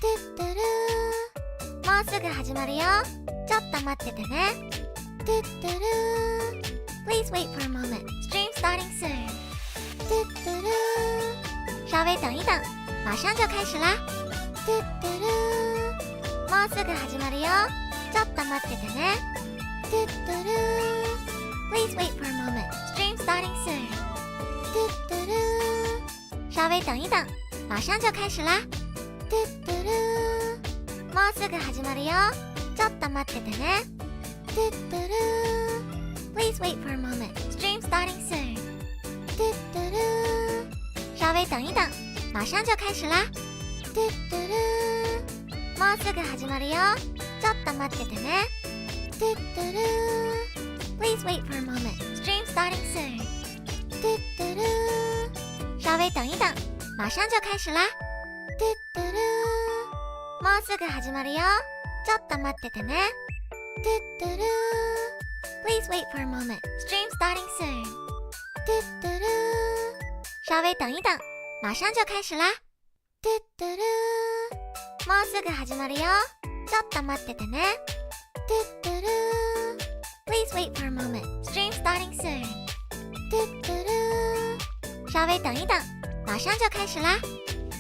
トゥルー、もうすぐ始まるよ。ちょっと待っててね。トゥトゥルー Please wait for a moment. Stream starting soon. トゥトゥルー，稍微等一等，马上就开始啦。トゥトゥルー，もうすぐ始まるよ。ちょっと待っててね。トゥトゥルー Please wait for a moment. Stream starting soon. トゥトゥルー，稍微等一等，马上就开始啦。トゥトゥルー，もうすぐ始まるよ。ちょっと待っててね。トゥトゥルー Please wait for a moment. Stream starting soon. トゥトゥルー，稍微等一等，马上就开始啦。トゥトゥルー，もうすぐ始まるよ。ちょっと待っててね。トゥトゥルー Please wait for a moment. Stream starting soon. トゥトゥルー，稍微等一等，马上就开始啦。トゥトゥルー，もうすぐ始まるよ。ちょっと待っててね。トゥトゥルー Please wait for a moment. Stream starting soon. トゥトゥルー，稍微等一等，马上就开始啦。トゥトゥルー，もうすぐ始まるよ。ちょっと待っててね。トゥトゥルー Please wait for a moment. Stream starting soon. トゥトゥルー，稍微等一等，马上就开始啦。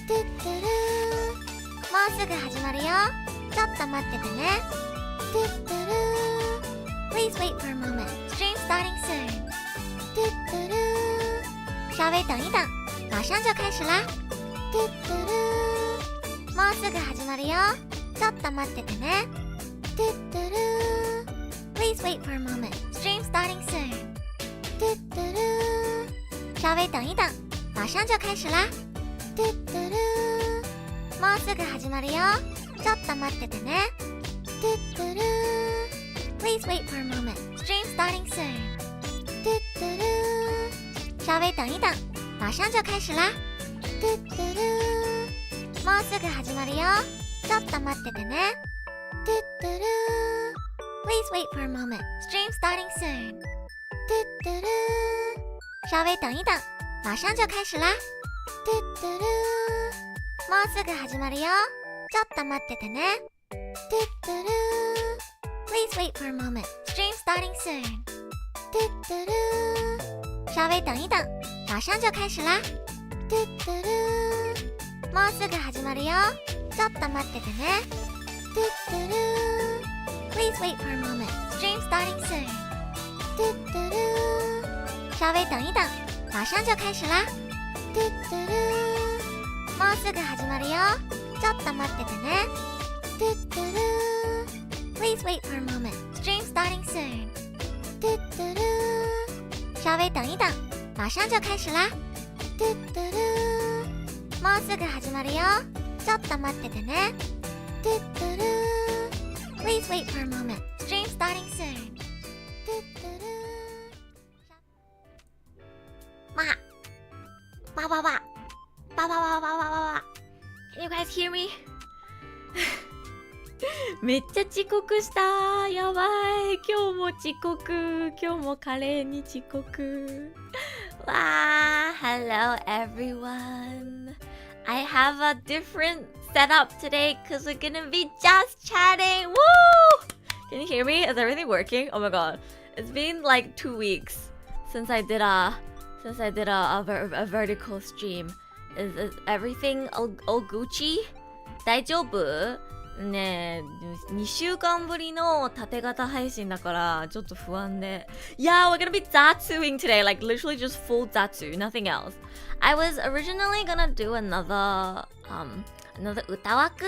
トゥトゥルー，もうすぐ始まるよ。ちょっと待っててね。トゥトゥルー Please wait for a moment. Stream starting soon. トゥトゥルー，稍微等一等，马上就开始啦。トゥトゥルー，もうすぐ始まるよ。ちょっと待っててね。トゥトゥルー Please wait for a moment. Stream starting soon. トゥトゥルー，稍微等一等，马上就开始啦。トゥトゥルー，もうすぐ始まるよ。ちょっと待っててね。トゥトゥルー Please wait for a moment. Stream starting soon. トゥトゥルー，稍微等一等，马上就开始啦。トゥトゥルー，もうすぐ始まるよ。ちょっと待っててね。トゥトゥルー Please wait for a moment. Stream starting soon. トゥトゥルー，稍微等一等，马上就开始啦。トゥトゥルー，もうすぐ始まるよ。ちょっと待っててね。トゥトゥルー Please wait for a moment. Stream starting soon. トゥトゥルー，稍微等一等，马上就开始啦。トゥトゥルー，もうすぐ始まるよ。ちょっと待っててね。トゥトゥルー Please wait for a moment. Stream starting soon. トゥトゥルー，稍微等一等，马上就开始啦。トゥトゥルー，もうすぐ始まるよ。ちょっと待っててね。トゥトゥルー Please wait for a moment. Stream starting soon. トゥトゥルー，稍微等一等，马上就开始啦。トゥトゥルー，もうすぐ始まるよ。ちょっと待っててね。トゥトゥルー Please wait for a moment. Stream starting soon. トゥトゥルー。わわわわわわわわわわ。Can you guys hear me? めっちゃ遅刻したー。やばい。今日も遅刻。今日も華麗に遅刻。わー。Hello everyone. I have a different setup today because we're gonna be just chatting. Woo! Can you hear me? Is everything working? Oh my god. It's been like 2 weeks since I did a vertical stream. Is everything all Gucci? 大丈夫？ねえ、2週間ぶりの縦型配信だからちょっと不安で。Yeah, we're gonna be Zatsuing today, like literally just full Zatsu, nothing else. I was originally gonna do another 歌枠,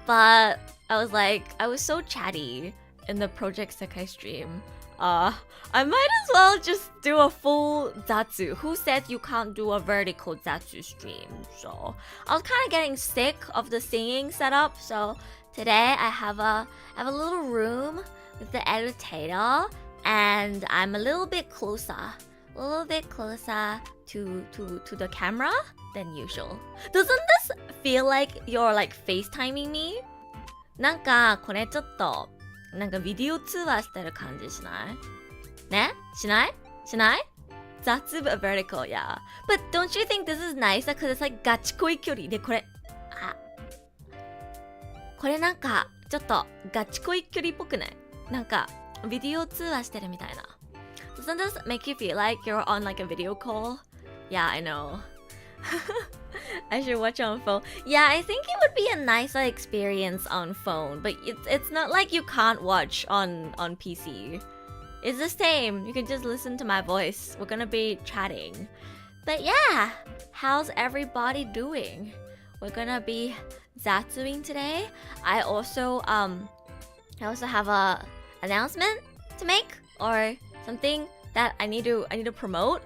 but I was like, I was so chatty in the Project Sekai stream. I might as well just do a full Zatsu. Who said you can't do a vertical Zatsu stream? So I was kind of getting sick of the singing setup. So today I have a little room with the editator, and I'm a little bit closer to the camera than usual. Doesn't this feel like you're like FaceTiming me? なんかこれちょっとなんかビデオ通話してる感じしないねしない雑部 vertical, yeah. But don't you think this is nice? Because it's like ガチ恋距離でこれこれなんかちょっとガチ恋距離っぽくない？なんかビデオ通話してるみたいな。Doesn't this make you feel like you're on like a video call? Yeah, I know. I should watch on phone. Yeah, I think it would be a nicer experience on phone, but it's not like you can't watch on PC. It's the same. You can just listen to my voice. We're gonna be chatting. But yeah, how's everybody doing? We're gonna be Zatsuing today. I also have a announcement to make or something that I need to promote.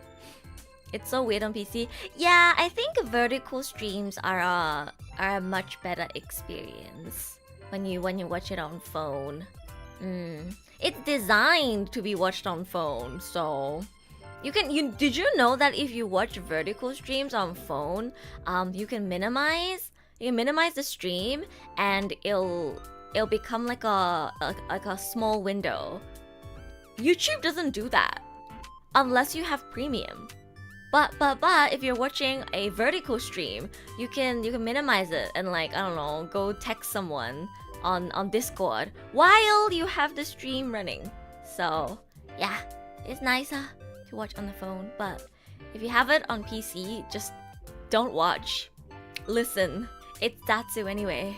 It's so weird on PC. Yeah, I think vertical streams are a much better experience when you watch it on phone. It's designed to be watched on phone, so did you know that if you watch vertical streams on phone, you can minimize the stream and it'll become like a small window. YouTube doesn't do that unless you have premium. But if you're watching a vertical stream, you can minimize it and like, I don't know, go text someone on Discord while you have the stream running. So yeah, it's nicer to watch on the phone. But if you have it on PC, just don't watch. Listen, it's Zatsu anyway.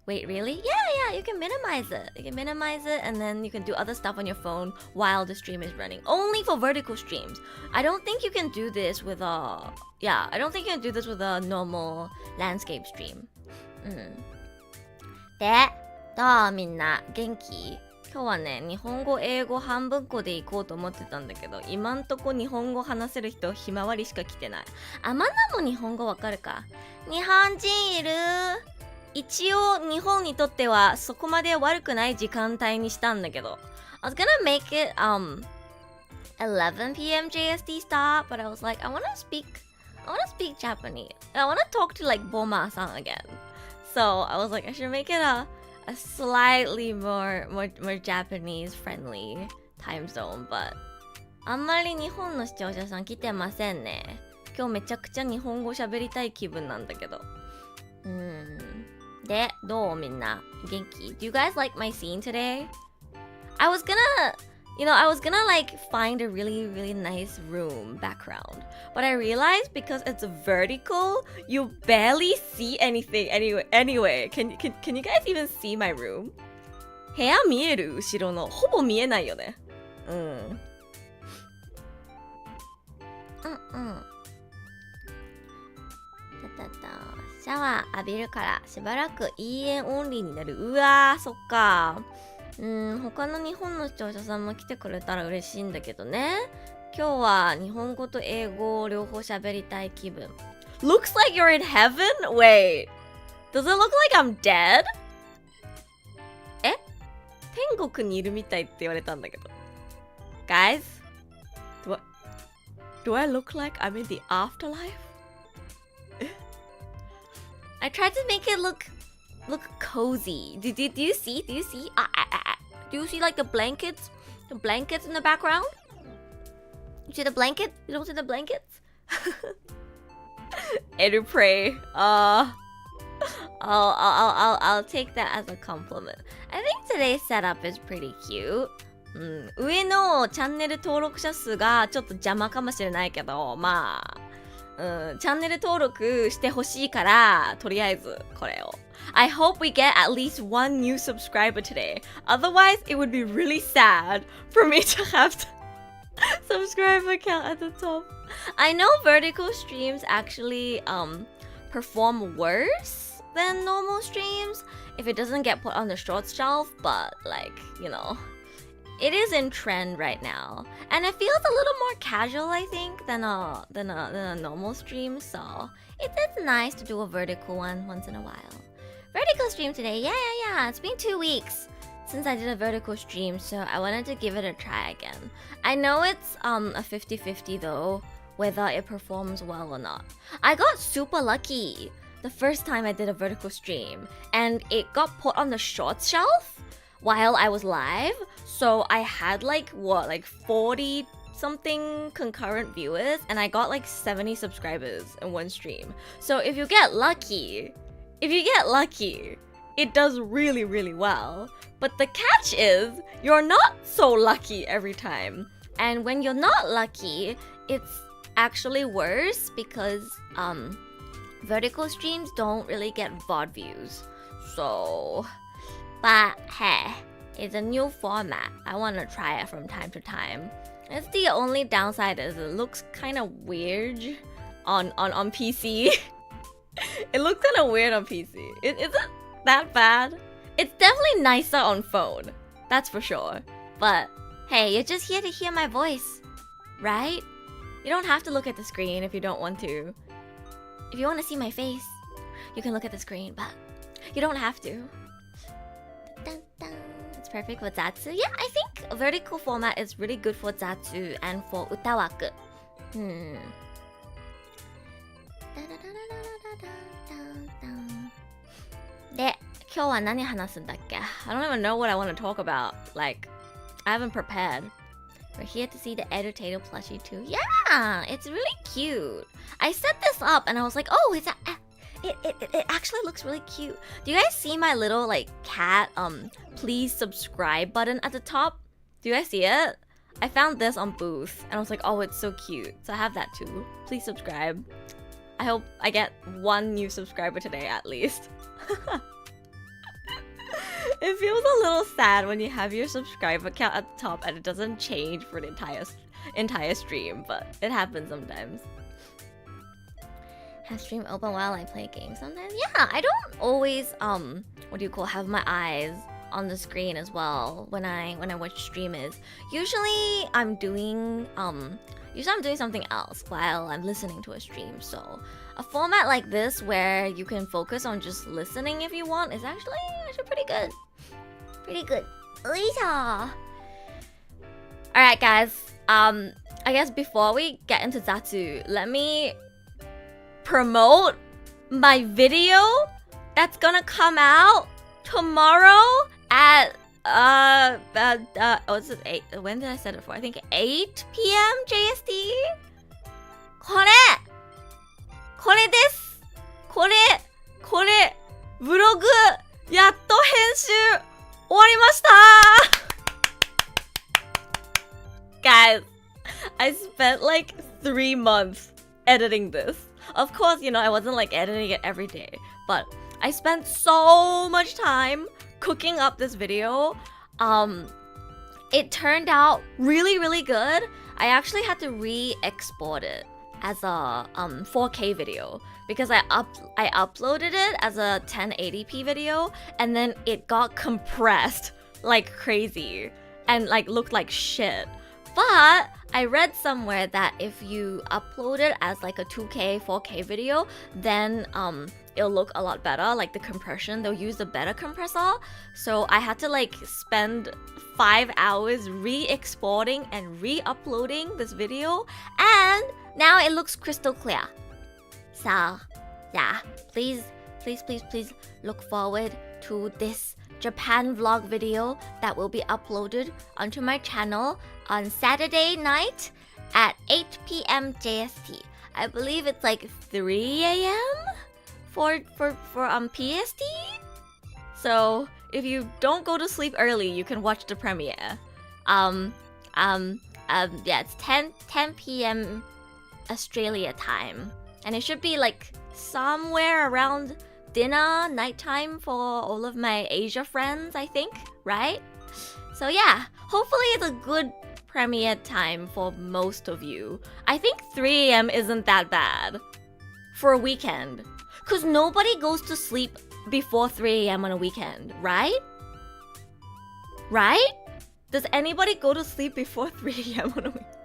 Wait, really? Yeah, you can minimize it. You can minimize it and then you can do other stuff on your phone while the stream is running. Only for vertical streams. I don't think you can do this with a normal landscape stream. で、どうみんな元気？今日はね、日本語、英語半分こで行こうと思ってたんだけど、今んとこ日本語話せる人ひまわりしか来てない。あ、マナも日本語わかるか？日本人いる？一応日本にとってはそこまで悪くない時間帯にしたんだけど I was gonna make it 11 p.m. JST start, but I was like I wanna speak Japanese. I wanna talk to like Boma-san again. So I was like I should make it a slightly more Japanese friendly time zone, but あんまり日本の視聴者さん来てませんね。今日めちゃくちゃ日本語喋りたい気分なんだけど。で、どうみんな元気？ Do you guys like my scene today? I was gonna like find a really, really nice room background. But I realized because it's vertical, you barely see anything anyway. Can you guys even see my room? 部屋見える？後ろの。ほぼ見えないよね。シャワー浴びるからしばらくいいえんオンリーになる。うわー、そっか。他の日本の視聴者さんも来てくれたら嬉しいんだけどね。今日は日本語と英語を両方喋りたい気分。Looks like you're in heaven? Wait. Does it look like I'm dead? 天国にいるみたいって言われたんだけど。Guys, do I look like I'm in the afterlife? I tried to make it look cozy. Do you see? Do you see? Do you see like the blankets in the background? You see the blanket? You don't see the blankets? It'll pray. I'll take that as a compliment. I think today's setup is pretty cute. 上のチャンネル登録者数がちょっと邪魔かもしれないけど、まあ。チャンネル登録してほしいからとりあえずこれを I hope we get at least one new subscriber today. Otherwise, it would be really sad for me to have to subscriber count at the top. I know vertical streams actually perform worse than normal streams if it doesn't get put on the shorts shelf, but like, you know, it is in trend right now, and it feels a little more casual, I think, than a normal stream. So it's nice to do a vertical one once in a while. Vertical stream today, yeah. It's been 2 weeks since I did a vertical stream, so I wanted to give it a try again. I know it's a 50-50 though, whether it performs well or not. I got super lucky the first time I did a vertical stream, and it got put on the shorts shelf while I was live. So I had like 40 something concurrent viewers, and I got like 70 subscribers in one stream. So if you get lucky, it does really, really well. But the catch is, you're not so lucky every time. And when you're not lucky, it's actually worse because vertical streams don't really get VOD views. So, but hey, it's a new format. I want to try it from time to time. It's the only downside is it looks kind of weird on PC. It looks kind of weird on PC. It isn't that bad. It's definitely nicer on phone. That's for sure. But hey, you're just here to hear my voice, right? You don't have to look at the screen if you don't want to. If you want to see my face, you can look at the screen, but you don't have to. Dun, dun. It's perfect for Zatsu. Yeah, I think a vertical format is really good for Zatsu and for Utawaku. I don't even know what I want to talk about. Like, I haven't prepared. We're here to see the Edutator plushie too. Yeah, it's really cute. I set this up and I was like, oh, it actually looks really cute. Do you guys see my little like cat please subscribe button at the top? Do you guys see it? I found this on Booth and I was like, oh, it's so cute. So I have that too. Please subscribe. I hope I get 1 new subscriber today at least. It feels a little sad when you have your subscriber count at the top and it doesn't change for the entire stream, but it happens sometimes. Have stream open while I play games sometimes? Yeah, I don't always have my eyes on the screen as well when I watch streamers. Usually I'm doing something else while I'm listening to a stream. So a format like this where you can focus on just listening if you want is actually pretty good. Pretty good. Alright guys, I guess before we get into Zatsu, let me promote my video that's gonna come out tomorrow at what's it, 8? When did I set it for? I think 8 p.m. JST? これです。これブログやっと編集終わりました。Guys, I spent like 3 months editing this. Of course, I wasn't like editing it every day, but I spent so much time cooking up this video. It turned out really, really good. I actually had to re-export it as a 4K video because I uploaded it as a 1080p video and then it got compressed like crazy and like looked like shit. But I read somewhere that if you upload it as like a 2K, 4K video, then it'll look a lot better. Like the compression, they'll use a better compressor. So I had to like spend 5 hours re-exporting and re-uploading this video, and now it looks crystal clear. So yeah, please look forward to this Japan vlog video that will be uploaded onto my channel on Saturday night at 8 p.m. JST. I believe it's like 3 a.m. for PST. So if you don't go to sleep early, you can watch the premiere. Yeah, it's 10 p.m. Australia time, and it should be like somewhere around dinner, nighttime for all of my Asia friends, I think, right? So yeah, hopefully it's a good premiere time for most of you. I think 3 a.m. isn't that bad for a weekend, because nobody goes to sleep before 3 a.m. on a weekend, right? Right? Does anybody go to sleep before 3 a.m. on a weekend?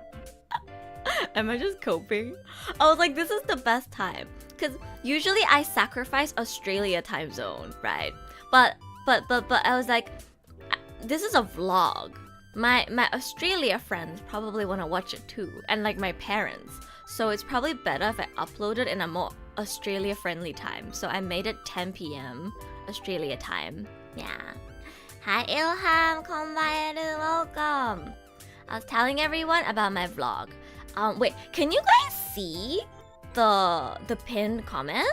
Am I just coping? I was like, this is the best time. Because usually I sacrifice Australia time zone, right? But I was like, this is a vlog. My Australia friends probably want to watch it too. And like my parents. So it's probably better if I upload it in a more Australia friendly time. So I made it 10 p.m. Australia time. Yeah. Hi Ilham, konbaeru, welcome. I was telling everyone about my vlog. Wait, can you guys see the pinned comment?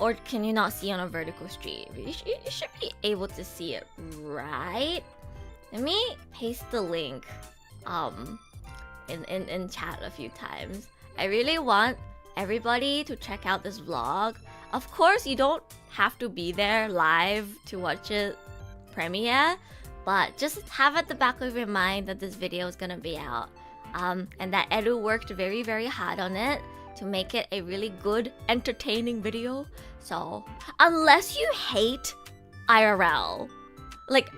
Or can you not see on a vertical stream? You should be able to see it, right? Let me paste the link in chat a few times. I really want everybody to check out this vlog. Of course, you don't have to be there live to watch it premiere, but just have at the back of your mind that this video is gonna be out. And that Edu worked very, very hard on it to make it a really good, entertaining video. So, unless you hate IRL, like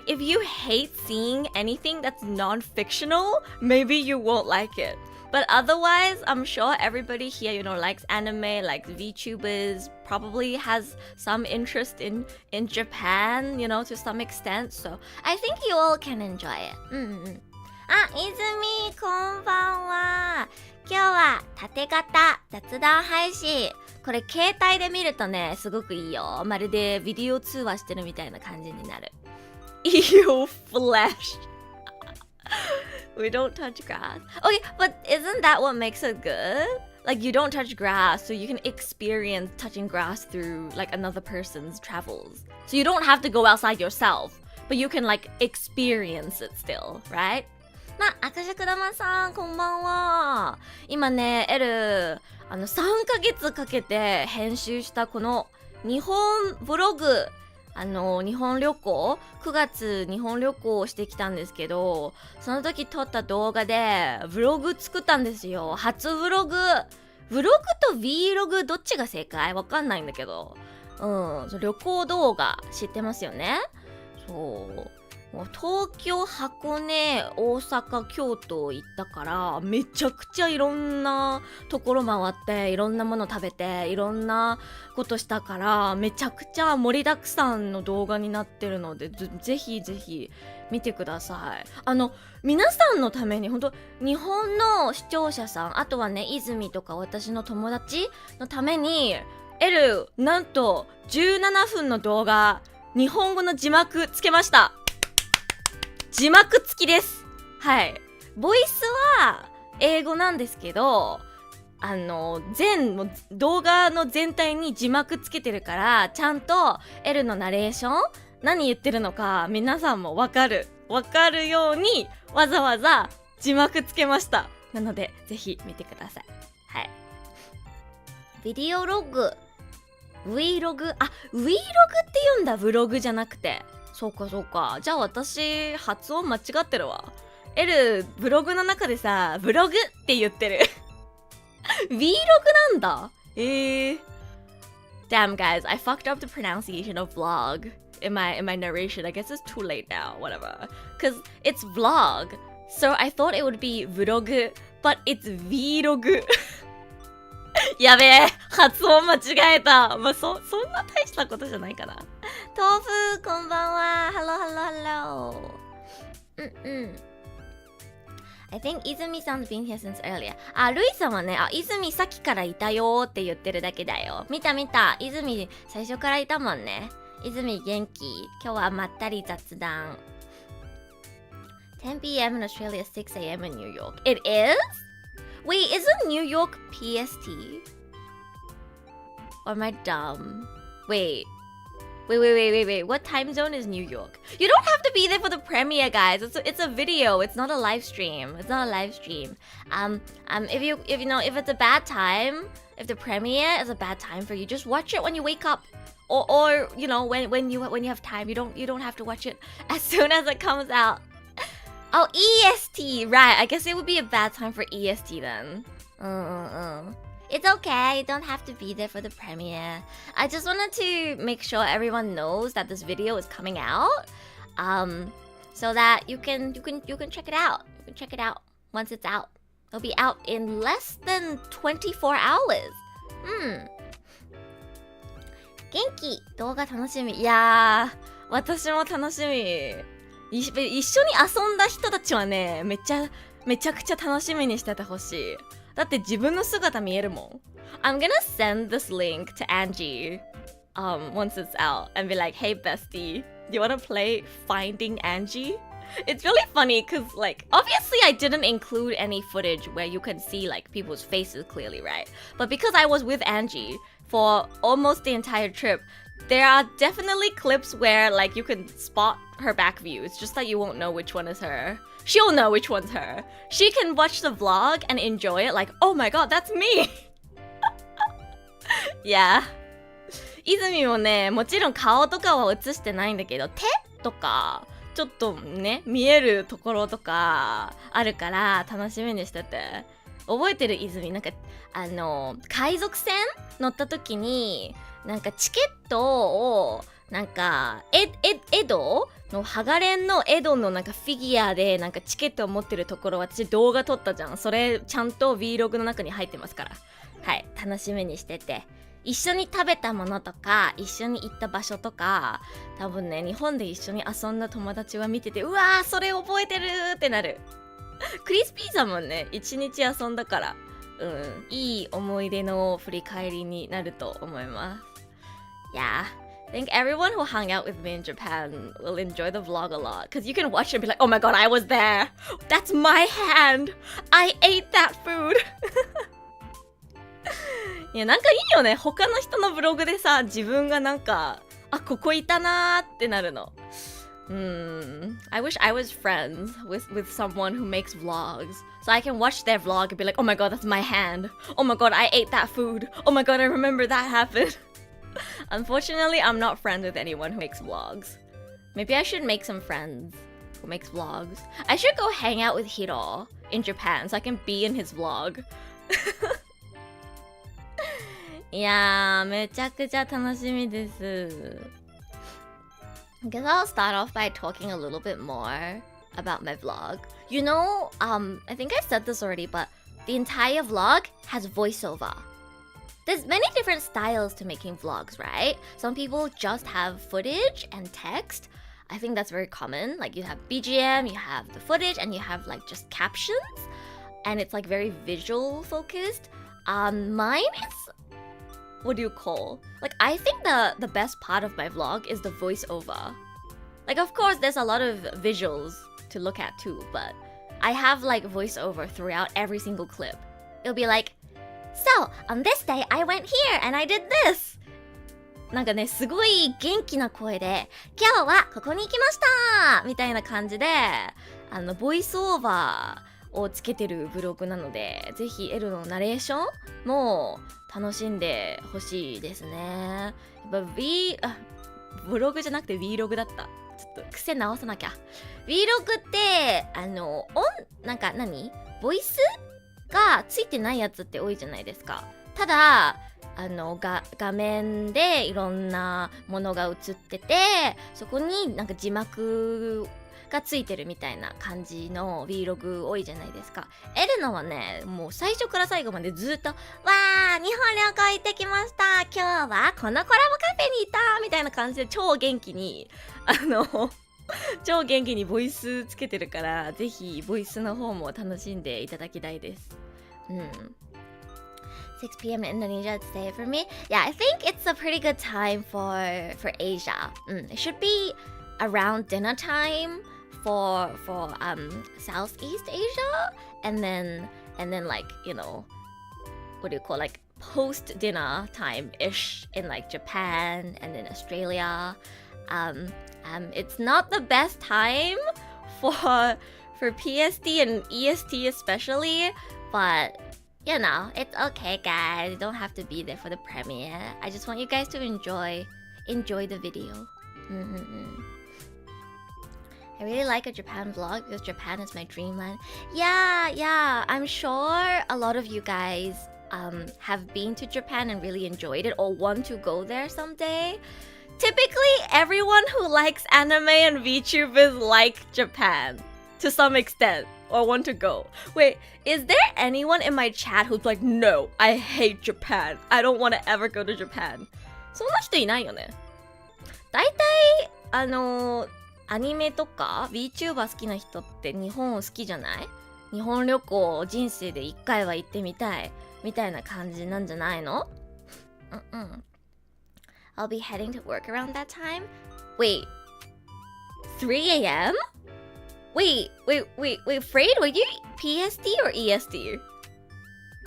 if you hate seeing anything that's non-fictional, maybe you won't like it. But otherwise, I'm sure everybody here, likes anime, likes VTubers, probably has some interest in Japan, to some extent. So I think you all can enjoy it. あ、泉こんばんは。今日は縦型雑談配信。これ携帯で見るとね、すごくいいよ。まるでビデオ通話してるみたいな感じになる。Ew, flesh. We don't touch grass. Okay, but isn't that what makes it good? Like, you don't touch grass, so you can experience touching grass through, like, another person's travels. So you don't have to go outside yourself, but you can, like, experience it still, right? 赤尺玉さん、こんばんは。今ね、3ヶ月かけて編集したこの日本ブログ、日本旅行、9月日本旅行をしてきたんですけど、その時撮った動画でブログ作ったんですよ。初ブログ。ブログと Vlog どっちが正解？わかんないんだけど。旅行動画知ってますよね？そう。東京、箱根、大阪、京都行ったからめちゃくちゃいろんなところ回っていろんなもの食べていろんなことしたからめちゃくちゃ盛りだくさんの動画になってるのでぜひぜひ見てください。皆さんのために本当日本の視聴者さん、あとはね泉とか私の友達のためになんと17分の動画日本語の字幕つけました。字幕付きです。はい。ボイスは英語なんですけど、動画の全体に字幕つけてるから、ちゃんと L のナレーション、何言ってるのか皆さんもわかるようにわざわざ字幕つけました。なので、ぜひ見てください。はい。ビデオログ、Vlog、Vlog って言うんだ、ブログじゃなくて。そうか。じゃあ私、発音間違ってるわ。ブログの中でさ、ブログって言ってる。Vlog なんだ。Damn guys, I fucked up the pronunciation of vlog in my narration. I guess it's too late now, whatever. Cause it's vlog. So I thought it would be vlog, but it's Vlog. やべえ、発音間違えた。そんな大したことじゃないかな。豆腐、こんばんは。Hello. I think 泉さん 's been here since earlier. ルイさんはね、泉さっきからいたよって言ってるだけだよ。見た。泉最初からいたもんね。泉元気。今日はまったり雑談。10 p.m. in Australia, 6 a.m. in New York. It is?Wait, isn't New York PST? Or am I dumb? Wait. What time zone is New York? You don't have to be there for the premiere, guys. It's a video. It's not a live stream. If it's a bad time, if the premiere is a bad time for you, just watch it when you wake up, or when you have time. You don't have to watch it as soon as it comes out.Oh, EST! Right, I guess it would be a bad time for EST then. It's okay, you don't have to be there for the premiere. I just wanted to make sure everyone knows that this video is coming out. So that you can check it out. You can check it out once it's out. It'll be out in less than 24 hours. 元気動画楽しみ。いやー、私も楽しみ。一緒に遊んだ人たちはね、めちゃくちゃ楽しみにしててほしい。だって自分の姿見えるもん。I'm gonna send this link to Angie once it's out and be like, hey bestie, do you wanna play Finding Angie? It's really funny because like obviously I didn't include any footage where you can see like people's faces clearly, right? But because I was with Angie for almost the entire trip. There are definitely clips where like you can spot her back view. It's just that you won't know which one is her. She'll know which one's her. She can watch the vlog and enjoy it like, oh my god, that's me! Yeah. 泉もね、もちろん顔とかは映してないんだけど、手とかちょっとね、見えるところとかあるから楽しみにしてて。覚えてる泉、なんか海賊船乗った時になんかチケットをなんかエドのハガレンのエドのなんかフィギュアでなんかチケットを持ってるところ私動画撮ったじゃん。それちゃんと Vlog の中に入ってますから、はい、楽しみにしてて。一緒に食べたものとか一緒に行った場所とか多分ね、日本で一緒に遊んだ友達は見てて、うわーそれ覚えてるってなる。クリスピーさんもね、一日遊んだから、いい思い出の振り返りになると思います。Yeah, I think everyone who hung out with me in Japan will enjoy the vlog a lot because you can watch it and be like, oh my god, I was there. That's my hand. I ate that food. いや、なんかいいよね。他の人のブログでさ、自分がなんか、あ、ここいたなーってなるの。I wish I was friends with someone who makes vlogs. So I can watch their vlog and be like, oh my god, that's my hand. Oh my god, I ate that food. Oh my god, I remember that happened. Unfortunately, I'm not friends with anyone who makes vlogs. Maybe I should make some friends who makes vlogs. I should go hang out with Hiro in Japan so I can be in his vlog. いやー、めちゃくちゃ楽しみです。I guess I'll start off by talking a little bit more about my vlog. You know, I think I said this already, but the entire vlog has voiceover. There's many different styles to making vlogs, right? Some people just have footage and text. I think that's very common. Like you have BGM, you have the footage, and you have like just captions. And it's like very visual focused. Mine is, what do you call? Like I think the best part of my vlog is the voiceover. Like of course there's a lot of visuals to look at too, but I have like voiceover throughout every single clip. It'll be like, so on this day I went here and I did this. なんかね、すごい元気な声で今日はここに行きましたみたいな感じでボイスオーバーをつけてるブログなので、ぜひエルのナレーションも楽しんでほしいですね。やっぱブログじゃなくて Vlog だった。ちょっと癖直さなきゃ。Vlog ってなんかボイスがついてないやつって多いじゃないですか。ただ画面でいろんなものが映ってて、そこになんか字幕がついてるみたいな感じの Vlog 多いじゃないですか。エルノはね、もう最初から最後までずっとわー、日本旅行行ってきました、今日はこのコラボカフェにいたみたいな感じで超元気に超元気にボイスつけてるから、ぜひボイスの方も楽しんでいただきたいです。6 p.m. in Indonesia today for me. Yeah, I think it's a pretty good time for Asia. It should be around dinner time for Southeast Asia, and then like, you know, what do you call, like post dinner time ish in like Japan and in Australia. It's not the best time for PST and EST especially, but you know, it's okay, guys. You don't have to be there for the premiere. I just want you guys to enjoy the video. I really like a Japan vlog because Japan is my dreamland. Yeah, I'm sure a lot of you guys have been to Japan and really enjoyed it or want to go there someday. Typically, everyone who likes anime and VTubers like Japan to some extent or want to go. Wait, is there anyone in my chat who's like, no, I hate Japan. I don't want to ever go to Japan. そんな人いないよね。だいたいアニメとか VTuber 好きな人って日本好きじゃない？日本旅行人生で1回は行ってみたいみたいな感じなんじゃないの？I'll be heading to work around that time. Wait, 3 a.m.? Wait, Fred, were you PST or EST?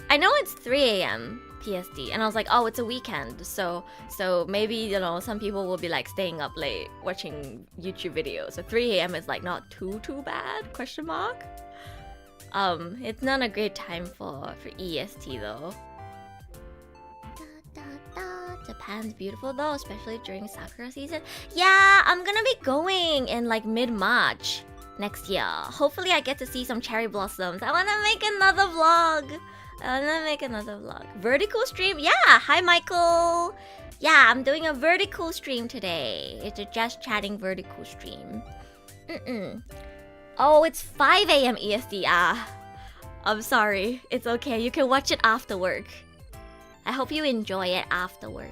I know it's 3 a.m. PST, and I was like, oh, it's a weekend, so maybe, you know, some people will be like staying up late watching YouTube videos, so 3 a.m. is like not too bad, question mark. It's not a great time for EST though. Japan's beautiful though, especially during sakura season. Yeah, I'm gonna be going in like mid-March next year. Hopefully I get to see some cherry blossoms. I wanna make another vlog. Vertical stream? Yeah, hi Michael. Yeah, I'm doing a vertical stream today. It's a just chatting vertical stream. Oh, it's 5 a.m. EST. I'm sorry. It's okay. You can watch it after work. I hope you enjoy it after work.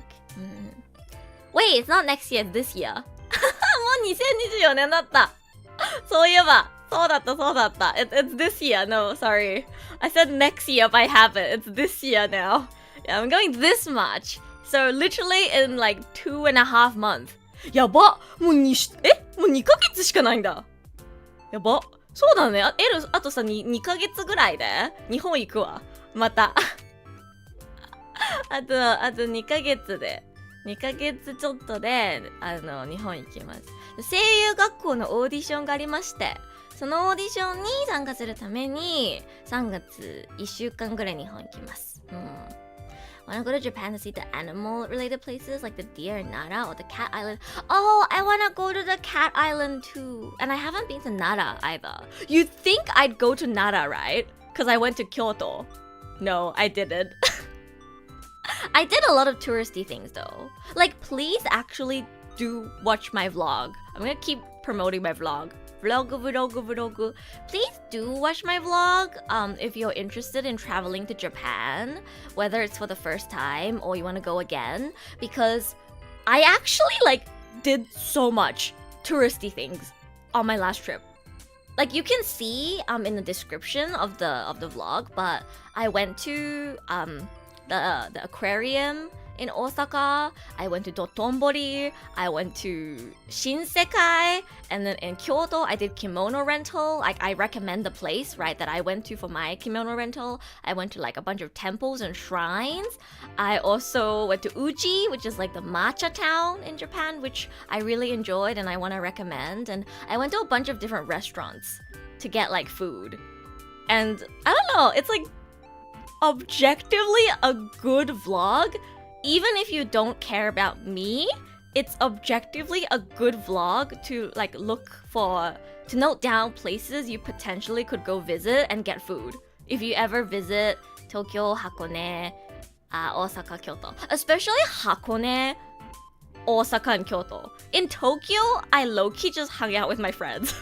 Wait, it's not next year, it's this year. もう2024年だった。そういえば、そうだった。It's this year. No, sorry. I said next year if I have it. It's this year now. Yeah, I'm going this much. So literally in like 2.5 months. やばもう2ヶ月しかないんだ。やばそうだね。あとさ、2ヶ月ぐらいで日本行くわ。また。あと2ヶ月で。2ヶ月ちょっとで、日本行きます。声優学校のオーディションがありまして、そのオーディションに参加するために、3月1週間ぐらい日本行きます。Wanna go to Japan to see the animal-related places like the deer in Nara or the cat island? Oh, I wanna go to the cat island too. And I haven't been to Nara either. You'd think I'd go to Nara, right? Because I went to Kyoto. No, I didn't. I did a lot of touristy things though. Like, please actually do watch my vlog. I'm gonna keep promoting my vlog. Vlog. Please do watch my vlog if you're interested in traveling to Japan, whether it's for the first time or you want to go again, because I actually did so much touristy things on my last trip. Like, you can see in the description of the vlog, but I went to the aquarium in Osaka, I went to Dotonbori, I went to Shinsekai, and then in Kyoto I did kimono rental. Like, I recommend the place, right, that I went to for my kimono rental. I went to like a bunch of temples and shrines. I also went to Uji, which is like the matcha town in Japan, which I really enjoyed and I want to recommend. And I went to a bunch of different restaurants to get like food. And I don't know, it's like objectively a good vlog. Even if you don't care about me, it's objectively a good vlog to to note down places you potentially could go visit and get food. If you ever visit Tokyo, Hakone, Osaka, Kyoto. Especially Hakone, Osaka, and Kyoto. In Tokyo, I low-key just hung out with my friends.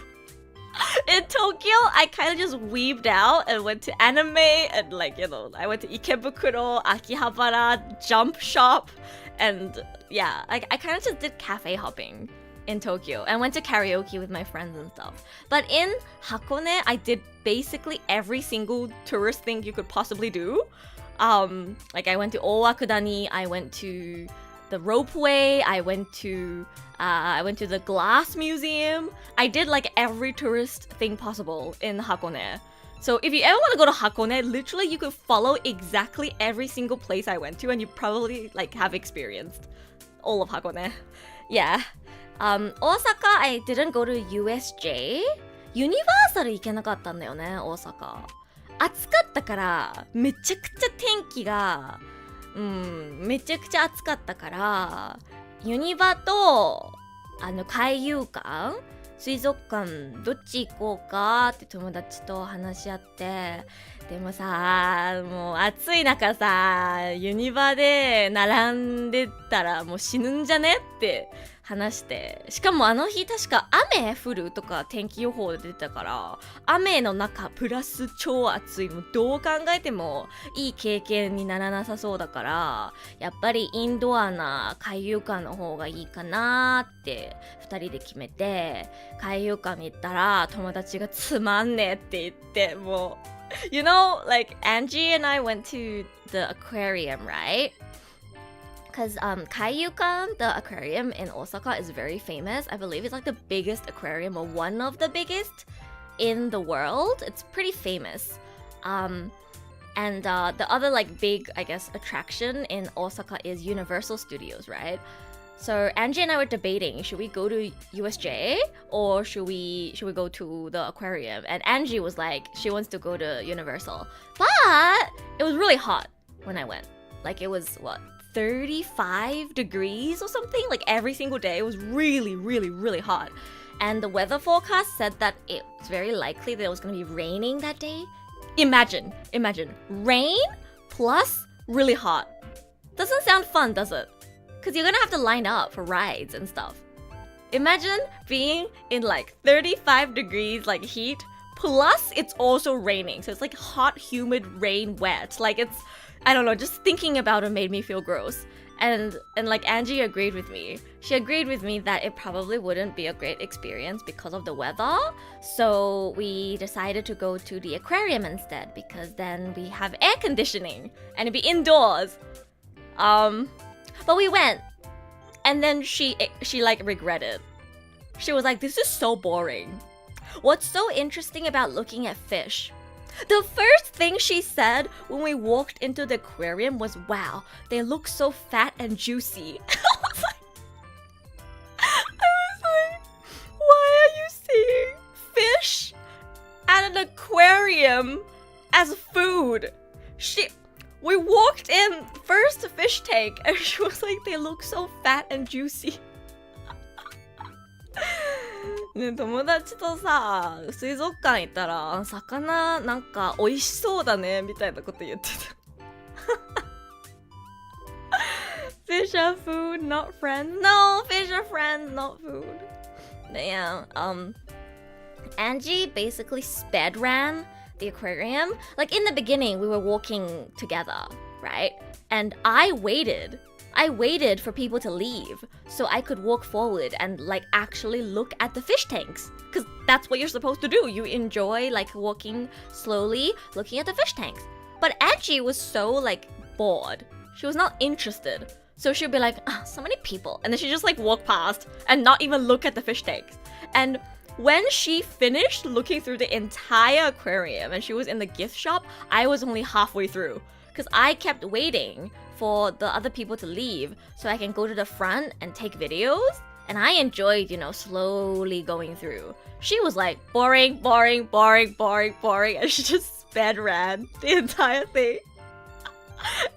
In Tokyo, I kind of just weaved out and went to anime and I went to Ikebukuro, Akihabara, Jump Shop, and yeah, I kind of just did cafe hopping in Tokyo and went to karaoke with my friends and stuff. But in Hakone, I did basically every single tourist thing you could possibly do. I went to Owakudani, I went to the ropeway, I went to the glass museum. I did every tourist thing possible in Hakone. So if you ever want to go to Hakone, literally you could follow exactly every single place I went to and you probably have experienced all of Hakone. Yeah. Osaka, I didn't go to USJ. Universal 行けなかったんだよね、大阪。暑かったから、めちゃくちゃ天気が、めちゃくちゃ暑かったから、ユニバと海遊館水族館どっち行こうかって友達と話し合って、でもさもう暑い中さユニバで並んでたらもう死ぬんじゃねって話して、しかもあの日確か雨降るとか天気予報で出てたから、雨の中プラス超暑い、もうどう考えてもいい経験にならなさそうだから、やっぱりインドアな海遊館の方がいいかなって2人で決めて、海遊館に行ったら友達がつまんねえって言って、もうYou know, Angie and I went to the aquarium, right? Because Kaiyukan, the aquarium in Osaka, is very famous. I believe it's the biggest aquarium, or one of the biggest in the world. It's pretty famous. And the other like big, I guess, attraction in Osaka is Universal Studios, right? So Angie and I were debating, should we go to USJ or should we go to the aquarium? And Angie was like, she wants to go to Universal. But it was really hot when I went. Like it was 35 degrees or something, like every single day. It was really, really, really hot. And the weather forecast said that it was very likely that it was going to be raining that day. Imagine, rain plus really hot. Doesn't sound fun, does it? Because you're gonna have to line up for rides and stuff. Imagine being in like 35 degrees like heat, plus it's also raining. So it's like hot, humid, rain, wet. Like it's, I don't know, just thinking about it made me feel gross. And like Angie agreed with me. She agreed with me that it probably wouldn't be a great experience because of the weather. So we decided to go to the aquarium instead because then we have air conditioning and it'd be indoors. But we went, and then she like regretted. She was like, this is so boring. What's so interesting about looking at fish? The first thing she said when we walked into the aquarium was, wow, they look so fat and juicy. I was like, why are you seeing fish at an aquarium as food? We walked in first fish tank and she was like, they look so fat and juicy. ね、友達とさ、水族館行ったら、魚なんか美味しそうだねみたいなこと言ってた。Fish are food, not friends. No, fish are friends, not food. Yeah, Angie basically sped ran the aquarium. Like in the beginning, we were walking together, right? And I waited for people to leave so I could walk forward and like actually look at the fish tanks. Because that's what you're supposed to do. You enjoy like walking slowly, looking at the fish tanks. But Angie was so like bored. She was not interested. So she'd be like, so many people. And then she just like walk past and not even look at the fish tanks. And when she finished looking through the entire aquarium and she was in the gift shop, I was only halfway through. Because I kept waiting for the other people to leave so I can go to the front and take videos. And I enjoyed, you know, slowly going through. She was like, boring, boring, boring, boring, boring. And she just sped ran the entire thing.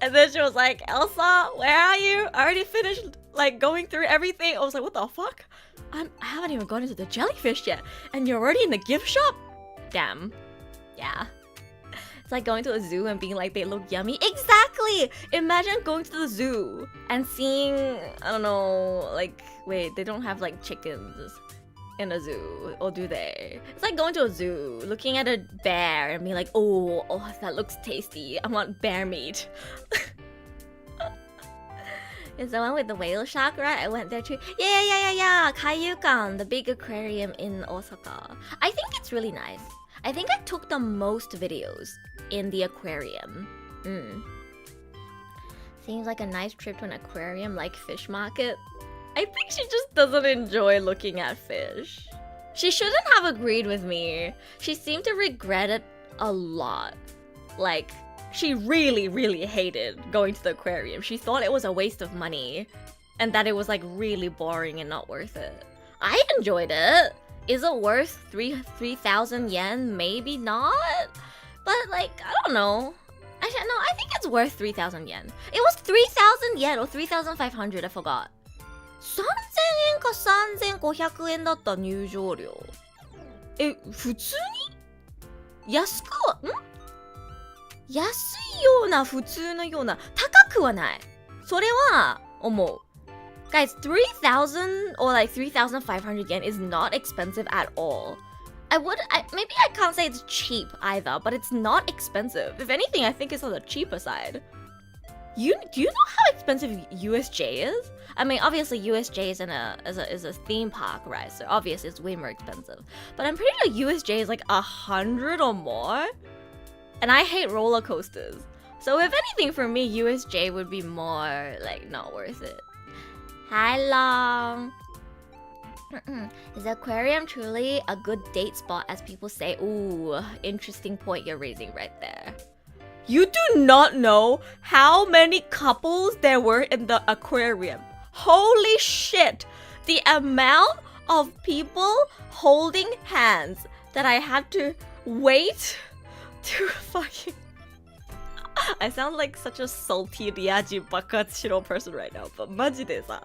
And then she was like, Elsa, where are you? I already finished like going through everything. I was like, what the fuck? I haven't even gone into the jellyfish yet. And you're already in the gift shop? Damn. Yeah. It's like going to a zoo and being like, they look yummy. Exactly! Imagine going to the zoo and seeing, I don't know, like, wait, they don't have like chickens in a zoo, or do they? It's like going to a zoo, looking at a bear and being like, oh, that looks tasty. I want bear meat. Is the one with the whale shark, right? I went there too. Yeah. Kaiyukan, the big aquarium in Osaka. I think it's really nice. I think I took the most videos in the aquarium. Seems like a nice trip to an aquarium like fish market. I think she just doesn't enjoy looking at fish. She shouldn't have agreed with me. She seemed to regret it a lot. Like, she really, really hated going to the aquarium. She thought it was a waste of money and that it was like really boring and not worth it. I enjoyed it. Is it worth 3,000 yen? Maybe not. But like, I don't know. Actually, no, I think it's worth 3,000 yen. It was 3,000 yen or 3,500, I forgot. 3,000円か3,500円だった入場料。普通に安くは、安いような、普通のような、高くはない。それは思う。Guys, 3,000 or like 3,500 yen is not expensive at all. Maybe I can't say it's cheap either, but it's not expensive. If anything, I think it's on the cheaper side. Do you know how expensive USJ is? I mean, obviously USJ is a theme park, right? So obviously it's way more expensive. But I'm pretty sure USJ is like 100 or more. And I hate roller coasters. So if anything, for me, USJ would be more like not worth it. Hi, Long. Is the aquarium truly a good date spot as people say? Ooh, interesting point you're raising right there. You do not know how many couples there were in the aquarium. Holy shit! The amount of people holding hands that I had to wait to fucking... I sound like such a salty リア充爆発しろ person right now. But マジでさ、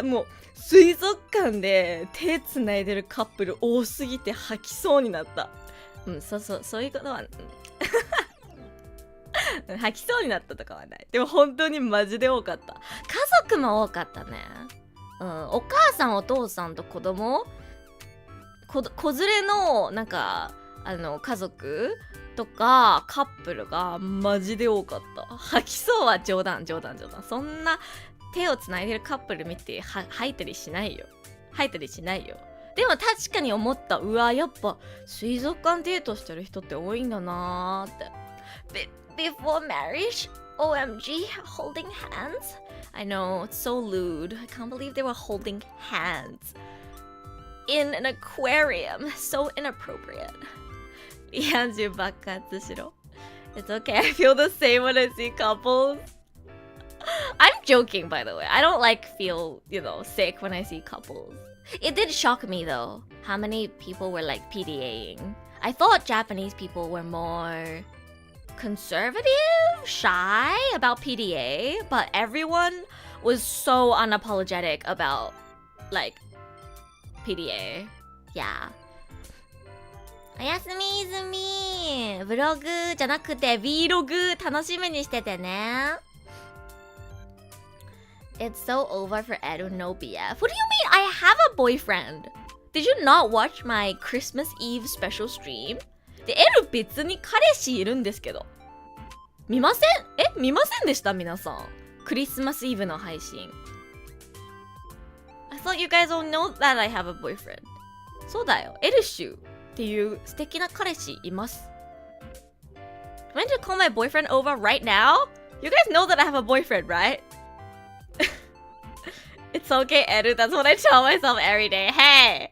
もう水族館で手つないでるカップル多すぎて吐きそうになった。そういうことは、吐きそうになったとかはない。でも本当にマジで多かった。家族も多かったね。お母さんお父さんと子供子連れのなんか家族とかカップルがマジで多かった。吐きそうは冗談。そんな手をつないでるカップル見て吐いたりしないよ。でも確かに思った。うわ、やっぱ水族館デートしてる人って多いんだなーって。Before marriage? OMG, holding hands? I know, it's so lewd. I can't believe they were holding hands in an aquarium. So inappropriate. リア充爆発しろ。It's okay, I feel the same when I see couples. I'm joking, by the way. I don't feel, sick when I see couples. It did shock me though, how many people were PDAing. I thought Japanese people were more conservative, shy about PDA, but everyone was so unapologetic about PDA. Yeah. おやすみいずみ。ブログじゃなくて Vlog 楽しみにしててね。It's so over for Edu no BF. What do you mean? I have a boyfriend. Did you not watch my Christmas Eve special stream? で、Edu 別に彼氏いるんですけど。見ませんでした皆さん。クリスマスイブの配信。I thought you guys all know that I have a boyfriend. そうだよ。エルシュっていう素敵な彼氏います。I'm going to call my boyfriend over right now? You guys know that I have a boyfriend, right? It's okay, Edu. That's what I tell myself every day. Hey!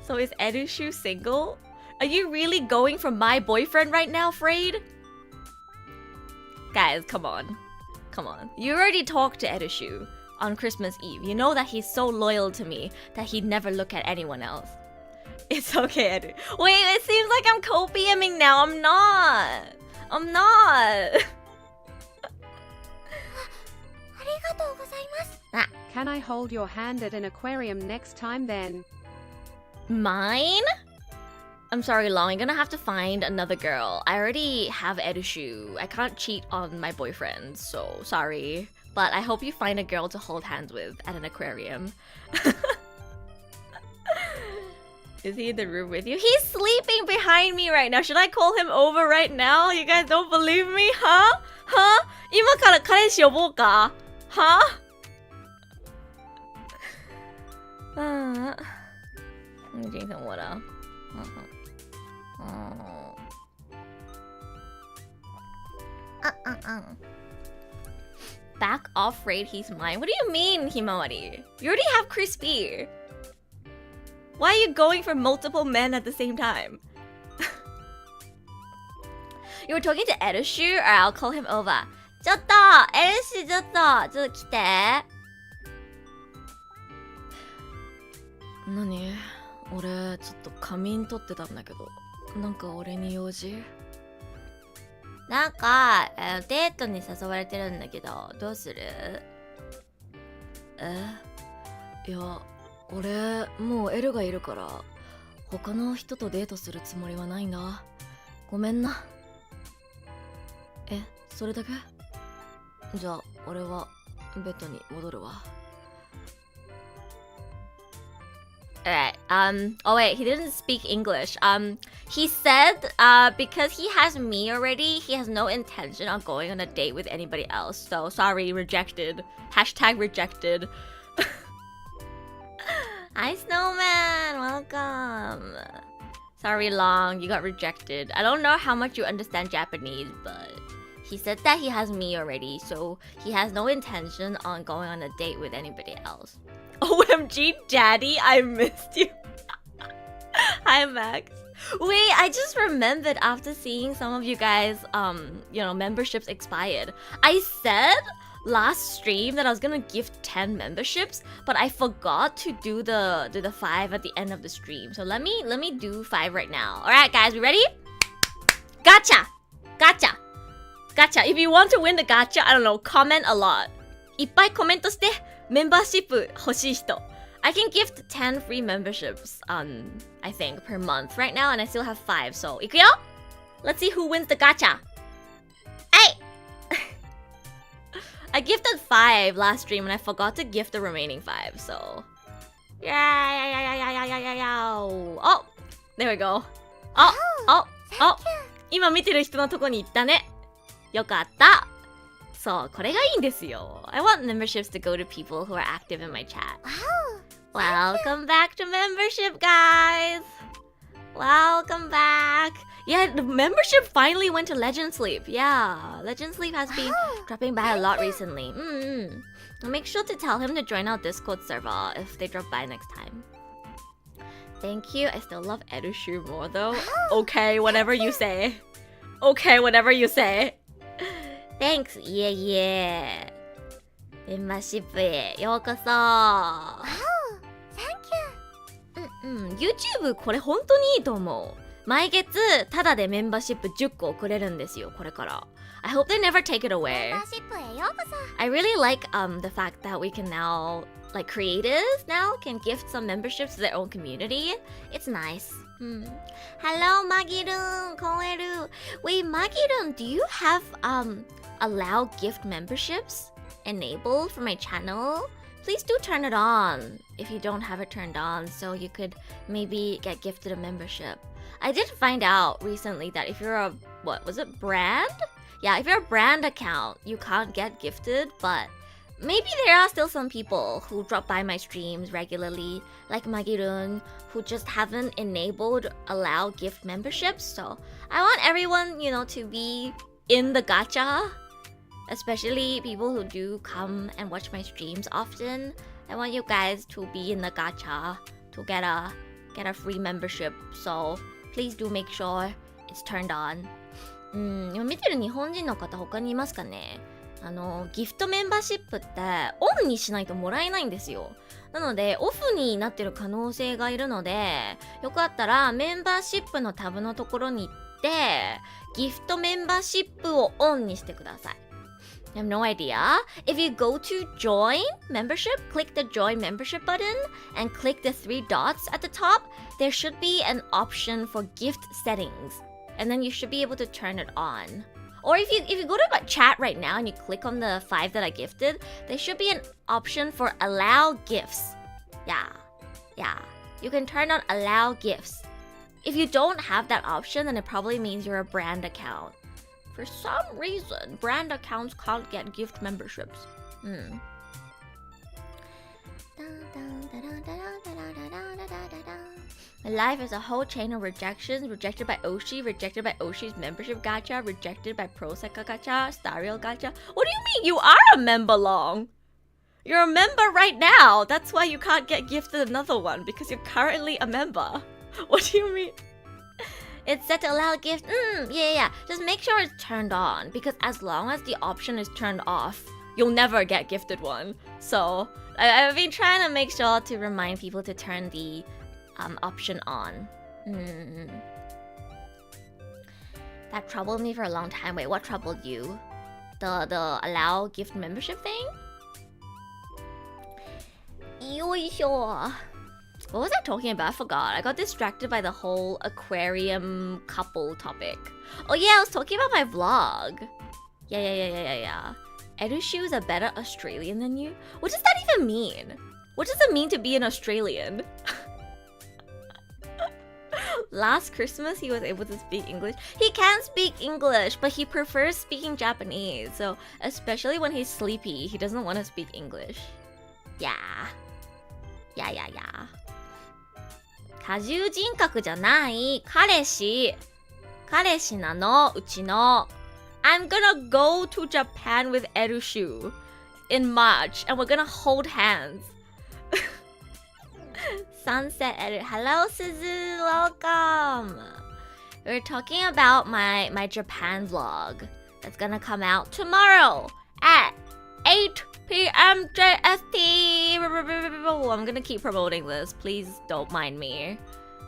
So is Edushu single? Are you really going for my boyfriend right now, Frayed? Guys, come on. You already talked to Edushu on Christmas Eve. You know that he's so loyal to me that he'd never look at anyone else. It's okay, Edu. Wait, it seems like I'm co-PMing now. I'm not. ありがとうございます。Can I hold your hand at an aquarium next time then? Mine? I'm sorry, Long. You're gonna have to find another girl. I already have Edushu. I can't cheat on my boyfriend, so sorry. But I hope you find a girl to hold hands with at an aquarium. Is he in the room with you? He's sleeping behind me right now. Should I call him over right now? You guys don't believe me? Huh? 今から彼氏呼ぼうか? Huh? Drink some water. Back off, Raid, he's mine. What do you mean, Himawari? You already have Crispy. Why are you going for multiple men at the same time? You were talking to Edushu? Or I'll call him over. ちょっとエルシーちょっと来て。何？俺ちょっと仮眠取ってたんだけど、なんか俺に用事？なんかデートに誘われてるんだけど、どうする？いや、俺もうエルがいるから他の人とデートするつもりはないんだ。ごめんな。それだけ？じゃあ俺はベッドに戻るわ。Alright, oh wait, he didn't speak English. He said, because he has me already, he has no intention on going on a date with anybody else. So, sorry, rejected. Hashtag rejected. Hi, Snowman! Welcome! Sorry, Long, you got rejected. I don't know how much you understand Japanese, but he said that he has me already, so he has no intention on going on a date with anybody else. OMG, Daddy, I missed you. Hi, Max. Wait, I just remembered after seeing some of you guys, memberships expired. I said last stream that I was gonna gift 10 memberships, but I forgot to do the 5 at the end of the stream. So let me do 5 right now. Alright, guys, we ready? Gacha! Gacha! Gacha. If you want to win the gacha, I don't know, comment a lot. いっぱいコメントして、メンバーシップ欲しい人。I can gift 10 free memberships, I think, per month right now, and I still have 5, so, いくよ Let's see who wins the gacha. Hey! I gifted 5 last stream, and I forgot to gift the remaining 5, so... Oh! There we go. Oh! 今見てる人のとこに行ったね。よかった。そう、これがいいんですよ。I want memberships to go to people who are active in my chat. Welcome back to membership, guys. Welcome back. Yeah, the membership finally went to Legend Sleep. Yeah, Legend Sleep has been dropping by a lot recently. Make sure to tell him to join our Discord server if they drop by next time. Thank you. I still love Edushu more though. Okay, whatever you say. Okay, whatever you say. Thanks. Yeah. メンバーシップへようこそ。YouTube これ本当にいいと思う。毎月タダでメンバーシップ10個送れるんですよ、これから。I hope they never take it away. メンバーシップへようこそ。I really like the fact that we can now, like creators now, can gift some memberships to their own community. It's nice. Hello, Magirun, Koeru. Wait, Magirun, do you have allow gift memberships enabled for my channel? Please do turn it on if you don't have it turned on, so you could maybe get gifted a membership. I did find out recently that if you're a, what was it, brand? Yeah, if you're a brand account, you can't get gifted, but maybe there are still some people who drop by my streams regularly, like Magirun, who just haven't enabled allow gift memberships. So I want everyone, to be in the gacha. Especially people who do come and watch my streams often. I want you guys to be in the gacha to get a free membership. So please do make sure it's turned on. 今見てる日本人の方他にいますかね？ギフトメンバーシップってオンにしないともらえないんですよ。なのでオフになってる可能性がいるので、よかったらメンバーシップのタブのところに行ってギフトメンバーシップをオンにしてください。I have no idea. If you go to join membership, click the join membership button and click the 3 dots at the top. There should be an option for gift settings, and then you should be able to turn it on. Or if you go to my chat right now and you click on the 5 that I gifted, there should be an option for allow gifts. Yeah. You can turn on allow gifts. If you don't have that option, then it probably means you're a brand account. For some reason, brand accounts can't get gift memberships. My life is a whole chain of rejections. Rejected by Oshi, rejected by Oshi's membership gacha, rejected by Prosecca gacha, Stariel gacha. What do you mean? You are a member long. You're a member right now. That's why you can't get gifted another one, because you're currently a member. What do you mean? It's set to allow gift. Yeah. Just make sure it's turned on, because as long as the option is turned off, you'll never get gifted one. So I've been trying to make sure to remind people to turn the option on. That troubled me for a long time. Wait, what troubled you? The allow gift membership thing? Yoisho. What was I talking about? I forgot. I got distracted by the whole aquarium couple topic. Oh yeah, I was talking about my vlog. Yeah. Edushu is a better Australian than you? What does that even mean? What does it mean to be an Australian? Last Christmas, he was able to speak English. He can speak English, but he prefers speaking Japanese. So, especially when he's sleepy, he doesn't want to speak English. Yeah. 多重人格じゃない彼氏なのうちの I'm gonna go to Japan with Edushu in March and we're gonna hold hands. Sunset edit. Hello, Suzu. Welcome. We're talking about my Japan vlog that's gonna come out tomorrow at 8 p.m. JST. I'm gonna keep promoting this. Please don't mind me.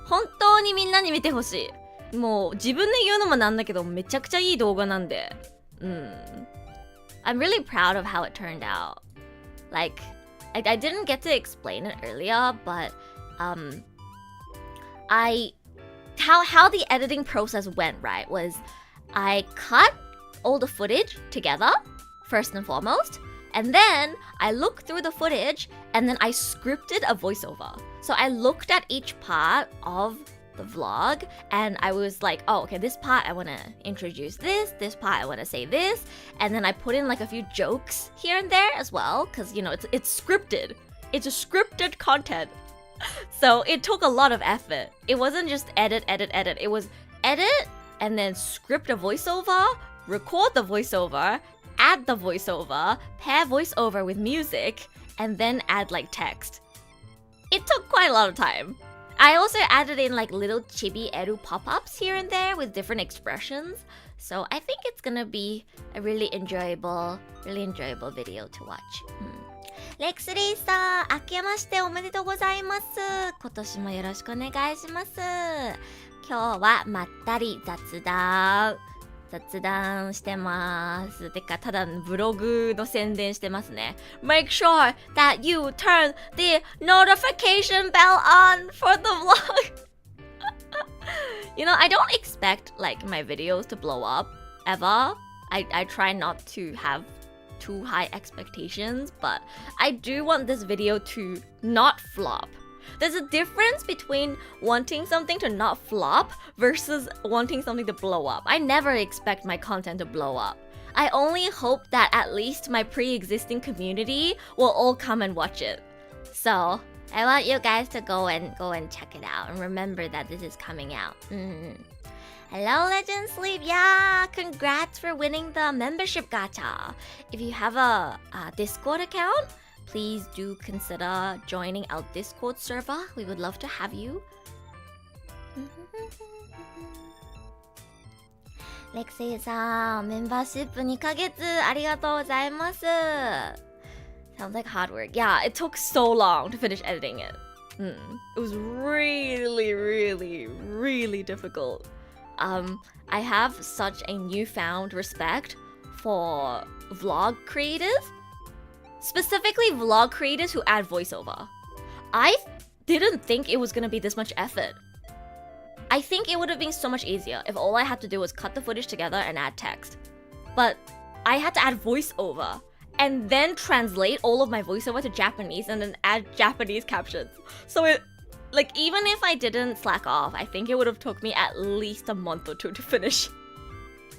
本当にみんなに見てほしい。もう自分で言うのもなんだけどめちゃくちゃいい動画なんで。I'm really proud of how it turned out. Like, I didn't get to explain it earlier, but how the editing process went, right, was I cut all the footage together, first and foremost, and then I looked through the footage and then I scripted a voiceover. So I looked at each part of the vlog and I was like, oh, okay, this part I want to introduce this part I want to say this, and then I put in like a few jokes here and there as well, because you know it's scripted. It's a scripted content. So it took a lot of effort. It wasn't just edit. It was edit and then script a voiceover, record the voiceover, add the voiceover, pair voiceover with music, and then add like text. It took quite a lot of time. I also added in like little chibi eru pop-ups here and there with different expressions. So I think it's gonna be a really enjoyable video to watch. レクスリーさん、明けましておめでとうございます。今年もよろしくお願いします。今日はまったり雑談してます。てかただブログの宣伝してますね。Make sure that you turn the notification bell on for the vlog. You know, I don't expect like my videos to blow up ever. I try not to have too high expectations, but I do want this video to not flop. There's a difference between wanting something to not flop versus wanting something to blow up. I never expect my content to blow up. I only hope that at least my pre-existing community will all come and watch it. So I want you guys to go and check it out and remember that this is coming out. Hello, Legend Sleep. Yeah, congrats for winning the membership gacha. If you have a Discord account, please do consider joining our Discord server. We would love to have you. Lexi さん、メンバーシップ2ヶ月ありがとうございます。Sounds like hard work. Yeah, it took so long to finish editing it. It was really difficult. I have such a newfound respect for vlog creators. Specifically vlog creators who add voiceover. I didn't think it was gonna be this much effort. I think it would have been so much easier if all I had to do was cut the footage together and add text. But I had to add voiceover and then translate all of my voiceover to Japanese and then add Japanese captions. So it, like, even if I didn't slack off, I think it would have took me at least a month or two to finish.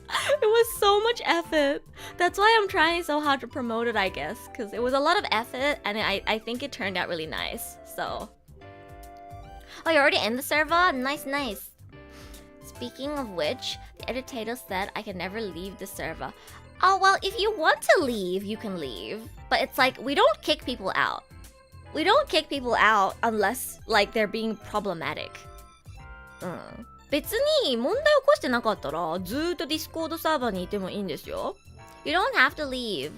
It was so much effort. That's why I'm trying so hard to promote it, I guess, because it was a lot of effort and I think it turned out really nice. So, oh, you're already in the server? Nice. Speaking of which, the editor said I can never leave the server. Oh, well, if you want to leave, you can leave. But it's like, we don't kick people out. We don't kick people out unless, like, they're being problematic. 別に問題起こしてなかったらずーっと Discord サーバーにいてもいいんですよ。You don't have to leave.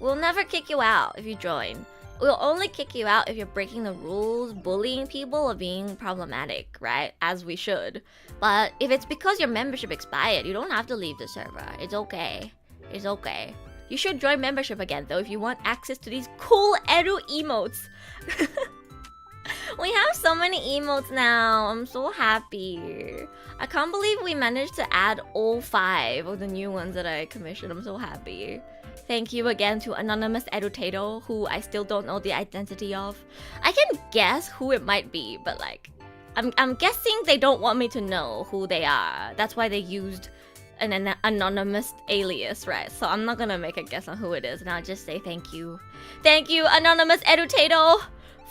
We'll never kick you out if you join. We'll only kick you out if you're breaking the rules, bullying people, or being problematic, right? As we should. But if it's because your membership expired, you don't have to leave the server. It's okay. It's okay. You should join membership again, though, if you want access to these cool Eru emotes. We have so many emotes now. I'm so happy. I can't believe we managed to add all 5 of the new ones that I commissioned. I'm so happy. Thank you again to Anonymous Edutato, who I still don't know the identity of. I can guess who it might be, but like, I'm guessing they don't want me to know who they are. That's why they used an anonymous alias, right? So I'm not gonna make a guess on who it is, and I'll just say thank you. Thank you, Anonymous Edutato,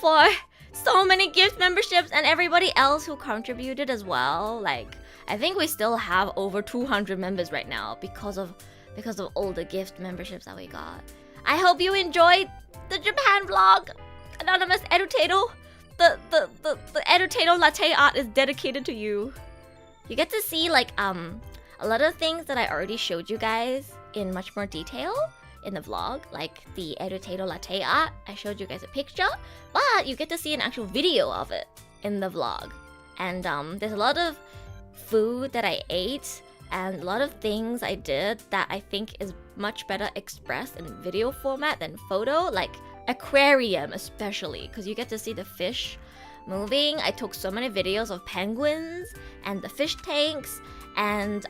for so many gift memberships and everybody else who contributed as well. Like, I think we still have over 200 members right now because of all the gift memberships that we got. I hope you enjoyed the Japan vlog, Anonymous Edutato. the entertainer latte art is dedicated to you. You get to see like a lot of things that I already showed you guys in much more detail in the vlog, like the entertainer latte art. I showed you guys a picture, but you get to see an actual video of it in the vlog. And there's a lot of food that I ate and a lot of things I did that I think is much better expressed in video format than photo, like aquarium especially, because you get to see the fish moving. I took so many videos of penguins and the fish tanks and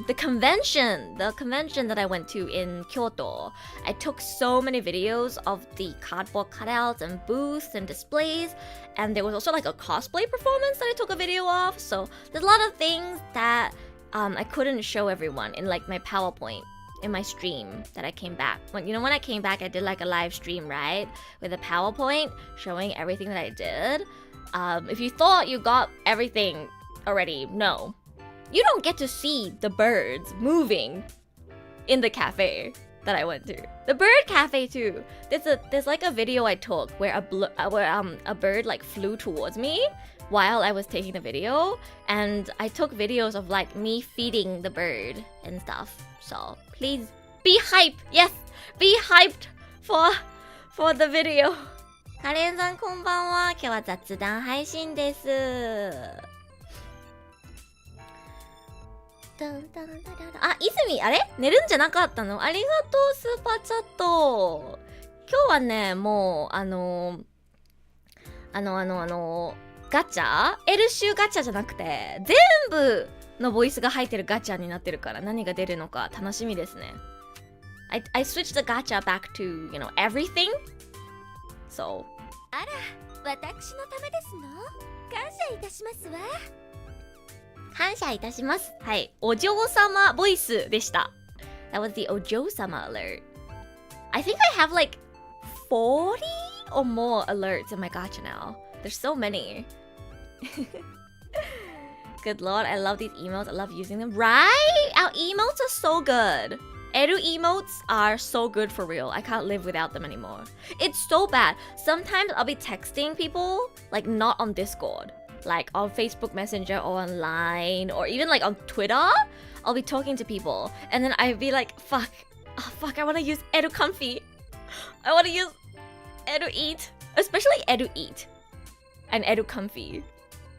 the convention that I went to in Kyoto. I took so many videos of the cardboard cutouts and booths and displays, and there was also like a cosplay performance that I took a video of. So there's a lot of things that I couldn't show everyone in like my PowerPoint in my stream that I came back. When I came back, I did like a live stream, right? With a PowerPoint showing everything that I did. If you thought you got everything already, no. You don't get to see the birds moving in the cafe that I went to. The bird cafe too. There's like a video I took where a bird like flew towards me while I was taking the video, and I took videos of like me feeding the bird and stuff. So please be hyped. Yes, be hyped for the video. カレンさんこんばんは。今日は雑談配信です。あ、泉、あれ寝るんじゃなかったの？ありがとう、スーパーチャット。今日はね、もう、ガチャ？ L 集ガチャじゃなくて、全部のボイスが入ってるガチャになってるから、何が出るのか楽しみですね。I switched the gacha back to, everything. So. あら、私のためですの？感謝いたしますわ。感謝いたします。はい。お嬢様ボイスでした。That was the お嬢様 alert. I think I have like 40 or more alerts in my gacha now. There's so many. Good lord, I love these emotes. I love using them. Right? Our emotes are so good. Eru emotes are so good for real. I can't live without them anymore. It's so bad. Sometimes I'll be texting people, like not on Discord. Like on Facebook Messenger or online or even like on Twitter, I'll be talking to people and then I'll be like, fuck, I want to use Edu Comfy. I want to use Edu Eat, especially Edu Eat and Edu Comfy.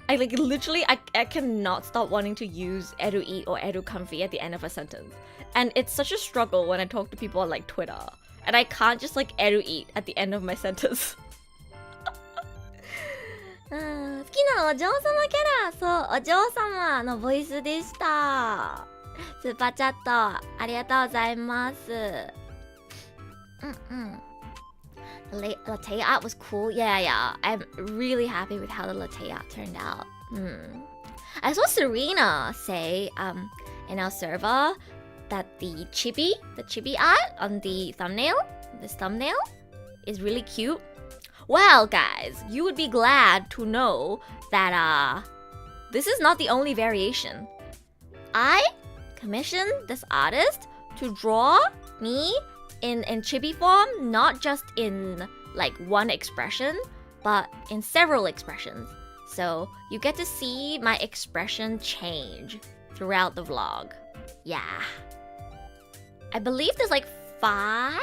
I like literally, I cannot stop wanting to use Edu Eat or Edu Comfy at the end of a sentence. And it's such a struggle when I talk to people on like Twitter and I can't just like Edu Eat at the end of my sentence. 好きなお嬢様キャラ、そう、お嬢様のボイスでした。スーパーチャットありがとうございます。The latte art was cool. Yeah. I'm really happy with how the latte art turned out. I saw Serena say in our server that the chibi art on the thumbnail, this thumbnail, is really cute. Well, guys, you would be glad to know that this is not the only variation. I commissioned this artist to draw me in chibi form, not just in like one expression, but in several expressions. So you get to see my expression change throughout the vlog. Yeah. I believe there's like 5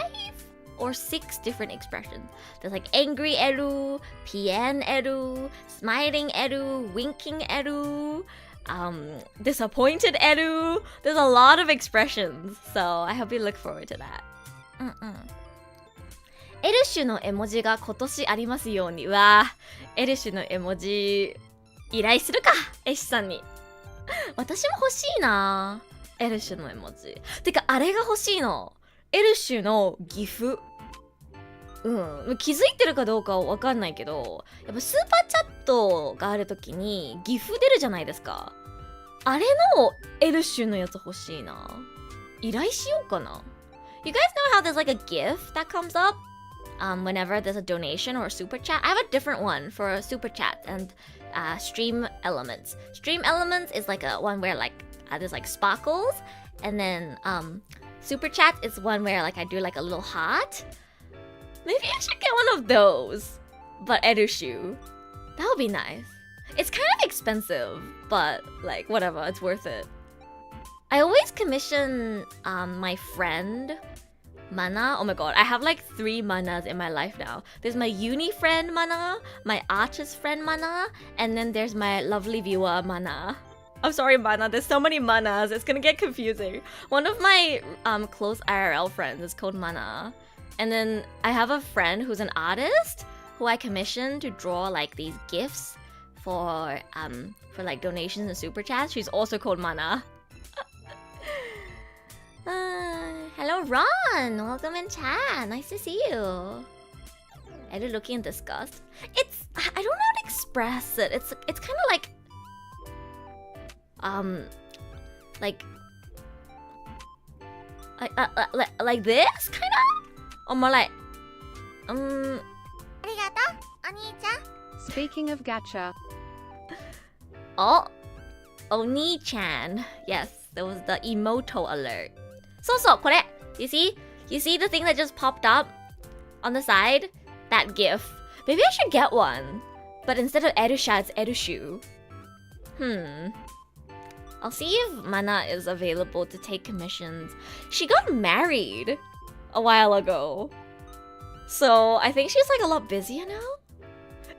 or 6 different expressions. There's like angry Eru, PN Eru, smiling Eru, winking Eru, disappointed Eru. There's a lot of expressions, so I hope you look forward to that. エルシュの絵文字が今年ありますように。わー、エルシュの絵文字依頼するか、エシさんに。私も欲しいな、エルシュの絵文字。てかあれが欲しいの。エルシュのギフ。気づいてるかどうかは分かんないけど、やっぱスーパーチャットがあるときにギフ出るじゃないですか。あれのエルシュのやつ欲しいな。依頼しようかな。You guys know how there's like a GIF that comes up whenever there's a donation or a super chat? I have a different one for super chat and stream elements. Stream elements is like a one where like there's like sparkles, and then super chat is one where like I do like a little heart. Maybe I should get one of those, but Edushu. That would be nice. It's kind of expensive, but like whatever, it's worth it. I always commission my friend Mana. Oh my god, I have like 3 Manas in my life now. There's my uni friend Mana, my artist friend Mana, and then there's my lovely viewer Mana. I'm sorry, Mana, there's so many Manas, it's gonna get confusing. One of my close IRL friends is called Mana. And then I have a friend who's an artist who I commissioned to draw like these gifts for like donations and super chats. She's also called Mana. Hello Ron, welcome in chat. Nice to see you. Are you looking in disgust? I don't know how to express it. It's kind of like like this kind of, or more like ありがとう、お兄ちゃん。 Speaking of gacha. Oh, Oni-chan. Yes, there was the emoto alert. So, これ You see the thing that just popped up on the side? That gif. Maybe I should get one. But instead of Erusha, it's Erushu. I'll see if Mana is available to take commissions. She got married a while ago. So I think she's like a lot busier now.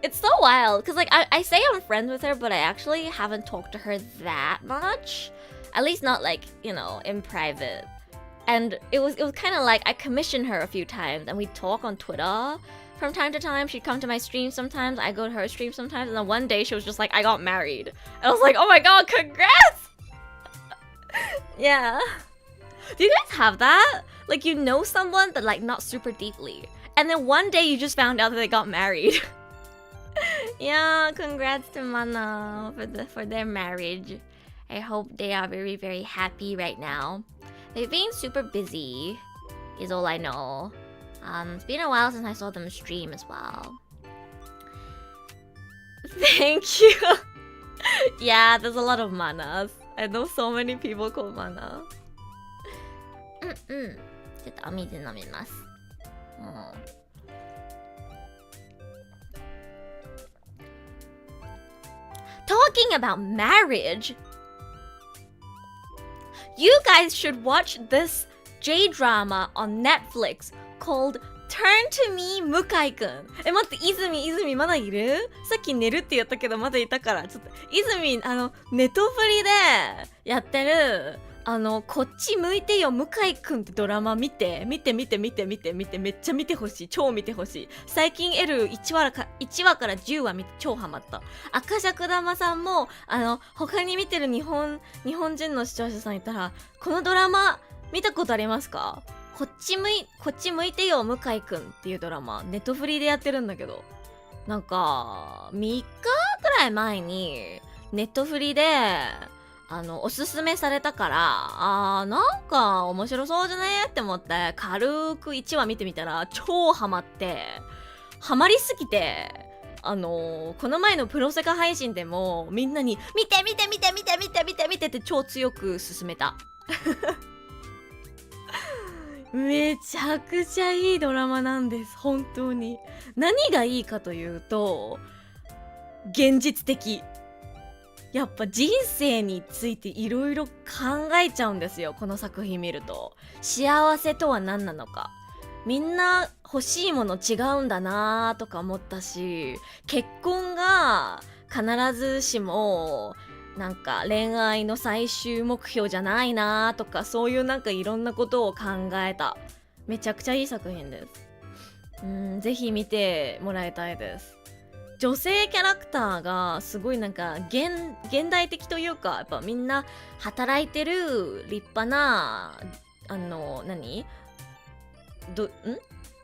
It's so wild because like I say I'm friends with her, but I actually haven't talked to her that much. At least not like, you know, in private. And it was kind of like I commissioned her a few times and we talk on Twitter from time to time. She'd come to my stream sometimes, I go to her stream sometimes, and then one day she was just like, I got married. And I was like, oh my god, congrats! Yeah. Do you guys have that? Like you know someone but like not super deeply. And then one day you just found out that they got married. Yeah, congrats to Mana for their marriage. I hope they are very, very happy right now. They've been super busy, is all I know. It's been a while since I saw them stream as well. Thank you. Yeah, there's a lot of Manas. I know so many people called Mana. ちょっとお水飲みます。Talking about marriage, you guys should watch this J-drama on Netflix called Turn to Me 向井くん。待って、泉まだいる？さっき寝るって言ったけどまだいたから、ちょっと泉ネトフリでやってるこっち向いてよ向井くんってドラマ見てめっちゃ見てほしい、超見てほしい。最近 L1 話から10話見て超ハマった。赤尺玉さんも他に見てる日本人の視聴者さんいたらこのドラマ見たことありますか？こっち向いてよ向井くんっていうドラマネットフリーでやってるんだけど、なんか3日くらい前にネットフリーでおすすめされたからなんか面白そうじゃねって思って軽く1話見てみたら超ハマってハマりすぎてこの前のプロセカ配信でもみんなに見てって超強く勧めた。めちゃくちゃいいドラマなんです、本当に。何がいいかというと現実的。やっぱ人生についていろいろ考えちゃうんですよ、この作品見ると。幸せとは何なのか、みんな欲しいもの違うんだなとか思ったし、結婚が必ずしもなんか恋愛の最終目標じゃないなとか、そういうなんかいろんなことを考えためちゃくちゃいい作品です。ぜひ見てもらいたいです。女性キャラクターがすごいなんか現代的というか、やっぱみんな働いてる立派な何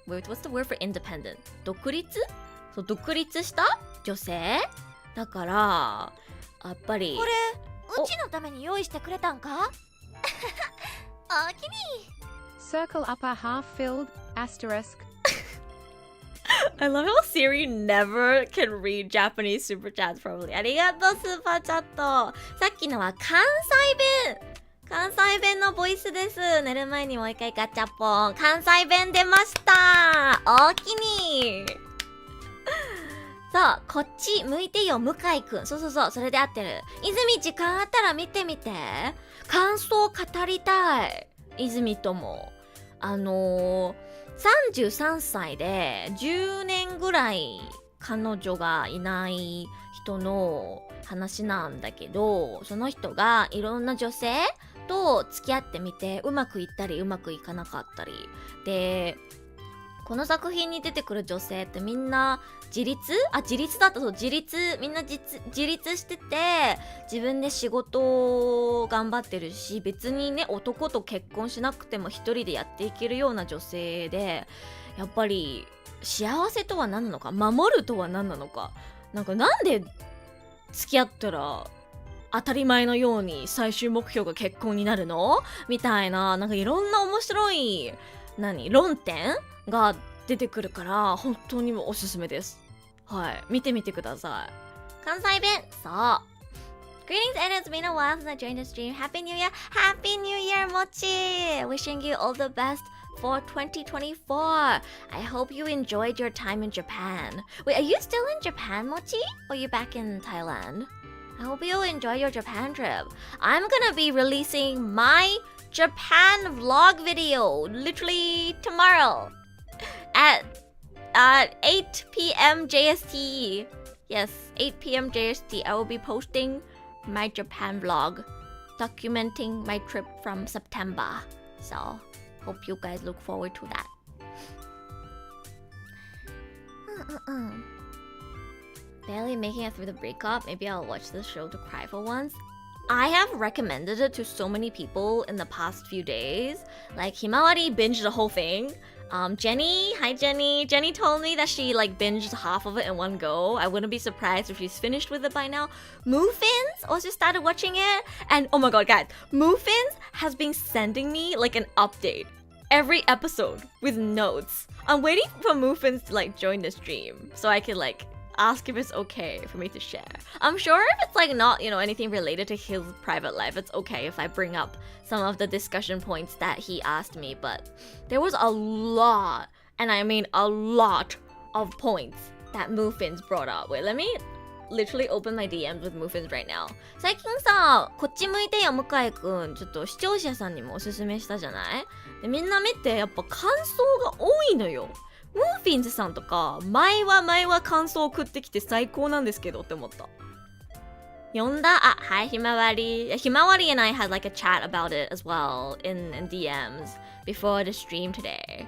What's the word for independent? 独立した女性だから、やっぱりこれうちのために用意してくれたんか？おおきに。 Circle upper half filled, asterisk. I love how Siri never can read Japanese super chats properly. ありがとうスーパーチャット。さっきのは関西弁のボイスです。寝る前にもう一回ガチャポン。関西弁出ました。おおきに。さこっち向いてよ向井くん。そうそれで合ってる。泉時間あったら見てみて。感想を語りたい。泉とも33歳で10年ぐらい彼女がいない人の話なんだけど、その人がいろんな女性と付き合ってみて、うまくいったりうまくいかなかったりで、この作品に出てくる女性ってみんな自立だった。そうみんな自立してて、自分で仕事を頑張ってるし、別にね男と結婚しなくても一人でやっていけるような女性で、やっぱり幸せとは何なのか、守るとは何なのか、なんで付き合ったら当たり前のように最終目標が結婚になるのみたいな、いろんな面白い論点が出てくるから、本当にもおすすめです。はい、見てみてください。関西弁。そう。Greetings, and it's been a while since I joined the stream. Happy New Year! Happy New Year, Mochi! Wishing you all the best for 2024. I hope you enjoyed your time in Japan. Wait, are you still in Japan, Mochi? Or are you back in Thailand? I hope you enjoy your Japan trip. I'm gonna be releasing my Japan vlog video literally tomorrow at 8 p.m. JST. Yes, 8 p.m. JST. I will be posting my Japan vlog documenting my trip from September. So, hope you guys look forward to that. Barely making it through the breakup. Maybe I'll watch this show to cry for once. I have recommended it to so many people in the past few days. Like Himawari binged the whole thing. Jenny, hi Jenny. Jenny told me that she binged half of it in one go. I wouldn't be surprised if she's finished with it by now. Moofins also started watching it, and oh my god, guys, Moofins has been sending me an update every episode with notes. I'm waiting for Moofins to join the stream so I can ask if it's okay for me to share. I'm sure if it's not, anything related to his private life, it's okay if I bring up some of the discussion points that he asked me, but there was a lot, and I mean a lot of points that Moofins brought up. Wait, let me literally open my DMs with Moofins right now. 最近さ、こっち向いてよ向井くん、ちょっと視聴者さんにもおすすめしたじゃない？で、みんな見てやっぱ感想が多いのよ。ムーフィンズさんとか前は感想を送ってきて最高なんですけどって思った。読んだ？あ、はい、ひまわり and I had a chat about it as well in DMs before the stream today.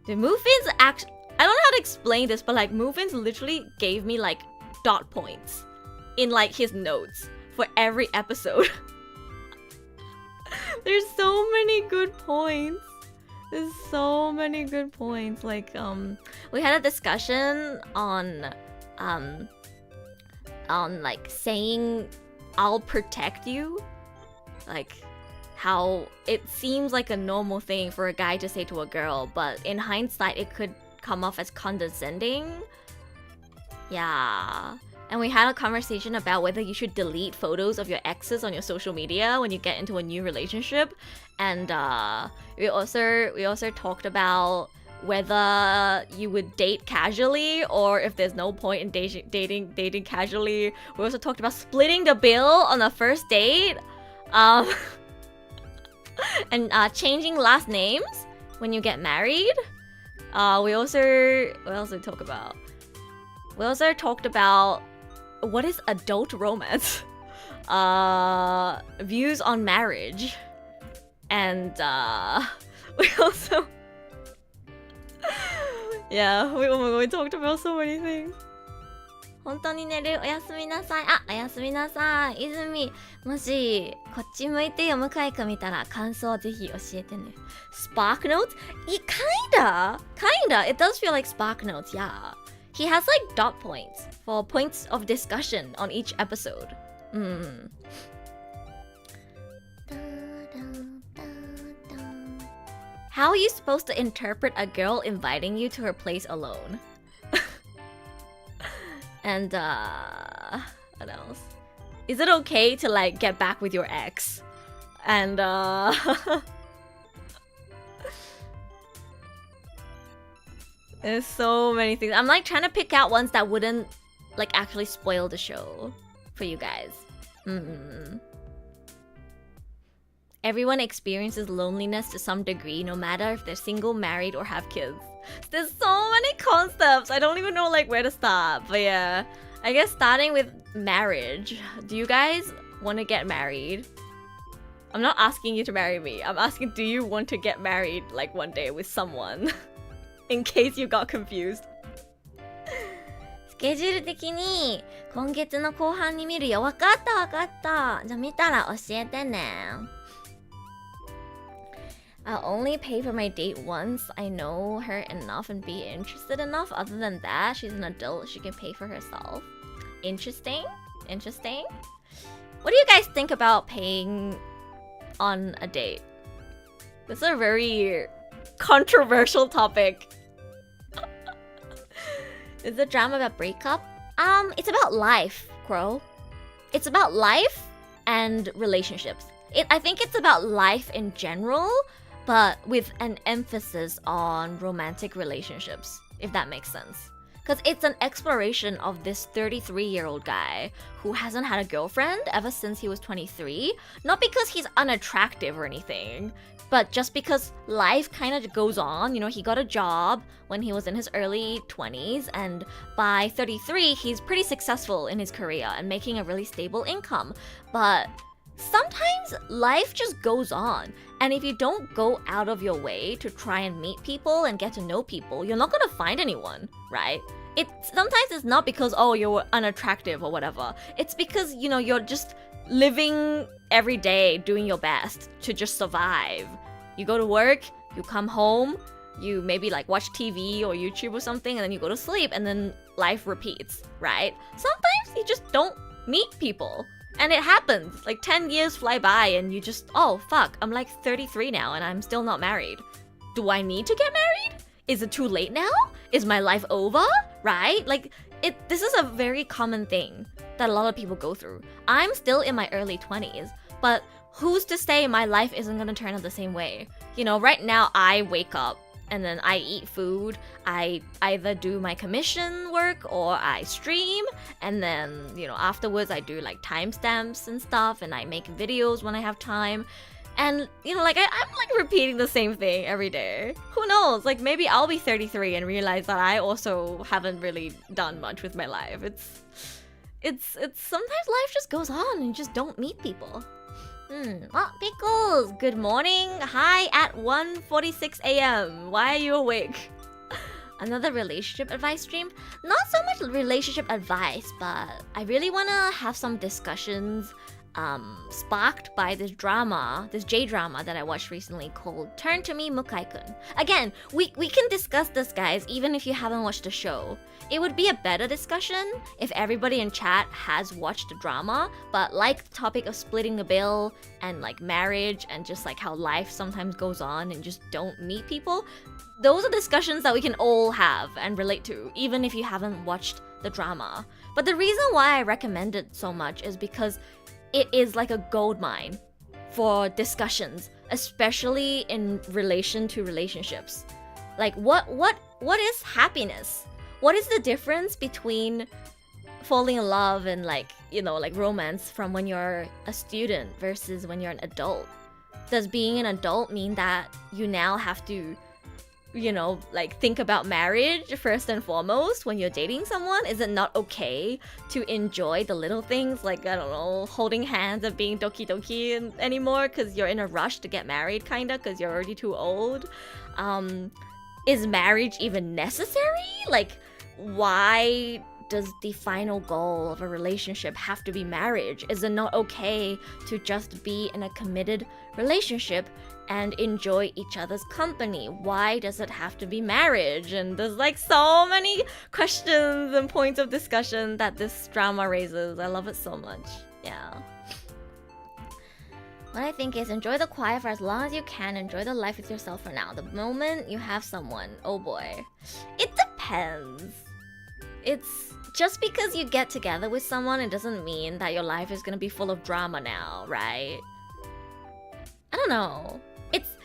The Moofins actually, I don't know how to explain this, but Moofins literally gave me dot points in his notes for every episode. There's so many good points. There's so many good points. We had a discussion on saying I'll protect you. How it seems like a normal thing for a guy to say to a girl, but in hindsight it could come off as condescending. Yeah. And we had a conversation about whether you should delete photos of your exes on your social media when you get into a new relationship. And we also talked about whether you would date casually or if there's no point in dating casually. We also talked about splitting the bill on a first date. And changing last names when you get married. We also talked about what is adult romance, views on marriage, and we also we talked about so many things. 本当に寝る。おやすみなさい。あ、おやすみなさい。泉、もしこっち向いてよ向井くん見たら感想をぜひ教えてね。Spark notes? Kinda. It does feel like spark notes, yeah. He has dot points for points of discussion on each episode. How are you supposed to interpret a girl inviting you to her place alone? And what else? Is it okay to get back with your ex? And There's so many things. I'm like trying to pick out ones that wouldn't like actually spoil the show for you guys. Everyone experiences loneliness to some degree, no matter if they're single, married, or have kids. There's so many concepts. I don't even know like where to start. But yeah, I guess starting with marriage. Do you guys want to get married? I'm not asking you to marry me. I'm asking, do you want to get married like one day with someone? In case you got confused. スケジュール的に今月の後半に見るよ。わかったわかった。じゃあ見たら教えてね。I'll only pay for my date once I know her enough and be interested enough. Other than that, she's an adult. She can pay for herself. Interesting. Interesting. What do you guys think about paying on a date? This is a very controversial topic. Is the drama about breakup? It's about life, Crow. It's about life and relationships. I think it's about life in general, but with an emphasis on romantic relationships, if that makes sense. Because it's an exploration of this 33-year-old guy who hasn't had a girlfriend ever since he was 23. Not because he's unattractive or anything, but just because life kind of goes on. You know, he got a job when he was in his early 20s, and by 33, he's pretty successful in his career and making a really stable income. But sometimes life just goes on, and if you don't go out of your way to try and meet people and get to know people, you're not gonna find anyone, right? Sometimes it's not because, oh, you're unattractive or whatever. It's because, you know, you're just living every day doing your best to just survive. You go to work, you come home, you maybe like watch TV or YouTube or something, and then you go to sleep, and then life repeats, right? Sometimes you just don't meet people. And it happens. Like 10 years fly by and you just, oh fuck, I'm like 33 now and I'm still not married. Do I need to get married? Is it too late now? Is my life over? Right? Like, this is a very common thing that a lot of people go through. I'm still in my early 20s, but who's to say my life isn't gonna turn out the same way? You know, right now I wake up and then I eat food. I either do my commission work or I stream, and then, you know, afterwards I do like timestamps and stuff, and I make videos when I have time. And, you know, like I'm like repeating the same thing every day. Who knows? Like maybe I'll be 33 and realize that I also haven't really done much with my life. It's sometimes life just goes on and you just don't meet people. Pickles, good morning. Hi at 1:46 a.m. Why are you awake? Another relationship advice stream? Not so much relationship advice, but I really want to have some discussions sparked by this J-drama that I watched recently called Turn to Me Mukai-kun. Again, we can discuss this, guys, even if you haven't watched the show. It would be a better discussion if everybody in chat has watched the drama, but like the topic of splitting the bill and like marriage and just like how life sometimes goes on and just don't meet people, those are discussions that we can all have and relate to, even if you haven't watched the drama. But the reason why I recommend it so much is because it is like a gold mine for discussions, especially in relation to relationships. Like what is happiness? What is the difference between falling in love and like, you know, like romance from when you're a student versus when you're an adult? Does being an adult mean that you now have to, you know, like think about marriage first and foremost when you're dating someone? Is it not okay to enjoy the little things like, I don't know, holding hands and being doki doki anymore because you're in a rush to get married, kinda, because you're already too old? Is marriage even necessary? Like, why does the final goal of a relationship have to be marriage? Is it not okay to just be in a committed relationship and enjoy each other's company? Why does it have to be marriage? And there's like so many questions and points of discussion that this drama raises. I love it so much. Yeah. What I think is enjoy the quiet for as long as you can. Enjoy the life with yourself for now. The moment you have someone, oh boy. It depends. It's just because you get together with someone, it doesn't mean that your life is gonna be full of drama now, right? I don't know.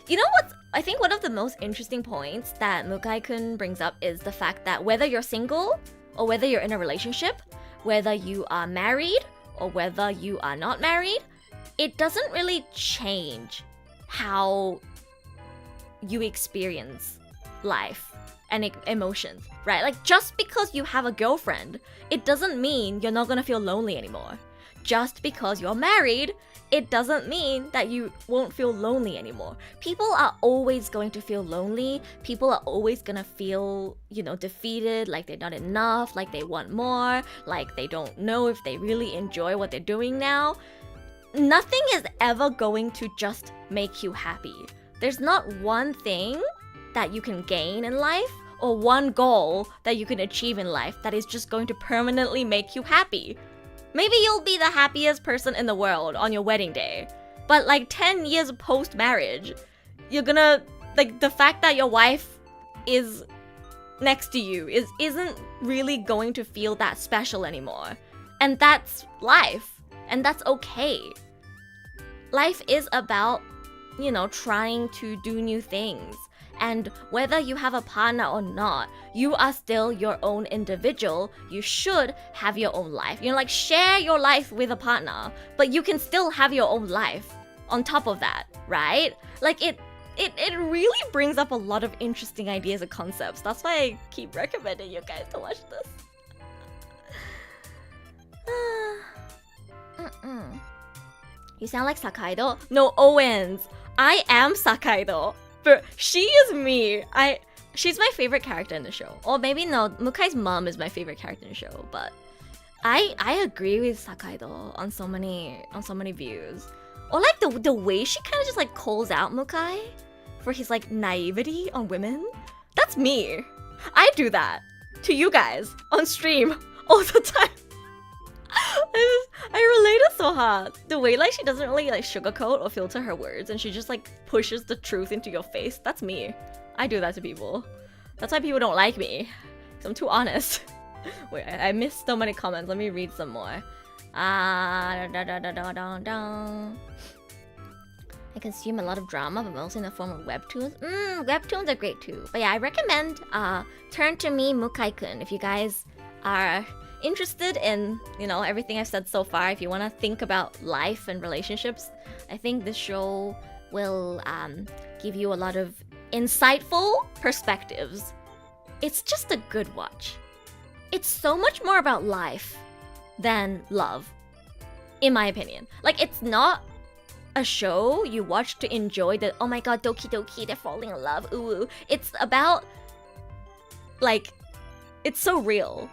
You know what's I think one of the most interesting points that Mukai-kun brings up is the fact that whether you're single or whether you're in a relationship, whether you are married or whether you are not married, it doesn't really change how you experience life and emotions, right? Like, just because you have a girlfriend, it doesn't mean you're not gonna feel lonely anymore. Just because you're married, it doesn't mean that you won't feel lonely anymore. People are always going to feel lonely. People are always gonna feel, defeated, like they're not enough, like they want more, like they don't know if they really enjoy what they're doing now. Nothing is ever going to just make you happy. There's not one thing that you can gain in life or one goal that you can achieve in life that is just going to permanently make you happy. Maybe you'll be the happiest person in the world on your wedding day, but like 10 years post-marriage, you're gonna, like, the fact that your wife is next to you isn't really going to feel that special anymore. And that's life, and that's okay. Life is about, trying to do new things. And whether you have a partner or not, you are still your own individual. You should have your own life. Share your life with a partner, but you can still have your own life on top of that, right? Like, it really brings up a lot of interesting ideas and concepts. That's why I keep recommending you guys to watch this. You sound like Sakaido? No, Owens. I am Sakaido. But she is me. She's my favorite character in the show. Or maybe no, Mukai's mom is my favorite character in the show. But I agree with Sakaido on so many views. Or like the way she kind of just like calls out Mukai for his like naivety on women. That's me. I do that to you guys on stream all the time. I related so hard. The way like she doesn't really like sugarcoat or filter her words and she just like pushes the truth into your face. That's me. I do that to people. That's why people don't like me. 'Cause I'm too honest. Wait, I missed so many comments. Let me read some more. I consume a lot of drama, but mostly in the form of webtoons. Webtoons are great too. But yeah, I recommend Turn to Me Mukai-kun if you guys are interested in, everything I've said so far. If you want to think about life and relationships, I think this show will give you a lot of insightful perspectives. It's just a good watch. It's so much more about life than love, in my opinion. Like, it's not a show you watch to enjoy the, oh my god, doki doki, they're falling in love, ooh. It's about, like, it's so real.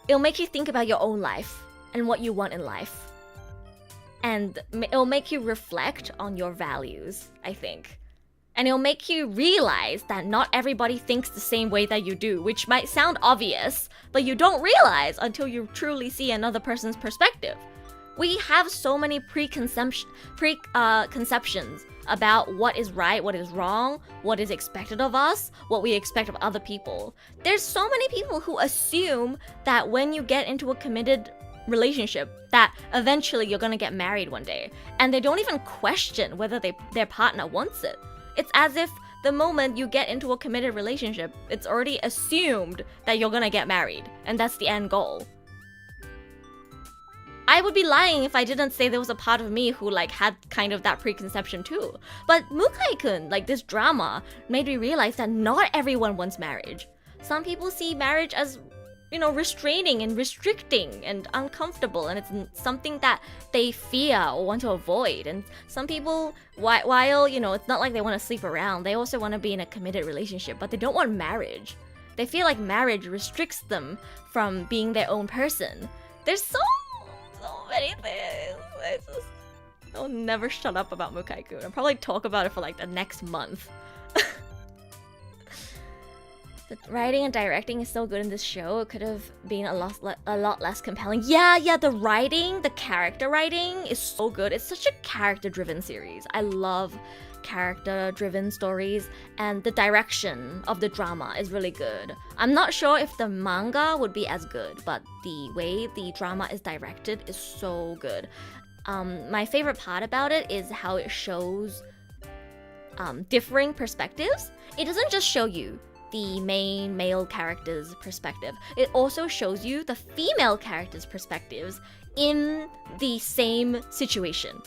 It'll make you think about your own life and what you want in life. And it'll make you reflect on your values, I think. And it'll make you realize that not everybody thinks the same way that you do, which might sound obvious, but you don't realize until you truly see another person's perspective. We have so many preconceptions about what is right, what is wrong, what is expected of us, what we expect of other people. There's so many people who assume that when you get into a committed relationship, that eventually you're gonna get married one day. And they don't even question whether their partner wants it. It's as if the moment you get into a committed relationship, it's already assumed that you're gonna get married. And that's the end goal. I would be lying if I didn't say there was a part of me who like had kind of that preconception too. But Mukai-kun, like this drama, made me realize that not everyone wants marriage. Some people see marriage as, restraining and restricting and uncomfortable, and it's something that they fear or want to avoid. And some people, while, it's not like they want to sleep around, they also want to be in a committed relationship, but they don't want marriage. They feel like marriage restricts them from being their own person. There's so many things. I'll never shut up about Mukai-kun. I'll probably talk about it for like the next month. The writing and directing is so good in this show. It could have been a lot less compelling. Yeah, the writing, the character writing is so good. It's such a character-driven series. I love character-driven stories, and the direction of the drama is really good. I'm not sure if the manga would be as good, but the way the drama is directed is so good. My favorite part about it is how it shows differing perspectives, it doesn't just show you the main male character's perspective. It also shows you the female character's perspectives in the same situation.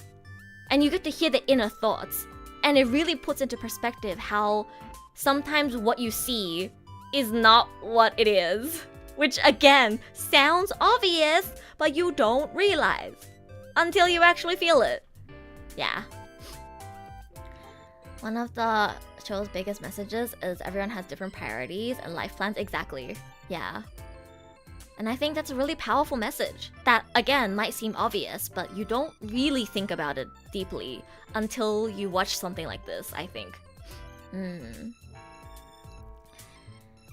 And you get to hear the inner thoughts. And it really puts into perspective how sometimes what you see is not what it is. Which again, sounds obvious, but you don't realize until you actually feel it. Yeah. One of the show's biggest messages is everyone has different priorities and life plans. Exactly. Yeah. And I think that's a really powerful message that, again, might seem obvious, but you don't really think about it deeply until you watch something like this, I think.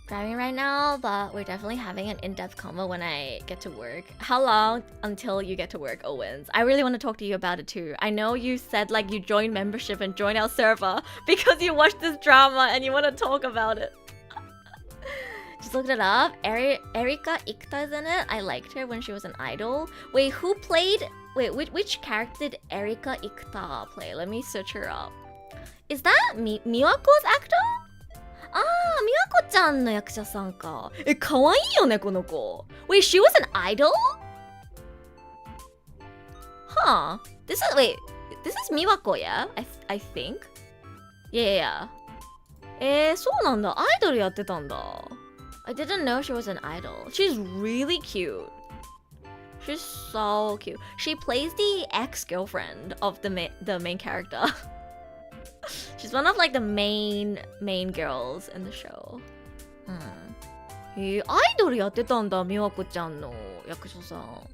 Driving right now, but we're definitely having an in-depth convo when I get to work. How long until you get to work, Owens? I really want to talk to you about it too. I know you said like you joined membership and joined our server because you watched this drama and you want to talk about it. Just looked it up. Erika Ikta is in it. I liked her when she was an idol. Wait, who played... Wait, which character did Erika Ikta play? Let me search her up. Is that Miwako's actor? あー、みわこちゃんの役者さんか。え、かわいいよね、この子。Wait, she was an idol? Huh. This is Miwako, yeah? I think? Yeah. そうなんだ。アイドルやってたんだ。I didn't know she was an idol. She's really cute. She's so cute. She plays the ex-girlfriend of the main character. She's one of like the main girls in the show. アイドルやってたんだ、みわこちゃんの役所さん。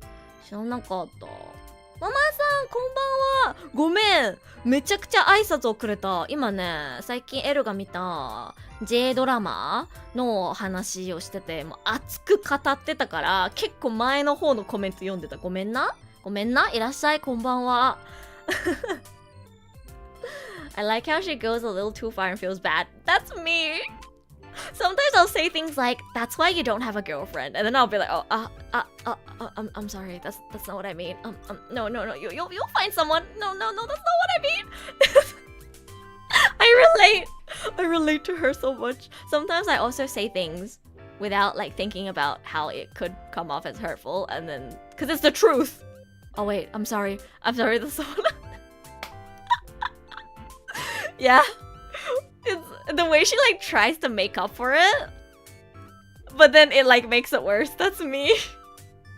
知らなかった。ママさん、こんばんは。ごめん。めちゃくちゃ挨拶をくれた。今ね、最近エルが見た J ドラマの話をしてて、もう熱く語ってたから、結構前の方のコメント読んでた。ごめんな。いらっしゃい、こんばんは。I like how she goes a little too far and feels bad. That's me. Sometimes I'll say things like, "That's why you don't have a girlfriend," and then I'll be like, "Oh, I'm sorry. That's not what I mean. No. You'll find someone. No, that's not what I mean." I relate to her so much. Sometimes I also say things without like thinking about how it could come off as hurtful, and then because it's the truth. Oh wait, I'm sorry. That's so. Yeah. It's the way she like tries to make up for it, but then it like makes it worse. That's me.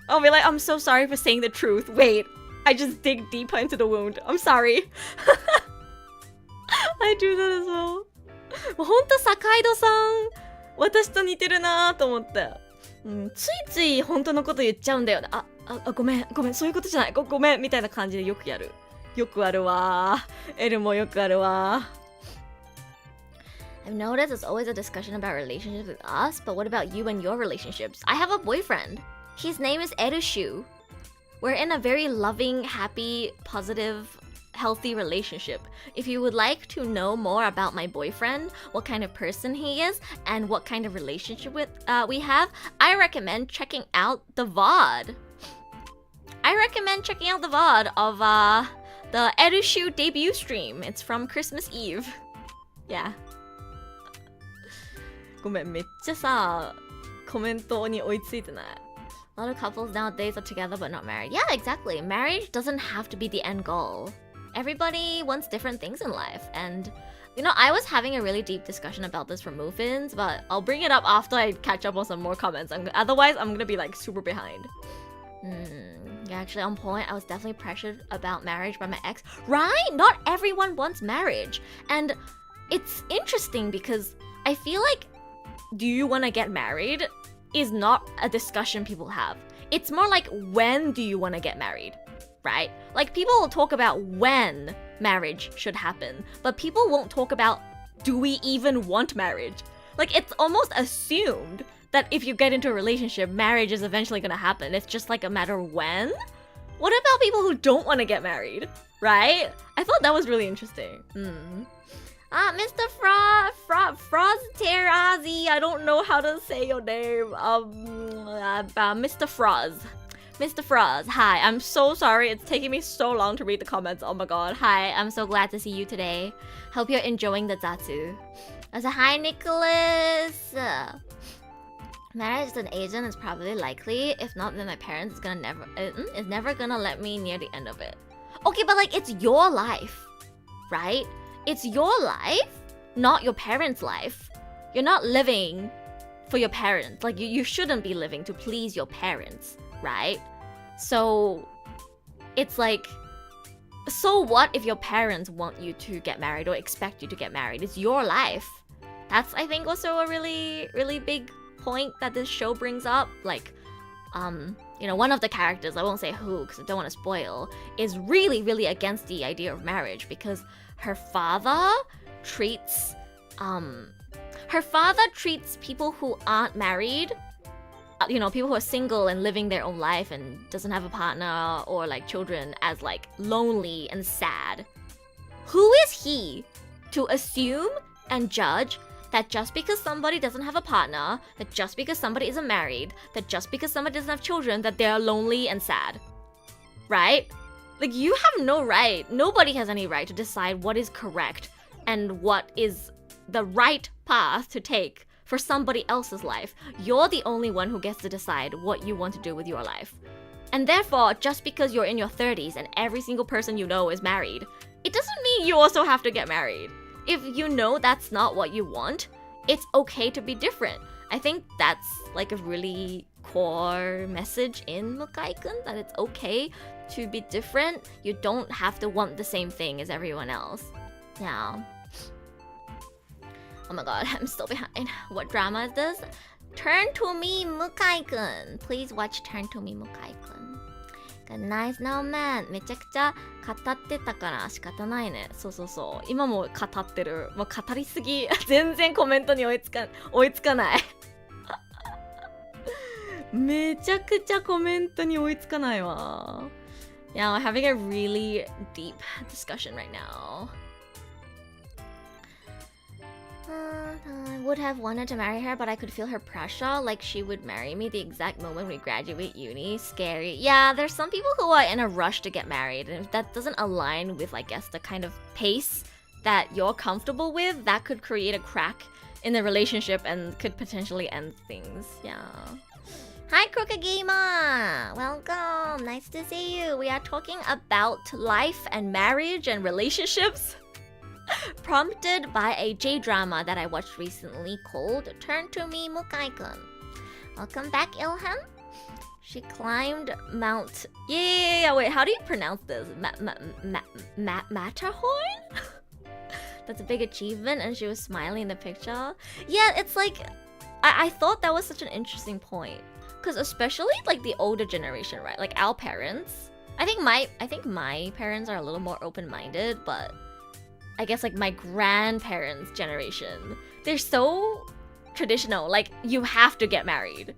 I'll be like, I'm so sorry for saying the truth. Wait, I just dig deeper into the wound. I'm sorry. I do that as well. ほんと坂井戸さん、私と似てるなーと思って、ついつい本当のこと言っちゃうんだよね。ごめん、そういうことじゃない。ごめんみたいな感じでよくやる。よくあるわー。エルもよくあるわー。I've noticed there's always a discussion about relationships with us, but what about you and your relationships? I have a boyfriend. His name is Erushu. We're in a very loving, happy, positive, healthy relationship. If you would like to know more about my boyfriend, what kind of person he is, and what kind of relationship we have, I recommend checking out the VOD. Of the Erushu debut stream. It's from Christmas Eve. Yeah. ごめん、めっちゃさ、コメントに追いついてない。A lot of couples nowadays are together but not married. Yeah, exactly. Marriage doesn't have to be the end goal. Everybody wants different things in life. And, you know, I was having a really deep discussion about this for Move-ins, but I'll bring it up after I catch up on some more comments. Otherwise, I'm gonna be like super behind. Yeah, actually, on point, I was definitely pressured about marriage by my ex. Right? Not everyone wants marriage. And it's interesting because I feel like do you want to get married is not a discussion people have. It's more like when do you want to get married, right? Like people will talk about when marriage should happen, but people won't talk about do we even want marriage? Like it's almost assumed that if you get into a relationship, marriage is eventually going to happen. It's just like a matter of when. What about people who don't want to get married, right? I thought that was really interesting. Mr. Frozterazi, I don't know how to say your name. Mr. Mr. Froz, hi. I'm so sorry. It's taking me so long to read the comments. Oh my god. Hi, I'm so glad to see you today. Hope you're enjoying the Zatsu. I said, hi, Nicholas. Marriage as an Asian is probably likely. If not, then my parents is never gonna let me near the end of it. Okay, but like, it's your life, right? It's your life, not your parents' life. You're not living for your parents. Like, you shouldn't be living to please your parents, right? So it's like, so what if your parents want you to get married or expect you to get married? It's your life. That's, I think, also a really, really big point that this show brings up. Like, you know, one of the characters, I won't say who because I don't want to spoil, is really, really against the idea of marriage because her father treats people who aren't married, you know, people who are single and living their own life and doesn't have a partner or like children, as like lonely and sad. Who is he to assume and judge that just because somebody doesn't have a partner, that just because somebody isn't married, that just because somebody doesn't have children, that they're lonely and sad? Right? Like, you have no right, nobody has any right to decide what is correct and what is the right path to take for somebody else's life. You're the only one who gets to decide what you want to do with your life. And therefore, just because you're in your 30s and every single person you know is married, it doesn't mean you also have to get married. If you know that's not what you want, it's okay to be different. I think that's like a really core message in Mukai-kun, that it's okay to be different. You don't have to want the same thing as everyone else. Yeah. Oh my god, I'm still behind. What drama is this? Turn to Me Mukai-kun. Please watch Turn to Me Mukai-kun. Nice now man. めちゃくちゃ語ってたから仕方ないね。そうそうそう。今も語ってる。もう語りすぎ。全然コメントに追いつかない。めちゃくちゃコメントに追いつかないわ。Yeah, we're having a really deep discussion right now. I would have wanted to marry her, but I could feel her pressure, like she would marry me the exact moment we graduate uni. Scary. Yeah, there's some people who are in a rush to get married, and if that doesn't align with, I guess, the kind of pace that you're comfortable with, that could create a crack in the relationship and could potentially end things. Yeah. Hi, Crooked Gamer! Welcome! Nice to see you. We are talking about life and marriage and relationships. Prompted by a J-drama that I watched recently called Turn to Me Mukai-kun. Welcome back, Ilham. She climbed Mount... Yeah, wait, how do you pronounce this? Matterhorn? That's a big achievement, and she was smiling in the picture. Yeah, it's like... I thought that was such an interesting point. Because especially, like, the older generation, right? Like, our parents... I think my parents are a little more open-minded, but... I guess like my grandparents' generation, they're so traditional. Like, you have to get married.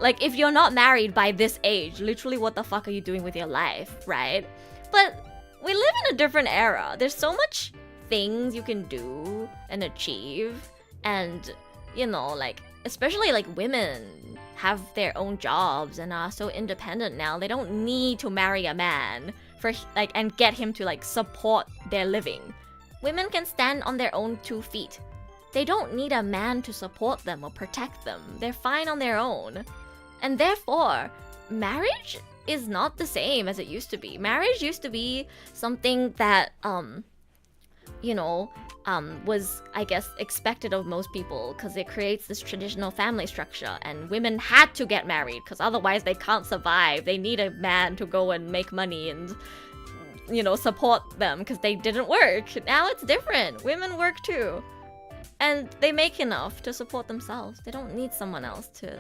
Like, if you're not married by this age, literally what the fuck are you doing with your life, right? But we live in a different era. There's so much things you can do and achieve. And, you know, like, especially like women have their own jobs and are so independent now. They don't need to marry a man for like and get him to like support their living. Women can stand on their own 2 feet. They don't need a man to support them or protect them. They're fine on their own. And therefore, marriage is not the same as it used to be. Marriage used to be something that, was, I guess, expected of most people because it creates this traditional family structure. And women had to get married because otherwise they can't survive. They need a man to go and make money and... you know, support them because they didn't work. Now it's different. Women work too. And they make enough to support themselves. They don't need someone else to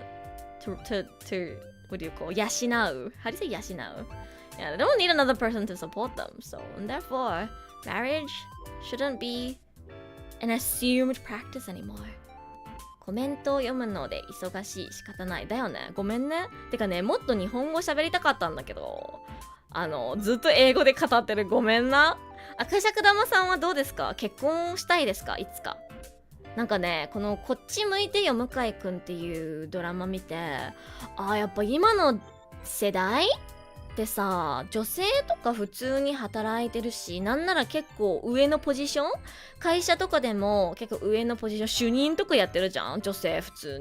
what do you call? Yashinau. How do you say yashinau? Yeah, they don't need another person to support them. So, and therefore, marriage shouldn't be an assumed practice anymore. コメントを読むので忙しい。仕方ない。だよね。ごめんね。てかね、もっと日本語喋りたかったんだけど。ずっと英語で語ってる。ごめんな。赤尺玉さんはどうですか？結婚したいですか？いつか。なんかね、こっち向いてよ向井くんっていうドラマ見て、やっぱ今の世代でさ、女性とか普通に働いてるし、なんなら結構上のポジション、会社とかでも結構上のポジション、主任とかやってるじゃん、女性普通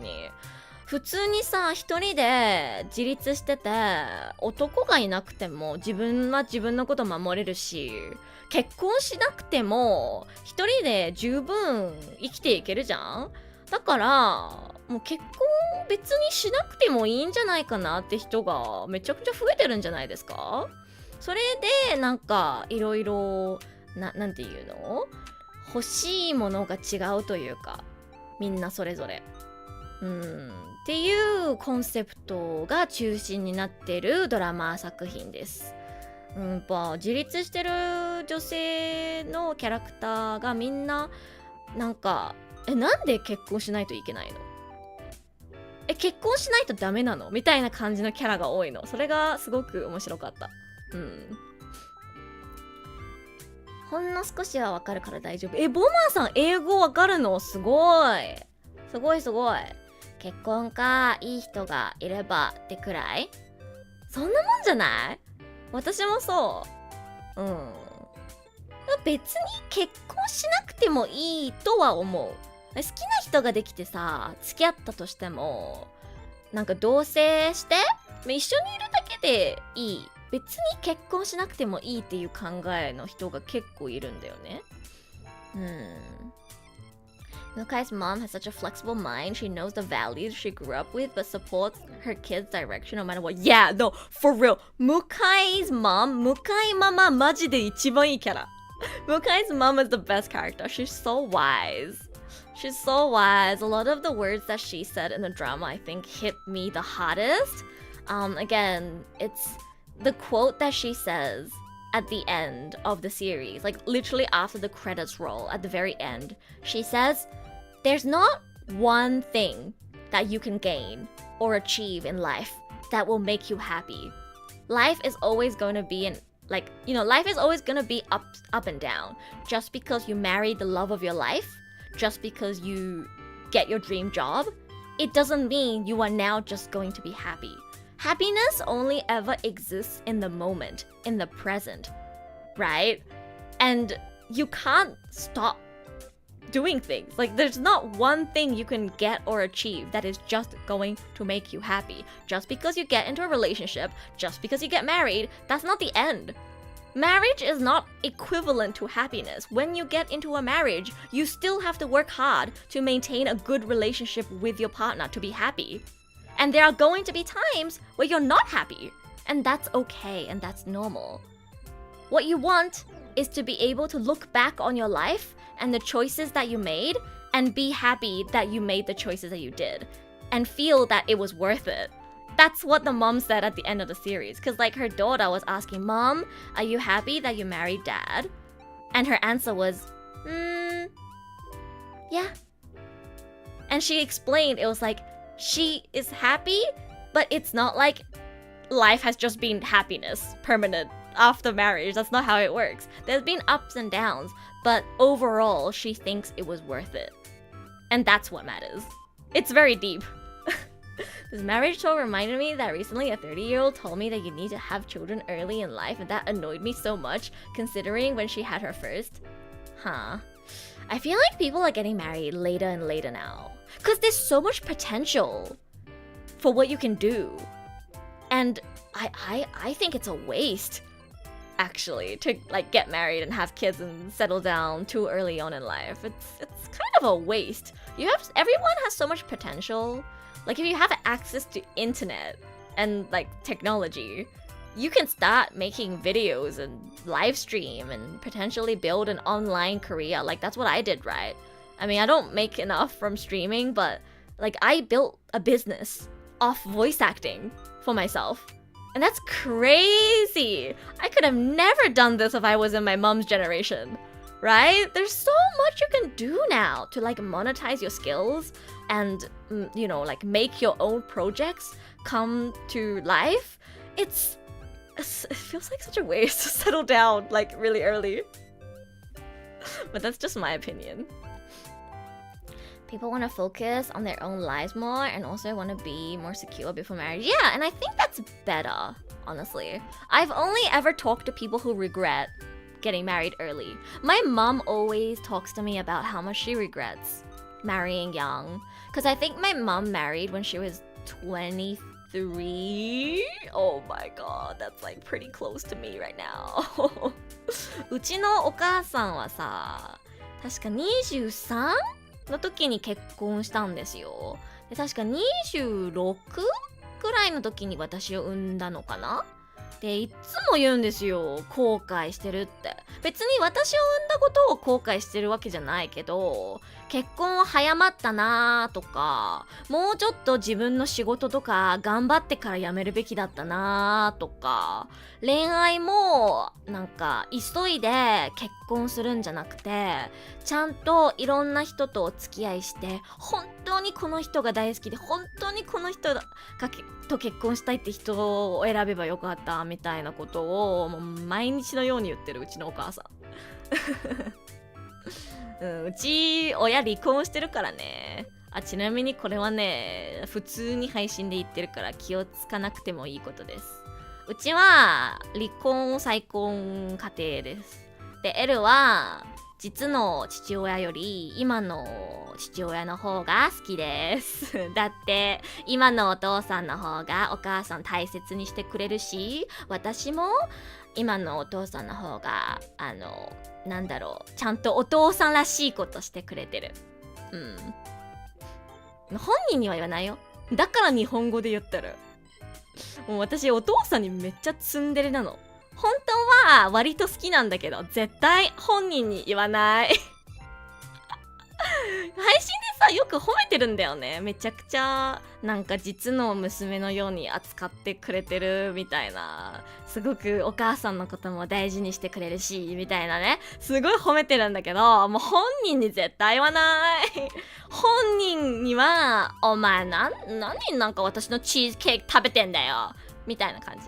にさ、一人で自立してて、男がいなくても自分は自分のこと守れるし、結婚しなくても一人で十分生きていけるじゃん。だからもう結婚別にしなくてもいいんじゃないかなって人がめちゃくちゃ増えてるんじゃないですか。それでなんかいろいろなんていうの、欲しいものが違うというか、みんなそれぞれっていうコンセプトが中心になってるドラマ作品です。やっぱ自立してる女性のキャラクターがみんななんかなんで結婚しないといけないの、結婚しないとダメなのみたいな感じのキャラが多いの。それがすごく面白かった。ほんの少しはわかるから大丈夫。ボマーさん英語わかるのすごい。すごい。結婚か、いい人がいればってくらい、そんなもんじゃない？私もそう。別に結婚しなくてもいいとは思う。好きな人ができてさ、付き合ったとしても、なんか同棲して一緒にいるだけでいい、別に結婚しなくてもいいっていう考えの人が結構いるんだよね。Mukai's mom has such a flexible mind. She knows the values she grew up with, but supports her kids' direction no matter what. Yeah, no, for real. Mukai's mom, Mukai mama, マジで一番いいキャラ。Mukai's mom is the best character. She's so wise. She's so wise. A lot of the words that she said in the drama, I think, hit me the hottest. Again, it's the quote that she says at the end of the series, like literally after the credits roll at the very end. She says, there's not one thing that you can gain or achieve in life that will make you happy. Life is always going to be life is always going to be up and down. Just because you marry the love of your life, just because you get your dream job, it doesn't mean you are now just going to be happy. Happiness only ever exists in the moment, in the present, right? And you can't stop doing things. Like, there's not one thing you can get or achieve that is just going to make you happy. Just because you get into a relationship, just because you get married, that's not the end. Marriage is not equivalent to happiness. When you get into a marriage, you still have to work hard to maintain a good relationship with your partner to be happy. And there are going to be times where you're not happy. And that's okay, and that's normal. What you want is to be able to look back on your life and the choices that you made and be happy that you made the choices that you did and feel that it was worth it. That's what the mom said at the end of the series. Because like her daughter was asking, Mom, are you happy that you married Dad? And her answer was, yeah. And she explained, it was like, she is happy, but it's not like life has just been happiness, permanent, after marriage. That's not how it works. There's been ups and downs, but overall, she thinks it was worth it. And that's what matters. It's very deep. This marriage talk reminded me that recently a 30-year-old told me that you need to have children early in life, and that annoyed me so much, considering when she had her first. I feel like people are getting married later and later now. Because there's so much potential for what you can do. And I think it's a waste, actually, to like get married and have kids and settle down too early on in life. It's kind of a waste. Everyone has so much potential. Like if you have access to internet and like technology, you can start making videos and live stream and potentially build an online career. Like that's what I did, right? I mean, I don't make enough from streaming, but like I built a business off voice acting for myself. And that's crazy. I could have never done this if I was in my mom's generation, right? There's so much you can do now to like monetize your skills and, you know, like make your own projects come to life. It feels like such a waste to settle down like really early. But that's just my opinion. people want to focus on their own lives more and also want to be more secure before marriage. Yeah, and I think that's better, honestly. I've only ever talked to people who regret getting married early. My mom always talks to me about how much she regrets marrying young. Because I think my mom married when she was 23. Oh my god, that's like pretty close to me right now. うちのお母さんはさ、確か23の時に結婚したんですよ。で確か26くらいの時に私を産んだのかな。でいつも言うんですよ、後悔してるって。別に私を産んだことを後悔してるわけじゃないけど、結婚は早まったなとか、もうちょっと自分の仕事とか頑張ってから辞めるべきだったなとか、恋愛もなんか急いで結婚するんじゃなくて、ちゃんといろんな人とお付き合いして、本当にこの人が大好きで、本当にこの人と結婚したいって人を選べばよかったみたいなことをもう毎日のように言ってるうちのお母さん。うち親離婚してるからね。ちなみにこれはね、普通に配信で言ってるから気をつかなくてもいいことです。うちは離婚再婚家庭です。で、エルは実の父親より今の父親の方が好きです。だって今のお父さんの方がお母さん大切にしてくれるし、私も今のお父さんの方がなんだろう、ちゃんとお父さんらしいことしてくれてる。本人には言わないよ。だから日本語で言ってる。もう私お父さんにめっちゃツンデレなの。本当は割と好きなんだけど、絶対本人に言わない。配信でさ、よく褒めてるんだよね。めちゃくちゃなんか実の娘のように扱ってくれてるみたいな、すごくお母さんのことも大事にしてくれるしみたいなね、すごい褒めてるんだけど、もう本人に絶対言わない。本人にはお前何なんか私のチーズケーキ食べてんだよみたいな感じ。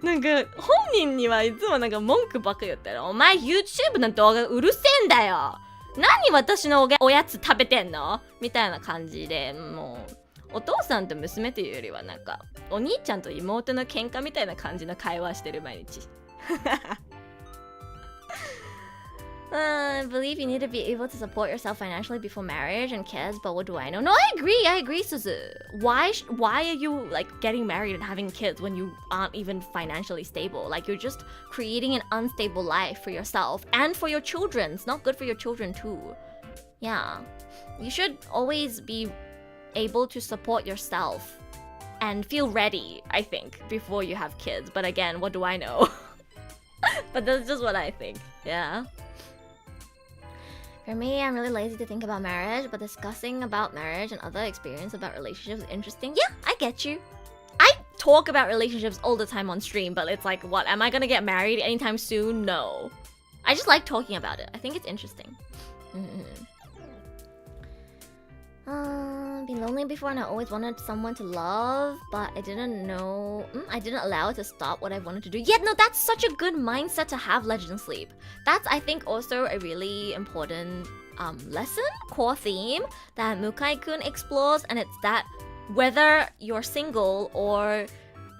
なんか本人にはいつもなんか文句ばっか言ってる。お前 YouTube の動画うるせえんだよ、何私のおやつ食べてんのみたいな感じで、もうお父さんと娘というよりはなんかお兄ちゃんと妹の喧嘩みたいな感じの会話してる毎日。I believe you need to be able to support yourself financially before marriage and kids, but what do I know? No, I agree, Suzu. Why are you like getting married and having kids when you aren't even financially stable? Like you're just creating an unstable life for yourself and for your children. It's not good for your children too. Yeah, you should always be able to support yourself and feel ready, I think, before you have kids. But again, what do I know? But that's just what I think. Yeah. For me, I'm really lazy to think about marriage, but discussing about marriage and other experience about relationships is interesting. Yeah, I get you. I talk about relationships all the time on stream, but it's like, what, am I gonna get married anytime soon? No. I just like talking about it. I think it's interesting. Been lonely before and I always wanted someone to love, but I didn't allow it to stop what I wanted to do. Yeah, no, that's such a good mindset to have, Legend Sleep. That's, I think, also a really important lesson, core theme that Mukai-kun explores, and it's that whether you're single or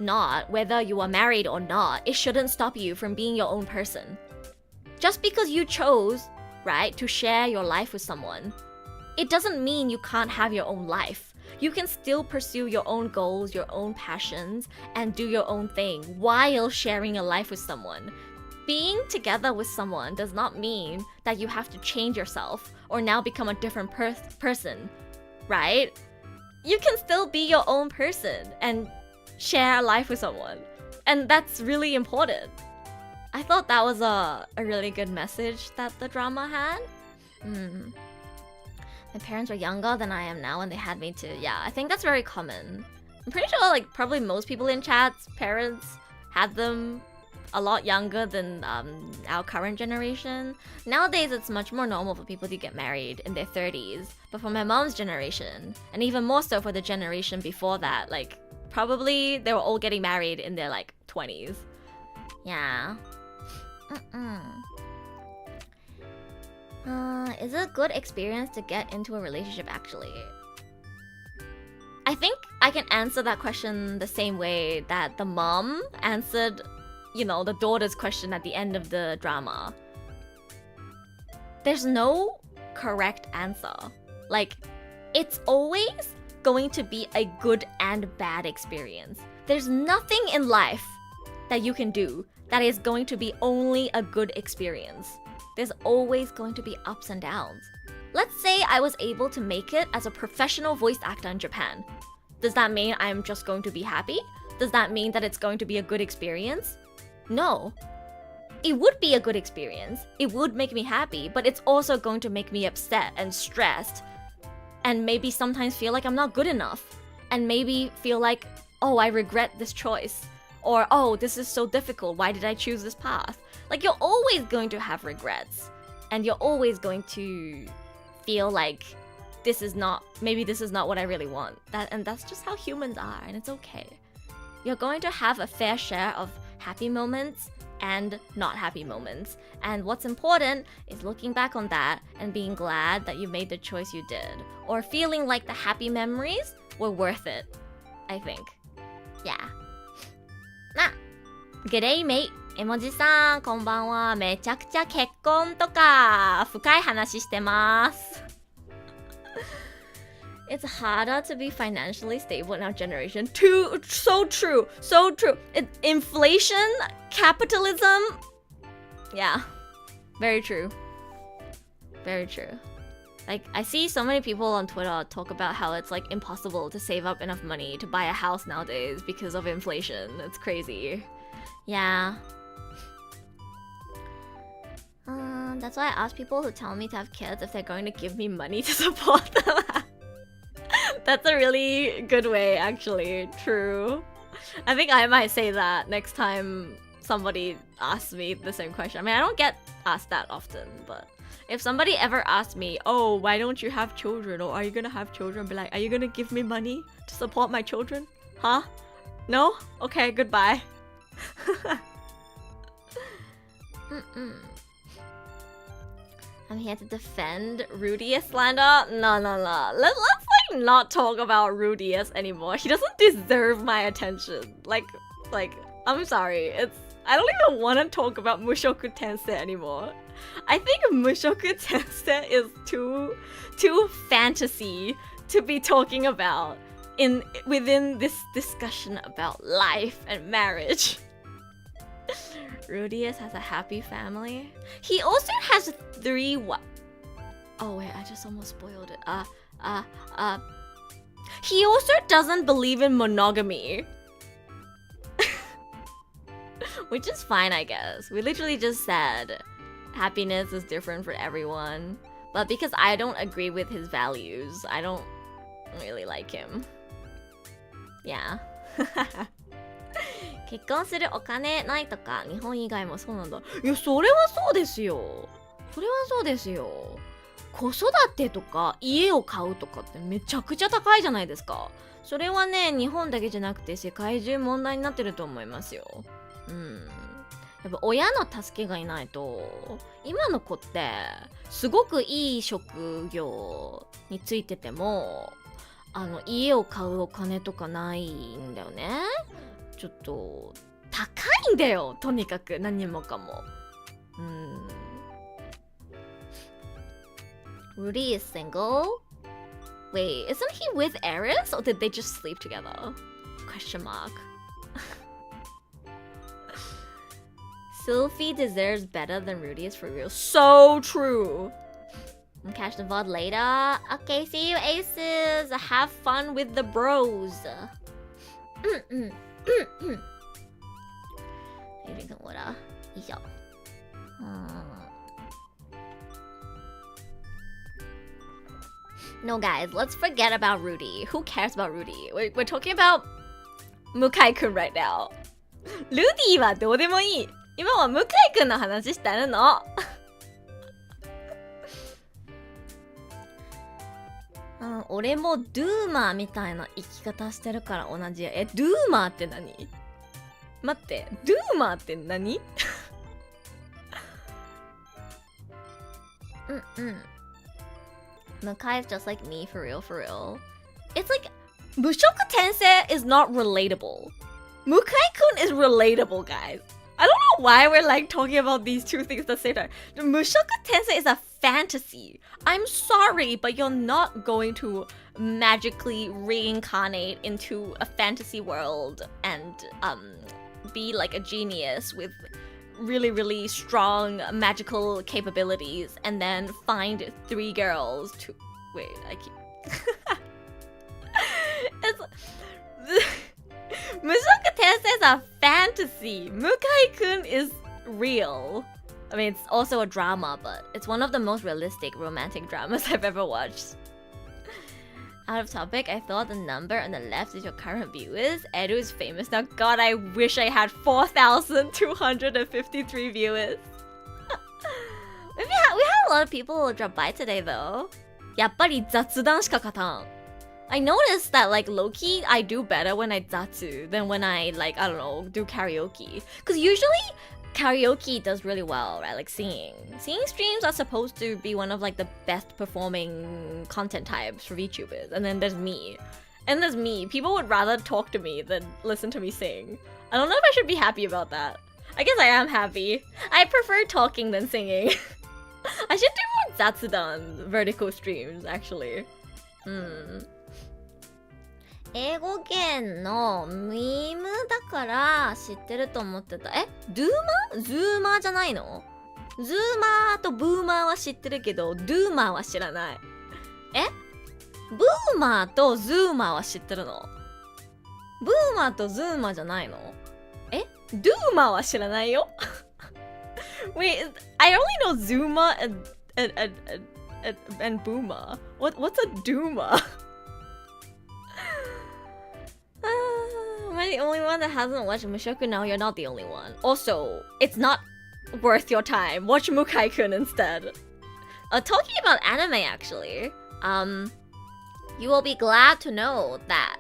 not, whether you are married or not, it shouldn't stop you from being your own person. Just because you chose, right, to share your life with someone, it doesn't mean you can't have your own life. You can still pursue your own goals, your own passions, and do your own thing while sharing a life with someone. Being together with someone does not mean that you have to change yourself or now become a different person, right? You can still be your own person and share a life with someone. And that's really important. I thought that was a really good message that the drama had. My parents were younger than I am now and they had me too. Yeah, I think that's very common. I'm pretty sure like probably most people in chat's parents had them a lot younger than our current generation. Nowadays it's much more normal for people to get married in their 30s. But for my mom's generation, and even more so for the generation before that, like probably they were all getting married in their like 20s. Yeah. Is it a good experience to get into a relationship actually? I think I can answer that question the same way that the mom answered, the daughter's question at the end of the drama. There's no correct answer. Like, it's always going to be a good and bad experience. There's nothing in life that you can do that is going to be only a good experience. There's always going to be ups and downs. Let's say I was able to make it as a professional voice actor in Japan. Does that mean I'm just going to be happy? Does that mean that it's going to be a good experience? No. It would be a good experience. It would make me happy, but it's also going to make me upset and stressed. And maybe sometimes feel like I'm not good enough. And maybe feel like, oh, I regret this choice. Or, oh, this is so difficult. Why did I choose this path? Like, you're always going to have regrets. And you're always going to feel like maybe this is not what I really want. And that's just how humans are, and it's okay. You're going to have a fair share of happy moments and not happy moments. And what's important is looking back on that and being glad that you made the choice you did. Or feeling like the happy memories were worth it, I think. Yeah. G'day mate. 絵文字さん、こんばんは。めちゃくちゃ結婚とか深い話してます。It's harder to be financially stable in our generation. So true. Inflation, capitalism. Yeah, very true. Very true. Like, I see so many people on Twitter talk about how it's like impossible to save up enough money to buy a house nowadays because of inflation. It's crazy. Yeah. That's why I ask people who tell me to have kids if they're going to give me money to support them. That's a really good way, actually. True. I think I might say that next time somebody asks me the same question. I mean, I don't get asked that often, but if somebody ever asks me, oh, why don't you have children? Or are you gonna have children? I'll be like, are you gonna give me money to support my children? Huh? No? Okay, goodbye. I'm here to defend Rudius slander. No. Let's like not talk about Rudius anymore. He doesn't deserve my attention. Like I'm sorry. I don't even want to talk about Mushoku Tensei anymore. I think Mushoku Tensei is too fantasy to be talking about within this discussion about life and marriage. Rudius has a happy family. He also has 3 Oh wait, I just almost spoiled it. He also doesn't believe in monogamy. Which is fine, I guess. We literally just said happiness is different for everyone. But because I don't agree with his values, I don't really like him. Yeah. 結婚するお金ないとか日本以外もそうなんだ。いや、それはそうですよ。子育てとか家を買うとかってめちゃくちゃ高いじゃないですか。それはね、日本だけじゃなくて世界中問題になってると思いますよ。やっぱ親の助けがいないと、今の子ってすごくいい職業についてても家を買うお金とかないんだよね。ちょっと高いんだよ、とにかく何もかも。Rudy is single? Wait, isn't he with Eris? Or did they just sleep together? Question mark. Sylphie deserves better than Rudy is for real. So true. I'll catch the VOD later. Okay, see you aces. Have fun with the bros. Drinking water. No, guys, let's forget about Rudy. Who cares about Rudy? We're talking about Mukai-kun right now. Rudy はどうでもいい。今は向井くんの話してるの。俺もドゥーマーみたいな生き方してるから同じや。ドゥーマーって何？待って、ドゥーマーって何？ Mukai is just like me, for real, for real. It's like, Mushoku Tensei is not relatable. Mukai-kun is relatable, guys. I don't know why we're like talking about these two things at the same time. Mushoku Tensei is a fantasy. I'm sorry, but you're not going to magically reincarnate into a fantasy world and be like a genius with really, really strong magical capabilities and then find 3 girls to... Wait, I keep... Mushoku Tensei is a fantasy. Mukai-kun is real. I mean, it's also a drama, but it's one of the most realistic romantic dramas I've ever watched. Out of topic, I thought the number on the left is your current viewers. Edu is famous now. God, I wish I had 4,253 viewers. we had a lot of people drop by today, though. やっぱり雑談しか勝たん. I noticed that, like, low-key, I do better when I Zatsu than when I, like, I don't know, do karaoke. Because usually, karaoke does really well, right? Like, singing. Singing streams are supposed to be one of, like, the best performing content types for VTubers. And then there's me. And there's me. People would rather talk to me than listen to me sing. I don't know if I should be happy about that. I guess I am happy. I prefer talking than singing. I should do more Zatsudan vertical streams, actually. 英語圏のミームだから知ってると思ってた。ドゥーマー？ズーマーじゃないの？ズーマーとブーマーは知ってるけど、ドゥーマーは知らない。ブーマーとズーマーは知ってるの？ブーマーとズーマーじゃないの？ドゥーマーは知らないよ。Wait, I only know Zuma and Boomer. What's a Duma? Am I the only one that hasn't watched Mushoku? No, you're not the only one. Also, it's not worth your time. Watch Mukai-kun instead. Talking about anime, actually, you will be glad to know that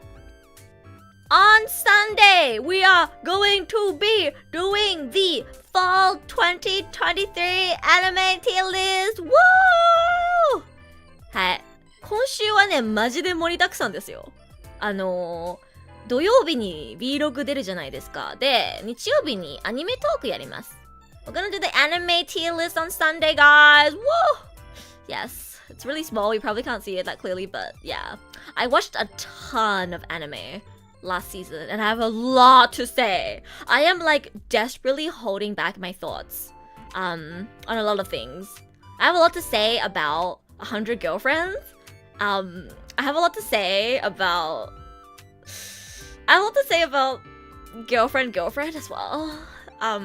on Sunday, we are going to be doing the Fall 2023 Anime Tier List! Woo! はい。今週はね、マジで盛りだくさんですよ。土曜日に Vlog 出るじゃないですか。で、日曜日にアニメトークやります。We're gonna do the anime tier list on Sunday, guys! Woo! Yes, it's really small. You probably can't see it that clearly, but yeah. I watched a ton of anime last season, and I have a lot to say. I am like desperately holding back my thoughts on a lot of things. I have a lot to say about 100 Girlfriends. I have a lot to say about girlfriend as well. I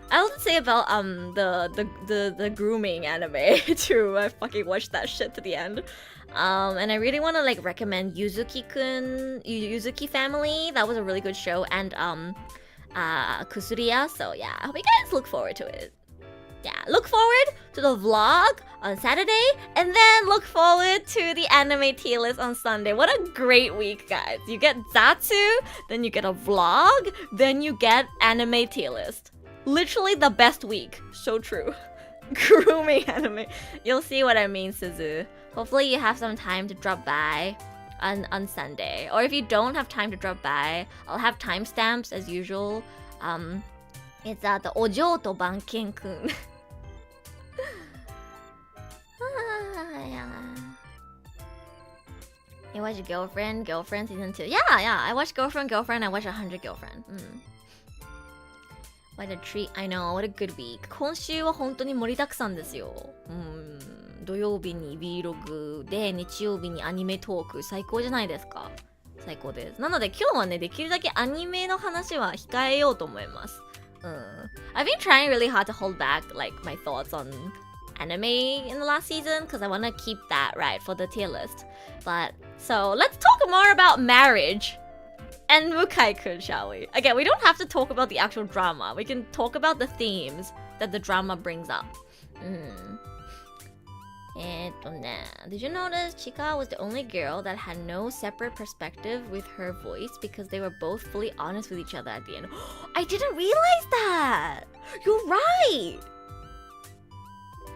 have a lot to say about the grooming anime too. I fucking watched that shit to the end. And I really want to like recommend Yuzuki Family. That was a really good show. And Kusuriya. So yeah, I hope you guys look forward to it. Yeah, look forward to the vlog on Saturday, and then look forward to the anime tier list on Sunday. What a great week, guys. You get Zatsu, then you get a vlog, then you get anime tier list. Literally the best week. So true. Grooming anime. You'll see what I mean, Suzu. Hopefully you have some time to drop by on Sunday. Or if you don't have time to drop by, I'll have timestamps as usual. It's the Ojo to Banken-kun. You watch Girlfriend season 2. Yeah, I watched Girlfriend. I watched 100 Girlfriend. What a treat. I know, what a good week. 今週は本当に盛りだくさんですよ。土曜日に Vlog で、日曜日にアニメトーク。最高じゃないですか。最高です。なので今日はね、できるだけアニメの話は控えようと思います。I've been trying really hard to hold back like my thoughts on anime in the last season because I want to keep that right for the tier list. But so let's talk more about marriage and Mukai-kun, shall we? Again, we don't have to talk about the actual drama. We can talk about the themes that the drama brings up. Did you notice Chika was the only girl that had no separate perspective with her voice because they were both fully honest with each other at the end? I didn't realize that! You're right!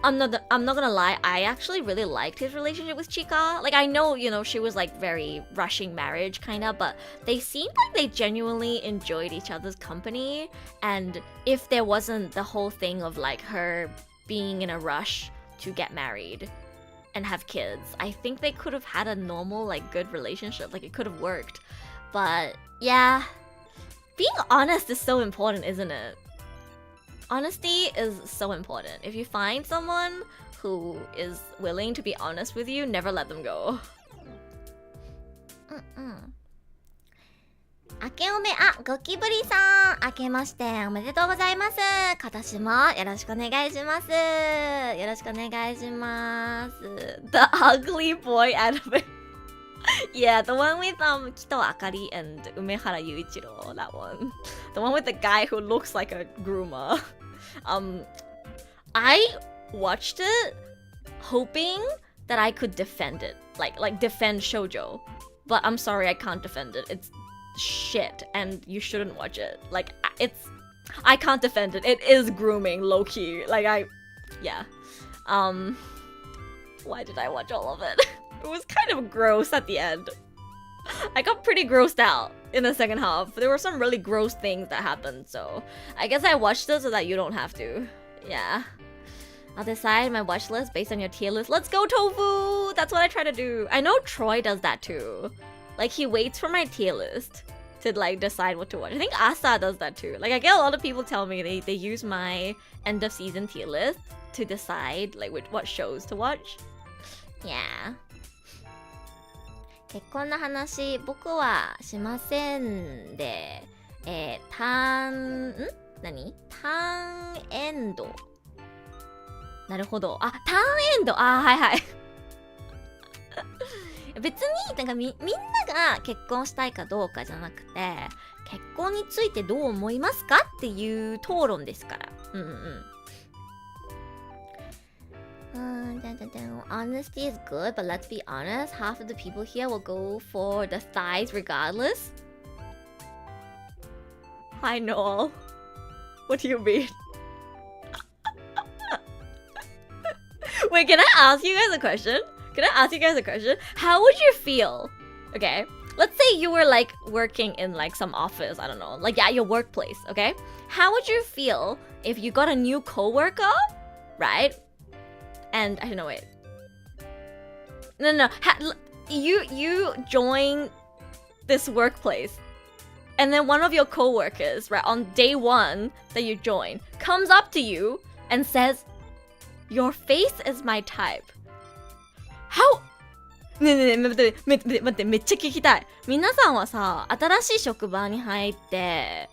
I'm not gonna lie, I actually really liked his relationship with Chika. Like, I know, you know, she was like very rushing marriage kind of, but they seemed like they genuinely enjoyed each other's company. And if there wasn't the whole thing of like her being in a rush to get married and have kids, I think they could have had a normal, like, good relationship. Like, it could have worked. But yeah, being honest is so important, isn't it? Honesty is so important. If you find someone who is willing to be honest with you, never let them go. 明けおめ、ゴキブリさん、明けましておめでとうございます。今年もよろしくお願いします。よろしくお願いします。The ugly boy anime. Yeah, the one with Kito Akari and Umehara Yuichiro, that one. The one with the guy who looks like a groomer. I watched it hoping that I could defend it, like defend shoujo. But I'm sorry, I can't defend it. It's shit, and you shouldn't watch it. Like, I can't defend it. It is grooming, low-key. Like, yeah. Why did I watch all of it? It was kind of gross at the end. I got pretty grossed out in the second half. There were some really gross things that happened, so I guess I watched it so that you don't have to. Yeah. I'll decide my watch list based on your tier list. Let's go, Tofu! That's what I try to do. I know Troy does that too. Like, he waits for my tier list to, like, decide what to watch. I think Asa does that too. Like, I get a lot of people tell me they use my end of season tier list to decide, like, what shows to watch. Yeah. 結婚の話、僕はしませんで、ターンエンド。なるほど。あ、ターンエンド。あ、はいはい。別になんかみんなが結婚したいかどうかじゃなくて、結婚についてどう思いますかっていう討論ですから。Honesty is good, but let's be honest, half of the people here will go for the thighs regardless. Hi, Noel. What do you mean? Wait, can I ask you guys a question? How would you feel? Okay, let's say you were like working in like some office, I don't know, like at your workplace, okay? How would you feel if you got a new coworker, right? And I don't know, wait. No. You join this workplace, and then one of your coworkers, right, on day one that you join, comes up to you and says, "Your face is my type." How? ねえ待ってめっちゃ聞きたい。皆さんはさ、新しい職場に入って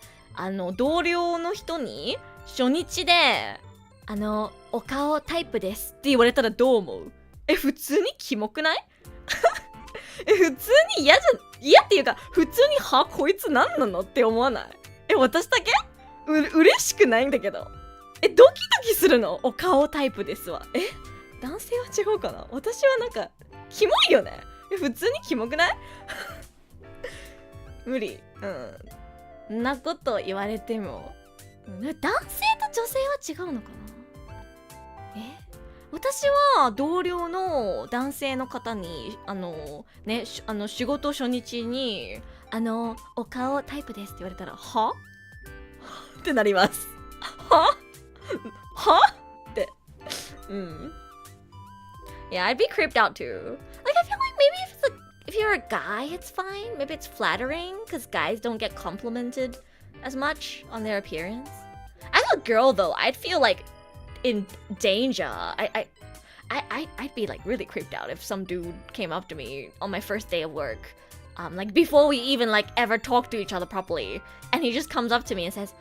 同僚の人に初日でお顔タイプですって言われたらどう思う？普通にキモくない？普通に嫌っていうか、普通にこいつ何なのって思わない？私だけ？嬉しくないんだけど。ドキドキするの？お顔タイプですわ。男性は違うかな？私はなんかキモいよね。普通にキモくない？無理。んなこと言われても、男性と女性は違うのかな？私は同僚の男性の方に仕事初日にお顔タイプですって言われたらはってなります。はって。Yeah, I'd be creeped out too. Like, I feel like maybe if you're a guy, it's fine. Maybe it's flattering because guys don't get complimented as much on their appearance. I'm a girl though. I'd feel like in danger. I'd be like really creeped out if some dude came up to me on my first day of work, like before we even like ever talk to each other properly, and he just comes up to me and says,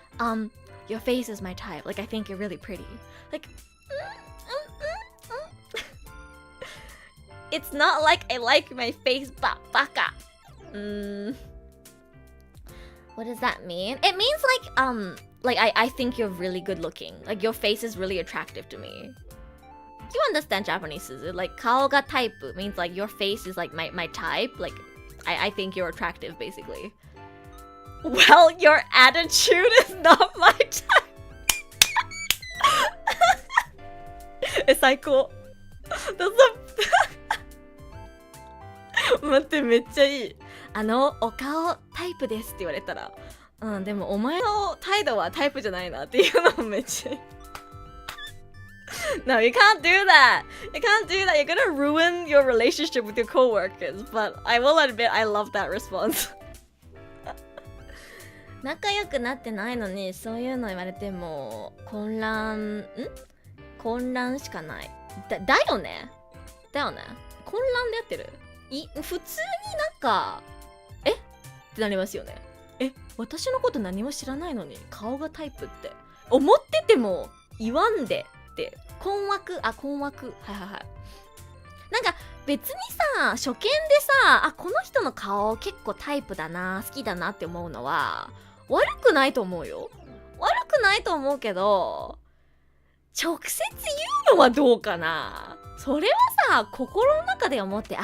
your face is my type. Like, I think you're really pretty. Like, it's not like I like my face, baka. What does that mean? It means like I think you're really good looking. Like, your face is really attractive to me. You understand Japanese, is it? Like, kao ga type means like your face is like my type. Like, I think you're attractive, basically. Well, your attitude is not my type. 最高。待って、めっちゃいい。お顔タイプですって言われたら、でもお前の態度はタイプじゃないなっていうのもめっちゃいい。No, you can't do that. You can't do that. You're gonna ruin your relationship with your coworkers. But I will admit, I love that response. 仲良くなってないのにそういうの言われても混乱しかない。だよね。混乱でやってる。普通になんかってなりますよね。私のこと何も知らないのに顔がタイプって思ってても言わんでって困惑。はい。なんか別にさ、初見でさ、この人の顔結構タイプだな、好きだなって思うのは悪くないと思うよ。悪くないと思うけど、直接言うのはどうかな。それはさ、心の中で思って、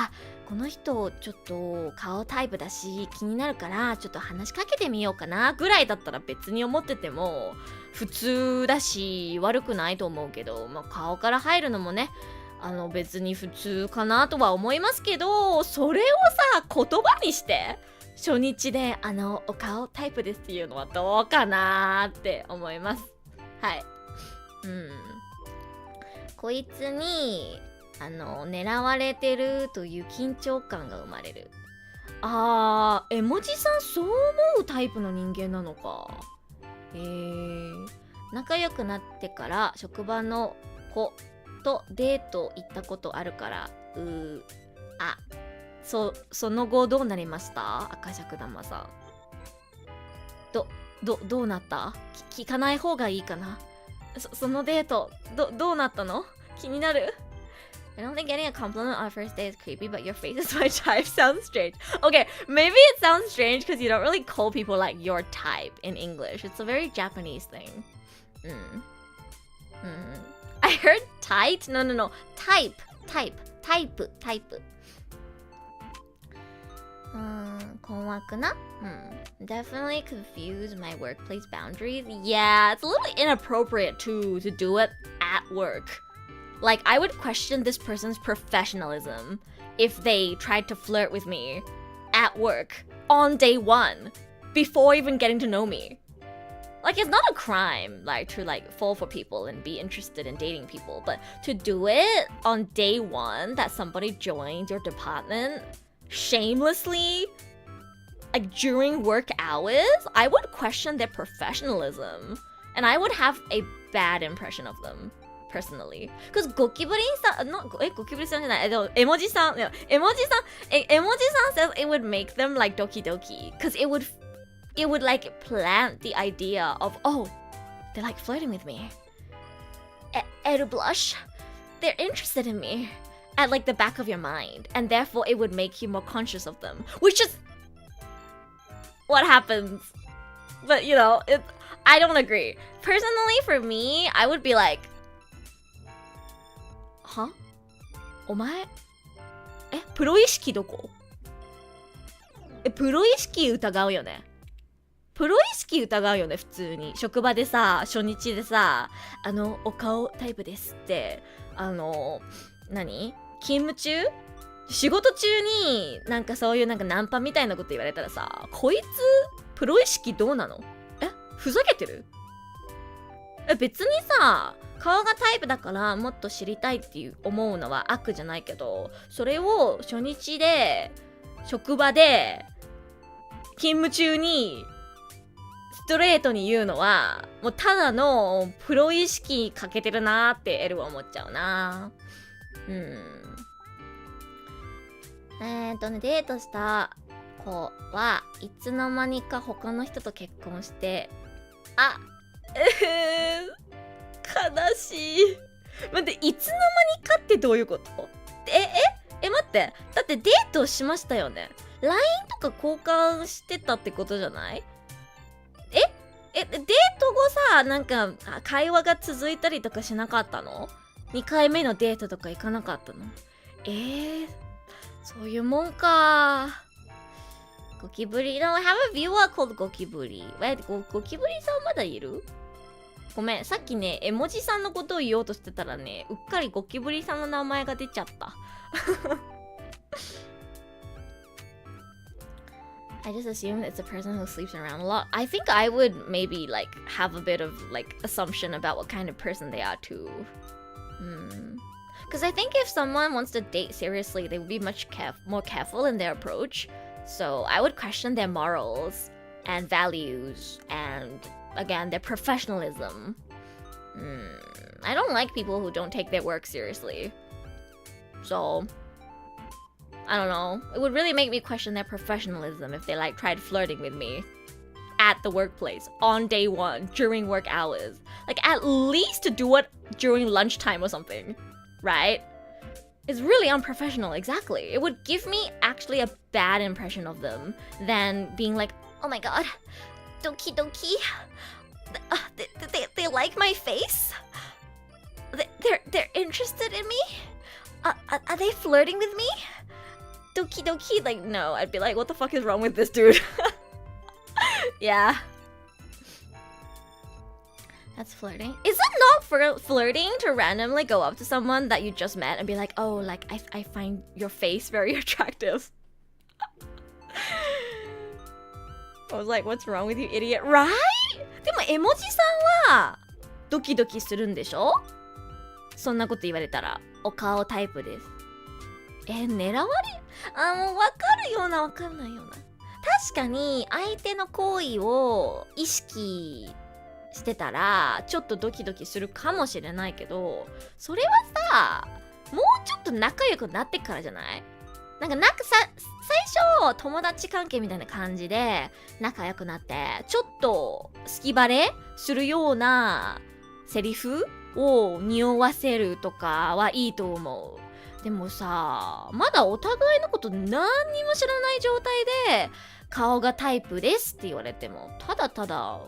この人ちょっと顔タイプだし気になるからちょっと話しかけてみようかなぐらいだったら別に思ってても普通だし悪くないと思うけど、顔から入るのもね、別に普通かなとは思いますけど、それをさ言葉にして初日でお顔タイプですっていうのはどうかなって思います。はい。こいつに狙われてるという緊張感が生まれる。絵文字さんそう思うタイプの人間なのか。仲良くなってから職場の子とデート行ったことあるから、その後どうなりました？赤尺玉さん。どうなった？聞かない方がいいかな。そのデートどうなったの？気になる。I don't think getting a compliment on first day is creepy, but your face is my type sounds strange. Okay, maybe it sounds strange because you don't really call people like your type in English. It's a very Japanese thing. I heard tight? No. Type. 困惑な。Definitely confuse my workplace boundaries. Yeah, it's a little inappropriate to do it at work.Like, I would question this person's professionalism if they tried to flirt with me at work on day one before even getting to know me. Like, it's not a crime, like, to, fall for people and be interested in dating people, but to do it on day one that somebody joined your department shamelessly, like, during work hours, I would question their professionalism, and I would have a bad impression of them.Personally, because ゴキブリさんじゃない、絵文字さん says it would make them like doki doki, because it would like plant the idea of, oh, they're like flirting with me, it'll blush, they're interested in me at like the back of your mind, and therefore it would make you more conscious of them, which is what happens. But I don't agree. Personally, for me, I would be like,は？お前プロ意識どこ？プロ意識疑うよね。普通に職場でさ、初日でさ、お顔タイプですって勤務中？仕事中になんかそういうなんかナンパみたいなこと言われたらさ、こいつプロ意識どうなの？ふざけてる？別にさ、顔がタイプだからもっと知りたいっていう思うのは悪じゃないけど、それを初日で職場で勤務中にストレートに言うのはもうただのプロ意識欠けてるなーってエルは思っちゃうな。デートした子はいつの間にか他の人と結婚して、悲しい。待って、いつの間にかってどういうこと？待って、だってデートしましたよね。 LINE とか交換してたってことじゃない？デート後さ、なんか会話が続いたりとかしなかったの？2回目のデートとか行かなかったの？そういうもんか。ゴキブリ No, I have a viewer called ゴキブリ。ゴキブリさんまだいる？ごめん、さっきね、絵文字さんのことを言おうとしてたらね、うっかりゴキブリさんの名前が出ちゃった。I just assume it's a person who sleeps around a lot. I think I would maybe like have a bit of like assumption about what kind of person they are too. Because I think if someone wants to date seriously, they would be much more careful in their approach. So I would question their morals and values and again their professionalism. I don't like people who don't take their work seriously. So I don't know. It would really make me question their professionalism if they like tried flirting with me at the workplace on day one during work hours. Like at least to do it during lunchtime or something, right? It's really unprofessional, exactly. It would give me actually a bad impression of them than being like, oh my god, doki doki. They like my face? They're interested in me? Are they flirting with me? Doki doki, like no, I'd be like, what the fuck is wrong with this dude? Yeah. That's flirting. Is it not flirting to randomly go up to someone that you just met and be like, oh, like I find your face very attractive? I was like, what's wrong with you, idiot? Right? でも絵文字さんはドキドキするんでしょ？そんなこと言われたらお顔タイプです。狙われ？もう分かるような分かんないような。確かに相手の行為を意識してたらちょっとドキドキするかもしれないけど、それはさ、もうちょっと仲良くなってからじゃない？なんか最初友達関係みたいな感じで仲良くなってちょっと好きバレするようなセリフを匂わせるとかはいいと思う。でもさ、まだお互いのこと何にも知らない状態で顔がタイプですって言われてもただただ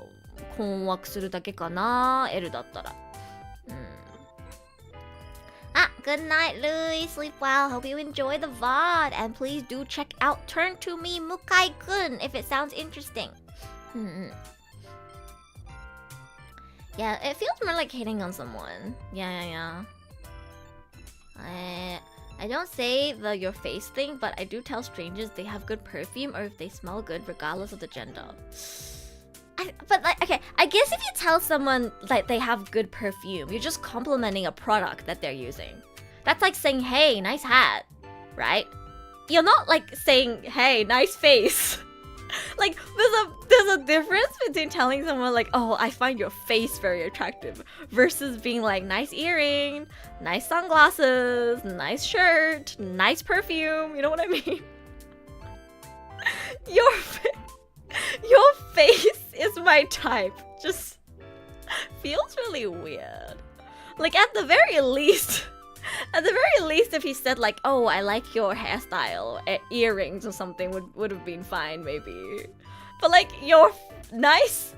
困惑するだけかな、L だったら。Good night, Louis. Sleep well. Hope you enjoy the VOD. And please do check out Turn to Me Mukai-kun if it sounds interesting. Yeah, it feels more like hitting on someone. Yeah. I don't say your face thing, but I do tell strangers they have good perfume or if they smell good regardless of the gender. But like, okay, I guess if you tell someone like they have good perfume, you're just complimenting a product that they're using. That's like saying, hey, nice hat, right? You're not like saying, hey, nice face. Like, there's a difference between telling someone like, oh, I find your face very attractive versus being like, nice earring, nice sunglasses, nice shirt, nice perfume. You know what I mean? Your face is my type. Just feels really weird. Like at the very least, if he said like, oh, I like your hairstyle, earrings or something would have been fine maybe. But like your nice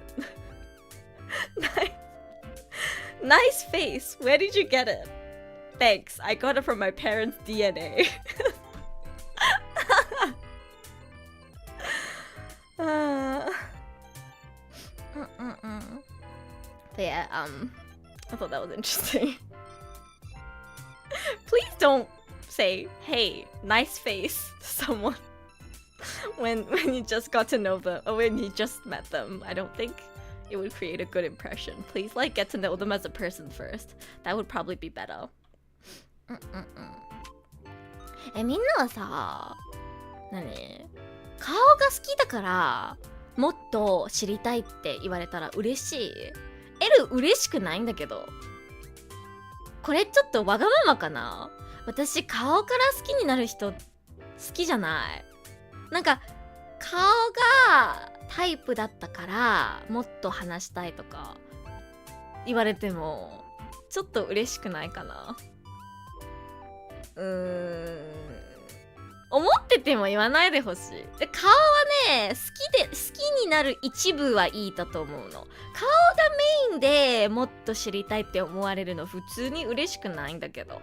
face, where did you get it? Thanks, I got it from my parents' DNA. But yeah, I thought that was interesting. Please don't say, hey, nice face to someone when you just got to know them or when you just met them. I don't think it would create a good impression. Please like get to know them as a person first. That would probably be better. みんなはさ、顔が好きだからもっと知りたいって言われたら嬉しい。L 嬉しくないんだけど。これちょっとわがままかな？私顔から好きになる人好きじゃない。なんか顔がタイプだったからもっと話したいとか言われてもちょっと嬉しくないかな。思ってても言わないでほしい。で、顔はね、好きになる一部はいいだと思うの。顔がメインでもっと知りたいって思われるの普通に嬉しくないんだけど。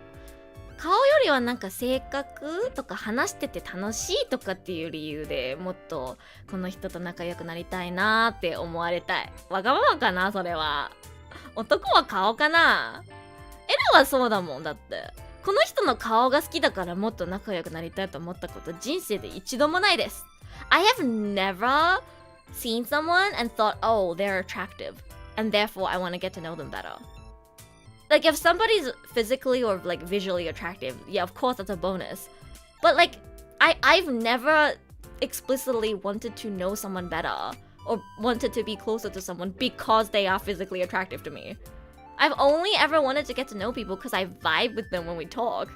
顔よりはなんか性格とか話してて楽しいとかっていう理由でもっとこの人と仲良くなりたいなーって思われたい。わがままかな、それは。男は顔かな。エルはそうだもん。だってこの人の顔が好きだからもっと仲良くなりたいと思ったこと人生で一度もないです。 I have never seen someone and thought, oh, they're attractive and therefore I want to get to know them better. Like if somebody's physically or like visually attractive, yeah, of course that's a bonus. But like I've never explicitly wanted to know someone better or wanted to be closer to someone because they are physically attractive to me. I've only ever wanted to get to know people because I vibe with them when we talk.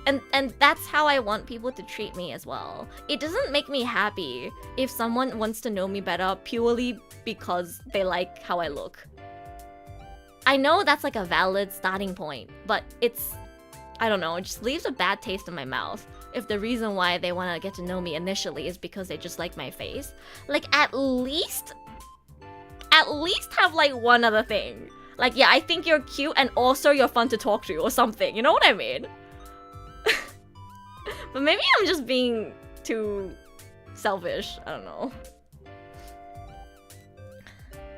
And that's how I want people to treat me as well. It doesn't make me happy if someone wants to know me better purely because they like how I look. I know that's like a valid starting point, but it's, I don't know, it just leaves a bad taste in my mouth if the reason why they want to get to know me initially is because they just like my face. Like at least have like one other thing. Like, yeah, I think you're cute and also you're fun to talk to or something. You know what I mean? But maybe I'm just being too selfish. I don't know.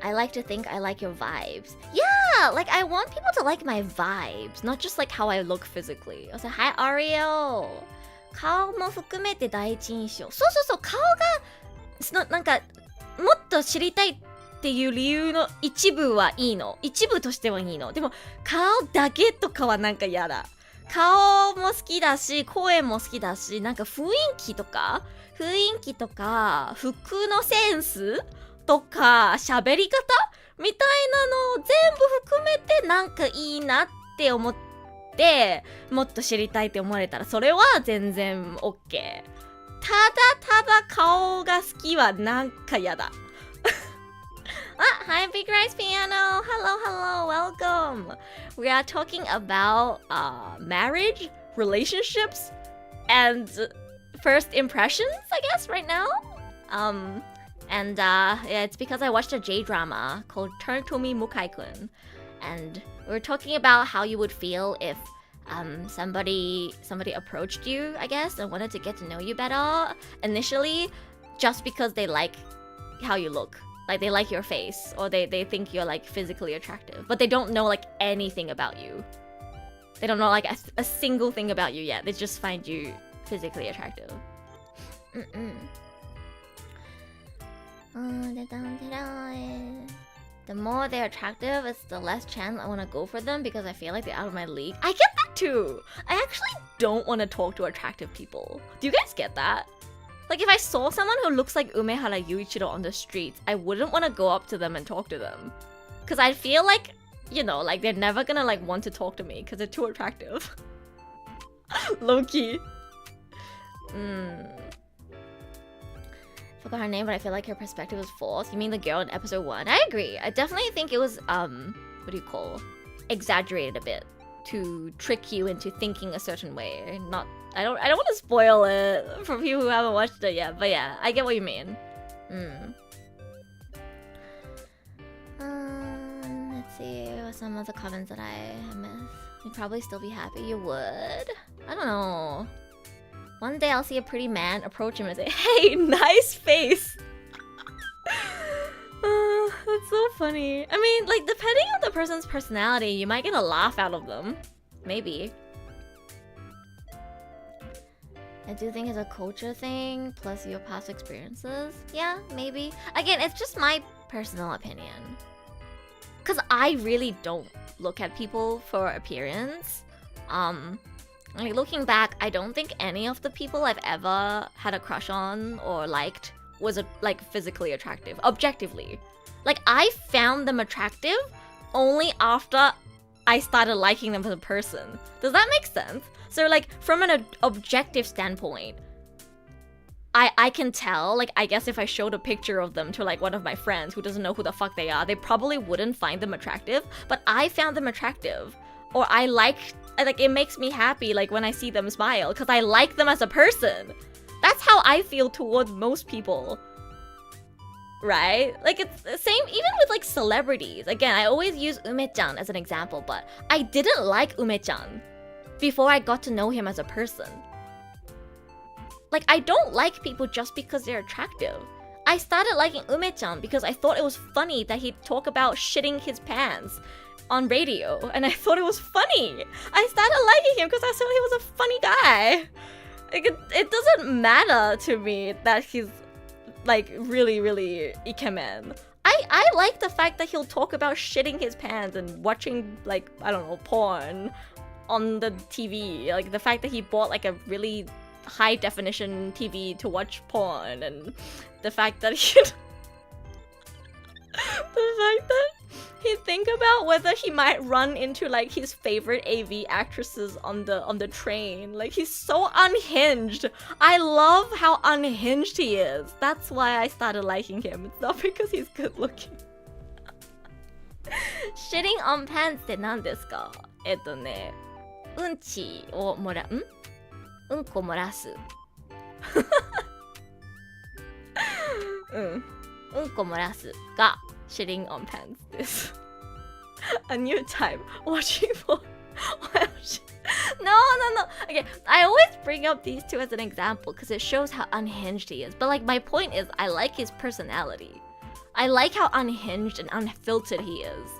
I like to think I like your vibes. Yeah, like I want people to like my vibes, not just like how I look physically. I was like, hi, Ariel. 顔も含めて第一印象。そう、顔がなんかもっと知りたいっていう理由の一部はいいの。一部としてはいいの。でも顔だけとかはなんか嫌だ。顔も好きだし、声も好きだし、なんか雰囲気とか、服のセンスとか、喋り方みたいなのを全部含めてなんかいいなって思って、もっと知りたいって思われたら、それは全然 OK。ただ顔が好きはなんか嫌だ。Hi, Big Rice Piano. Hello, welcome. We are talking about marriage, relationships, and first impressions, I guess, right now. Yeah, it's because I watched a J-drama called Turn to Me Mukai-kun. And we were talking about how you would feel if somebody approached you, I guess, and wanted to get to know you better initially, just because they like how you look. Like they like your face, or they think you're like physically attractive, but they don't know like anything about you. They don't know like a single thing about you yet. They just find you physically attractive. The more they're attractive, it's the less chance I want to go for them because I feel like they're out of my league. I get that too. I actually don't want to talk to attractive people. Do you guys get that? Like if I saw someone who looks like Umehara Yuichiro on the streets, I wouldn't want to go up to them and talk to them. Because I feel like, you know, like they're never gonna like want to talk to me because they're too attractive. Low-key. Forgot her name, but I feel like her perspective was false. You mean the girl in episode 1? I agree. I definitely think it was, what do you call? Exaggerated a bit to trick you into thinking a certain way. I don't want to spoil it for people who haven't watched it yet, but yeah, I get what you mean. Let's see what some of the comments that I missed. You'd probably still be happy. You would? I don't know. One day I'll see a pretty man, approach him and say, hey, nice face. That's so funny. I mean, like, depending on the person's personality, you might get a laugh out of them. Maybe. I do think it's a culture thing, plus your past experiences. Yeah, maybe. Again, it's just my personal opinion. Because I really don't look at people for appearance. Like, looking back, I don't think any of the people I've ever had a crush on or liked was like physically attractive, objectively. Like, I found them attractive only after I started liking them as a person. Does that make sense? So like, from an objective standpoint, I can tell, like, I guess if I showed a picture of them to like one of my friends who doesn't know who the fuck they are, they probably wouldn't find them attractive, but I found them attractive. Or like it makes me happy like when I see them smile because I like them as a person. That's how I feel towards most people. Right? Like, it's the same even with like celebrities. Again, I always use Ume-chan as an example, but I didn't like Ume-chan before I got to know him as a person. Like, I don't like people just because they're attractive. I started liking Ume-chan because I thought it was funny that he'd talk about shitting his pants on radio, and I thought it was funny. I started liking him because I thought he was a funny guy. It doesn't matter to me that he's like really, really ikemen. I like the fact that he'll talk about shitting his pants and watching, like, I don't know, porn on the TV. Like the fact that he bought like a really high definition TV to watch porn, and the fact that he'd think about whether he might run into like his favorite AV actresses on the train. Like, he's so unhinged. I love how unhinged he is. That's why I started liking him. It's not because he's good looking. Shitting on pants って何ですか？うんちをもらうんこ漏らすうんこ漏らすが shitting on pants です。A new type. Watching porn while No. Okay, I always bring up these two as an example because it shows how unhinged he is. But like, my point is, I like his personality. I like how unhinged and unfiltered he is.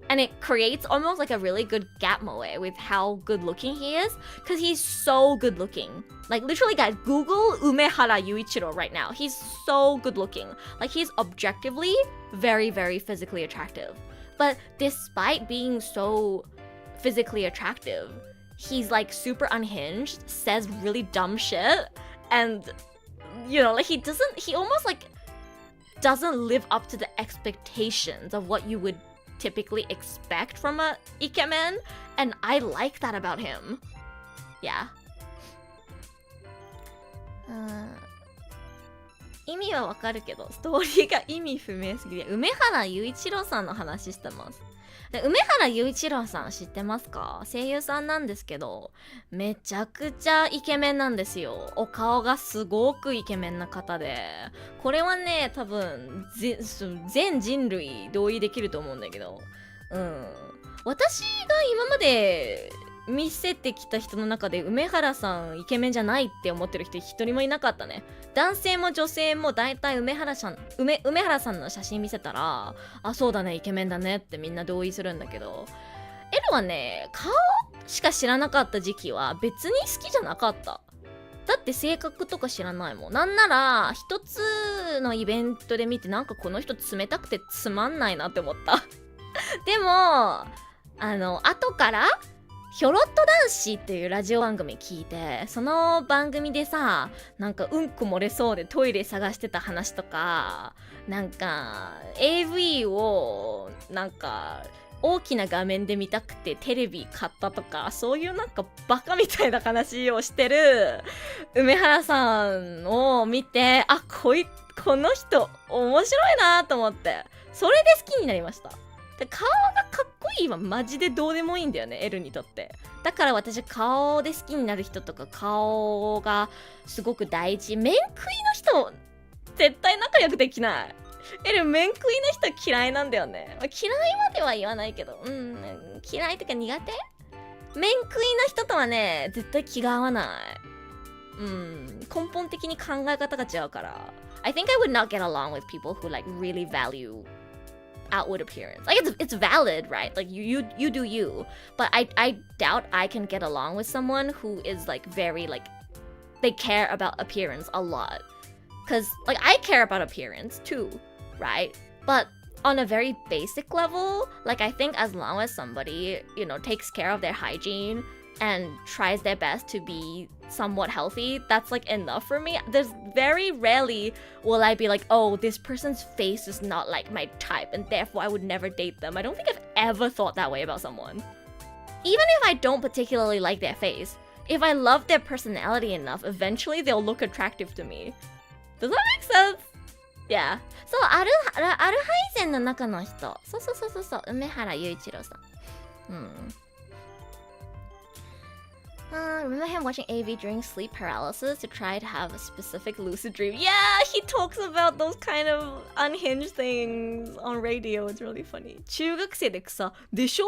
And it creates almost like a really good gap moe with how good looking he is, because he's so good looking. Like, literally, guys, Google Umehara Yuichiro right now. He's so good looking. Like, he's objectively very, very physically attractive. But despite being so physically attractive, he's like super unhinged, says really dumb shit, and you know, like, he almost like doesn't live up to the expectations of what you would typically expect from a ikemen, and I like that about him. Yeah. 意味はわかるけど、ストーリーが意味不明すぎて、梅原雄一郎さんの話してます。で、梅原雄一郎さん知ってますか？声優さんなんですけど、めちゃくちゃイケメンなんですよ。お顔がすごくイケメンな方で、これはね、多分全人類同意できると思うんだけど、私が今まで見せてきた人の中で梅原さんイケメンじゃないって思ってる人一人もいなかったね。男性も女性も大体梅原さんの写真見せたら、あ、そうだね、イケメンだねってみんな同意するんだけど、エルはね、顔しか知らなかった時期は別に好きじゃなかった。だって性格とか知らないもん。なんなら一つのイベントで見て、なんかこの人冷たくてつまんないなって思ったでも後からひょろっと男子っていうラジオ番組聞いて、その番組でさ、なんかうんこ漏れそうでトイレ探してた話とか、なんか AV をなんか大きな画面で見たくてテレビ買ったとか、そういうなんかバカみたいな話をしてる梅原さんを見て、あ、この人面白いなと思って、それで好きになりました。で、顔がかっこいいはマジでどうでもいいんだよね、エルにとって。だから私、顔で好きになる人とか顔がすごく大事。面食いの人絶対仲良くできない。エル、面食いの人嫌いなんだよね。嫌いまでは言わないけど、嫌いってか苦手？面食いの人とはね、絶対気が合わない。根本的に考え方が違うから。I think I would not get along with people who like really value outward appearance. Like, it's valid, right? Like, you do you, but I doubt I can get along with someone who is like very like, they care about appearance a lot. Cause like, I care about appearance too, right? But on a very basic level, like, I think as long as somebody, you know, takes care of their hygiene and tries their best to be somewhat healthy, that's like enough for me. There's very rarely will I be like, oh, this person's face is not like my type and therefore I would never date them. I don't think I've ever thought that way about someone. Even if I don't particularly like their face, if I love their personality enough, eventually they'll look attractive to me. Does that make sense? Yeah. そう、アルハイゼンの中の人。そう、梅原雄一郎さん。Remember him watching AV during sleep paralysis to try to have a specific lucid dream. Yeah, he talks about those kind of unhinged things on radio. It's really funny. 中学生で草でしょ？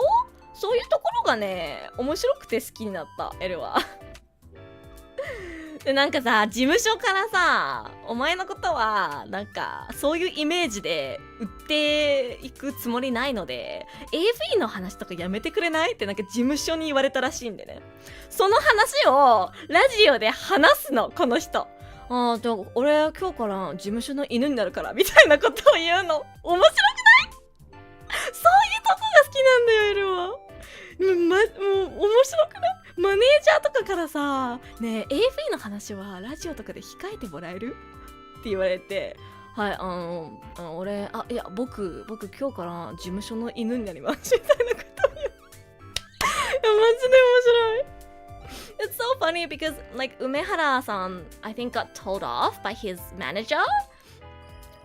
そういうところがね、面白くて好きになった、エルは。でなんかさ、事務所からさ、お前のことはなんかそういうイメージで売っていくつもりないので AV の話とかやめてくれないってなんか事務所に言われたらしいんでね。その話をラジオで話すの、この人。じゃあ俺今日から事務所の犬になるからみたいなことを言うの。面白くない？そういうとこが好きなんだよ、エルは。もう面白くない？マネージャーとかからさ、ねえ AV の話はラジオとかで控えてもらえる？って言われて、はい、俺、いや僕今日から事務所の犬になりますみたいなことを言う。いやマジで面白い。It's so funny because like Umehara-san, I think got told off by his manager,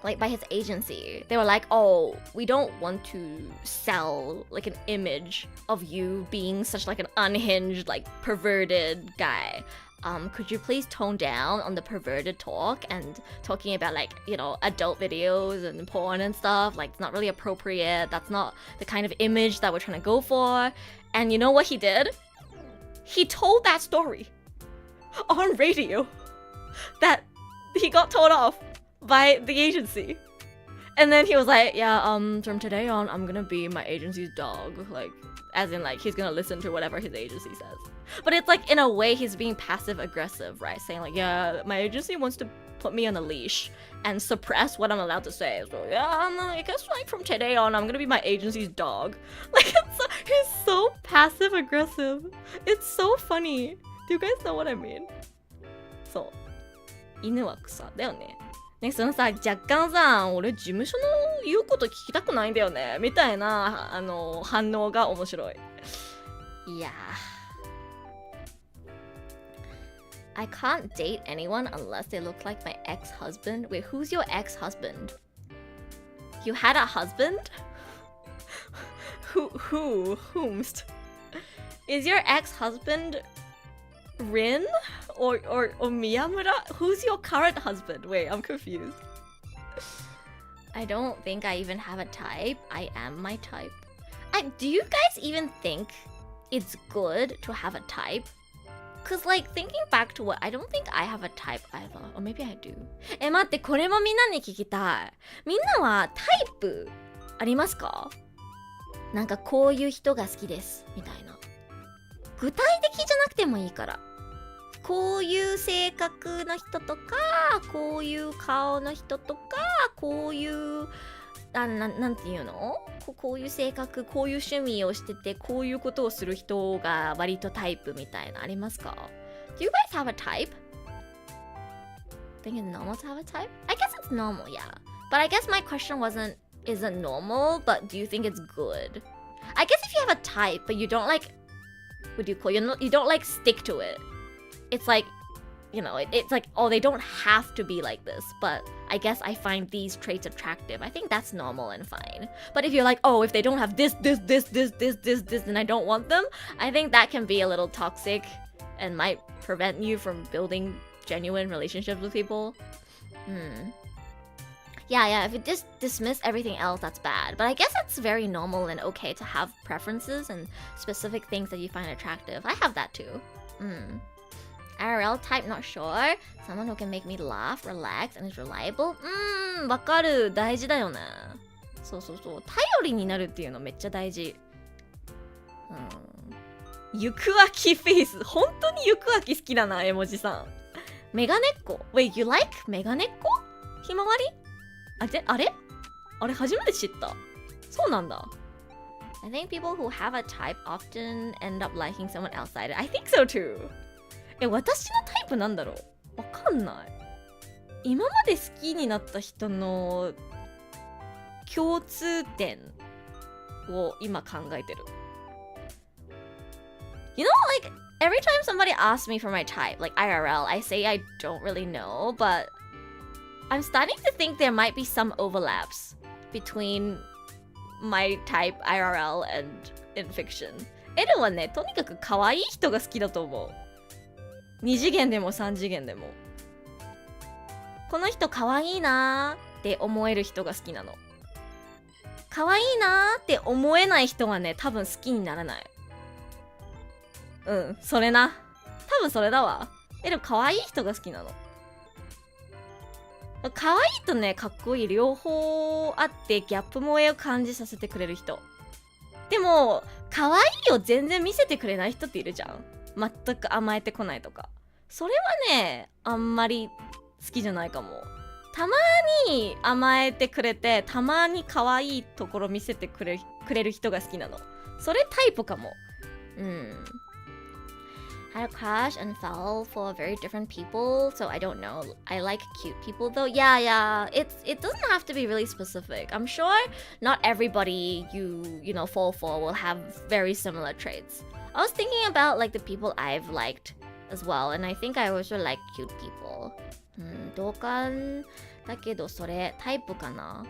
like by his agency. They were like, oh, we don't want to sell like an image of you being such like an unhinged, like perverted guy. Could you please tone down on the perverted talk and talking about like, you know, adult videos and porn and stuff? Like it's not really appropriate. That's not the kind of image that we're trying to go for. And you know what he did? He told that story on radio that he got told off by the agency. And then he was like, yeah, from today on, I'm gonna be my agency's dog. Like, as in like, he's gonna listen to whatever his agency says. But it's like, in a way, he's being passive aggressive, right? Saying like, yeah, my agency wants to put me on a leash and suppress what I'm allowed to say. So yeah, I guess like from today on, I'm gonna be my agency's dog. Like, he's so passive aggressive. It's so funny. Do you guys know what I mean? そう。犬は草だよね。ね、そのさ、若干さ、俺事務所の言うこと聞きたくないんだよね。みたいな、反応が面白い。いやI can't date anyone unless they look like my ex-husband. Wait, who's your ex-husband? You had a husband? Whomst? Is your ex-husband Rin or Miyamura? Who's your current husband? Wait, I'm confused. I don't think I even have a type. I am my type. Do you guys even think it's good to have a type? Cause like thinking back to what I don't think I have a type either. Or maybe I do. 待って、これもみんなに聞きたい。みんなはタイプありますか？なんかこういう人が好きですみたいな。具体的じゃなくてもいいから。こういう性格の人とか、こういう顔の人とか、こういうなんていうの？こういう性格、こういう趣味をしてて、こういうことをする人が割とタイプみたいなありますか？ Do you guys have a type? Think it's normal to have a type? I guess it's normal, yeah. But I guess my question wasn't, is it normal, but do you think it's good? I guess if you have a type, but you don't like, what do you call it? You don't like stick to it. It's like, you know, it's like, oh, they don't have to be like this, but I guess I find these traits attractive. I think that's normal and fine. But if you're like, oh, if they don't have this, then I don't want them, I think that can be a little toxic and might prevent you from building genuine relationships with people. Yeah, if you just dismiss everything else, that's bad. But I guess it's very normal and okay to have preferences and specific things that you find attractive. I have that too. IRL type, not sure. Someone who can make me laugh, relax, and is reliable. わかる。大事だよね。そう。頼りになるっていうのめっちゃ大事。ゆくあきフェイス。本当にゆくあき好きだな、絵文字さん。メガネっ子。Wait, you like メガネっ子？ひまわり？あれ初めて知った。そうなんだ。I think people who have a type often end up liking someone outside. I think so too. 私のタイプなんだろう？わかんない。今まで好きになった人の共通点を今考えてる。You know, like, every time somebody asks me for my type, like IRL, I say I don't really know, but I'm starting to think there might be some overlaps between my type IRL and in fiction. エルはね、とにかく可愛い人が好きだと思う。2次元でも3次元でも。この人可愛いなーって思える人が好きなの。可愛いなーって思えない人はね、多分好きにならない。それな。多分それだわ。でも可愛い人が好きなの。可愛いとね、かっこいい両方あってギャップ萌えを感じさせてくれる人。でも可愛いを全然見せてくれない人っているじゃん。全く甘えてこないとか。それはね、あんまり好きじゃないかも。たまに甘えてくれて、たまに可愛いところ見せてくれる人が好きなの。それタイプかも。Had a crush and fell for very different people, so I don't know. I like cute people though. Yeah. It doesn't have to be really specific. I'm sure not everybody you know fall for will have very similar traits. I was thinking about like the people I've liked as well, and I think I also like cute people. 同感だけどそれタイプかな？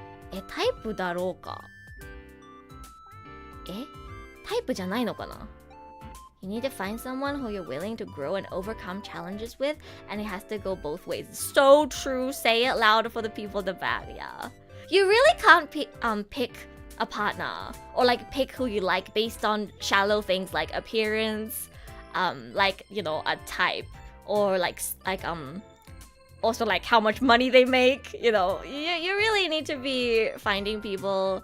タイプだろうか？タイプじゃないのかな？ You need to find someone who you're willing to grow and overcome challenges with, and it has to go both ways. So true. Say it louder for the people in the back. Yeah. You really can't pick a partner or like pick who you like based on shallow things like appearance, like you know a type or like also like how much money they make. You know, you really need to be finding people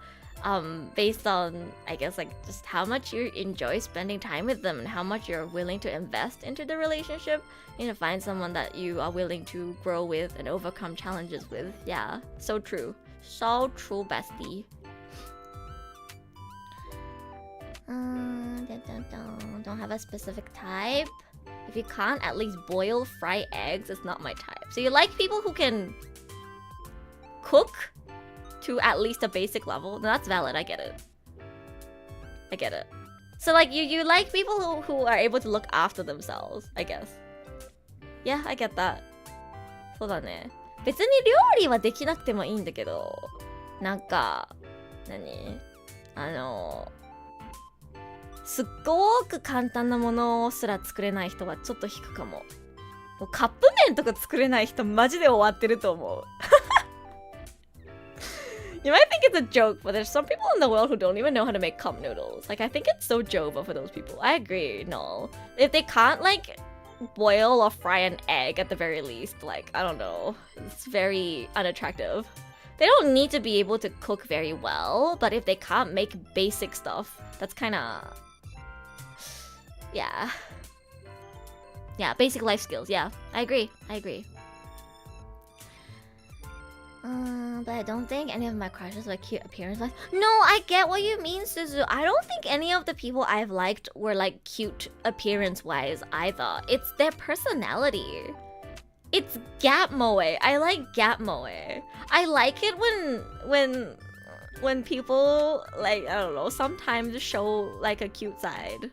based on I guess like just how much you enjoy spending time with them and how much you're willing to invest into the relationship. You need to find someone that you are willing to grow with and overcome challenges with. Yeah, so true. So true, bestie. Don't have a specific type. If you can't at least boil, fry eggs, it's not my type. So you like people who can cook to at least a basic level? No, that's valid. I get it. So like you like people who are able to look after themselves, I guess. Yeah, I get that. そうだね。別に料理はできなくてもいいんだけど、なんかすっごく簡単なものすら作れない人はちょっと引くかも。もうカップ麺とか作れない人マジで終わってると思う。You might think it's a joke, but there's some people in the world who don't even know how to make cup noodles. Like, I think it's so Jova for those people. I agree, no. If they can't, like, boil or fry an egg at the very least, like, I don't know. It's very unattractive. They don't need to be able to cook very well, but if they can't make basic stuff, that's kind of... Yeah. Yeah, basic life skills, yeah. I agree. But I don't think any of my crushes were cute appearance-wise. No, I get what you mean, Suzu. I don't think any of the people I've liked were like cute appearance-wise either. It's their personality. It's gap moe. I like gap moe. I like it when people like I don't know sometimes show like a cute side.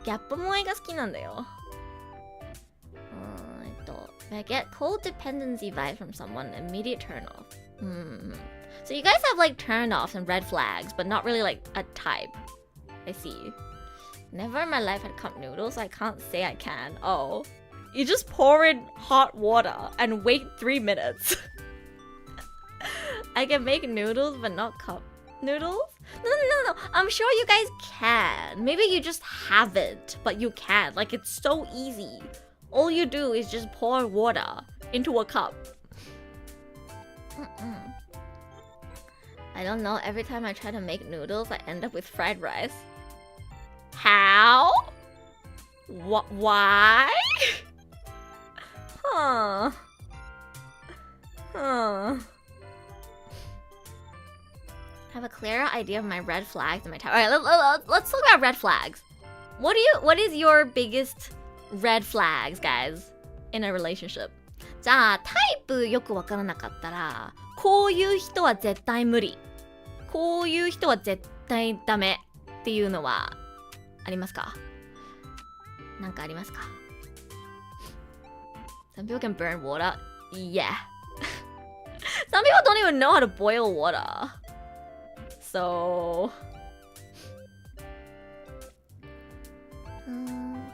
Gap moe が好きなんだよ。I get cold dependency vibes from someone, immediate turn off. So you guys have like turn offs and red flags, but not really like a type. I see. Never in my life had cup noodles, so I can't say I can. Oh. You just pour in hot water and wait 3 minutes. I can make noodles, but not cup noodles? No. I'm sure you guys can. Maybe you just haven't, but you can. Like, it's so easy. All you do is just pour water into a cup. I don't know. Every time I try to make noodles, I end up with fried rice. How? Why? Huh. Have a clearer idea of my red flags and my type. Alright, let's talk about red flags. What is your biggest red flags, guys, in a relationship? じゃあ、タイプよくわからなかったら、こういう人は絶対無理。こういう人は絶対ダメっていうのはありますか？なんかありますか？ Some people can burn water. Yeah. Some people don't even know how to boil water. So...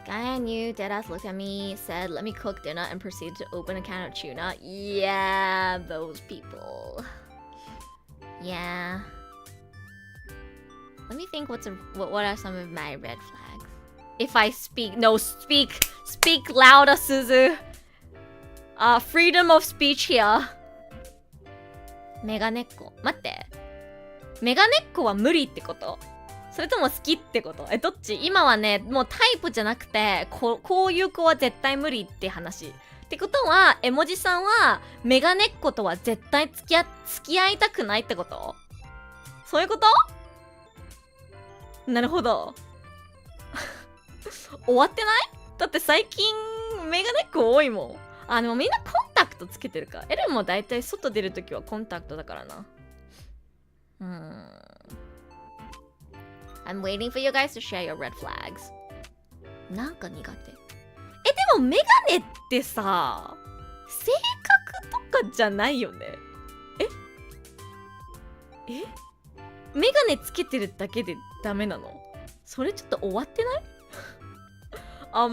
Guy I knew, deadass looked at me, said, let me cook dinner, and proceeded to open a can of tuna. Yeah, those people. Yeah. Let me think what are some of my red flags. If I speak... No, speak louder, Suzu. freedom of speech here. メガネっ子。待って。メガネっ子は無理ってこと？それとも好きってこと？どっち？今はね、もうタイプじゃなくて、こういう子は絶対無理って話。ってことは、絵文字さんは、メガネっ子とは絶対付き合いたくないってこと？そういうこと？なるほど。終わってない？だって最近、メガネっ子多いもん。でもみんなコンタクトつけてるか。エルもだいたい外出るときはコンタクトだからな。I'm waiting for you guys to share your red flags. なんか苦手。でもメガネってさ、性格とかじゃないよね。メガネつけてるだけでダメなの？それちょっと終わってない？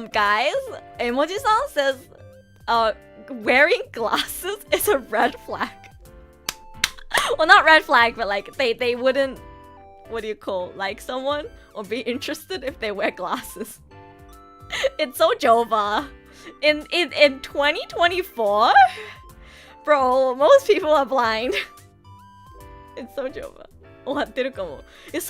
guys, 絵文字さん says, wearing glasses is a red flag. Well, not red flag, but like they wouldn't, what do you call, like someone or be interested if they wear glasses. It's so Jova. In 2024, bro, most people are blind. It's so Jova. 終わってるかも。最近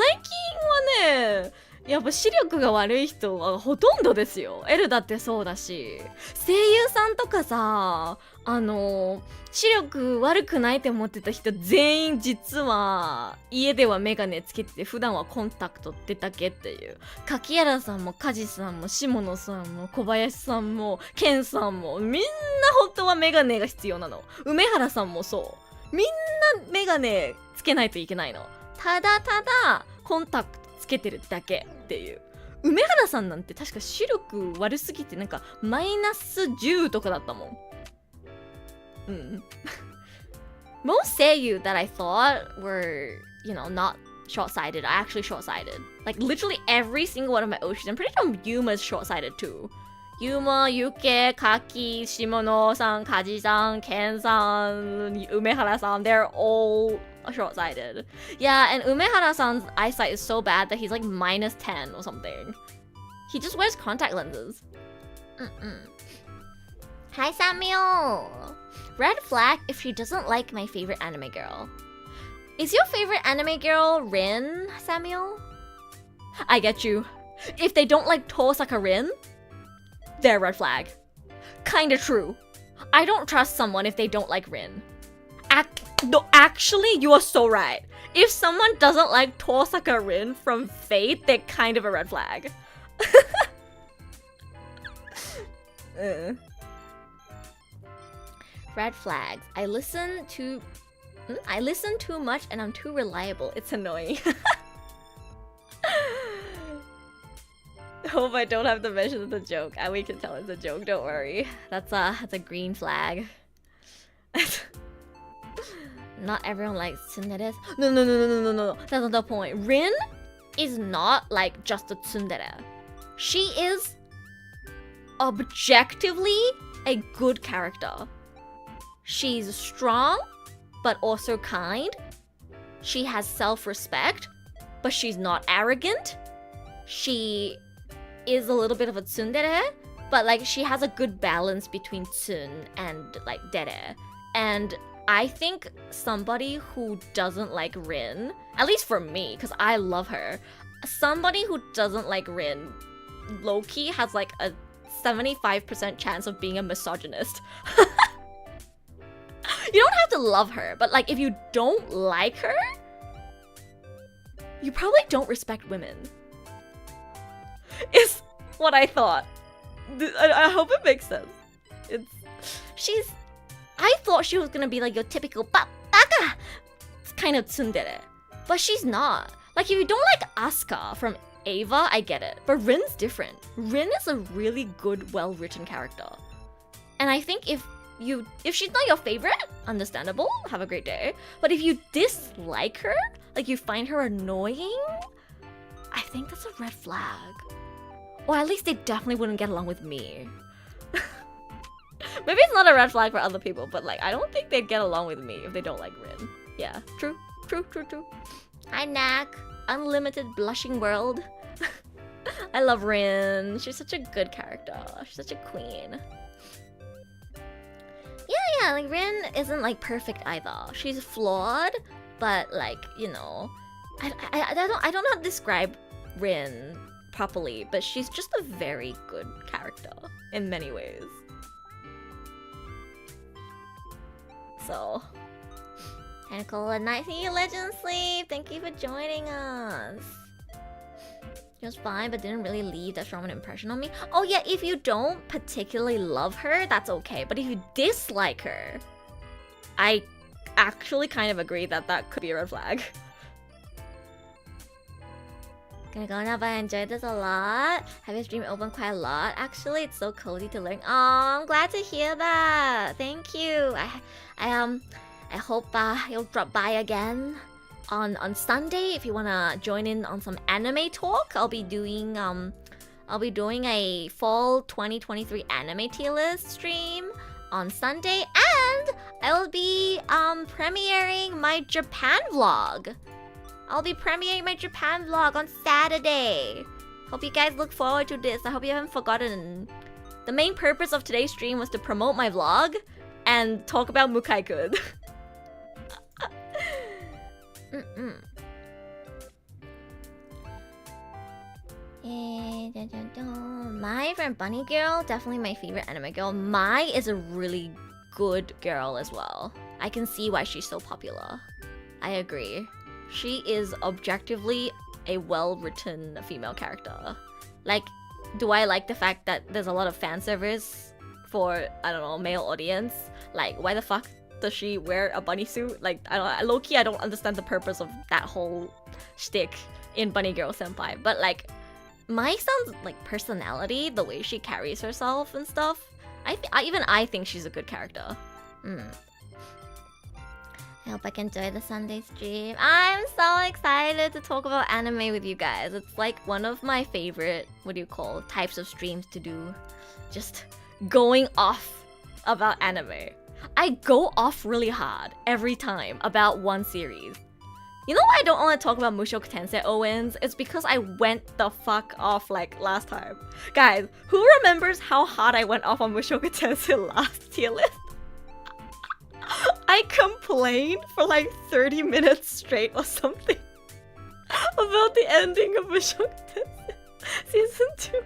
はね、やっぱ視力が悪い人はほとんどですよ。エルだってそうだし、声優さんとかさ、視力悪くないって思ってた人全員実は家ではメガネつけてて普段はコンタクトってだけっていう。柿原さんも梶さんも下野さんも小林さんも健さんもみんな本当はメガネが必要なの。梅原さんもそう。みんなメガネつけないといけないの。ただコンタクトつけてるだけっていう。梅原さんなんて確か視力悪すぎてなんかマイナス10とかだったもん。Most seiyuu that I thought were, not short-sighted are actually short-sighted. Like literally every single one of my Oshis. I'm pretty sure Yuma's short-sighted too. Yuma, Yuke, Kaki, Shimono-san, Kaji-san, Ken-san, Umehara-san, they're all short-sighted. Yeah, and Umehara-san's eyesight is so bad that he's like minus 10 or something. He just wears contact lenses. Hi, Samuel. Red flag if she doesn't like my favorite anime girl. Is your favorite anime girl Rin, Samuel? I get you. If they don't like Tosaka Rin, they're red flag. Kinda true. I don't trust someone if they don't like Rin. No, actually, you are so right. If someone doesn't like Tosaka Rin from Fate, they're kind of a red flag. Red flags. I listen too much and I'm too reliable. It's annoying. Hope I don't have to mention the joke. We can tell it's a joke, don't worry. That's a green flag. Not everyone likes tsunderes. No. That's not the point. Rin is not like just a tsundere. She is objectively a good character. She's strong, but also kind. She has self-respect, but she's not arrogant. She is a little bit of a tsundere, but like she has a good balance between tsun and like dere. And I think somebody who doesn't like Rin, at least for me, because I love her, somebody who doesn't like Rin, low-key has like a 75% chance of being a misogynist. You don't have to love her, but like if you don't like her, you probably don't respect women. Is what I thought. I hope it makes sense. I thought she was gonna be like your typical baka kind of tsundere, but she's not. Like if you don't like Asuka from Ava, I get it, but Rin's different. Rin is a really good, well-written character, and I think if she's not your favorite, understandable, have a great day. But if you dislike her, like you find her annoying, I think that's a red flag. Or at least they definitely wouldn't get along with me. Maybe it's not a red flag for other people, but like I don't think they'd get along with me if they don't like Rin. Yeah, true. Hi Nak, unlimited blushing world. I love Rin. She's such a good character. She's such a queen. yeah, like Rin isn't like perfect either. She's flawed, but like, you know, I don't know how to describe Rin properly, but she's just a very good character in many ways. So, and call a night. See you, Legend Sleep. Thank you for joining us. She was fine, but didn't really leave that strong an impression on me. Oh yeah, if you don't particularly love her, that's okay. But if you dislike her, I actually kind of agree that that could be a red flag. Gonna go now, but I enjoyed this a lot. Have your stream open quite a lot. Actually, it's so cozy to learn. Oh, I'm glad to hear that. Thank you. I hope you'll drop by again on Sunday if you wanna join in on some anime talk. I'll be doing a fall 2023 anime tier list stream on Sunday, and I will be premiering my Japan vlog. I'll be premiering my Japan vlog on Saturday. Hope you guys look forward to this. I hope you haven't forgotten. The main purpose of today's stream was to promote my vlog and talk about Mukai-kun. My friend Bunny Girl, definitely my favorite anime girl. Mai is a really good girl as well. I can see why she's so popular. I agree. She is objectively a well-written female character. Like, do I like the fact that there's a lot of fan service for, I don't know, male audience? Like, why the fuck does she wear a bunny suit? Like, I don't, low-key, I don't understand the purpose of that whole shtick in Bunny Girl Senpai. But like, Mai-san's like personality, the way she carries herself and stuff, even I think she's a good character. I hope I can enjoy the Sunday stream. I'm so excited to talk about anime with you guys. It's like one of my favorite, types of streams to do. Just going off about anime. I go off really hard every time about one series. You know why I don't want to talk about Mushoku Tensei Owens? It's because I went the fuck off like last time. Guys, who remembers how hard I went off on Mushoku Tensei last tier list? I complained for like 30 minutes straight or something about the ending of Mushoku Tensei Season 2.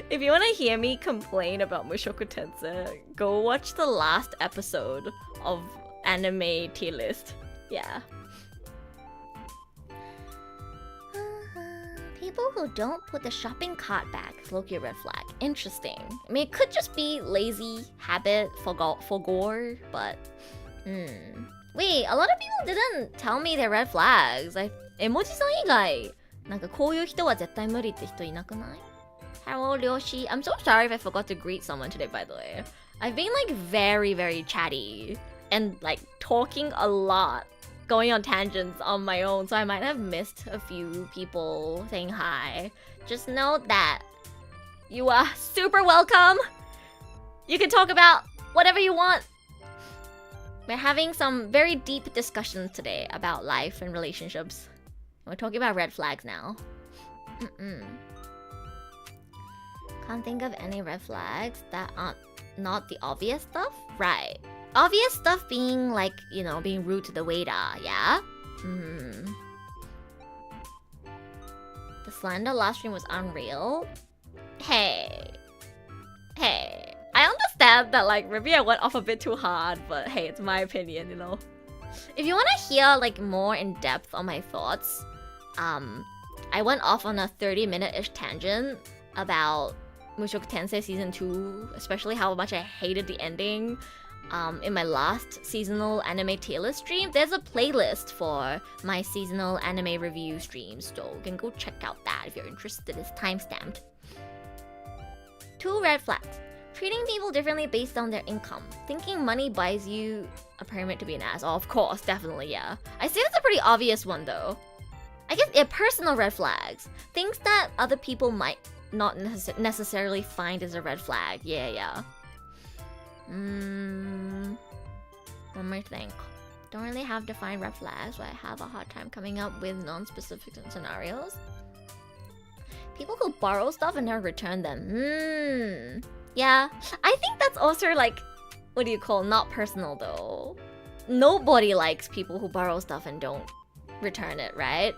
If you want to hear me complain about Mushoku Tensei, go watch the last episode of anime tier list. Yeah. People who don't put the shopping cart back is low-key a red flag. Interesting. I mean, it could just be lazy, habit, forgore, but... Wait, a lot of people didn't tell me they're red flags. Emoji-san 以外、なんかこういう人は絶対無理って人いなくない? Hello, Ryoshi. I'm so sorry if I forgot to greet someone today, by the way. I've been like very, very chatty and like talking a lot, going on tangents on my own, so I might have missed a few people saying hi. Just know that you are super welcome. You can talk about whatever you want. We're having some very deep discussions today about life and relationships. We're talking about red flags now. Can't think of any red flags that aren't not the obvious stuff? Right. Obvious stuff being like, you know, being rude to the waiter, yeah? The slander last stream was unreal. Hey. I understand that like maybe I went off a bit too hard, but hey, it's my opinion, you know? If you want to hear like more in depth on my thoughts, I went off on a 30-minute-ish tangent about Mushoku Tensei Season 2, especially how much I hated the ending. In my last seasonal anime tier list stream, there's a playlist for my seasonal anime review streams, so you can go check out that if you're interested. It's timestamped. 2 red flags. Treating people differently based on their income. Thinking money buys you a permit to be an ass. Oh, of course, definitely, yeah. I say that's a pretty obvious one, though. I guess, yeah, personal red flags. Things that other people might not necessarily find as a red flag. Yeah. One more thing. Don't really have defined red flags, but I have a hard time coming up with non-specific scenarios. People who borrow stuff and never return them. Yeah. I think that's also like what do you call, not personal though. Nobody likes people who borrow stuff and don't return it, right?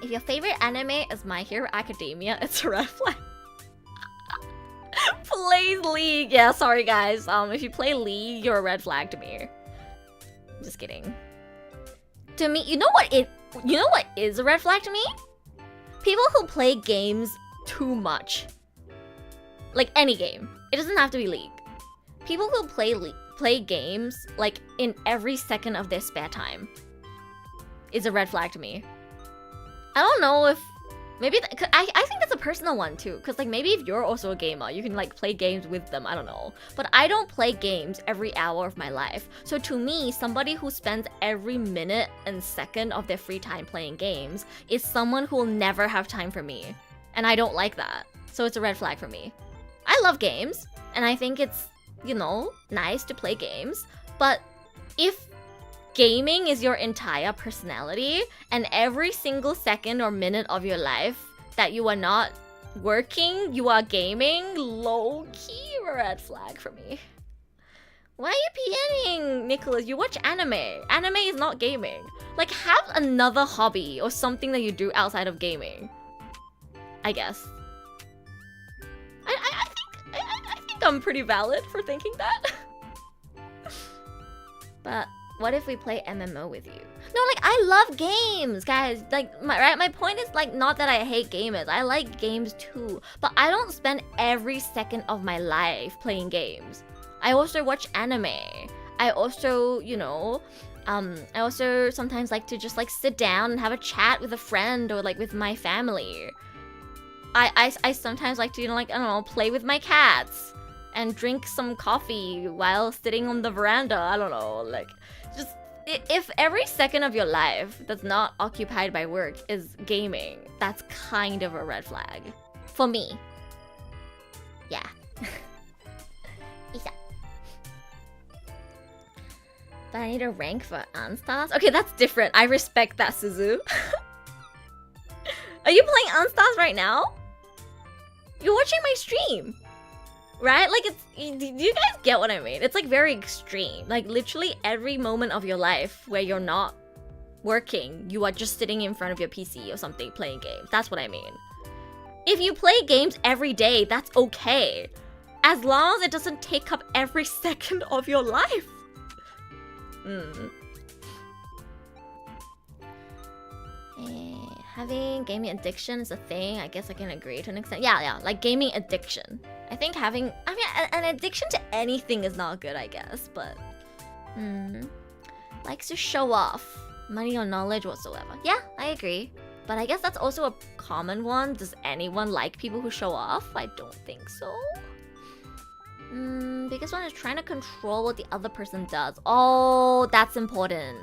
If your favorite anime is My Hero Academia, it's a red flag. Plays League. Yeah, sorry guys. If you play League, you're a red flag to me. Just kidding. To me, you know what is a red flag to me? People who play games too much. Like any game. It doesn't have to be League. People who play games like in every second of their spare time is a red flag to me. I don't know if maybe I think that's a personal one too, because like maybe if you're also a gamer, you can like play games with them. I don't know, but I don't play games every hour of my life. So to me, somebody who spends every minute and second of their free time playing games is someone who will never have time for me, and I don't like that. So it's a red flag for me. I love games, and I think it's, you know, nice to play games, but if gaming is your entire personality and every single second or minute of your life that you are not working, you are gaming, low-key red flag for me. Why are you PNing, Nicholas? You watch anime. Anime is not gaming. Like, have another hobby or something that you do outside of gaming, I guess. I think I'm pretty valid for thinking that. But what if we play MMO with you? No, like, I love games, guys. Like, my point is, like, not that I hate gamers. I like games too. But I don't spend every second of my life playing games. I also watch anime. I also, you know, I also sometimes like to just, like, sit down and have a chat with a friend or, like, with my family. I sometimes like to, you know, like, I don't know, play with my cats and drink some coffee while sitting on the veranda. I don't know, like, just if every second of your life that's not occupied by work is gaming, that's kind of a red flag for me. Yeah. But I need a rank for Unstars. Okay, that's different. I respect that, Suzu. Are you playing Unstars right now? You're watching my stream, right? Like, it's, do you guys get what I mean? It's like very extreme. Like, literally every moment of your life where you're not working, you are just sitting in front of your PC or something playing games. That's what I mean. If you play games every day, that's okay, as long as it doesn't take up every second of your life. Having gaming addiction is a thing. I guess I can agree to an extent. Yeah, like gaming addiction. I think having, I mean, an addiction to anything is not good, I guess, but likes to show off money or knowledge whatsoever. Yeah, I agree. But I guess that's also a common one. Does anyone like people who show off? I don't think so. Biggest one is trying to control what the other person does. Oh, that's important.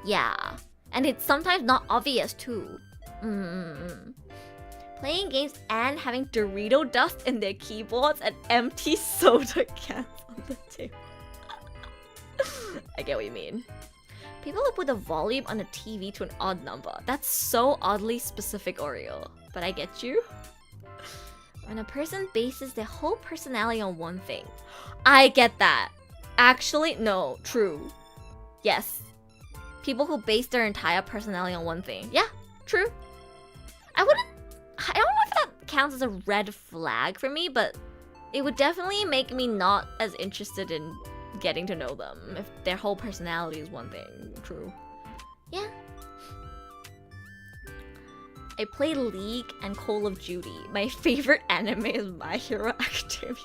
Yeah. And it's sometimes not obvious too. Playing games and having Dorito dust in their keyboards and empty soda cans on the table. I get what you mean. People who put the volume on a TV to an odd number. That's so oddly specific, Oreo. But I get you. When a person bases their whole personality on one thing. I get that. Actually, no, true. Yes. People who base their entire personality on one thing. Yeah, true. I don't know if that counts as a red flag for me, but it would definitely make me not as interested in getting to know them if their whole personality is one thing. True. Yeah. I play League and Call of Duty. My favorite anime is My Hero Academia.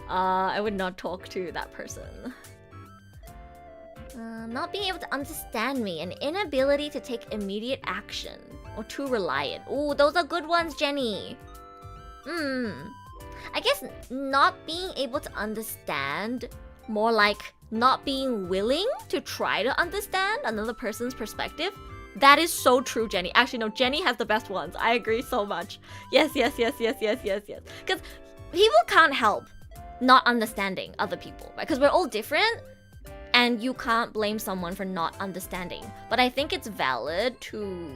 I would not talk to that person. Not being able to understand me, an inability to take immediate action, or too reliant. Ooh, those are good ones, Jenny. I guess not being able to understand, more like not being willing to try to understand another person's perspective. That is so true, Jenny. Actually, no, Jenny has the best ones. I agree so much. Yes. Because people can't help not understanding other people, right? Because we're all different, and you can't blame someone for not understanding. But I think it's valid to,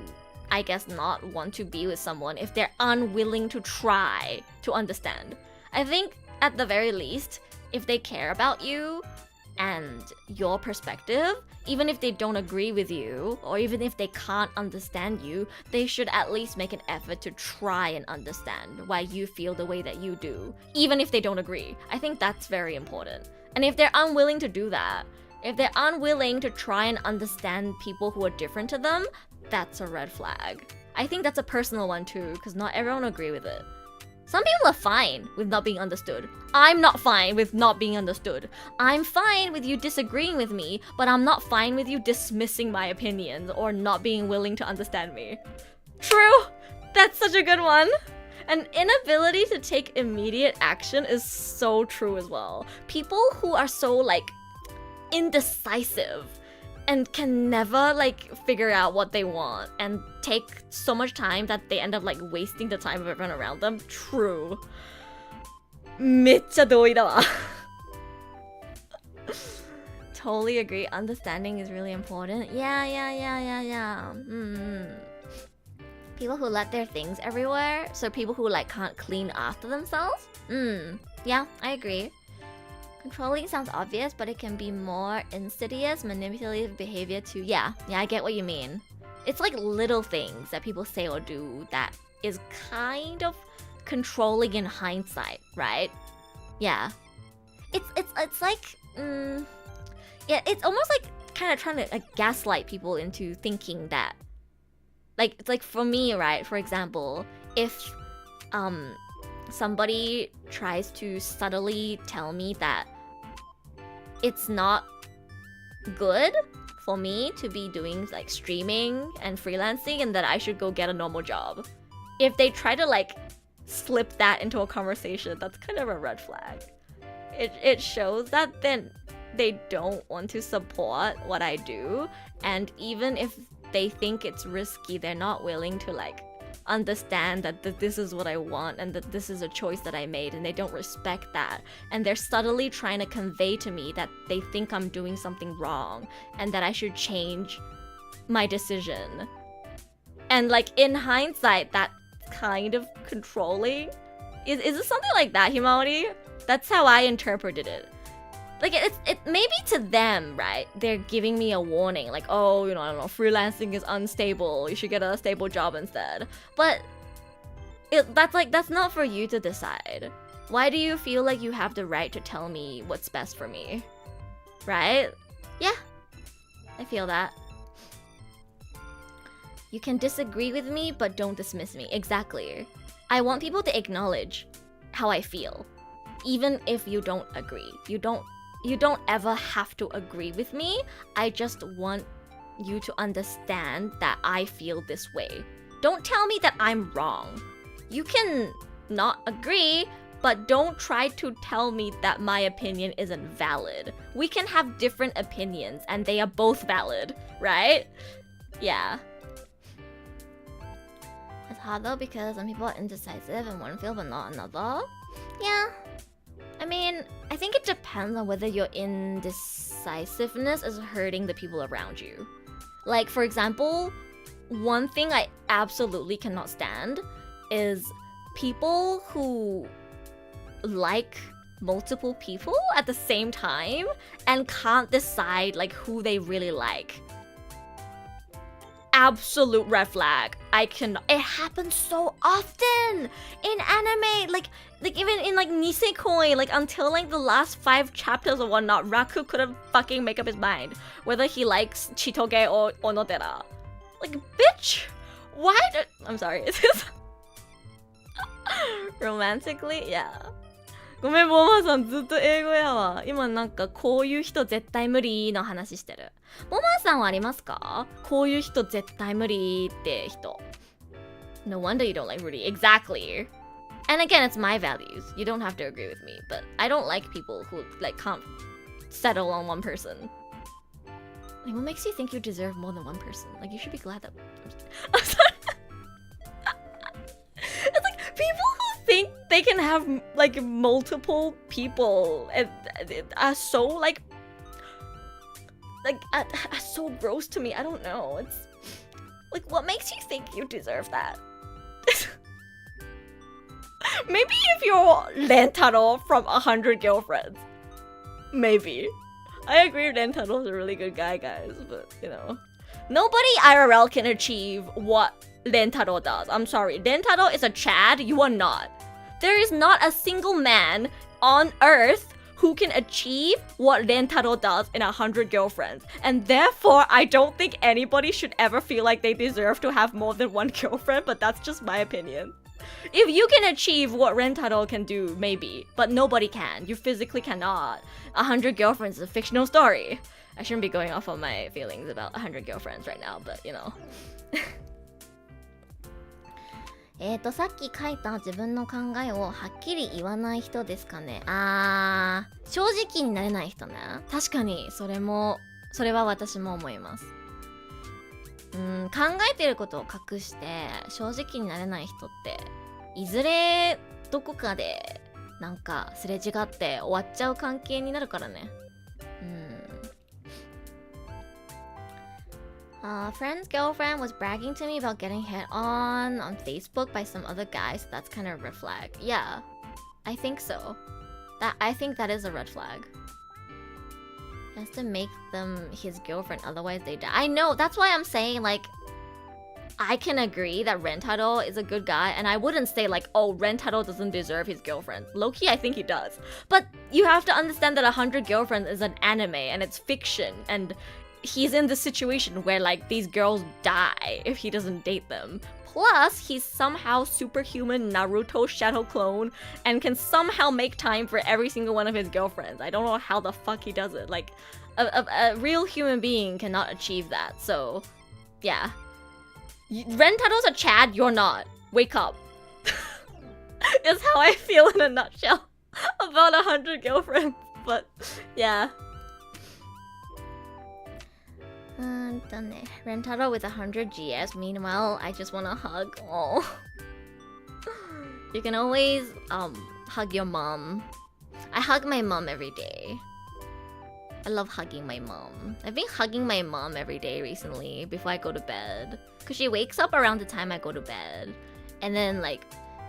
I guess, not want to be with someone if they're unwilling to try to understand. I think at the very least, if they care about you and your perspective, even if they don't agree with you, or even if they can't understand you, they should at least make an effort to try and understand why you feel the way that you do, even if they don't agree. I think that's very important. And if they're unwilling to do that, if they're unwilling to try and understand people who are different to them, that's a red flag. I think that's a personal one too, because not everyone will agree with it. Some people are fine with not being understood. I'm not fine with not being understood. I'm fine with you disagreeing with me, but I'm not fine with you dismissing my opinions or not being willing to understand me. True! That's such a good one! An inability to take immediate action is so true as well. People who are so, like, indecisive and can never, like, figure out what they want and take so much time that they end up, like, wasting the time of everyone around them. True. めっちゃ同意だわ。Totally agree. Understanding is really important. Yeah. People who let their things everywhere, so people who, like, can't clean after themselves. Yeah, I agree. Controlling sounds obvious, but it can be more insidious, manipulative behavior too. Yeah, I get what you mean. It's like little things that people say or do that is kind of controlling in hindsight, right? Yeah. It's like, yeah, it's almost like kind of trying to, like, gaslight people into thinking that, like, it's like for me, right? For example, if somebody tries to subtly tell me that it's not good for me to be doing, like, streaming and freelancing and that I should go get a normal job. If they try to, like, slip that into a conversation, that's kind of a red flag. It shows that then they don't want to support what I do, and even if they think it's risky, they're not willing to, like, understand that this is what I want and that this is a choice that I made, and they don't respect that, and they're subtly trying to convey to me that they think I'm doing something wrong and that I should change my decision. And, like, in hindsight, that kind of controlling is it something like that, Himawari? That's how I interpreted it. Like, it maybe to them, right? They're giving me a warning, like, oh, you know, I don't know, freelancing is unstable. You should get a stable job instead. But that's not for you to decide. Why do you feel like you have the right to tell me what's best for me? Right? Yeah, I feel that. You can disagree with me, but don't dismiss me. Exactly. I want people to acknowledge how I feel, even if you don't agree. You don't ever have to agree with me. I just want you to understand that I feel this way. Don't tell me that I'm wrong. You can not agree, but don't try to tell me that my opinion isn't valid. We can have different opinions and they are both valid, right? Yeah. It's hard though because some people are indecisive and one feel but not another. Yeah. I mean, I think it depends on whether your indecisiveness is hurting the people around you. Like, for example, one thing I absolutely cannot stand is people who like multiple people at the same time and can't decide, like, who they really like. Absolute red flag. It happens so often in anime, like even in, like, Nisekoi, like, until, like, the last 5 chapters or whatnot, Raku couldn't fucking make up his mind whether he likes Chitoge or Onodera. Like, bitch, why I'm sorry, is this romantically? Yeah. ごめん、ボマさんずっと英語やわ。今なんかこういう人絶対無理の話してる。ボマさんはありますか？こういう人絶対無理って人。No wonder you don't like Rudy. Exactly. And again, it's my values. You don't have to agree with me, but I don't like people who, like, can't settle on one person. Like, what makes you think you deserve more than one person? Like, you should be glad that. I'm sorry. It's like people who think they can have, like, multiple people and are so, like are so gross to me. I don't know. It's like, what makes you think you deserve that? Maybe if you're Rentaro from 100 Girlfriends. Maybe. I agree Rentaro's a really good guy, guys, but, you know. Nobody IRL can achieve what Rentaro does. I'm sorry. Rentaro is a Chad, you are not. There is not a single man on earth who can achieve what Rentaro does in 100 Girlfriends. And therefore, I don't think anybody should ever feel like they deserve to have more than one girlfriend, but that's just my opinion. If you can achieve what Rentaro can do, maybe, but nobody can. You physically cannot. 100 Girlfriends is a fictional story. I shouldn't be going off on my feelings about 100 Girlfriends right now, but you know. さっき書いた自分の考えをはっきり言わない人ですかね。正直になれない人ね。確かに、それは私も思います。考えてることを隠して正直になれない人っていずれどこかでなんかすれ違って終わっちゃう関係になるからね。Friend's girlfriend was bragging to me about getting hit on Facebook by some other guy, so that's kind of a red flag. Yeah, I think so. I think that is a red flag. He has to make them his girlfriend, otherwise they die. I know, that's why I'm saying, like, I can agree that Rentaro is a good guy, and I wouldn't say like, oh, Rentaro doesn't deserve his girlfriend. Low-key, I think he does. But you have to understand that 100 Girlfriends is an anime, and it's fiction, and he's in the situation where like these girls die if he doesn't date them. Plus, he's somehow superhuman Naruto shadow clone and can somehow make time for every single one of his girlfriends. I don't know how the fuck he does it. Like, a real human being cannot achieve that. So, yeah. Rentaro's a Chad, you're not. Wake up. Is how I feel in a nutshell about 100 Girlfriends. But, yeah. Rentaro with 100 GS. Meanwhile, I just want to hug. Oh. You can always hug your mom. I hug my mom every day. I love hugging my mom. I've been hugging my mom every day recently before I go to bed. Because she wakes up around the time I go to bed. And then like,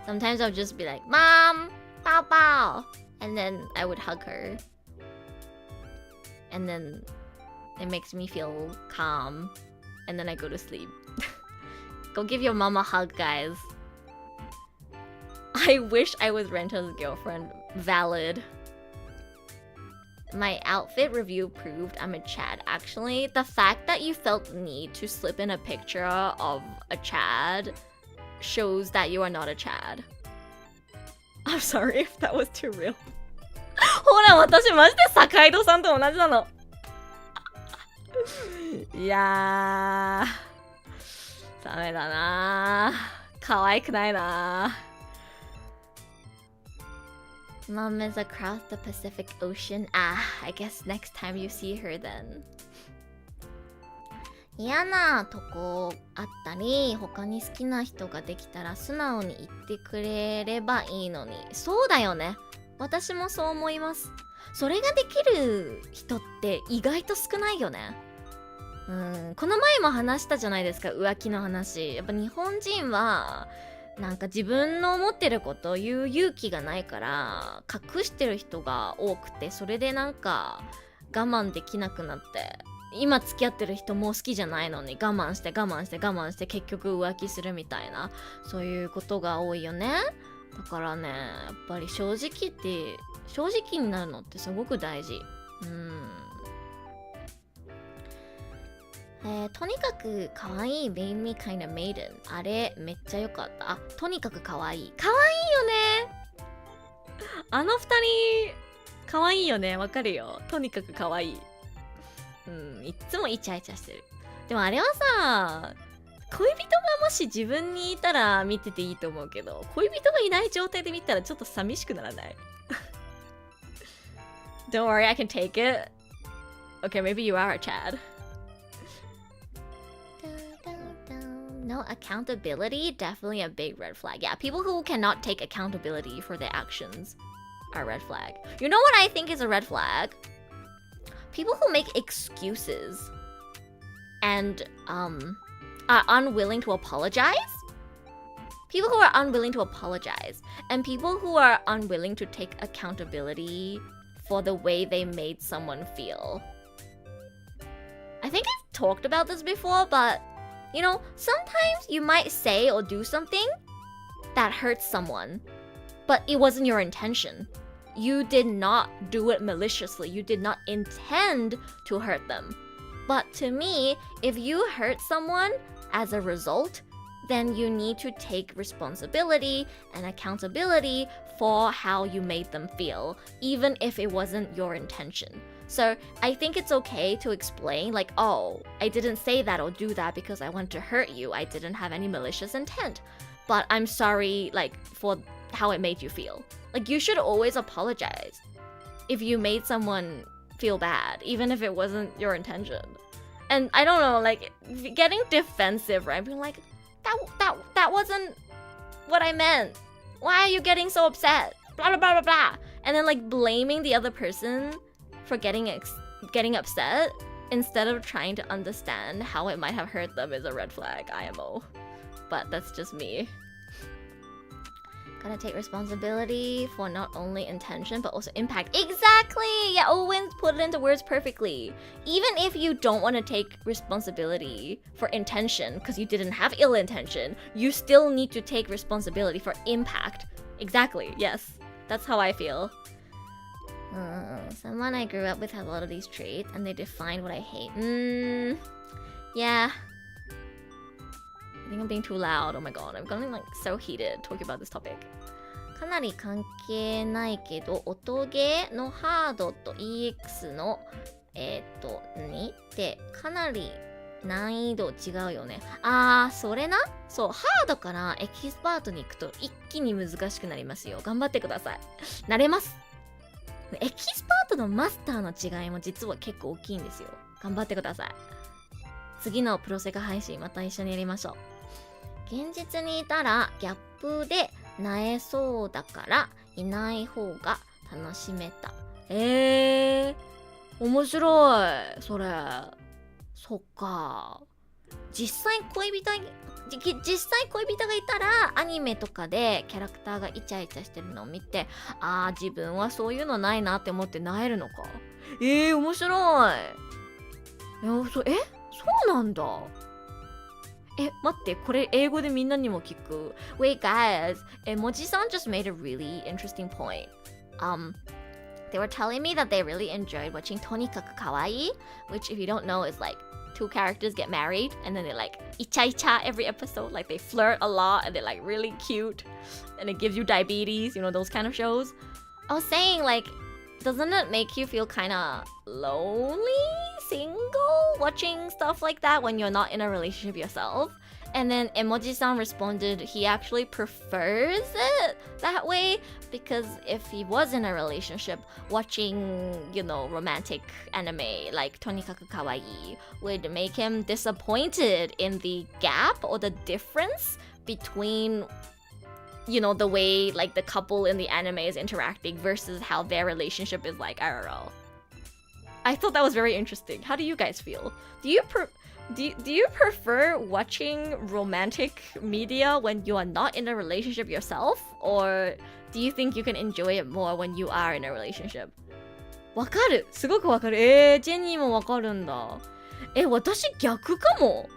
sometimes I'll just be like, Mom, bao bao. And then I would hug her. And then it makes me feel calm. And then I go to sleep. Go give your mom a hug, guys. I wish I was Renta's girlfriend. Valid. My outfit review proved I'm a Chad. Actually, the fact that you felt the need to slip in a picture of a Chad shows that you are not a Chad. I'm sorry if that was too real. ほら、私マジで坂井戸さんと同じなの。いやー、ダメだなー。可愛くないなー。Mom is across the Pacific Ocean. I guess next time you see her then. 嫌なとこあったり、他に好きな人ができたら素直に言ってくれればいいのに。そうだよね。私もそう思います。それができる人って意外と少ないよね。この前も話したじゃないですか、浮気の話。やっぱ日本人はなんか自分の思ってることを言う勇気がないから隠してる人が多くて、それでなんか我慢できなくなって、今付き合ってる人もう好きじゃないのに我慢して結局浮気するみたいな、そういうことが多いよね。だからね、やっぱり正直になるのってすごく大事。とにかく可愛い made me kind of maiden。 あれめっちゃ良かった。とにかく可愛い。可愛いよね。あの二人可愛いよね。わかるよ。とにかく可愛い。いっつもイチャイチャしてる。でもあれはさ、恋人がもし自分にいたら見てていいと思うけど、恋人がいない状態で見たらちょっと寂しくならない？ Don't worry, I can take it. Okay, maybe you are a Chad. No accountability, definitely a big red flag. Yeah, people who cannot take accountability for their actions are a red flag. You know what I think is a red flag? People who make excuses and are unwilling to apologize. people who are unwilling to apologize, and people who are unwilling to take accountability for the way they made someone feel. I think I've talked about this before, but you know, sometimes you might say or do something that hurts someone, but it wasn't your intention. You did not do it maliciously. You did not intend to hurt them. But to me, if you hurt someone as a result, then you need to take responsibility and accountability for how you made them feel, even if it wasn't your intention. So I think it's okay to explain like, oh, I didn't say that or do that because I want to hurt you. I didn't have any malicious intent. But I'm sorry, like, for how it made you feel. Like, you should always apologize if you made someone feel bad, even if it wasn't your intention. And I don't know, like, getting defensive, right? Being like, that wasn't what I meant. Why are you getting so upset? Blah, blah, blah, blah, blah. And then, like, blaming the other person for getting upset instead of trying to understand how it might have hurt them is a red flag, IMO. But that's just me. Gotta take responsibility for not only intention but also impact. Exactly! Yeah, Owen put it into words perfectly. Even if you don't want to take responsibility for intention because you didn't have ill intention, you still need to take responsibility for impact. Exactly, yes. That's how I feel. Someone I grew up with has a lot of these traits and they define what I hate. Yeah. I think I'm being too loud. Oh my god, I'm getting like so heated talking about this topic. かなり関係ないけど、音ゲーのハードと EX のにってかなり難易度違うよね。それな。そう、ハードからエキスパートに行くと一気に難しくなりますよ。頑張ってください。慣れます。エキスパートのマスターの違いも実は結構大きいんですよ。頑張ってください。次のプロセカ配信また一緒にやりましょう。現実にいたらギャップでなえそうだからいない方が楽しめた。面白い。それ。そっか。実際恋人がいたらアニメとかでキャラクターがイチャイチャしてるのを見て、自分はそういうのないなって思ってなえるのか。面白い。そうなんだ。待って、これ英語でみんなにも聞く。Wait guys, Moji-san just made a really interesting point. They were telling me that they really enjoyed watching とにかくかわいい, which if you don't know is like two characters get married and then they like icha every episode, like they flirt a lot and they're like really cute and it gives you diabetes, you know, those kind of shows. I was saying like, doesn't it make you feel kind of lonely, single, watching stuff like that when you're not in a relationship yourself? And then Emoji-san responded he actually prefers it that way because if he was in a relationship, watching, you know, romantic anime like とにかくかわいい would make him disappointed in the gap or the difference between, you know, the way like the couple in the anime is interacting versus how their relationship is like IRL. I thought that was very interesting. How do you guys feel? Do you prefer watching romantic media when you are not in a relationship yourself? Or do you think you can enjoy it more when you are in a relationship? わかる。すごくわかる。ジェニーもわかるんだ。私逆かも。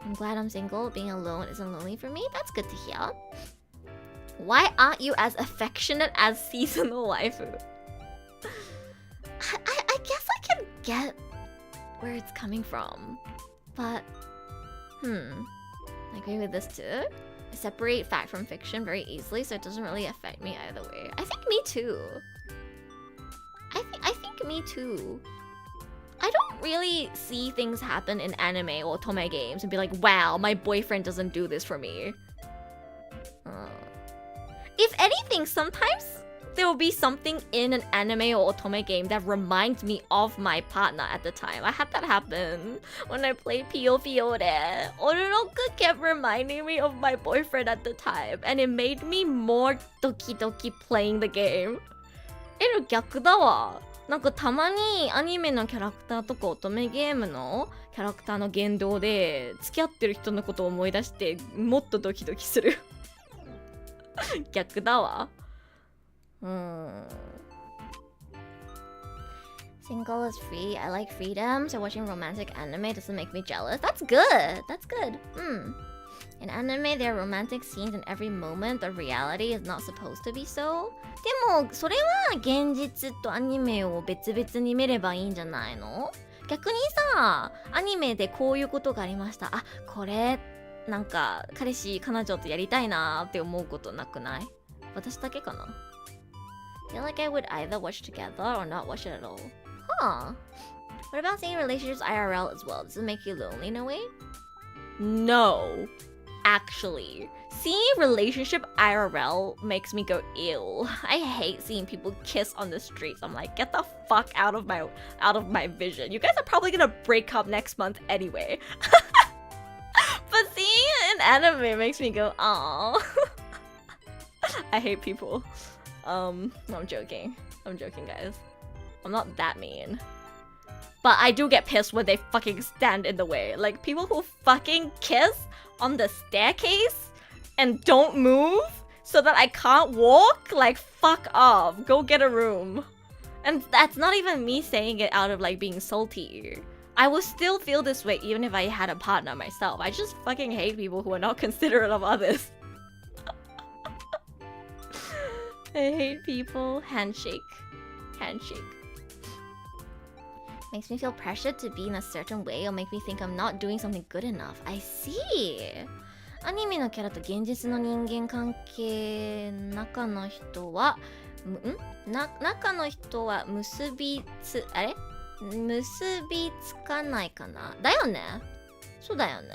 I'm glad I'm single. Being alone isn't lonely for me. That's good to hear. Why aren't you as affectionate as seasonal waifu? I guess I can get where it's coming from. But, I agree with this too. I separate fact from fiction very easily, so it doesn't really affect me either way. I think me too. I think me too. I don't really see things happen in anime or otome games and be like, wow, my boyfriend doesn't do this for me. If anything, sometimes there will be something in an anime or otome game that reminds me of my partner at the time. I had that happen when I played Pio Fiore. Ororoku kept reminding me of my boyfriend at the time, and it made me more doki doki playing the game. 逆だわ。なんかたまにアニメのキャラクターとか乙女ゲームのキャラクターの言動で付き合ってる人のことを思い出してもっとドキドキする逆だわ。Single is free. I like freedom, so watching romantic anime doesn't make me jealous. That's good. That's good. In anime, there are romantic scenes in every moment, but reality is not supposed to be so. でも、それは現実とアニメを別々に見ればいいんじゃないの？逆にさ、アニメでこういうことがありました。あ、これ、なんか、彼氏、彼女とやりたいなーって思うことなくない？私だけかな？ I feel like I would either watch together or not watch it at all. Huh. What about seeing relationships IRL as well? Does it make you lonely in a way? No. Actually, seeing relationship IRL makes me go ew. I hate seeing people kiss on the streets. I'm like, get the fuck out of my vision. You guys are probably gonna break up next month anyway. But seeing an anime makes me go, aww. I hate people. No, I'm joking, guys. I'm not that mean. But I do get pissed when they fucking stand in the way. Like, people who fucking kiss on the staircase and don't move so that I can't walk? Like, fuck off. Go get a room. And that's not even me saying it out of, like, being salty. I would still feel this way even if I had a partner myself. I just fucking hate people who are not considerate of others. I hate people. Handshake. Makes me feel pressured to be in a certain way or make me think I'm not doing something good enough. I see. アニメのキャラと現実の人間関係中の人は結びつかないかな。だよね。そうだよね。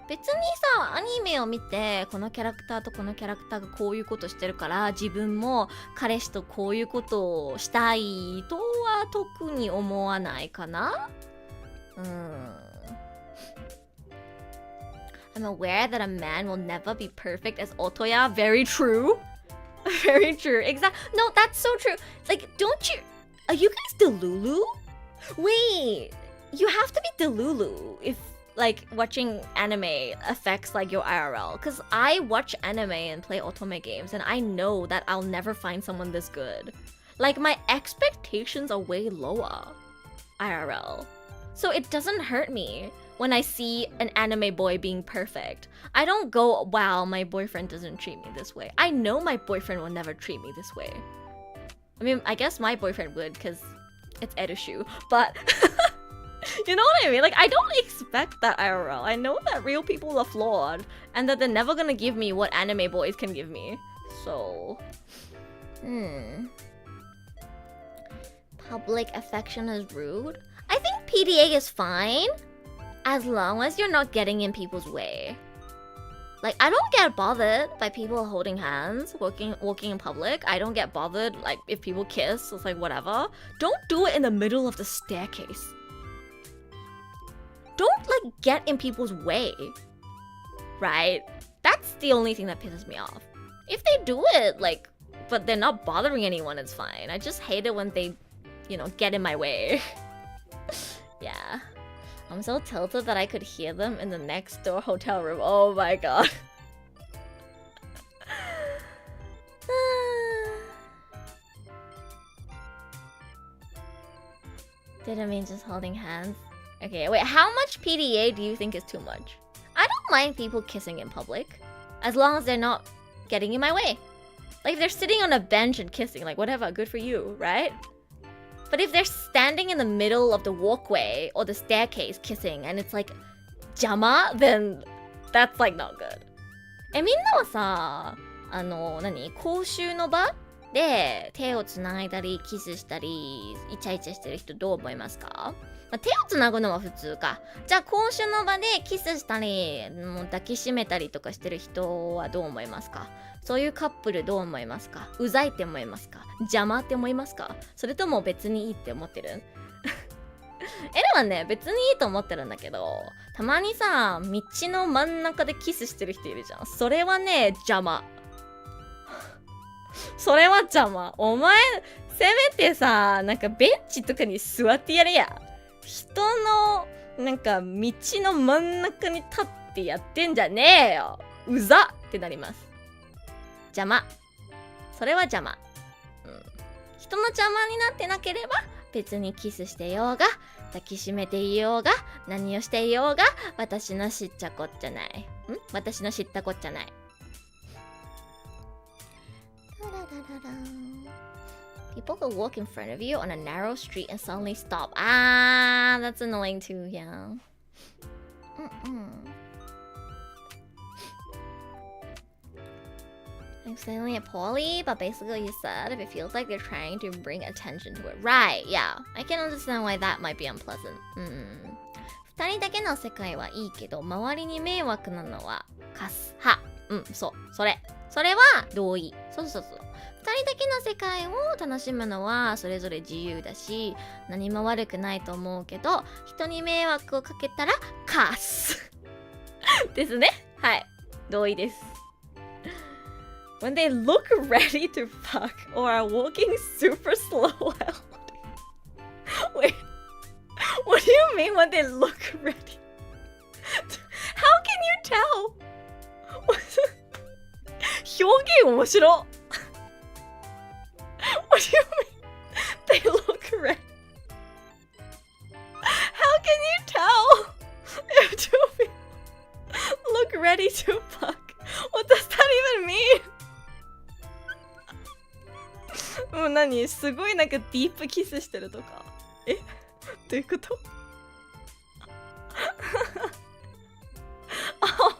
別にさ、アニメを見てこのキャラクターとこのキャラクターがこういうことしてるから自分も彼氏とこういうことをしたいとは特に思わないかな。I'm aware that a man will never be perfect as Otoya. Very true. Very true. Exactly. No, that's so true. It's like, are you guys Delulu? Wait, you have to be Delulu if like watching anime affects like your IRL, because I watch anime and play otome games and I know that I'll never find someone this good. Like, my expectations are way lower IRL, so it doesn't hurt me when I see an anime boy being perfect. I don't go, wow, my boyfriend doesn't treat me this way. I know my boyfriend will never treat me this way. I mean, I guess my boyfriend would because it's Edushu, but you know what I mean? Like, I don't expect that IRL. I know that real people are flawed and that they're never gonna give me what anime boys can give me. So, Public affection is rude. I think PDA is fine as long as you're not getting in people's way. Like, I don't get bothered by people holding hands, walking in public. I don't get bothered, like, if people kiss. It's like, whatever. Don't do it in the middle of the staircase. Don't, like, get in people's way. Right? That's the only thing that pisses me off. If they do it, like, but they're not bothering anyone, it's fine. I just hate it when they, you know, get in my way. Yeah. I'm so tilted that I could hear them in the next door hotel room. Oh my god. Didn't mean just holding hands. Okay, wait, how much PDA do you think is too much? I don't mind people kissing in public, as long as they're not getting in my way. Like, if they're sitting on a bench and kissing, like, whatever, good for you, right? But if they're standing in the middle of the walkway or the staircase kissing and it's like jama, then that's like not good. みんなはさ、公衆の場で手をつないだりキスしたりイチャイチャしてる人どう思いますか？まあ、手をつなぐのは普通か。じゃあ公衆の場でキスしたりもう抱きしめたりとかしてる人はどう思いますか？そういうカップルどう思いますか？うざいって思いますか？邪魔って思いますか？それとも別にいいって思ってる？エレはね、別にいいと思ってるんだけど、たまにさ、道の真ん中でキスしてる人いるじゃん。それはね、邪魔。それは邪魔。お前、せめてさ、なんかベンチとかに座ってやれや。人のなんか道の真ん中に立ってやってんじゃねえよ。うざってなります。邪魔。それは邪魔。人の邪魔になってなければ別にキスしてようが抱きしめていようが何をしていようが私の知っちゃこっちゃない。私の知ったこっちゃない。People who walk in front of you on a narrow street and suddenly stop. Ah, that's annoying too, yeah. I'm saying it poorly, but basically you said if it feels like they're trying to bring attention to it. Right, yeah. I can understand why that might be unpleasant. 二人だけの世界はいいけど、周りに迷惑なのはカスハ。そう。それは同意。そう。二人だけの世界を楽しむのはそれぞれ自由だし、何も悪くないと思うけど、人に迷惑をかけたらカスですね。はい。同意です。When they look ready to fuck or are walking super slow while Wait, what do you mean when they look ready? How can you tell? 表現面白。What do you mean? They look ready. How can you tell if two people look ready to fuck? What does that even mean? もう何すごいなんかディープキスしてるとかどういうこと？ Oh,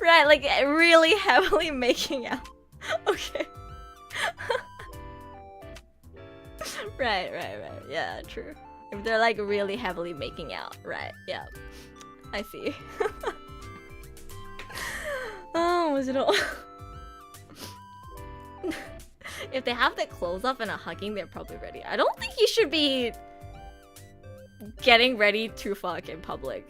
right, like really heavily making out. Okay. Right. Yeah, true. If they're like really heavily making out, right? Yeah. I see. 面白い。If they have their clothes up and are hugging, they're probably ready. I don't think you should be getting ready to fuck in public.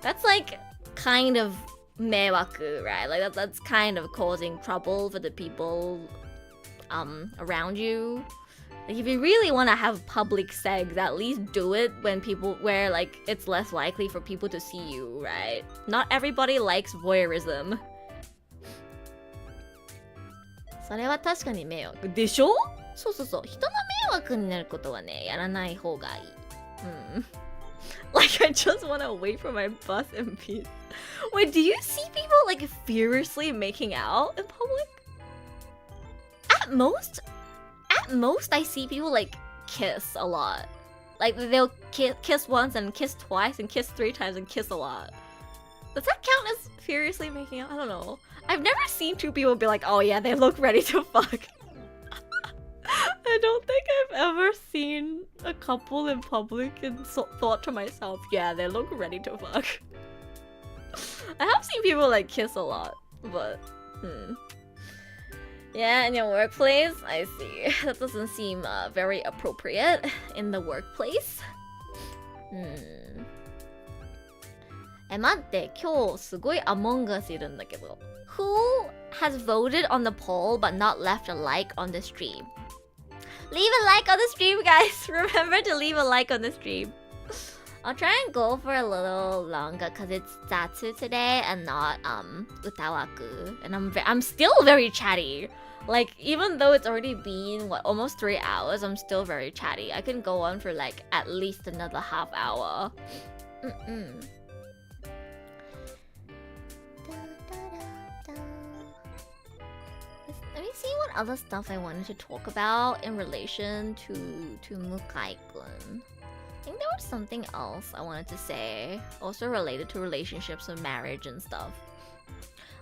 That's like kind of mewaku, right? Like that's kind of causing trouble for the people around you. Like if you really want to have public sex, at least do it where like it's less likely for people to see you, right? Not everybody likes voyeurism. それは確かに迷惑でしょ？そう。人の迷惑になることはね、やらない方がいい。Like I just want to wait for my bus in peace. Wait, do you see people like furiously making out in public? At most, I see people like kiss a lot. Like they'll kiss once and kiss twice and kiss 3 times and kiss a lot. Does that count as furiously making out? I don't know. I've never seen 2 people be like, oh yeah, they look ready to fuck. I don't think I've ever seen a couple in public and thought to myself, yeah, they look ready to fuck. I have seen people like kiss a lot, but yeah, in your workplace, I see. That doesn't seem very appropriate in the workplace. 待って、今日すごい Among Us いるんだけど。Who has voted on the poll but not left a like on the stream? Leave a like on the stream, guys! Remember to leave a like on the stream. I'll try and go for a little longer because it's Zatsu today and not Utawaku. And I'm still very chatty. Like, even though it's already been, almost 3 hours, I'm still very chatty. I can go on for like at least another half hour. Let me see what other stuff I wanted to talk about in relation to Mukai-kun. I think there was something else I wanted to say, also related to relationships and marriage and stuff.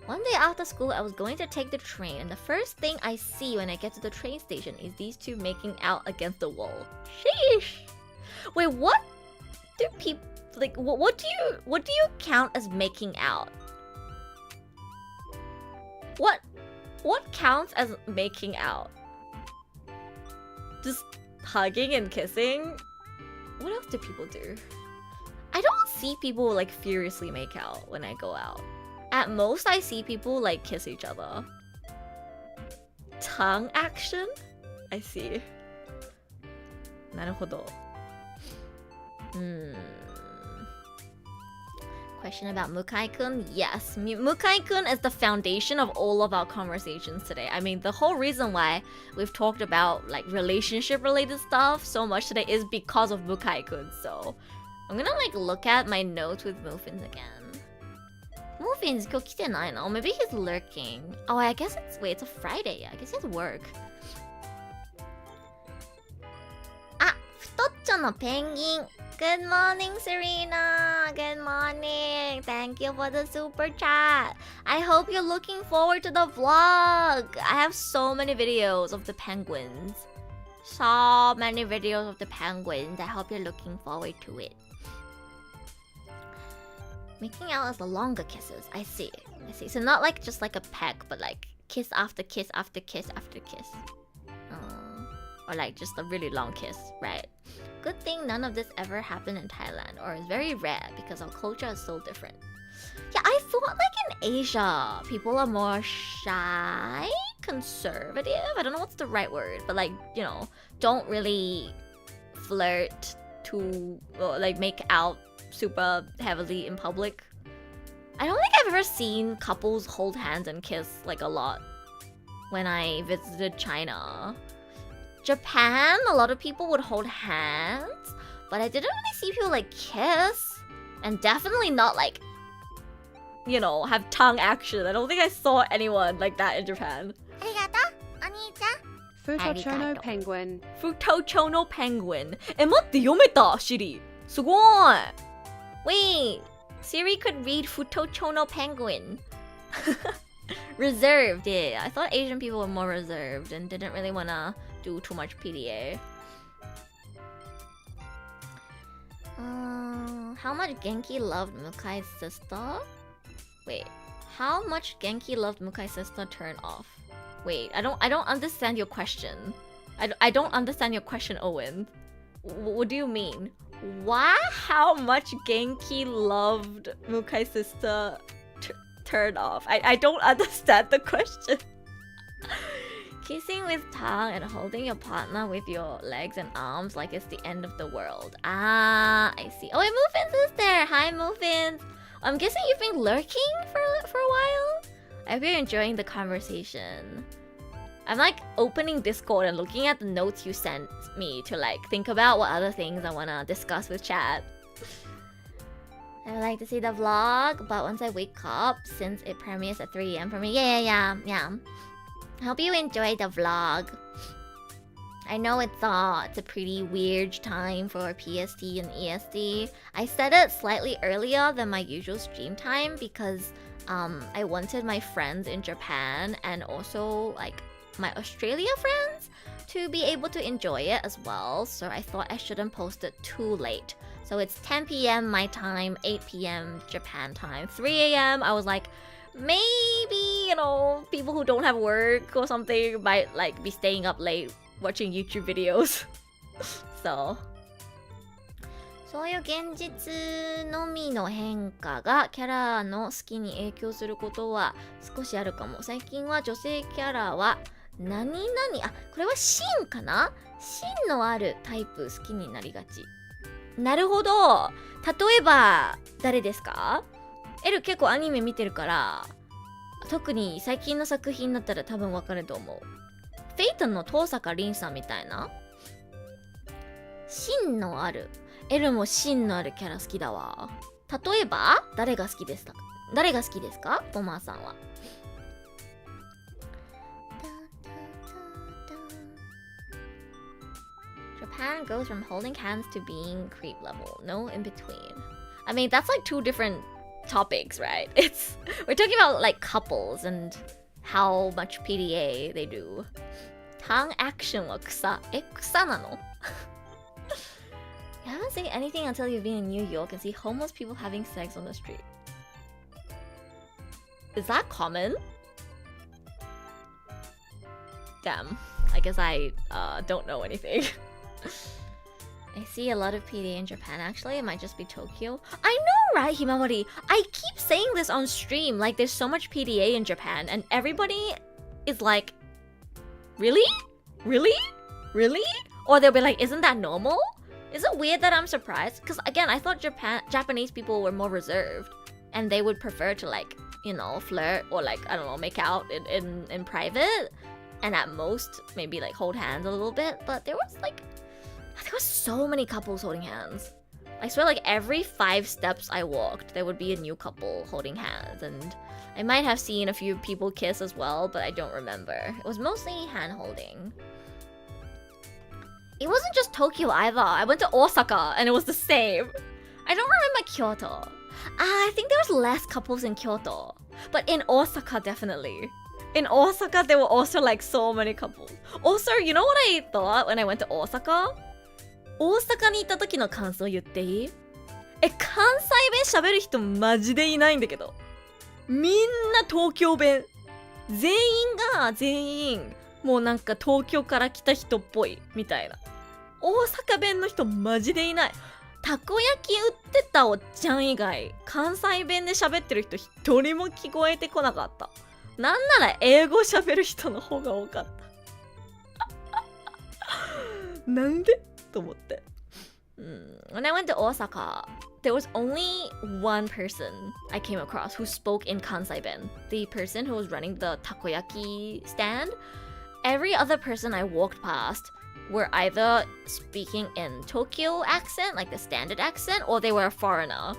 One day after school, I was going to take the train, and the first thing I see when I get to the train station is these 2 making out against the wall. Sheesh! Wait, what do people like? What do you count as making out? What counts as making out? Just hugging and kissing? What else do people do? I don't see people like furiously make out when I go out. At most, I see people like kiss each other. Tongue action? I see. なるほど。Question about Mukai-kun? Yes, Mukai-kun is the foundation of all of our conversations today. I mean, the whole reason why we've talked about like relationship-related stuff so much today is because of Mukai-kun. So I'm gonna like look at my notes with Muffins again. Muffins 今日来てないの? Maybe he's lurking. Oh, I guess it's a Friday. I guess he has work. あ、太っちょのペンギン。Good morning, Serena. Good morning. Thank you for the super chat. I hope you're looking forward to the vlog. I have so many videos of the penguins. So many videos of the penguins. I hope you're looking forward to it. Making out is the longer kisses. I see. So not like just like a peck, but like kiss after kiss after kiss after kiss. Or like just a really long kiss, right? Good thing none of this ever happened in Thailand, or is very rare because our culture is so different. Yeah, I thought like in Asia, people are more shy, conservative. I don't know what's the right word, but like, you know, don't really flirt to like make out super heavily in public. I don't think I've ever seen couples hold hands and kiss like a lot when I visited China. Japan, a lot of people would hold hands, but I didn't really see people like kiss, and definitely not like, you know, have tongue action. I don't think I saw anyone like that in Japan. ありがとう、お兄ちゃん。 Futochono penguin. Futochono penguin. え、待って、読めた、Siri. すごい。Wait, Siri could read Futochono penguin. Reserved, yeah. I thought Asian people were more reserved and didn't really wanna do too much PDA. How much Genki loved Mukai's sister? Wait, how much Genki loved Mukai's sister turn off? Wait, I don't understand your question. I don't understand your question, Owen. What do you mean? Why? How much Genki loved Mukai's sister turn off? I don't understand the question. Kissing with tongue and holding your partner with your legs and arms like it's the end of the world. Ah, I see. Oh, wait, Muffins is there. Hi, Muffins. I'm guessing you've been lurking for a while? I hope you're enjoying the conversation. I'm like opening Discord and looking at the notes you sent me to like think about what other things I wanna discuss with chat. I would like to see the vlog, but once I wake up, since it premieres at 3 AM for me. Yeah. I hope you enjoy the vlog. I know it's a pretty weird time for PST and EST. I set it slightly earlier than my usual stream time because I wanted my friends in Japan and also like my Australia friends to be able to enjoy it as well. So I thought I shouldn't post it too late. So it's 10 PM my time, 8 PM Japan time, 3 AM. I was like, maybe, you know, people who don't have work or something might like be staying up late watching YouTube videos. So そういう現実のみの変化がキャラの好きに影響することは少しあるかも。最近は女性キャラは何々、あ、これは芯かな？芯のあるタイプ好きになりがち。なるほど。例えば誰ですか？エル結構アニメ見てるから特に最近の作品だったら多分わかると思う。フェイトの遠坂凛さんみたいな芯のある、エルも芯のあるキャラ好きだわ。例えば誰が好きですか？ボマーさんは。Japan goes from holding hands to being creep level. No in between. I mean, that's like two different topics, right? We're talking about like couples and how much PDA they do. Tongue action は草。草なの? You haven't seen anything until you've been in New York and see homeless people having sex on the street. Is that common? Damn. I guess I don't know anything. I see a lot of PDA in Japan. Actually, it might just be Tokyo. I know, right, Himawari? I keep saying this on stream. Like, there's so much PDA in Japan, and everybody is like, really? Or they'll be like, isn't that normal? Is it weird that I'm surprised? Because again, I thought Japanese people were more reserved and they would prefer to like, you know, flirt or like, I don't know, make out in private and at most maybe like hold hands a little bit. But there was so many couples holding hands. I swear like every 5 steps I walked, there would be a new couple holding hands, and I might have seen a few people kiss as well, but I don't remember. It was mostly hand holding. It wasn't just Tokyo either. I went to Osaka and it was the same. I don't remember Kyoto. I think there was less couples in Kyoto, but in Osaka definitely. In Osaka there were also like so many couples. Also, you know what I thought when I went to Osaka? 大阪に行った時の感想言っていい？関西弁喋る人マジでいないんだけど。みんな東京弁。全員もうなんか東京から来た人っぽいみたいな。大阪弁の人マジでいない。たこ焼き売ってたおっちゃん以外、関西弁で喋ってる人一人も聞こえてこなかった。なんなら英語喋る人の方が多かった。なんで？と思って。When I went to Osaka, there was only one person I came across who spoke in Kansai-ben, the person who was running the takoyaki stand. Every other person I walked past were either speaking in Tokyo accent, like the standard accent, or they were a foreigner.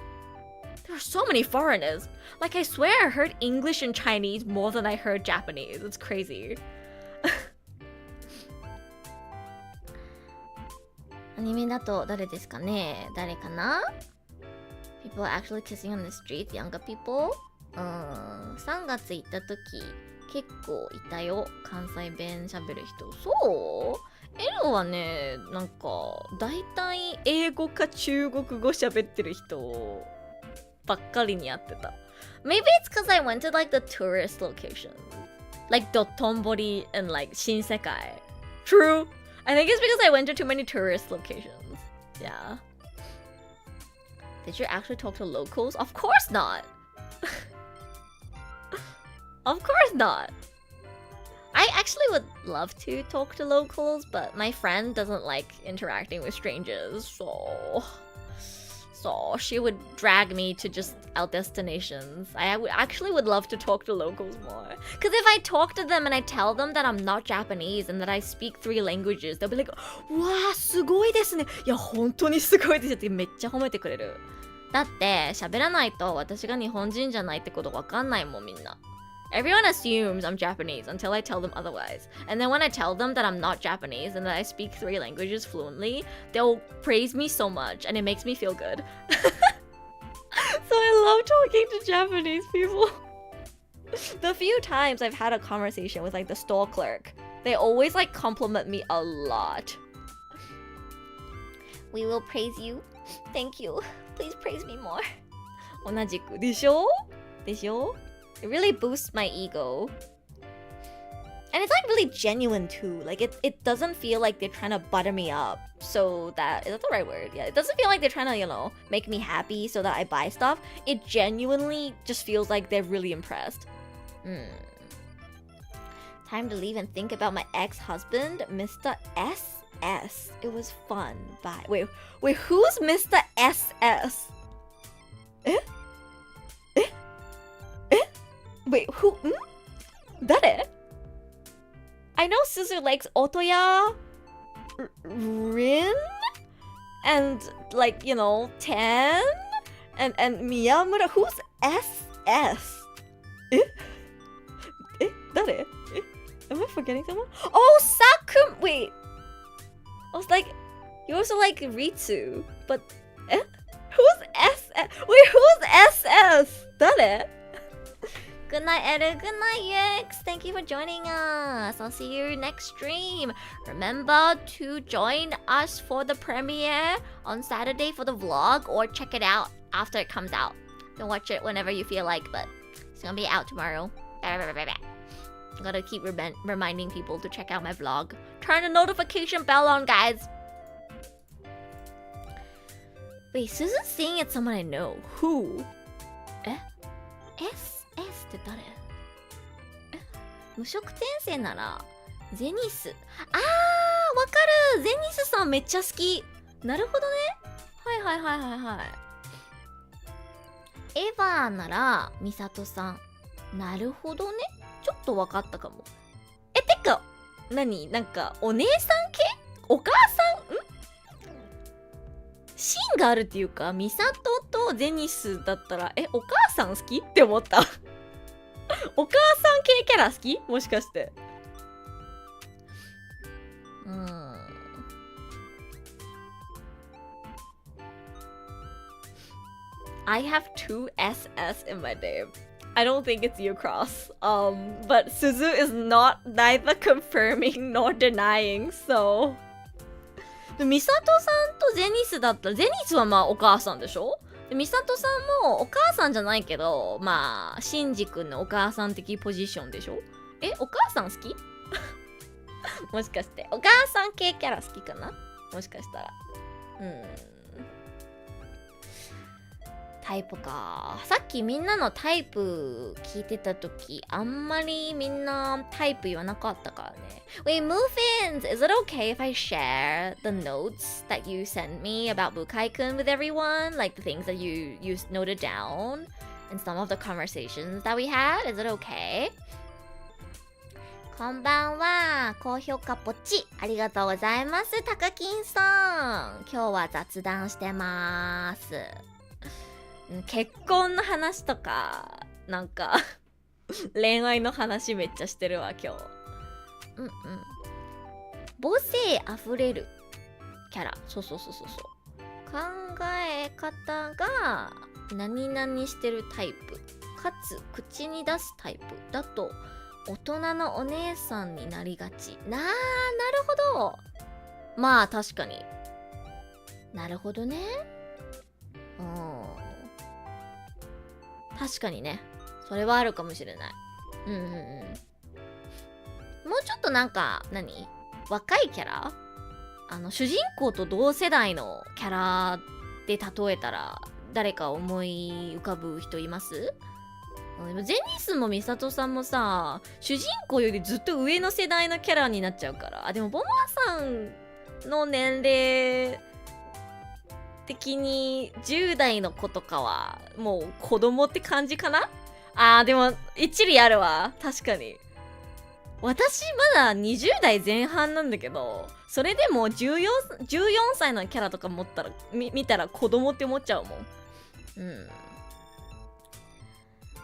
There are so many foreigners. Like, I swear I heard English and Chinese more than I heard Japanese. It's crazy. アニメだと誰ですかね？誰かな？ People are actually kissing on the streets, younger people? 3月行った時結構いたよ。関西弁喋る人。そう？エロはね、なんか大体英語か中国語喋ってる人ばっかりに会ってた。Maybe it's because I went to like the tourist locations. Like Dotonbori and like Shinsekai. True. I think it's because I went to too many tourist locations. Yeah. Did you actually talk to locals? Of course not. Of course not. I actually would love to talk to locals, but my friend doesn't like interacting with strangers, so she would drag me to just our destinations. I would love to talk to locals more. Because if I talk to them and I tell them that I'm not Japanese and that I speak 3 languages, they'll be like, わー、すごいですね。いや、本当にすごいですよってめっちゃ褒めてくれる。だって、喋らないと私が日本人じゃないってことわかんないもん、みんな。Everyone assumes I'm Japanese until I tell them otherwise. And then when I tell them that I'm not Japanese and that I speak 3 languages fluently, they'll praise me so much and it makes me feel good. So I love talking to Japanese people. The few times I've had a conversation with like the store clerk, they always like compliment me a lot. We will praise you. Thank you. Please praise me more. 同じくでしょ？でしょ？It really boosts my ego. And it's like really genuine too. Like it doesn't feel like they're trying to butter me up so that, is that the right word? Yeah, it doesn't feel like they're trying to, you know, make me happy so that I buy stuff. It genuinely just feels like they're really impressed. Time to leave and think about my ex-husband, Mr. SS. It was fun. Bye. Wait, who's Mr. SS? Wait, who? 誰? I know Suzu likes Otoya, Rin, and like, you know, Ten, and Miyamura. Who's SS? 誰? Am I forgetting someone? Oh, Sakum! Wait. I was like, you also like Ritsu, but who's SS? Wait, who's SS? 誰? Good night, Edu. Good night, Yix. Thank you for joining us. I'll see you next stream. Remember to join us for the premiere on Saturday for the vlog, or check it out after it comes out. You can watch it whenever you feel like, but it's gonna be out tomorrow. I gotta keep reminding people to check out my vlog. Turn the notification bell on, guys. Wait, Susan's saying it's someone I know. Who? S って誰？無職転生ならゼニス。わかる。ゼニスさんめっちゃ好き。なるほどね。はいはいはいはいはい。エヴァならミサトさん。なるほどね。ちょっとわかったかも。てかなんかお姉さん系？お母さん？シーンがあるっていうか、ミサトとゼニスだったらお母さん好きって思った。お母さん系キャラ好き？もしかして。I have two SS in my name. I don't think it's you cross. But Suzu is not neither confirming nor denying, so. ミサトさんとゼニスだったら、ゼニスはまあお母さんでしょ？でミサトさんもお母さんじゃないけど、まあ、シンジ君のお母さん的ポジションでしょ？お母さん好き？もしかして、お母さん系キャラ好きかな？もしかしたら。タイプか。さっきみんなのタイプ聞いてたとき、あんまりみんなタイプ言わなかったからね。Wait, Move-ins, is it okay if I share the notes that you sent me about Bukai-kun with everyone? Like the things that you noted down and some of the conversations that we had? Is it okay? こんばんは。高評価ポチありがとうございます。タカキンさん。今日は雑談してます。結婚の話とかなんか恋愛の話めっちゃしてるわ今日。母性あふれるキャラ。そう考え方が何々してるタイプかつ口に出すタイプだと大人のお姉さんになりがち。なるほど。まあ確かに。なるほどね。確かにね。それはあるかもしれない。もうちょっとなんか、若いキャラ？主人公と同世代のキャラで例えたら、誰か思い浮かぶ人います？ゼニスもミサトさんもさ、主人公よりずっと上の世代のキャラになっちゃうから。でも、ボマさんの年齢的に10代の子とかはもう子供って感じかな？でも一理あるわ。確かに。私まだ20代前半なんだけど、それでも14歳のキャラとか見たら子供って思っちゃうもん。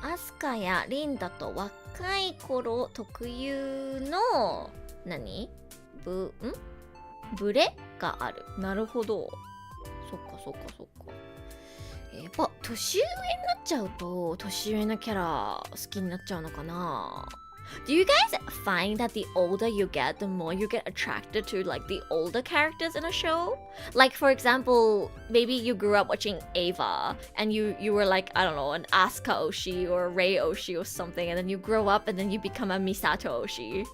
アスカやリンダと若い頃特有のブレがある。なるほど。そっか。やっぱ年上になっちゃうと年上のキャラ好きになっちゃうのかな？ Do you guys find that the older you get, the more you get attracted to like the older characters in a show? Like for example, maybe you grew up watching Ava and you were like, I don't know, an Asuka Oshi or a Rei Oshi or something, and then you grow up and then you become a Misato Oshi.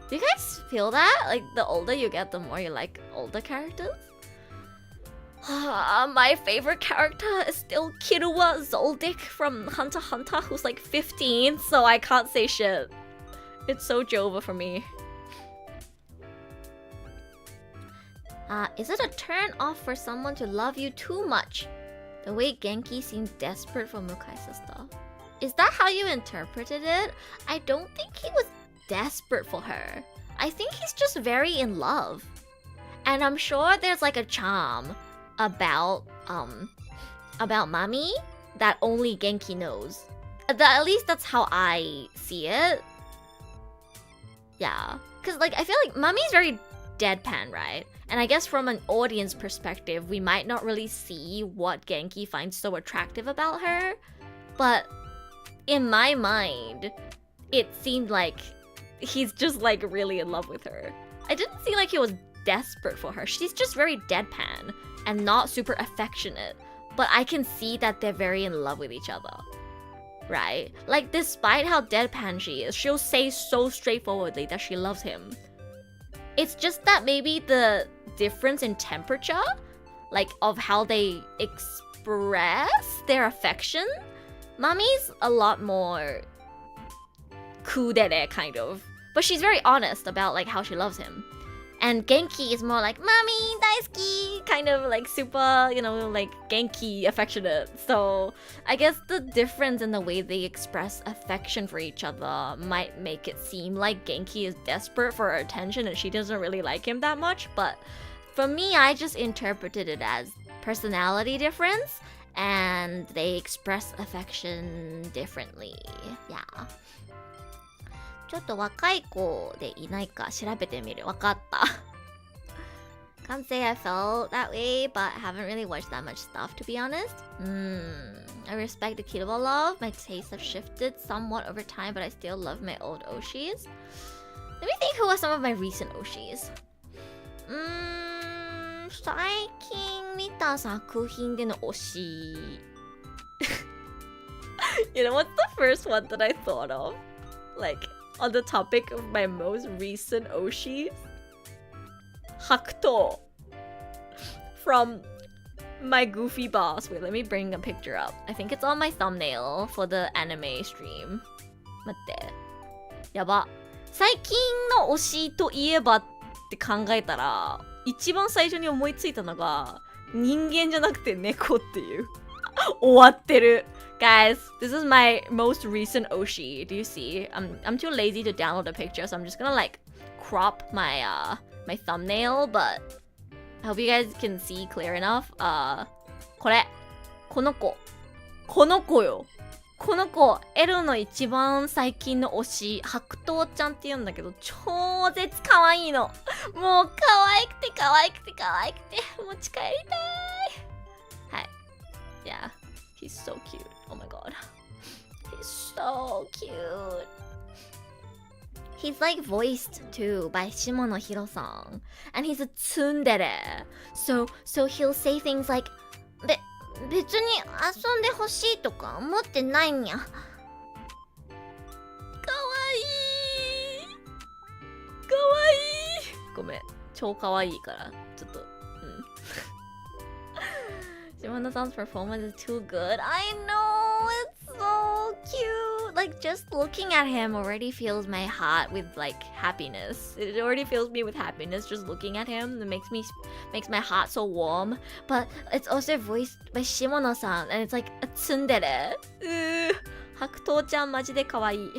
Do you guys feel that? Like the older you get, the more you like older characters? My favorite character is still Killua Zoldyck from Hunter x Hunter, who's like 15, so I can't say shit. It's so Jova for me. Is it a turn off for someone to love you too much? The way Genki seemed desperate for Mukai's sister. Is that how you interpreted it? I don't think he was desperate for her. I think he's just very in love. And I'm sure there's like a charm about Mami that only Genki knows. At least that's how I see it. Yeah, because like I feel like Mami's very deadpan, right? And I guess from an audience perspective, we might not really see what Genki finds so attractive about her. But in my mind, it seemed like he's just like really in love with her. I didn't feel like he was desperate for her. She's just very deadpan and not super affectionate. But I can see that they're very in love with each other. Right? Like despite how deadpan she is, she'll say so straightforwardly that she loves him. It's just that maybe the difference in temperature, like of how they express their affection, Mami's a lot more kudere kind of. But she's very honest about like how she loves him. And Genki is more like mommy daisuki, kind of like super, you know, like Genki affectionate. So I guess the difference in the way they express affection for each other might make it seem like Genki is desperate for her attention and she doesn't really like him that much. But for me, I just interpreted it as personality difference and they express affection differently. Yeah. ちょっと若い子でいないか調べてみる。わかった。Can't say I felt that way, but I haven't really watched that much stuff to be honest. I respect the Killable love. My tastes have shifted somewhat over time, but I still love my old Oshis. Let me think who are some of my recent Oshis. 最近見た作品での推し。You know what's the first one that I thought of? Like, on the topic of my most recent Oshis? Hakuto. From my goofy boss. Wait, let me bring a picture up. I think it's on my thumbnail for the anime stream. 待って。やば。最近の推しといえばって考えたら、一番最初に思いついたのが、人間じゃなくて猫っていう。終わってる。Guys, this is my most recent Oshi. Do you see? I'm too lazy to download a picture, so I'm just gonna like crop my my thumbnail, but I hope you guys can see clear enough. これ、この子よ。この子、L の一番最近の推し、白桃ちゃんって言うんだけど、超絶可愛いの。もう可愛くて、持ち帰りたい。はい。Yeah, he's so cute. Oh my god. He's so cute. He's like voiced too by Shimono Hiro-san. And he's a tsundere. So he'll say things like, 別に遊んでほしいとか思ってないんや。かわいい。ごめん。超かわいいから。ちょっと、Shimano-san's performance is too good. I know, it's so cute. Like, just looking at him already fills my heart with, like, happiness. It already fills me with happiness just looking at him. It makes my heart so warm. But it's also voiced by Shimono-san, and it's like a tsundere. 白桃ちゃんマジで可愛い。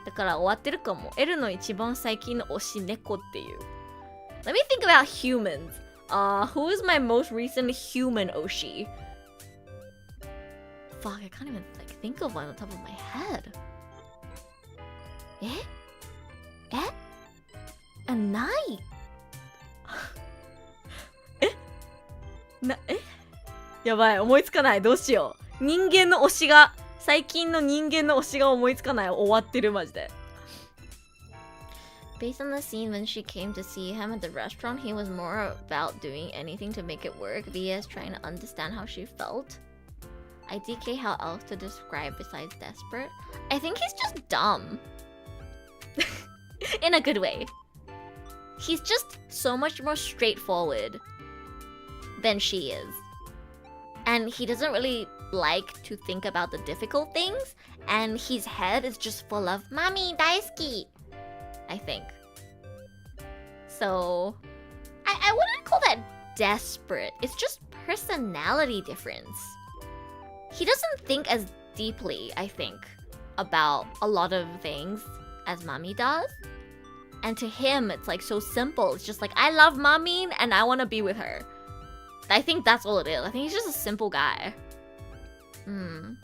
だから終わってるかも。L の一番最近の推し猫っていう。Let me think about humans. Who is my most recent human Oshi? Fuck, I can't even like think of one on top of my head. ないやばい、思いつかない。どうしよう。最近の人間の推しが思いつかない。終わってる、マジで。Based on the scene when she came to see him at the restaurant, he was more about doing anything to make it work, vs trying to understand how she felt. IDK, how else to describe besides desperate? I think he's just dumb. In a good way. He's just so much more straightforward than she is. And he doesn't really like to think about the difficult things, and his head is just full of Mami daisuki, I think. So I wouldn't call that desperate. It's just personality difference. He doesn't think as deeply, I think, about a lot of things as Mami does. And to him, it's like so simple. It's just like, I love Mami and I want to be with her. I think that's all it is. I think he's just a simple guy. He's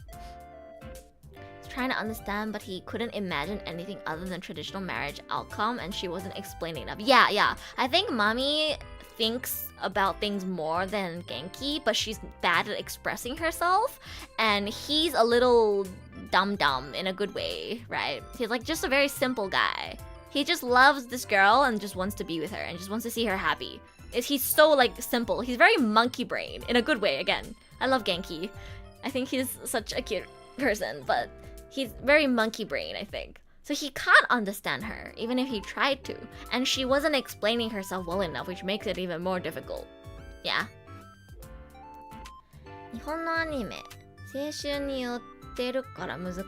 trying to understand, but he couldn't imagine anything other than traditional marriage outcome, and she wasn't explaining enough. Yeah. I think Mami thinks about things more than Genki, but she's bad at expressing herself, and he's a little dumb in a good way, right? He's like just a very simple guy. He just loves this girl and just wants to be with her and just wants to see her happy. He's so like simple. He's very monkey brain in a good way. Again, I love Genki. I think he's such a cute person, but he's very monkey brain, I think. So he can't understand her, even if he tried to. And she wasn't explaining herself well enough, which makes it even more difficult. Yeah. 日本のアニメ、青春によってるから難しい。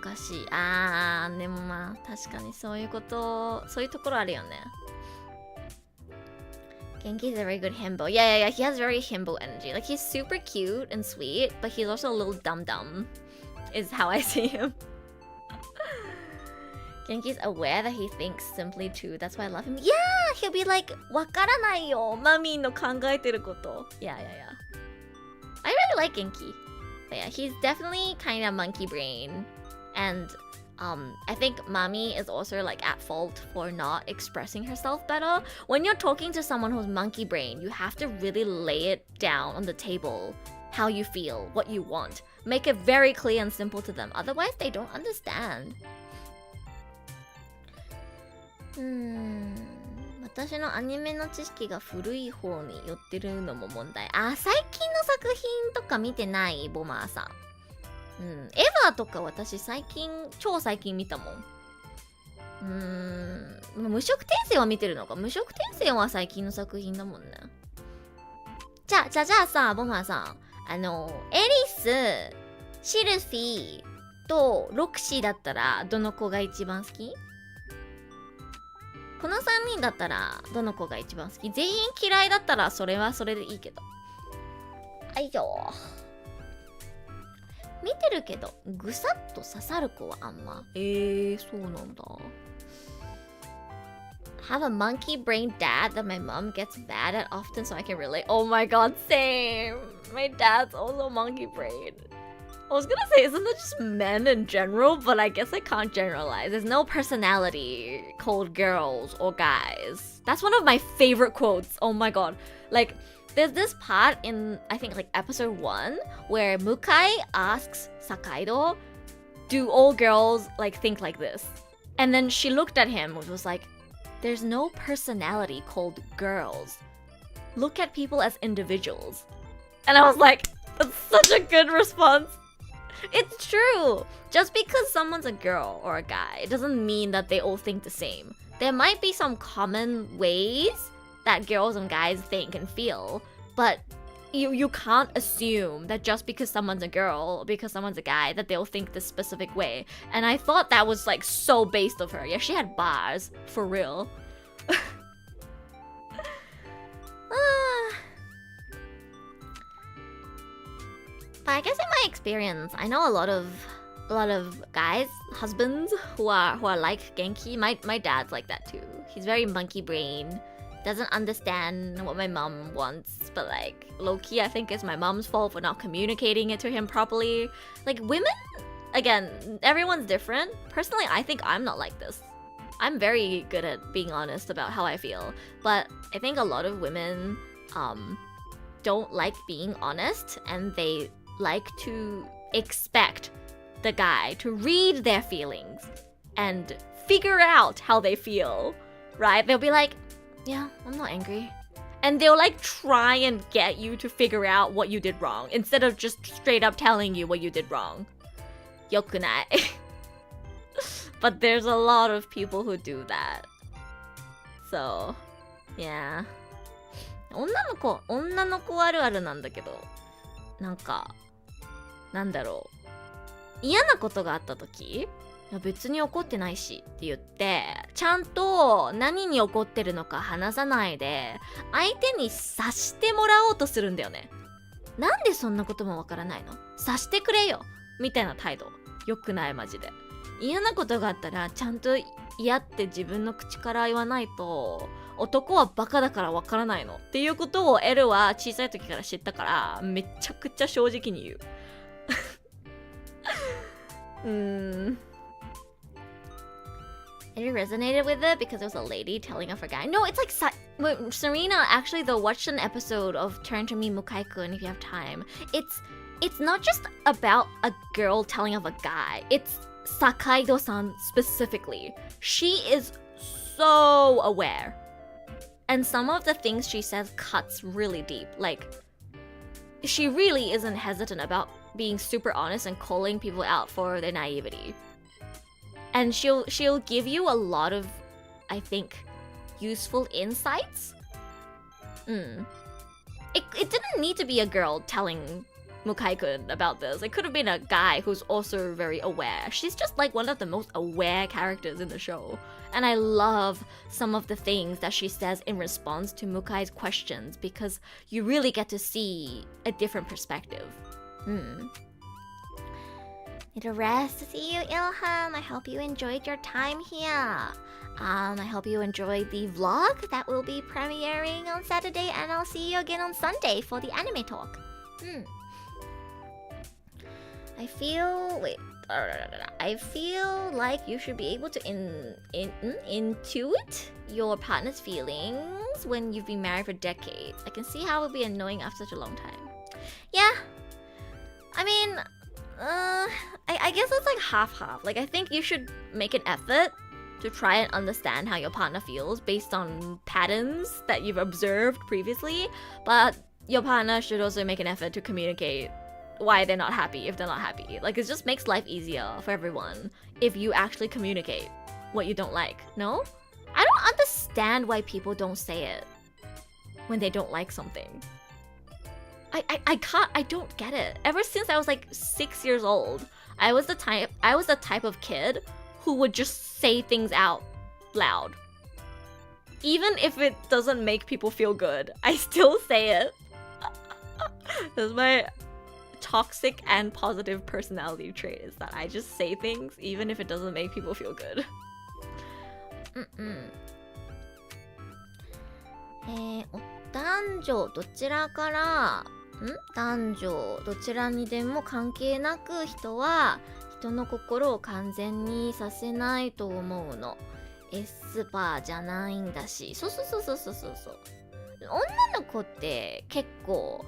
でもまあ確かにそういうところあるよね。Genki's a very good himbo. Yeah. He has very himbo energy. Like, he's super cute and sweet, but he's also a little dumb, is how I see him. Genki's aware that he thinks simply too. That's why I love him. Yeah, he'll be like, わからないよ、マミーの考えてること。Yeah. I really like Genki. But yeah, he's definitely kind of monkey brain. And I think Mami is also like at fault for not expressing herself better. When you're talking to someone who's monkey brain, you have to really lay it down on the table. How you feel, what you want. Make it very clear and simple to them. Otherwise, they don't understand. 私のアニメの知識が古い方に寄ってるのも問題。最近の作品とか見てないボマーさん。エヴァとか私超最近見たもん。無色転生は見てるのか。無色転生は最近の作品だもんね。じゃあさ、ボマーさん。エリス、シルフィーとロクシーだったらどの子が一番好き？この3人だったらどの子が一番好き？全員嫌いだったらそれはそれでいいけど。見てるけどぐさっと刺さる子はあんま。そうなんだ。Have a monkey brain dad that my mom gets mad at often so I can relate. Oh my god, same. My dad's also monkey brain. I was gonna say, isn't that just men in general? But I guess I can't generalize. There's no personality called girls or guys. That's one of my favorite quotes. Oh my god. Like, there's this part in, I think, like, episode 1 where Mukai asks Sakaido, do all girls, like, think like this? And then she looked at him and was like, there's no personality called girls. Look at people as individuals. And I was like, that's such a good response. It's true. Just because someone's a girl or a guy, it doesn't mean that they all think the same. There might be some common ways that girls and guys think and feel, but you can't assume that just because someone's a girl or because someone's a guy that they'll think this specific way. And I thought that was like so based of her. Yeah, she had bars, for real. But I guess in my experience, I know a lot of guys, husbands who are like Genki. My dad's like that too. He's very monkey brain. Doesn't understand what my mom wants, but like low-key I think it's my mom's fault for not communicating it to him properly. Like women, again, everyone's different. Personally, I think I'm not like this. I'm very good at being honest about how I feel, but I think a lot of women don't like being honest, and they like to expect the guy to read their feelings and figure out how they feel, right? They'll be like, yeah, I'm not angry. And they'll like try and get you to figure out what you did wrong instead of just straight up telling you what you did wrong. Yokunai. But there's a lot of people who do that. So, yeah. 女の子あるあるなんだけど、なんか、なんだろう。嫌なことがあった時、いや別に怒ってないしって言って、ちゃんと何に怒ってるのか話さないで、相手に察してもらおうとするんだよね。なんでそんなこともわからないの？察してくれよみたいな態度。よくないマジで。嫌なことがあったらちゃんと嫌って自分の口から言わないと、男はバカだからわからないのっていうことをエルは小さい時から知ったから、めちゃくちゃ正直に言う。It resonated with it because there was a lady telling off a guy. No, it's like Serena, actually, though, watch an episode of Turn to Me Mukai-kun if you have time. It's not just about a girl telling off a guy. It's Sakaido-san specifically. She is so aware. And some of the things she says cuts really deep. Like, she really isn't hesitant about being super honest and calling people out for their naivety. And she'll give you a lot of, I think, useful insights. It didn't need to be a girl telling Mukai-kun about this. It could have been a guy who's also very aware. She's just like one of the most aware characters in the show. And I love some of the things that she says in response to Mukai's questions because you really get to see a different perspective. Need a rest to see you, Ilham. I hope you enjoyed your time here. I hope you enjoyed the vlog that will be premiering on Saturday, and I'll see you again on Sunday for the anime talk. I feel like you should be able to intuit your partner's feelings when you've been married for decades. I can see how it would be annoying after such a long time. Yeah. I mean, I guess it's like half-half. Like, I think you should make an effort to try and understand how your partner feels based on patterns that you've observed previously. But your partner should also make an effort to communicate why they're not happy if they're not happy. Like, it just makes life easier for everyone if you actually communicate what you don't like. No? I don't understand why people don't say it when they don't like something. I don't get it. Ever since I was like 6 years old, I was the type of kid who would just say things out loud. Even if it doesn't make people feel good, I still say it. This is my toxic and positive personality trait, is that I just say things even if it doesn't make people feel good. 男女どちらから男女どちらにでも関係なく人は人の心を完全にさせないと思うの。エスパーじゃないんだし。そう。女の子って結構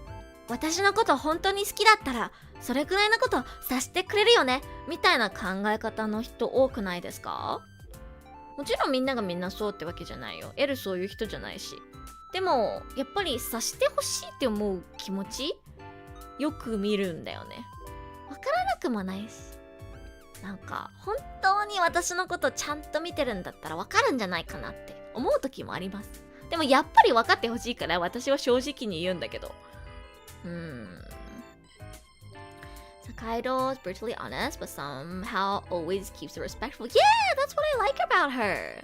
私のこと本当に好きだったらそれくらいのことさせてくれるよねみたいな考え方の人多くないですか？もちろんみんながみんなそうってわけじゃないよ。エルそういう人じゃないし。でもやっぱりさしてほしいって思う気持ちよく見るんだよね。わからなくもないし、なんか本当に私のことちゃんと見てるんだったらわかるんじゃないかなって思う時もあります。でもやっぱり分かってほしいから私は正直に言うんだけど。Sakaido is brutally honest, but somehow always keeps it respectful. Yeah, that's what I like about her.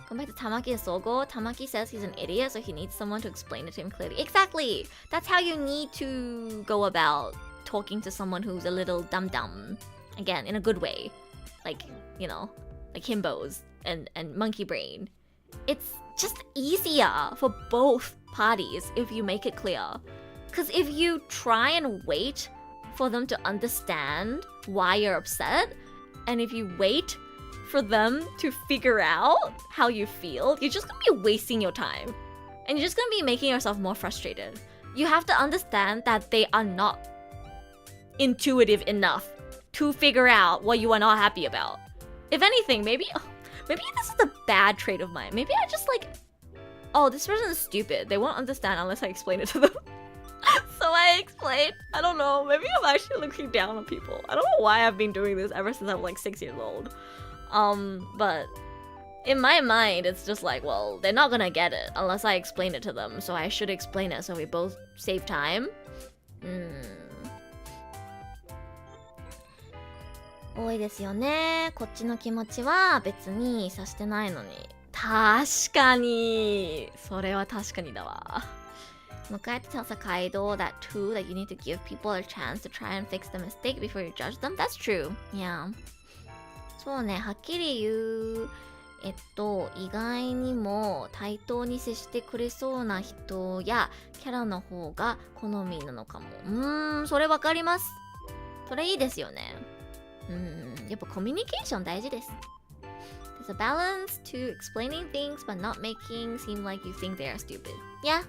Going back to Tamaki and Sogo, Tamaki says he's an idiot, so he needs someone to explain it to him clearly. Exactly! That's how you need to go about talking to someone who's a little dumb. Again, in a good way. Like, you know, like himbos and monkey brain. It's just easier for both parties if you make it clear. Because if you try and wait for them to understand why you're upset, and if you wait for them to figure out how you feel, you're just gonna be wasting your time. And you're just gonna be making yourself more frustrated. You have to understand that they are not intuitive enough to figure out what you are not happy about. If anything, maybe this is a bad trait of mine. Maybe I just like, oh, this person is stupid. They won't understand unless I explain it to them. So I explain. I don't know. Maybe I'm actually looking down on people. I don't know why I've been doing this ever since I was like 6 years old. But in my mind, it's just like, well, they're not gonna get it unless I explain it to them. So I should explain it so we both save time. 多いですよね。こっちの気持ちは別にさしてないのに。確かに。それは確かにだわ。Mukai to tell Sakaido that too, that you need to give people a chance to try and fix the mistake before you judge them. That's true. Yeah. そうね、はっきり言う。意外にも対等に接してくれそうな人やキャラの方が好みなのかも。それわかります。それいいですよね。やっぱコミュニケーション大事です。There's a balance to explaining things but not making seem like you think they are stupid. Yeah.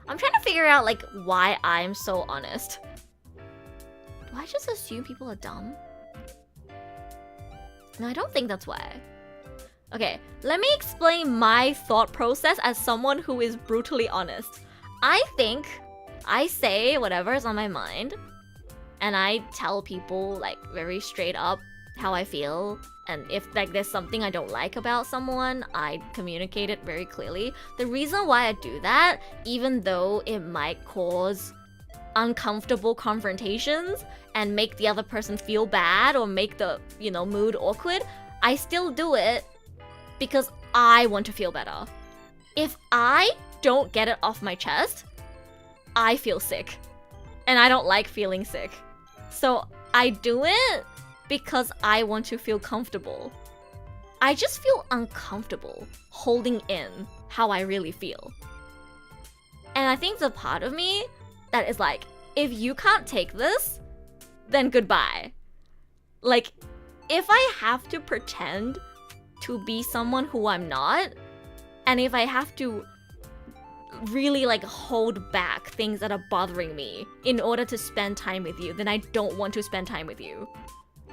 I'm trying to figure out like why I'm so honest. Do I just assume people are dumb? No, I don't think that's why. Okay, let me explain my thought process as someone who is brutally honest. I think I say whatever's on my mind, and I tell people like very straight up how I feel. And if like there's something I don't like about someone, I communicate it very clearly. The reason why I do that, even though it might cause uncomfortable confrontations and make the other person feel bad or make the, mood awkward, I still do it because I want to feel better. If I don't get it off my chest, I feel sick. And I don't like feeling sick. So I do it because I want to feel comfortable. I just feel uncomfortable holding in how I really feel. And I think the part of me that is like, if you can't take this, then goodbye. Like, if I have to pretend to be someone who I'm not, and if I have to really hold back things that are bothering me in order to spend time with you, then I don't want to spend time with you.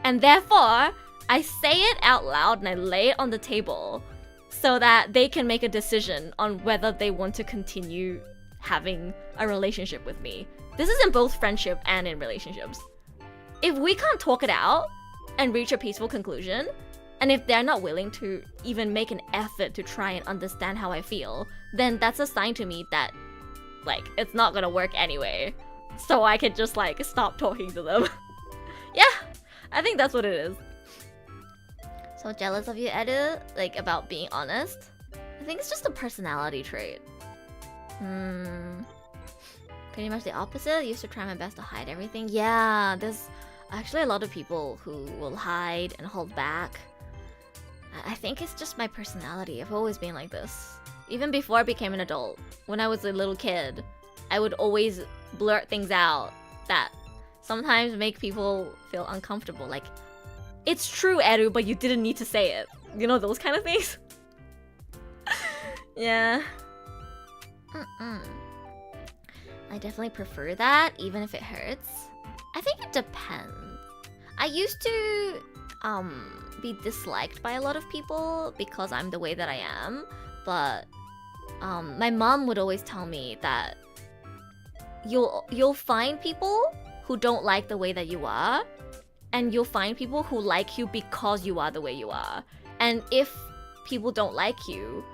And therefore, I say it out loud and I lay it on the table so that they can make a decision on whether they want to continue having a relationship with me. This is in both friendship and in relationships. If we can't talk it out and reach a peaceful conclusion, and if they're not willing to even make an effort to try and understand how I feel, then that's a sign to me that, it's not gonna work anyway. So I could just, stop talking to them. Yeah, I think that's what it is. So jealous of you, Edu? About being honest? I think it's just a personality trait. Pretty much the opposite. I used to try my best to hide everything. Yeah, there's actually a lot of people who will hide and hold back. I think it's just my personality. I've always been like this. Even before I became an adult, when I was a little kid, I would always blurt things out that sometimes make people feel uncomfortable. Like, it's true, Eru, but you didn't need to say it. You know, those kind of things? Yeah. I definitely prefer that, even if it hurts. I think it depends. I used to be disliked by a lot of people because I'm the way that I am, but my mom would always tell me that you'll find people who don't like the way that you are, and you'll find people who like you because you are the way you are. And if people don't like you,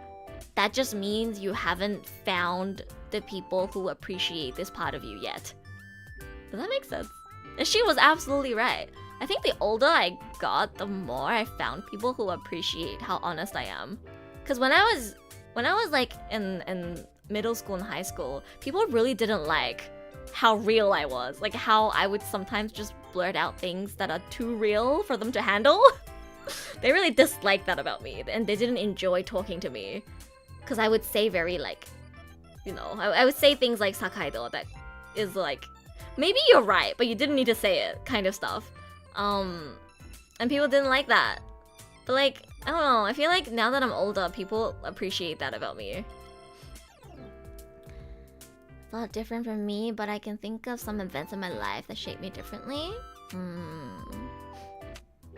that just means you haven't found the people who appreciate this part of you yet. Does that make sense? And she was absolutely right. I think the older I got, the more I found people who appreciate how honest I am. Because when I was in middle school and high school, people really didn't like how real I was. Like how I would sometimes just blurt out things that are too real for them to handle. They really disliked that about me, and they didn't enjoy talking to me. Because I would say very I would say things like Sakaido that is maybe you're right, but you didn't need to say it kind of stuff. And people didn't like that. But I don't know, I feel like now that I'm older, people appreciate that about me. A lot different from me, but I can think of some events in my life that shaped me differently.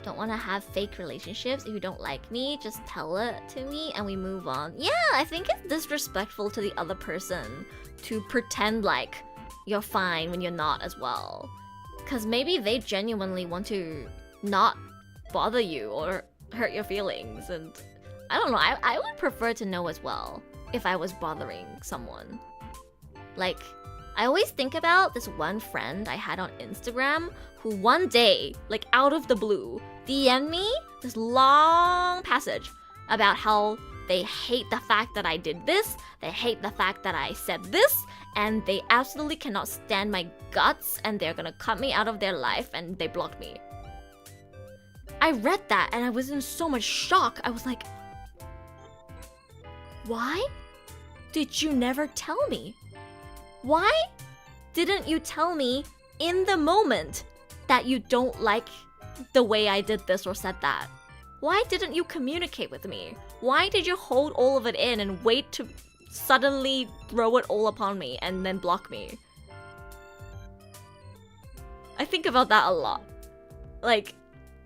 Don't want to have fake relationships. If you don't like me, just tell it to me and we move on. Yeah, I think it's disrespectful to the other person to pretend like you're fine when you're not as well. Because maybe they genuinely want to not bother you or hurt your feelings. And I don't know, I would prefer to know as well if I was bothering someone. I always think about this one friend I had on Instagram who one day, out of the blue, DM'd me this long passage about how they hate the fact that I did this, they hate the fact that I said this, and they absolutely cannot stand my guts and they're gonna cut me out of their life, and they blocked me. I read that and I was in so much shock. I was like, why did you never tell me? Why didn't you tell me in the moment that you don't like the way I did this or said that? Why didn't you communicate with me? Why did you hold all of it in and wait to suddenly throw it all upon me and then block me? I think about that a lot.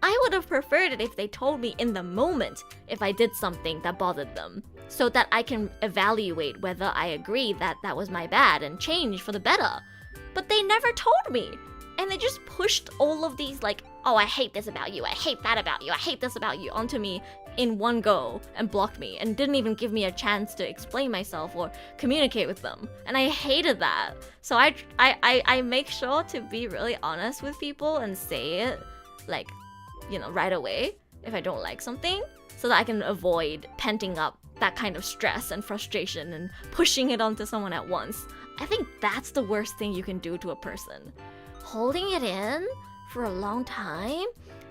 I would have preferred it if they told me in the moment if I did something that bothered them, so that I can evaluate whether I agree that that was my bad and change for the better. But they never told me. And they just pushed all of these like, oh, I hate this about you, I hate that about you, I hate this about you onto me in one go and blocked me and didn't even give me a chance to explain myself or communicate with them. And I hated that. So I make sure to be really honest with people and say it like, you know, right away if I don't like something, so that I can avoid penting up that kind of stress and frustration and pushing it onto someone at once. I think that's the worst thing you can do to a person. Holding it in for a long time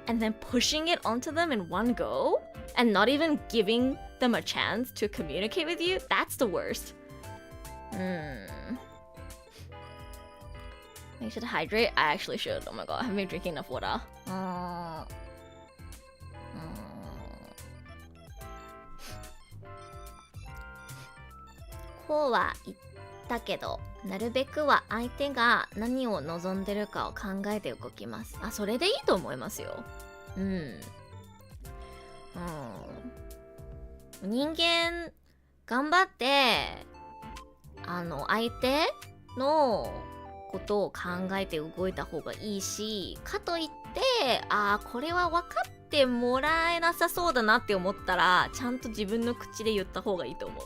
and then pushing it onto them in one go and not even giving them a chance to communicate with you, that's the worst. Make sure to hydrate. I actually should. Oh my god, I haven't been drinking enough water. こうは言ったけど、なるべくは相手が何を望んでるかを考えて動きます。あ、それでいいと思いますよ。人間頑張って相手のことを考えて動いた方がいいし、かといってこれは分かってもらえなさそうだなって思ったらちゃんと自分の口で言った方がいいと思う。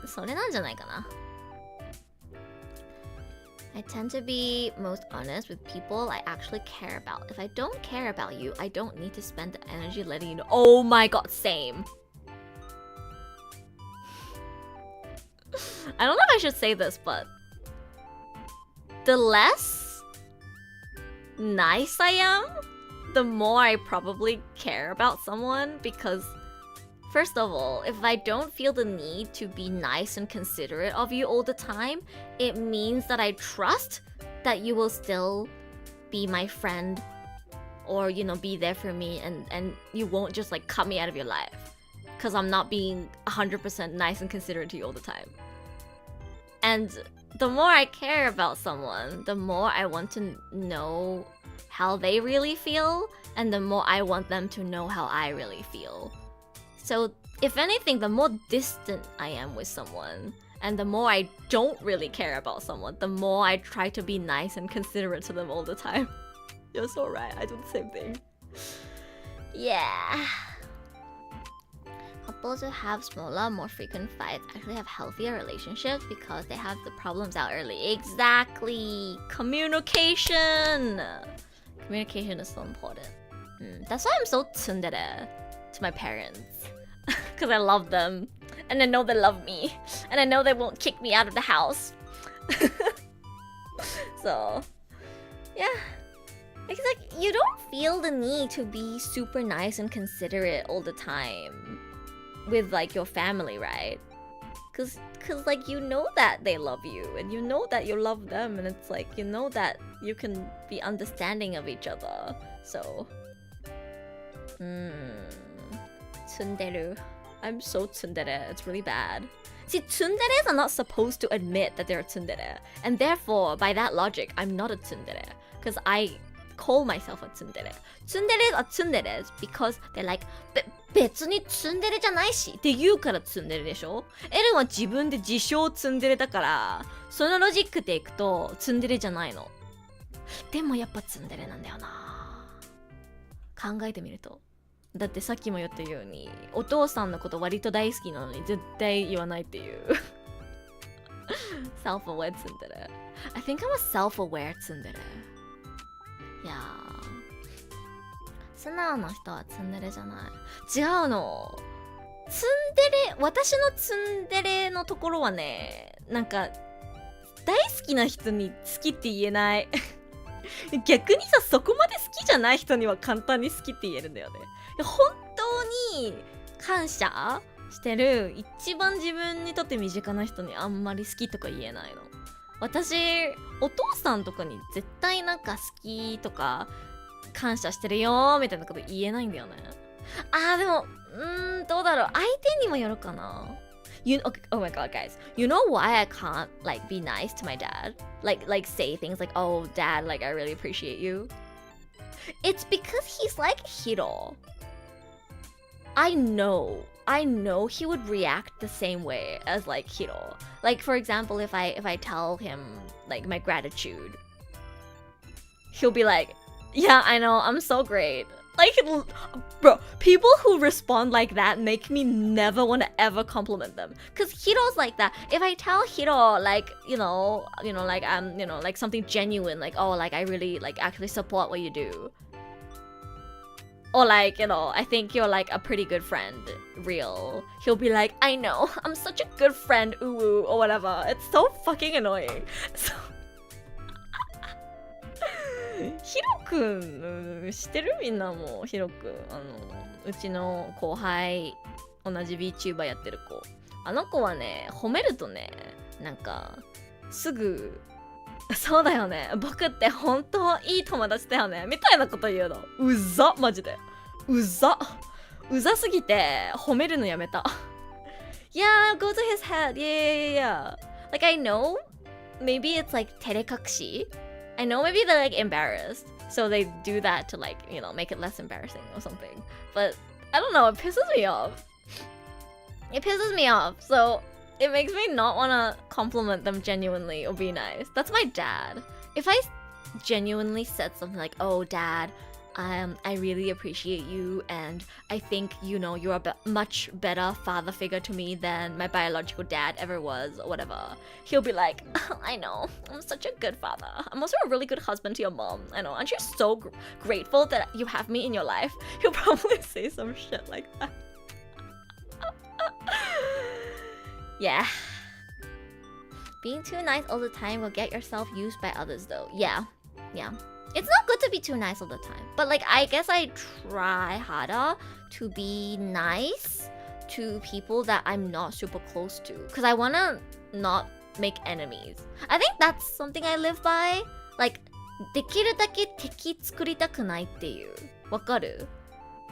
それなんじゃないかな。I tend to be most honest with people I actually care about. If I don't care about you, I don't need to spend the energy letting you know. Oh my god, same. I don't know if I should say this, but the less nice I am, the more I probably care about someone, because first of all, if I don't feel the need to be nice and considerate of you all the time, it means that I trust that you will still be my friend or, you know, be there for me, and you won't just like cut me out of your life because I'm not being 100% nice and considerate to you all the time. And the more I care about someone, the more I want to know how they really feel, and the more I want them to know how I really feel. So, if anything, the more distant I am with someone, and the more I don't really care about someone, the more I try to be nice and considerate to them all the time. You're so right, I do the same thing. Yeah. Couples who have smaller, more frequent fights actually have healthier relationships because they have the problems out early. Exactly! Communication! Communication is so important. That's why I'm so tsundere to my parents. Because I love them. And I know they love me. And I know they won't kick me out of the house. So, yeah. It's like, you don't feel the need to be super nice and considerate all the time with like your family, right? Cause like you know that they love you and you know that you love them, and it's like you know that you can be understanding of each other. So tsundere. I'm so tsundere. It's really bad. See, tsunderes are not supposed to admit that they're tsundere, and therefore by that logic I'm not a tsundere, because I call myself a tsundere. Tsunderes are tsunderes because they're like 別にツンデレじゃないしって言うからツンデレでしょ。エレンは自分で自称ツンデレだから、そのロジックでいくとツンデレじゃないの。でもやっぱツンデレなんだよな。考えてみると。だってさっきも言ったように、お父さんのこと割と大好きなのに絶対言わないっていう。self-aware ツンデレ。I think I'm a self-aware ツンデレ。いやー。素直な人はツンデレじゃない。違うの。ツンデレ、私のツンデレのところはね、なんか大好きな人に好きって言えない。逆にさ、そこまで好きじゃない人には簡単に好きって言えるんだよね。本当に感謝してる一番自分にとって身近な人にあんまり好きとか言えないの。私、お父さんとかに絶対なんか好きとか感謝してるよみたいなこと言えないんだよね。でもどうだろう、相手にもよるかな。Okay, oh my god, guys, you know why I can't like be nice to my dad, like say things like, oh dad, like I really appreciate you? It's because he's like Hiro. I know he would react the same way as like Hiro. Like for example, if I tell him like my gratitude, he'll be like, yeah, I know, I'm so great. Like, bro, people who respond like that make me never want to ever compliment them. Cause Hiro's like that. If I tell Hiro, like, like I'm, like something genuine, like, oh, like I really, like, actually support what you do. Or like, I think you're like a pretty good friend, real. He'll be like, I know, I'm such a good friend, ooh, or whatever. It's so fucking annoying. So... ヒロくん、知ってる？みんなもヒロくん。うちの後輩、同じ Vtuber やってる子。あの子はね、褒めるとね、なんか、すぐ、そうだよね。僕って本当いい友達だよね。みたいなこと言うの。うざ、マジで。うざすぎて、褒めるのやめた。Yeah, go to his head. Yeah. Like, I know, maybe it's like 照れ隠し。I know maybe they're like embarrassed, so they do that to like, make it less embarrassing or something. But I don't know, it pisses me off. It pisses me off, so it makes me not want to compliment them genuinely or be nice. That's my dad. If I genuinely said something like, oh, dad, I really appreciate you, and I think, you're a much better father figure to me than my biological dad ever was, or whatever. He'll be like, I know, I'm such a good father. I'm also a really good husband to your mom. I know, aren't you so grateful that you have me in your life? He'll probably say some shit like that. Yeah. Being too nice all the time will get yourself used by others, though. Yeah. It's not good to be too nice all the time. But like, I guess I try harder to be nice to people that I'm not super close to. Because I want to not make enemies. I think that's something I live by. Like, できるだけ敵作りたくないっていう。わかる？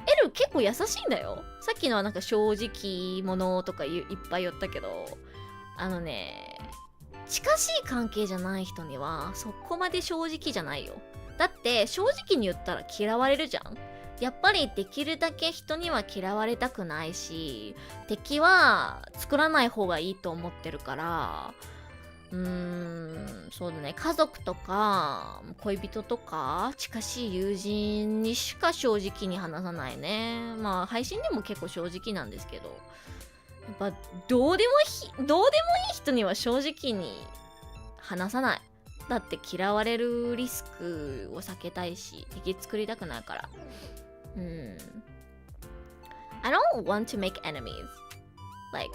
エル結構優しいんだよ。さっきのはなんか正直者とかいっぱい言ったけど、近しい関係じゃない人にはそこまで正直じゃないよ。だって正直に言ったら嫌われるじゃん。やっぱりできるだけ人には嫌われたくないし、敵は作らない方がいいと思ってるから、そうだね、家族とか恋人とか近しい友人にしか正直に話さないね。まあ配信でも結構正直なんですけど、やっぱどうでもいい人には正直に話さない。だって嫌われるリスクを避けたいし、敵作りたくないから。I don't want to make enemies. Like,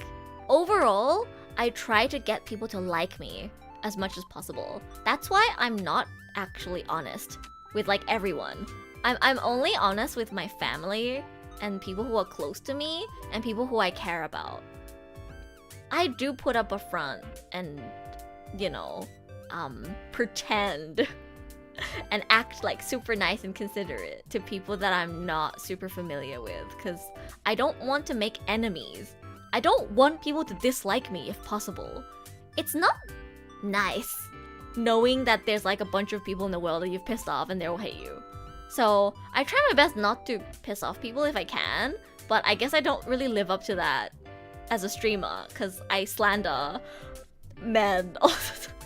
overall, I try to get people to like me as much as possible. That's why I'm not actually honest with like everyone. I'm only honest with my family and people who are close to me and people who I care about. I do put up a front and, pretend and act like super nice and considerate to people that I'm not super familiar with, because I don't want to make enemies. I don't want people to dislike me if possible. It's not nice knowing that there's like a bunch of people in the world that you've pissed off and they'll hate you. So I try my best not to piss off people if I can, but I guess I don't really live up to that as a streamer, because I slander men all the time.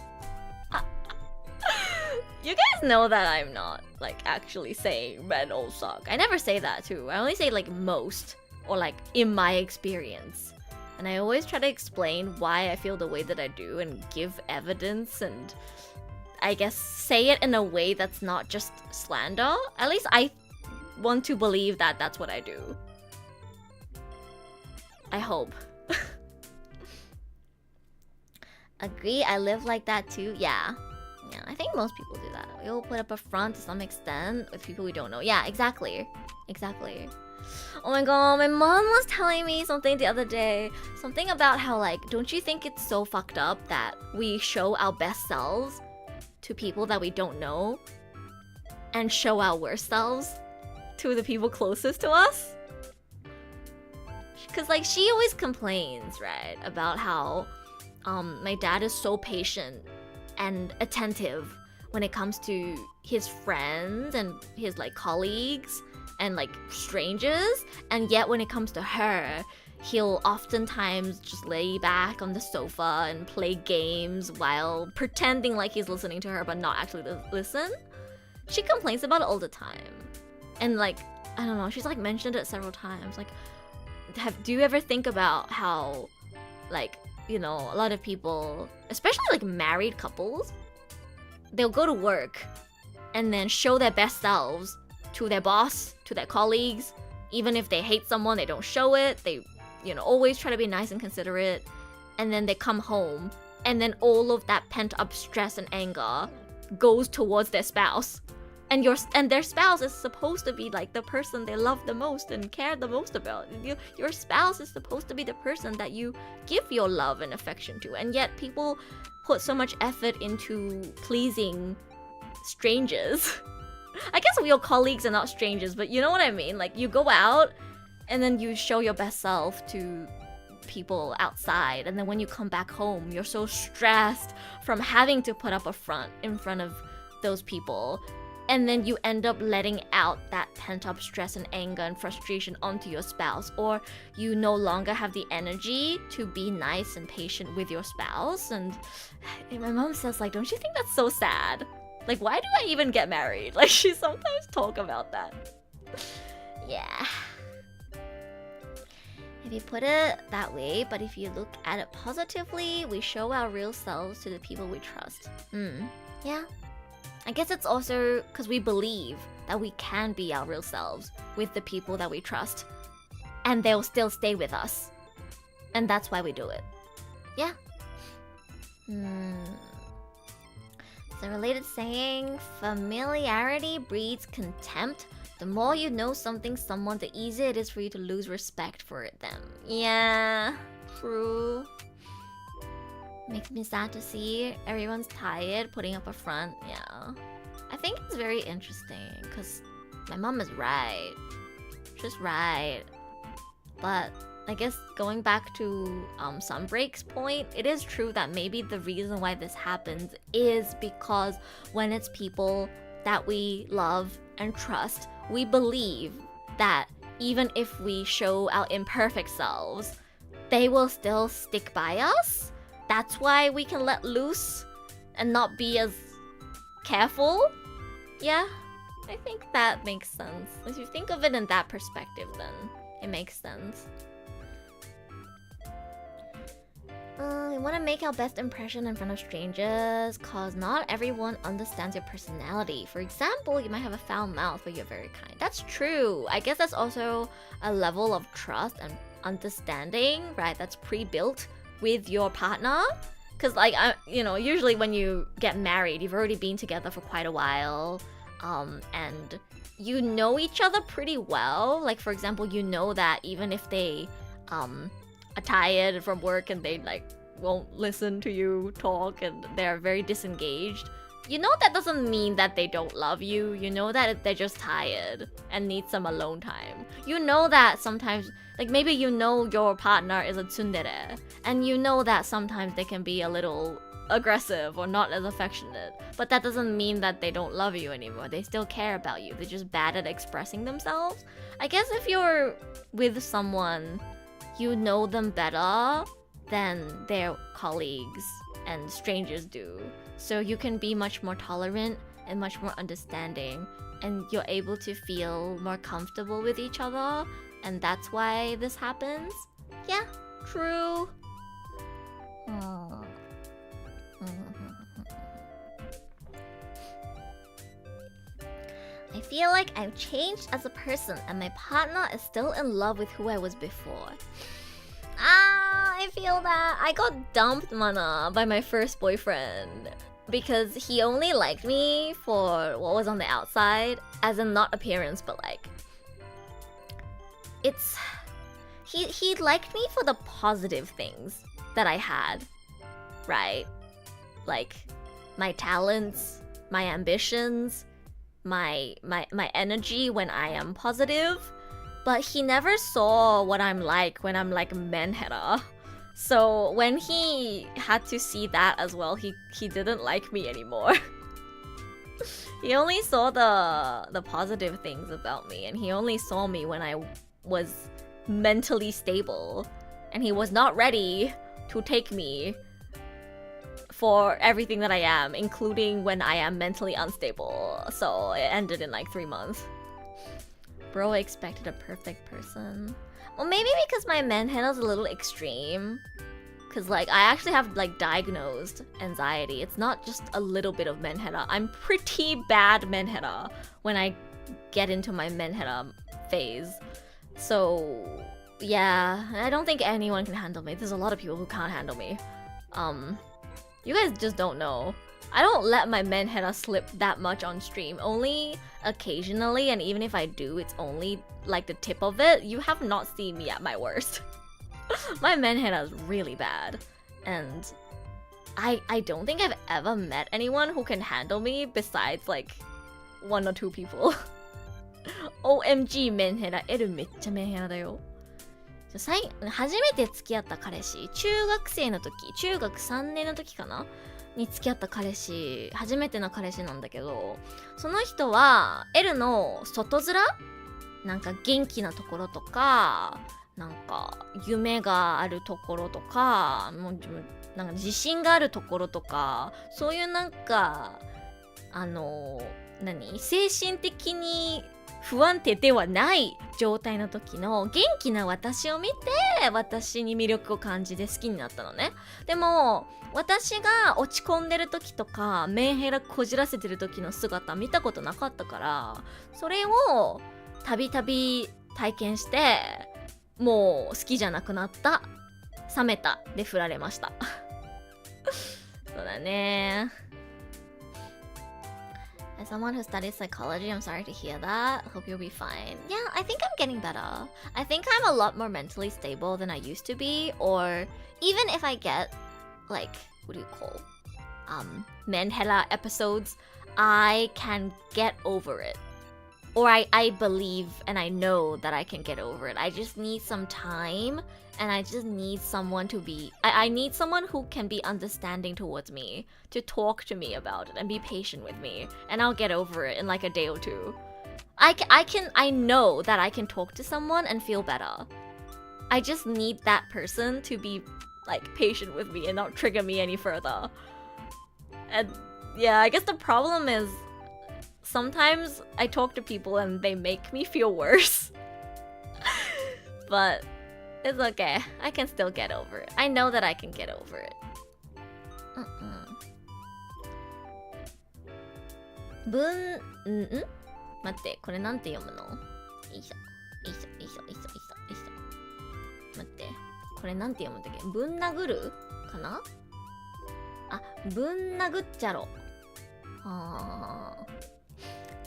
You guys know that I'm not like actually saying men all suck. I never say that too. I only say like most, or like in my experience. And I always try to explain why I feel the way that I do and give evidence and I guess say it in a way that's not just slander. At least I want to believe that that's what I do. I hope. Agree, I live like that too. Yeah, I think most people do that. We all put up a front to some extent with people we don't know. Yeah, exactly. Oh my god, my mom was telling me something the other day. Something about how, like, don't you think it's so fucked up that we show our best selves to people that we don't know and show our worst selves to the people closest to us? Because, like, she always complains, right, about how my dad is so patient and attentive when it comes to his friends and his like colleagues and like strangers, and yet when it comes to her, he'll oftentimes just lay back on the sofa and play games while pretending like he's listening to her but not actually listen. she complains about it all the time. And like, I don't know, she's like mentioned it several times. Like, do you ever think about how, like, you know, a lot of people, especially like married couples, they'll go to work and then show their best selves to their boss, to their colleagues. Even if they hate someone, they don't show it. They, you know, always try to be nice and considerate. And then they come home, and then all of that pent-up stress and anger goes towards their spouse. And their spouse is supposed to be like the person they love the most and care the most about. Your spouse is supposed to be the person that you give your love and affection to. And yet people put so much effort into pleasing strangers. I guess your colleagues are not strangers, but you know what I mean? Like, you go out and then you show your best self to people outside, and then when you come back home, you're so stressed from having to put up a front in front of those people. And then you end up letting out that pent-up stress and anger and frustration onto your spouse, or you no longer have the energy to be nice and patient with your spouse. And my mom says, like, don't you think that's so sad? Like, why do I even get married? Like, she sometimes talk about that. Yeah. If you put it that way, but if you look at it positively, we show our real selves to the people we trust. Yeah. I guess it's also because we believe that we can be our real selves with the people that we trust, and they'll still stay with us. And that's why we do it. Yeah. The related saying, familiarity breeds contempt. The more you know someone, the easier it is for you to lose respect for them. Yeah, true. Makes me sad to see everyone's tired, putting up a front. Yeah, I think it's very interesting because my mom is right. She's right. But I guess going back to Sunbreak's point, it is true that maybe the reason why this happens is because when it's people that we love and trust, we believe that even if we show our imperfect selves, they will still stick by us. That's why we can let loose and not be as careful. Yeah, I think that makes sense. If you think of it in that perspective, then it makes sense. We want to make our best impression in front of strangers, cause not everyone understands your personality. For example, you might have a foul mouth, but you're very kind. That's true. I guess that's also a level of trust and understanding, right? That's pre-built with your partner. Cause like, usually when you get married, you've already been together for quite a while, and you know each other pretty well. Like, for example, you know that even if they are tired from work and they like won't listen to you talk and they're very disengaged, you know that doesn't mean that they don't love you. You know that they're just tired and need some alone time. You know that sometimes, like, maybe you know your partner is a tsundere, and you know that sometimes they can be a little aggressive or not as affectionate, but that doesn't mean that they don't love you anymore. They still care about you. They're just bad at expressing themselves. I guess if you're with someone, you know them better than their colleagues and strangers do. So you can be much more tolerant and much more understanding, and you're able to feel more comfortable with each other, and that's why this happens. Yeah, true. I feel like I've changed as a person and my partner is still in love with who I was before. I feel that. I got dumped, mana, by my first boyfriend because he only liked me for what was on the outside, as in not appearance, but like he liked me for the positive things that I had, right? Like my talents, my ambitions, my energy when I am positive. But he never saw what I'm like when I'm like menhera. So when he had to see that as well, he didn't like me anymore. He only saw the positive things about me, and he only saw me when I was mentally stable, and he was not ready to take me for everything that I am, including when I am mentally unstable. So it ended in like 3 months. Bro expected a perfect person. Well, maybe because my menhera is a little extreme. Because like I actually have like diagnosed anxiety. It's not just a little bit of menhera. I'm pretty bad menhera when I get into my menhera phase. So yeah, I don't think anyone can handle me. There's a lot of people who can't handle me. You guys just don't know. I don't let my menhera slip that much on stream. Only occasionally, and even if I do, it's only like the tip of it. You have not seen me at my worst. My menhera is really bad. And I don't think I've ever met anyone who can handle me besides like 1 or 2 people. OMG メンヘラ。エルめっちゃメンヘラだよ。初めて付き合った彼氏、中学3年の時かなに付き合った彼氏、初めての彼氏なんだけど、その人は L の外面、なんか元気なところとか、なんか夢があるところとか、もうなんか自信があるところとか、そういうなんか精神的に不安定ではない状態の時の元気な私を見て、私に魅力を感じて好きになったのね。でも私が落ち込んでる時とかメンヘラこじらせてる時の姿見たことなかったから、それをたびたび体験して、もう好きじゃなくなった、冷めたで振られましたそうだね。As someone who studies psychology, I'm sorry to hear that. Hope you'll be fine. Yeah, I think I'm getting better. I think I'm a lot more mentally stable than I used to be. Or even if I get, like, what do you call? Menhera episodes, I can get over it. Or I believe and I know that I can get over it. I just need some time. And I just need someone to be... I need someone who can be understanding towards me, to talk to me about it and be patient with me. And I'll get over it in like a day or 2. I know that I can talk to someone and feel better. I just need that person to be like patient with me and not trigger me any further. And yeah, I guess the problem is sometimes I talk to people and they make me feel worse. But... it's okay. I can still get over it. I know that I can get over it. 待って、これなんて読むの？よいしょ。待って、これなんて読むんだっけ？ぶん殴るかな？あ、ぶん殴っちゃろ。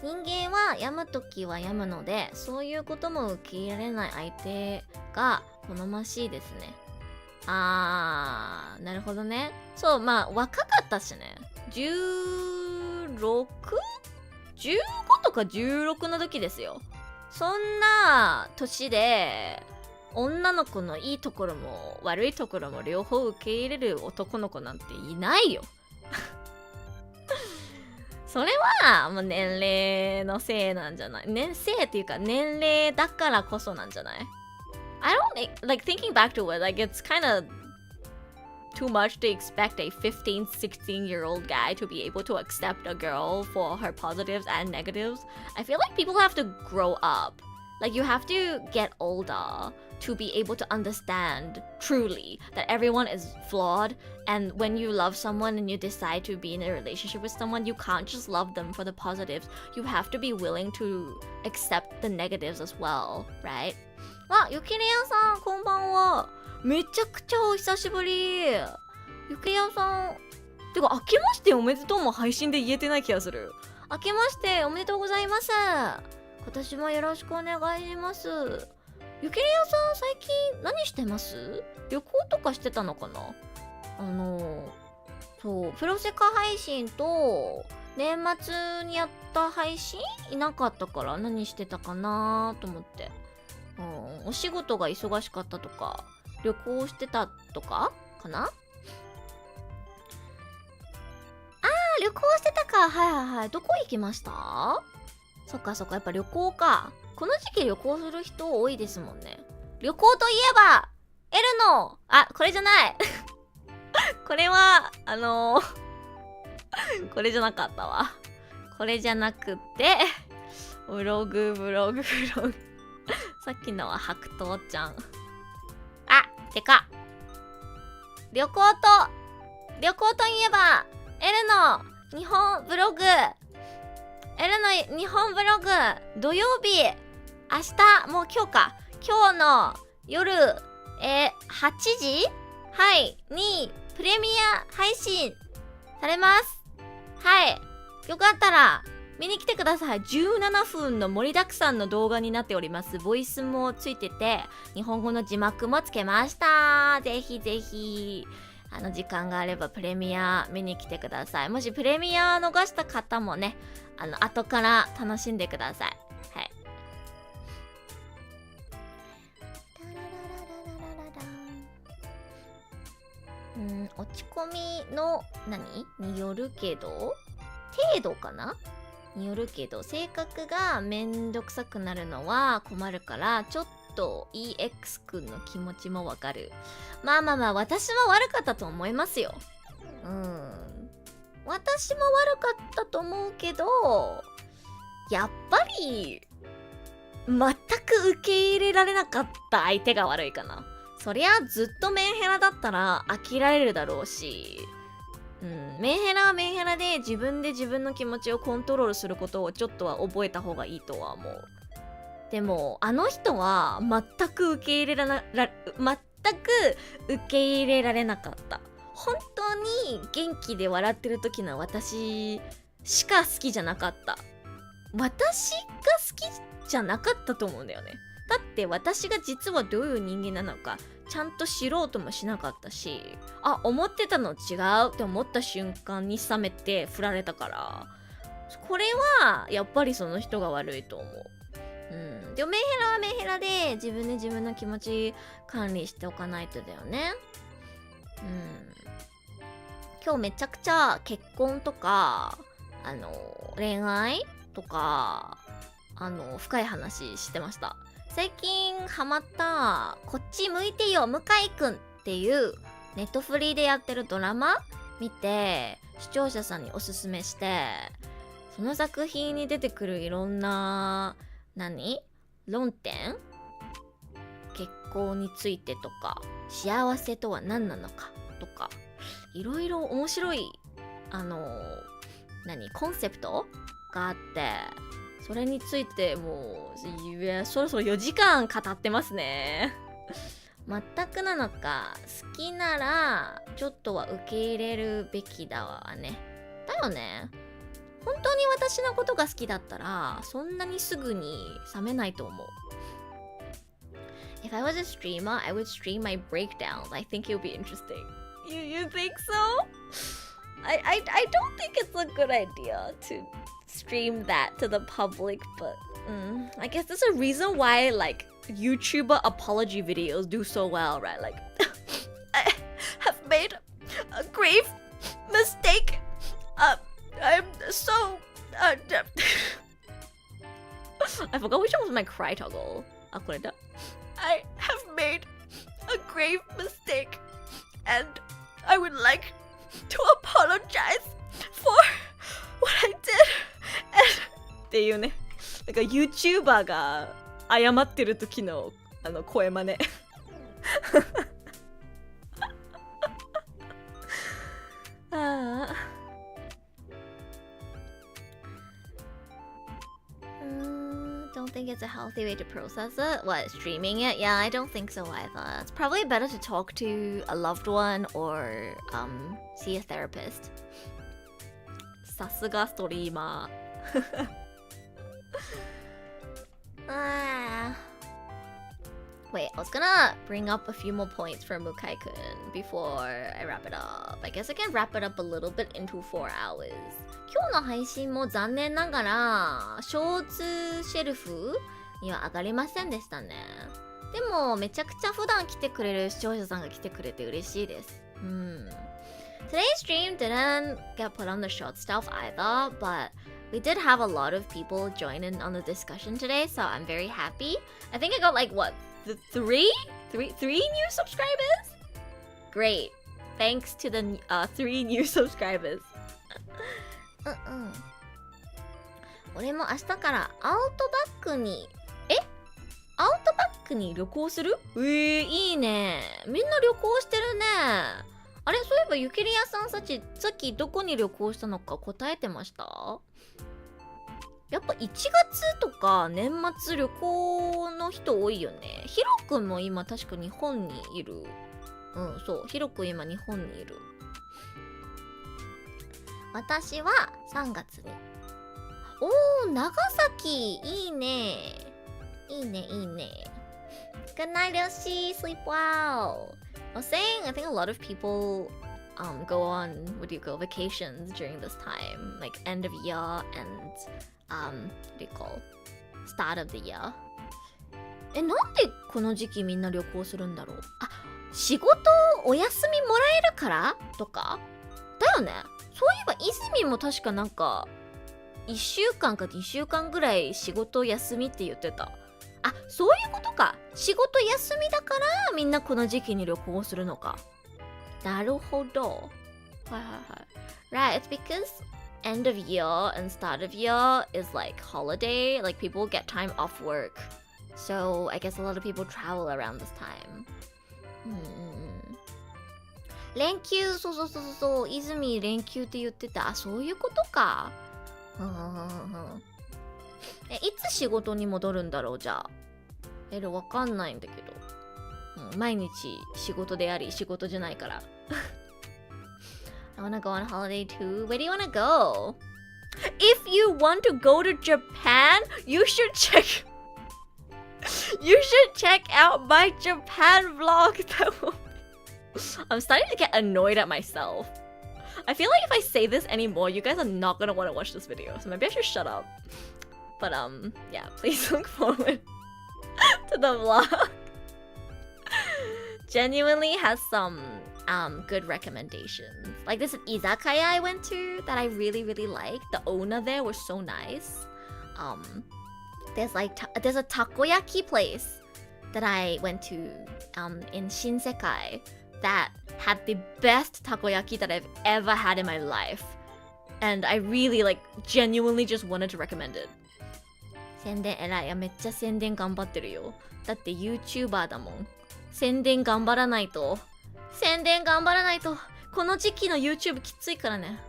人間は病むときは病むので、そういうことも受け入れられない相手が好ましいですね。なるほどね。そう、まあ若かったしね。16？15とか16の時ですよ。そんな年で女の子のいいところも悪いところも両方受け入れる男の子なんていないよ。それはもう年齢のせいなんじゃない？せいっていうか年齢だからこそなんじゃない？ I don't like thinking back to it, like it's kind of too much to expect a 15, 16-year-old guy to be able to accept a girl for her positives and negatives. I feel like people have to grow up. Like you have to get older to be able to understand truly that everyone is flawed, and when you love someone and you decide to be in a relationship with someone, you can't just love them for the positives. You have to be willing to accept the negatives as well, right? ゆきりやさん、こんばんは。めちゃくちゃお久しぶり。ゆきりやさん、てか明けましておめでとうも配信で言えてない気がする。明けましておめでとうございます。今年もよろしくお願いします。ゆきりやさん、最近何してます？旅行とかしてたのかな？そう、プロセカ配信と年末にやった配信いなかったから何してたかなと思って。お仕事が忙しかったとか、旅行してたとかかな？旅行してたか。はい。どこ行きました？そっか、やっぱ旅行か。この時期旅行する人多いですもんね。旅行といえば、L の、これじゃない。これはこれじゃなかったわ。これじゃなくてブログさっきのは白桃ちゃん。あ、てか旅行といえば L の日本ブログ土曜日明日もう今日の夜8時はいにプレミア配信されます。はい、よかったら見に来てください。17分の盛りだくさんの動画になっております。ボイスもついてて日本語の字幕もつけました。ぜひぜひ時間があればプレミア見に来てください。もしプレミア逃した方もね後から楽しんでください。はい。落ち込みのによるけど程度かなによるけど性格がめんどくさくなるのは困るからちょっと EX くんの気持ちもわかる。まあ私も悪かったと思いますよ。私も悪かったと思うけどやっぱり全く受け入れられなかった相手が悪いかな。そりゃずっとメンヘラだったら飽きられるだろうし、メンヘラはメンヘラで自分で自分の気持ちをコントロールすることをちょっとは覚えた方がいいとは思う。でもあの人は全く受け入れられなかった。本当に元気で笑ってる時の私しか好きじゃなかった。私が好きじゃなかったと思うんだよね。だって私が実はどういう人間なのかちゃんと知ろうともしなかったし、思ってたの違うって思った瞬間に冷めて振られたから、これはやっぱりその人が悪いと思う。でもメンヘラはメンヘラで自分で自分の気持ち管理しておかないとだよね。今日めちゃくちゃ結婚とか恋愛とか深い話してました。最近ハマったこっち向いてよ向井くんっていうネットフリーでやってるドラマ見て視聴者さんにおすすめして、その作品に出てくるいろんな論点、結婚についてとか幸せとは何なのかとかいろいろ面白いコンセプトがあって、それについてもうそろそろ4時間語ってますね。全くなのか好きならちょっとは受け入れるべきだわね。だよね。本当に私のことが好きだったらそんなにすぐに冷めないと思う。If I was a streamer, I would stream my breakdowns. I think it would be interesting. You think so? I don't think it's a good idea to stream that to the public, but I guess there's a reason why YouTuber apology videos do so well, right? I have made a grave mistake. I'm so I forgot which one was my cry toggle. I have made a grave mistake and I would like to apologize for what I did. っていうね、YouTuber が謝ってる時の声真似。Don't think it's a healthy way to process it. What, streaming it? Yeah, I don't think so either. It's probably better to talk to a loved one or see a therapist. さすがストリーマー。Wait, I was gonna bring up a few more points for Mukai-kun before I wrap it up. I guess I can wrap it up a little bit into 4 hours. 今日の配信も残念ながらショーツシェルフには上がりませんでしたね。でもめちゃくちゃ普段来てくれる視聴者さんが来てくれて嬉しいです。Today's stream didn't get put on the short stuff either, but we did have a lot of people join in on the discussion today, so I'm very happy. I think I got three new subscribers? Great. Thanks to the 3 new subscribers. 俺も明日からアウトバックに旅行する？いいね。みんな旅行してるね。あれ、そういえばゆきりやさんさっきどこに旅行したのか答えてました？やっぱ1月とか年末旅行の人多いよね。ヒロくんも今確か日本にいる。そう。ヒロくん今日本にいる。私は3月に。長崎いいね。いいね。Good night, Yoshi. Sleep well. I was saying, I think a lot of people go on vacations during this time, like end of year and what do you call start of the year. なんでこの時期みんな旅行するんだろう。仕事お休みもらえるからとかだよね。そういえば泉も確かなんか1週間か2週間ぐらい仕事休みって言ってた。そういうことか。仕事休みだからみんなこの時期に旅行するのか。なるほど。Right, it's because end of year and start of year is like holiday, like people get time off work. So I guess a lot of people travel around this time. 連休、そう、泉連休って言ってた。そういうことか。いつ仕事に戻るんだろうじゃあ。わかんないんだけど。毎日仕事であり仕事じゃないから。I wanna go on holiday too. Where do you wanna go? If you want to go to Japan, you should check out my Japan vlog. I'm starting to get annoyed at myself. I feel like if I say this anymore, you guys are not gonna want to watch this video. So maybe I should shut up. But yeah, please look forward to the vlog. Genuinely has some good recommendations. Like this izakaya I went to that I really liked. The owner there was so nice. There's a takoyaki place that I went to in Shinsekai that had the best takoyaki that I've ever had in my life. And I really genuinely just wanted to recommend it. 宣伝偉い。めっちゃ宣伝頑張ってるよ。だって YouTuber だもん。宣伝頑張らないと。この時期の YouTube きついからね。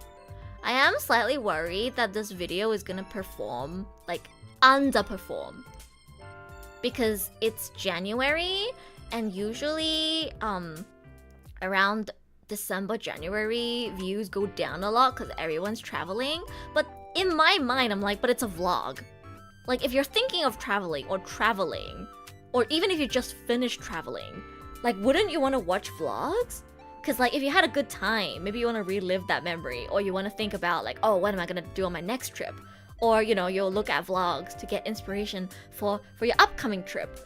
I am slightly worried that this video is gonna underperform. Because it's January and usually around December, January, views go down a lot because everyone's traveling. But in my mind, I'm like, but it's a vlog. Like, if you're thinking of traveling, or even if you just finished traveling, wouldn't you want to watch vlogs? Because, if you had a good time, maybe you want to relive that memory, or you want to think about, what am I going to do on my next trip? Or, you'll look at vlogs to get inspiration for your upcoming trip.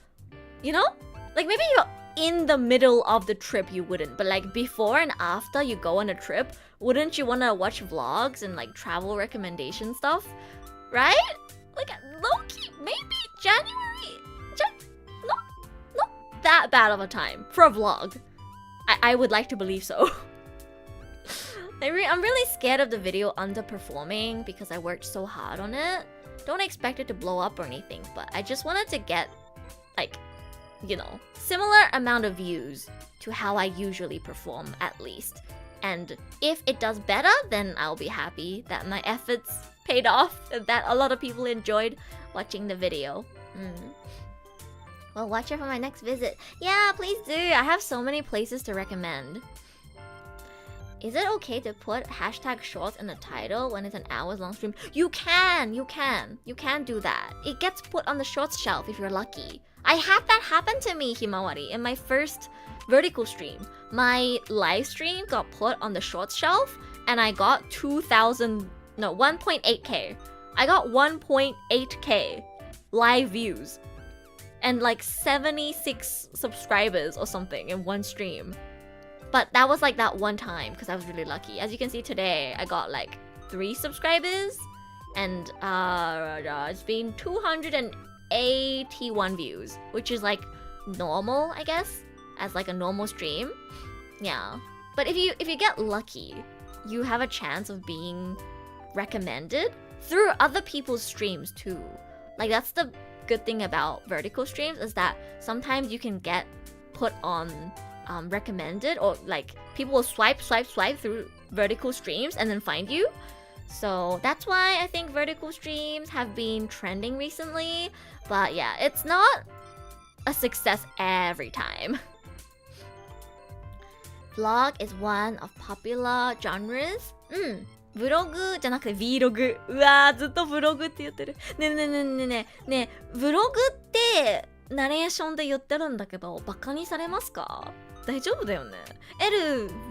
You know? Maybe you're in the middle of the trip, you wouldn't. But, before and after you go on a trip, wouldn't you want to watch vlogs and, travel recommendation stuff? Right? Low-key, maybe January, not that bad of a time for a vlog. I would like to believe so. I'm really scared of the video underperforming because I worked so hard on it. Don't expect it to blow up or anything, but I just wanted to get, similar amount of views to how I usually perform at least. And if it does better, then I'll be happy that my efforts paid off and that a lot of people enjoyed watching the video. Well, watch it for my next visit. Yeah, please do. I have so many places to recommend. Is it okay to put #shorts in the title when it's an hours-long stream? You can do that. It gets put on the shorts shelf if you're lucky. I had that happen to me, Himawari, in my first vertical stream. My live stream got put on the shorts shelf and I got 1.8k. I got 1.8k live views and 76 subscribers or something in one stream. But that was that one time because I was really lucky. As you can see today, I got 3 subscribers and it's been 281 views, which is normal, I guess, as a normal stream. Yeah. But if you get lucky, you have a chance of being recommended through other people's streams too. Like that's the good thing about vertical streams is that sometimes you can get put on recommended, or like people will swipe through vertical streams and then find you. So that's why I think vertical streams have been trending recently. But yeah, it's not a success every time. Vlog is one of popular genres. ブログじゃなくて Vlog。うわー、ずっとブログって言ってる。ねえ、ブログってナレーションで言ってるんだけど、バカにされますか？大丈夫だよね。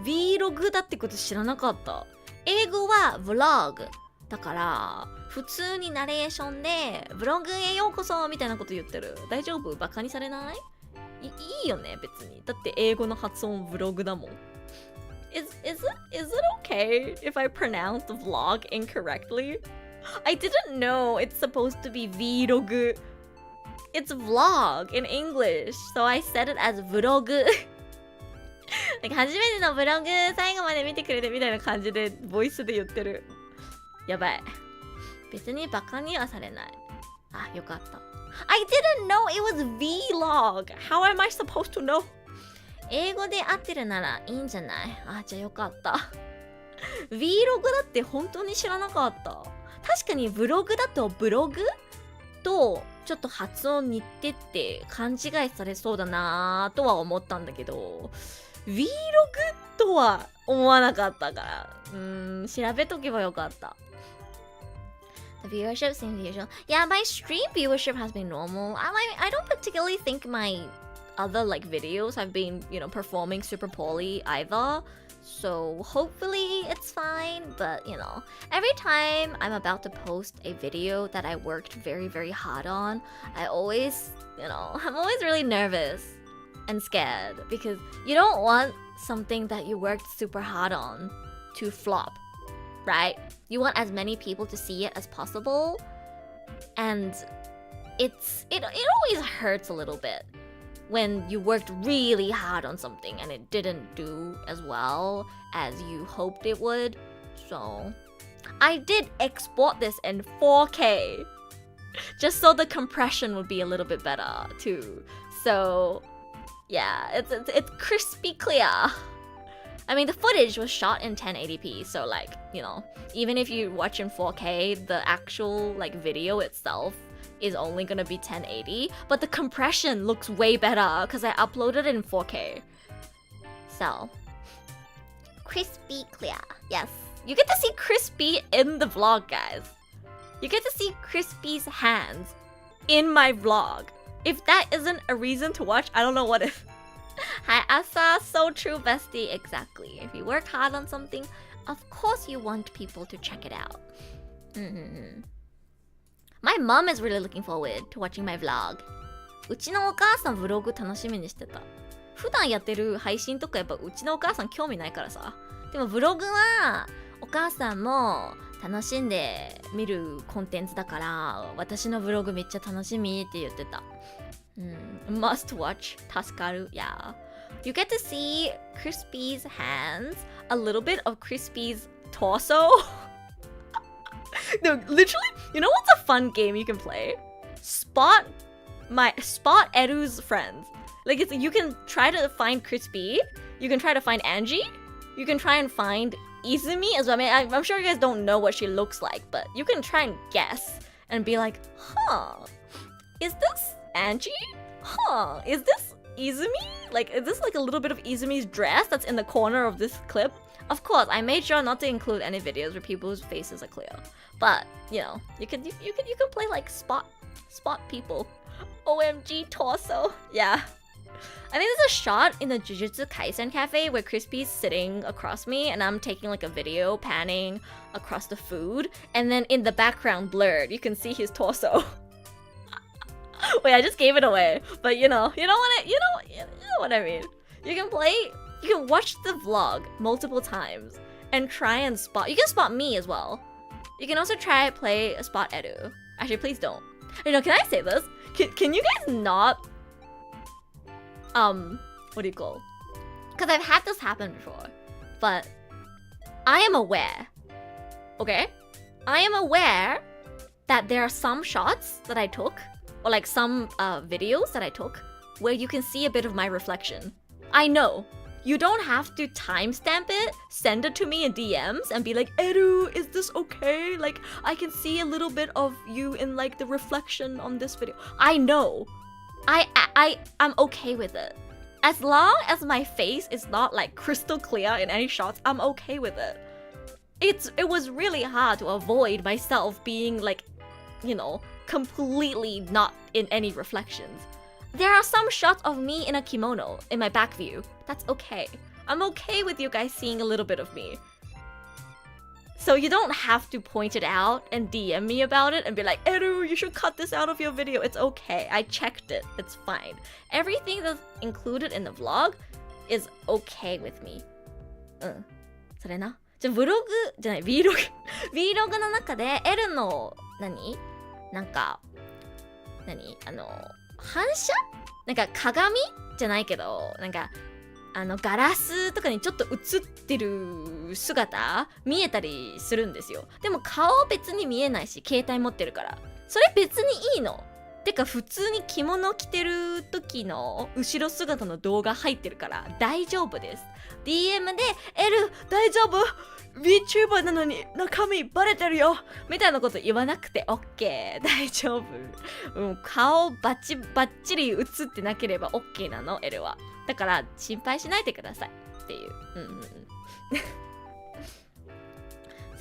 Vlog だってこと知らなかった。英語は Vlog だから、普通にナレーションでブログへようこそみたいなこと言ってる。大丈夫？バカにされない？いいよね、別に。だって英語の発音ブログだもん。Is it okay if I pronounce the vlog incorrectly? I didn't know it's supposed to be Vlog. It's vlog in English, so I said it as vlog. 初めてのブログ最後まで見てくれてみたいな感じでボイスで言ってる。やばい。別にバカにはされない。あ、よかった。I didn't know it was vlog. How am I supposed to know? 英語で合ってるならいいんじゃない？あ、じゃあよかった。Vlog だって本当に知らなかった。確かにブログだとブログとちょっと発音似てって勘違いされそうだなとは思ったんだけど、Vlog とは思わなかったから、調べとけばよかった。The viewership seems usual. Yeah, my stream viewership has been normal. I don't particularly think my other like videos have been, performing super poorly either. So hopefully it's fine. But, every time I'm about to post a video that I worked very, very hard on, I always, I'm always really nervous and scared because you don't want something that you worked super hard on to flop, right? You want as many people to see it as possible. And it always hurts a little bit when you worked really hard on something and it didn't do as well as you hoped it would. So I did export this in 4K just so the compression would be a little bit better too. So yeah, it's crispy clear. I mean, the footage was shot in 1080p, so even if you watch in 4K, the actual video itself is only gonna be 1080, but the compression looks way better because I uploaded it in 4K. So, crispy clear. Yes, you get to see Crispy in the vlog, guys. You get to see Crispy's hands in my vlog. If that isn't a reason to watch, I don't know what is. Hi, Asa. So true, bestie. Exactly. If you work hard on something, of course you want people to check it out. My mom is really looking forward to watching my vlog. うちのお母さんブログ楽しみにしてた。普段やってる配信とかやっぱうちのお母さん興味ないからさ。でもブログはお母さんも楽しんで見るコンテンツだから私のブログめっちゃ楽しみって言ってた。Must watch. 助かる。Yeah. You get to see Crispy's hands, a little bit of Crispy's torso. No, literally, you know what's a fun game you can play? Spot Edu's friends. You can try to find Crispy, you can try to find Angie, you can try and find Izumi as well. I mean, I'm sure you guys don't know what she looks like, but you can try and guess and be like, is this Angie? Is this Izumi? Is this a little bit of Izumi's dress that's in the corner of this clip? Of course, I made sure not to include any videos where people's faces are clear. But, you can play spot people. OMG torso. Yeah. I think there's a shot in the Jujutsu Kaisen cafe where Crispy's sitting across me and I'm taking a video panning across the food, and then in the background blurred, you can see his torso. Wait, I just gave it away. But you know what I mean. You can watch the vlog multiple times and try and spot. You can spot me as well. You can also try play spot Edu. Actually, please don't. Can I say this? Can you guys not what do you call? Because I've had this happen before. but I am aware, okay? I am aware that there are some shots that I took, or like some videos that I took, where you can see a bit of my reflection. I know. You don't have to timestamp it, send it to me in DMs, and be like, Eru, is this okay? Like, I can see a little bit of you in like the reflection on this video. I know. I'm okay with it. As long as my face is not like crystal clear in any shots, I'm okay with it. It was really hard to avoid myself being like, you know, completely not in any reflections. There are some shots of me in a kimono in my back view. That's okay. I'm okay with you guys seeing a little bit of me. So you don't have to point it out and DM me about it and be like, Eru, you should cut this out of your video. It's okay. I checked it. It's fine. Everything that's included in the vlog is okay with me. それな。じゃあ、ブログじゃない、Vlog の中で L のなんか反射なんか鏡じゃないけどなんかガラスとかにちょっと映ってる姿見えたりするんですよ。でも顔別に見えないし携帯持ってるからそれ別にいいの。てか普通に着物着てる時の後ろ姿の動画入ってるから大丈夫です。 DM で L 大丈夫 VTuber なのに中身バレてるよみたいなこと言わなくて OK 大丈夫、顔バッチリ映ってなければ OK なの L は。だから心配しないでくださいっていう。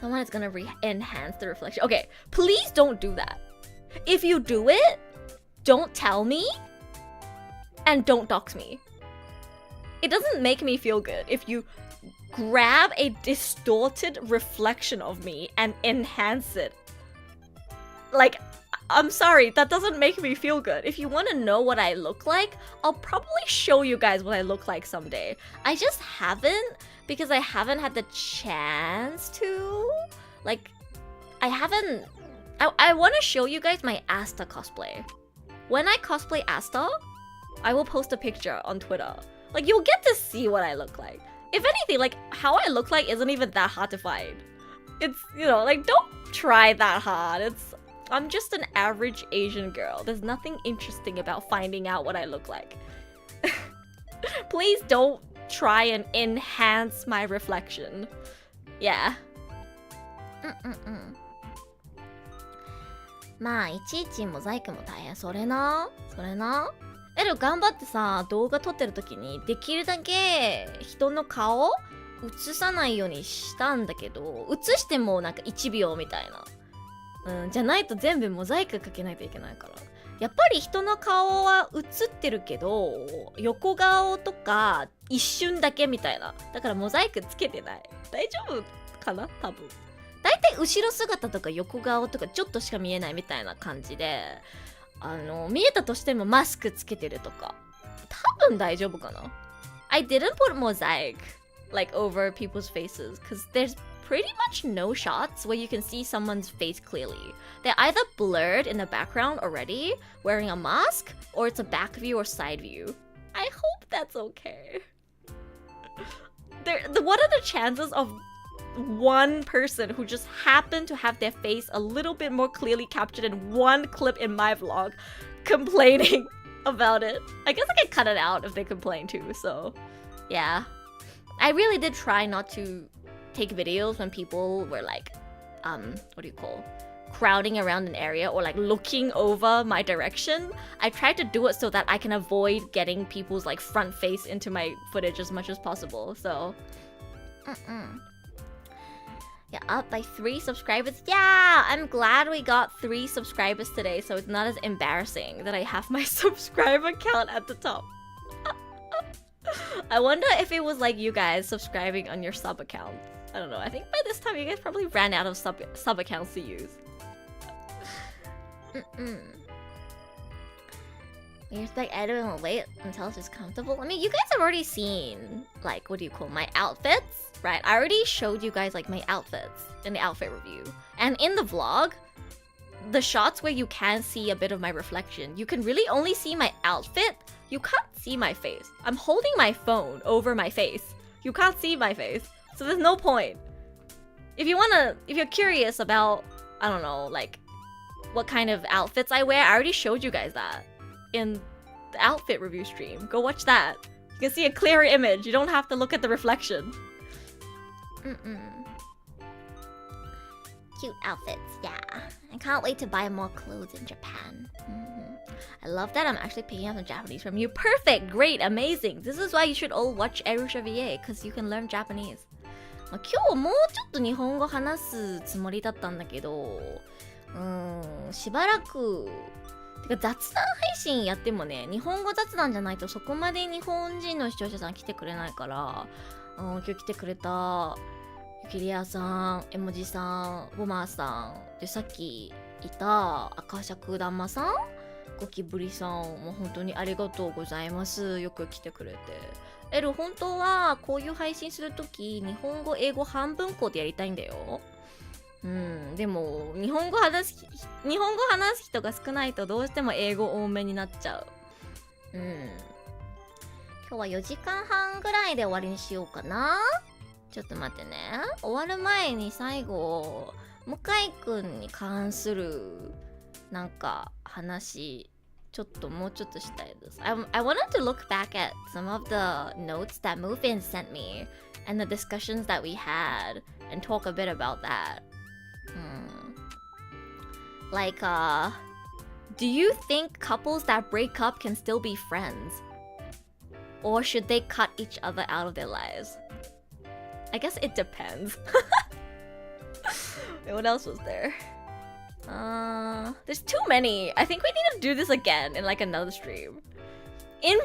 Someone is gonna enhance the reflection. Okay, please don't do that. If you do it, don't tell me and don't dox me. It doesn't make me feel good if you grab a distorted reflection of me and enhance it. Like, I'm sorry, that doesn't make me feel good. If you want to know what I look like, I'll probably show you guys what I look like someday. I just haven't because I haven't had the chance to. Like, I want to show you guys my Asta cosplay. When I cosplay Asta, I will post a picture on Twitter. Like, you'll get to see what I look like. If anything, like, how I look like isn't even that hard to find. It's, you know, like, don't try that hard. I'm just an average Asian girl. There's nothing interesting about finding out what I look like. Please don't try and enhance my reflection. Yeah. まあいちいちモザイクも大変。それなでも頑張ってさ動画撮ってる時にできるだけ人の顔映さないようにしたんだけど映してもなんか1秒みたいな、じゃないと全部モザイクかけないといけないから。やっぱり人の顔は映ってるけど横顔とか一瞬だけみたいな。だからモザイクつけてない。大丈夫かな多分。だいたい後ろ姿とか横顔とかちょっとしか見えないみたいな感じで見えたとしてもマスクつけてるとか多分大丈夫かな。 I didn't put mosaic like over people's faces because there's pretty much no shots where you can see someone's face clearly. They're either blurred in the background already wearing a mask or it's a back view or side view. I hope that's okay. What are the chances of one person who just happened to have their face a little bit more clearly captured in one clip in my vlog complaining about it? I guess I can cut it out if they complain too, so yeah. I really did try not to take videos when people were like, crowding around an area or like looking over my direction. I tried to do it so that I can avoid getting people's like front face into my footage as much as possible, so yeah, up by 3 subscribers. Yeah, I'm glad we got 3 subscribers today, so it's not as embarrassing that I have my subscriber count at the top. I wonder if it was like you guys subscribing on your sub account. I don't know. I think by this time you guys probably ran out of sub accounts to use. You're like, I don't know, wait until it's comfortable. I mean, you guys have already seen, like, my outfits, right? I already showed you guys, like, my outfits in the outfit review. And in the vlog, the shots where you can see a bit of my reflection, you can really only see my outfit. You can't see my face. I'm holding my phone over my face. You can't see my face. So there's no point. If you're curious about, I don't know, like what kind of outfits I wear, I already showed you guys that in the outfit review stream. Go watch that. You can see a clearer image. You don't have to look at the reflection. Cute outfits, yeah. I can't wait to buy more clothes in Japan. I love that I'm actually picking up some Japanese from you. Perfect, great, amazing. This is why you should all watch Erusha VA, because you can learn Japanese. 今日もうちょっと日本語話すつもりだったんだけど、しばらくてか雑談配信やってもね、日本語雑談じゃないとそこまで日本人の視聴者さん来てくれないから、今日来てくれたゆきりやさん、えもじさん、ボマーさんで、さっきいた赤尺玉さん、ゴキブリさんも本当にありがとうございます。よく来てくれて。エル、本当はこういう配信するとき日本語英語半分こでやりたいんだよ。でも日本語話す人が少ないとどうしても英語多めになっちゃう。今日は4時間半ぐらいで終わりにしようかな。ちょっと待ってね。終わる前に最後向井くんに関するなんか話もうちょっとしたいです。I wanted to look back at some of the notes that Move-In sent me and the discussions that we had and talk a bit about that. Like, do you think couples that break up can still be friends? Or should they cut each other out of their lives? I guess it depends. What else was there? There's too many. I think we need to do this again in like another stream. In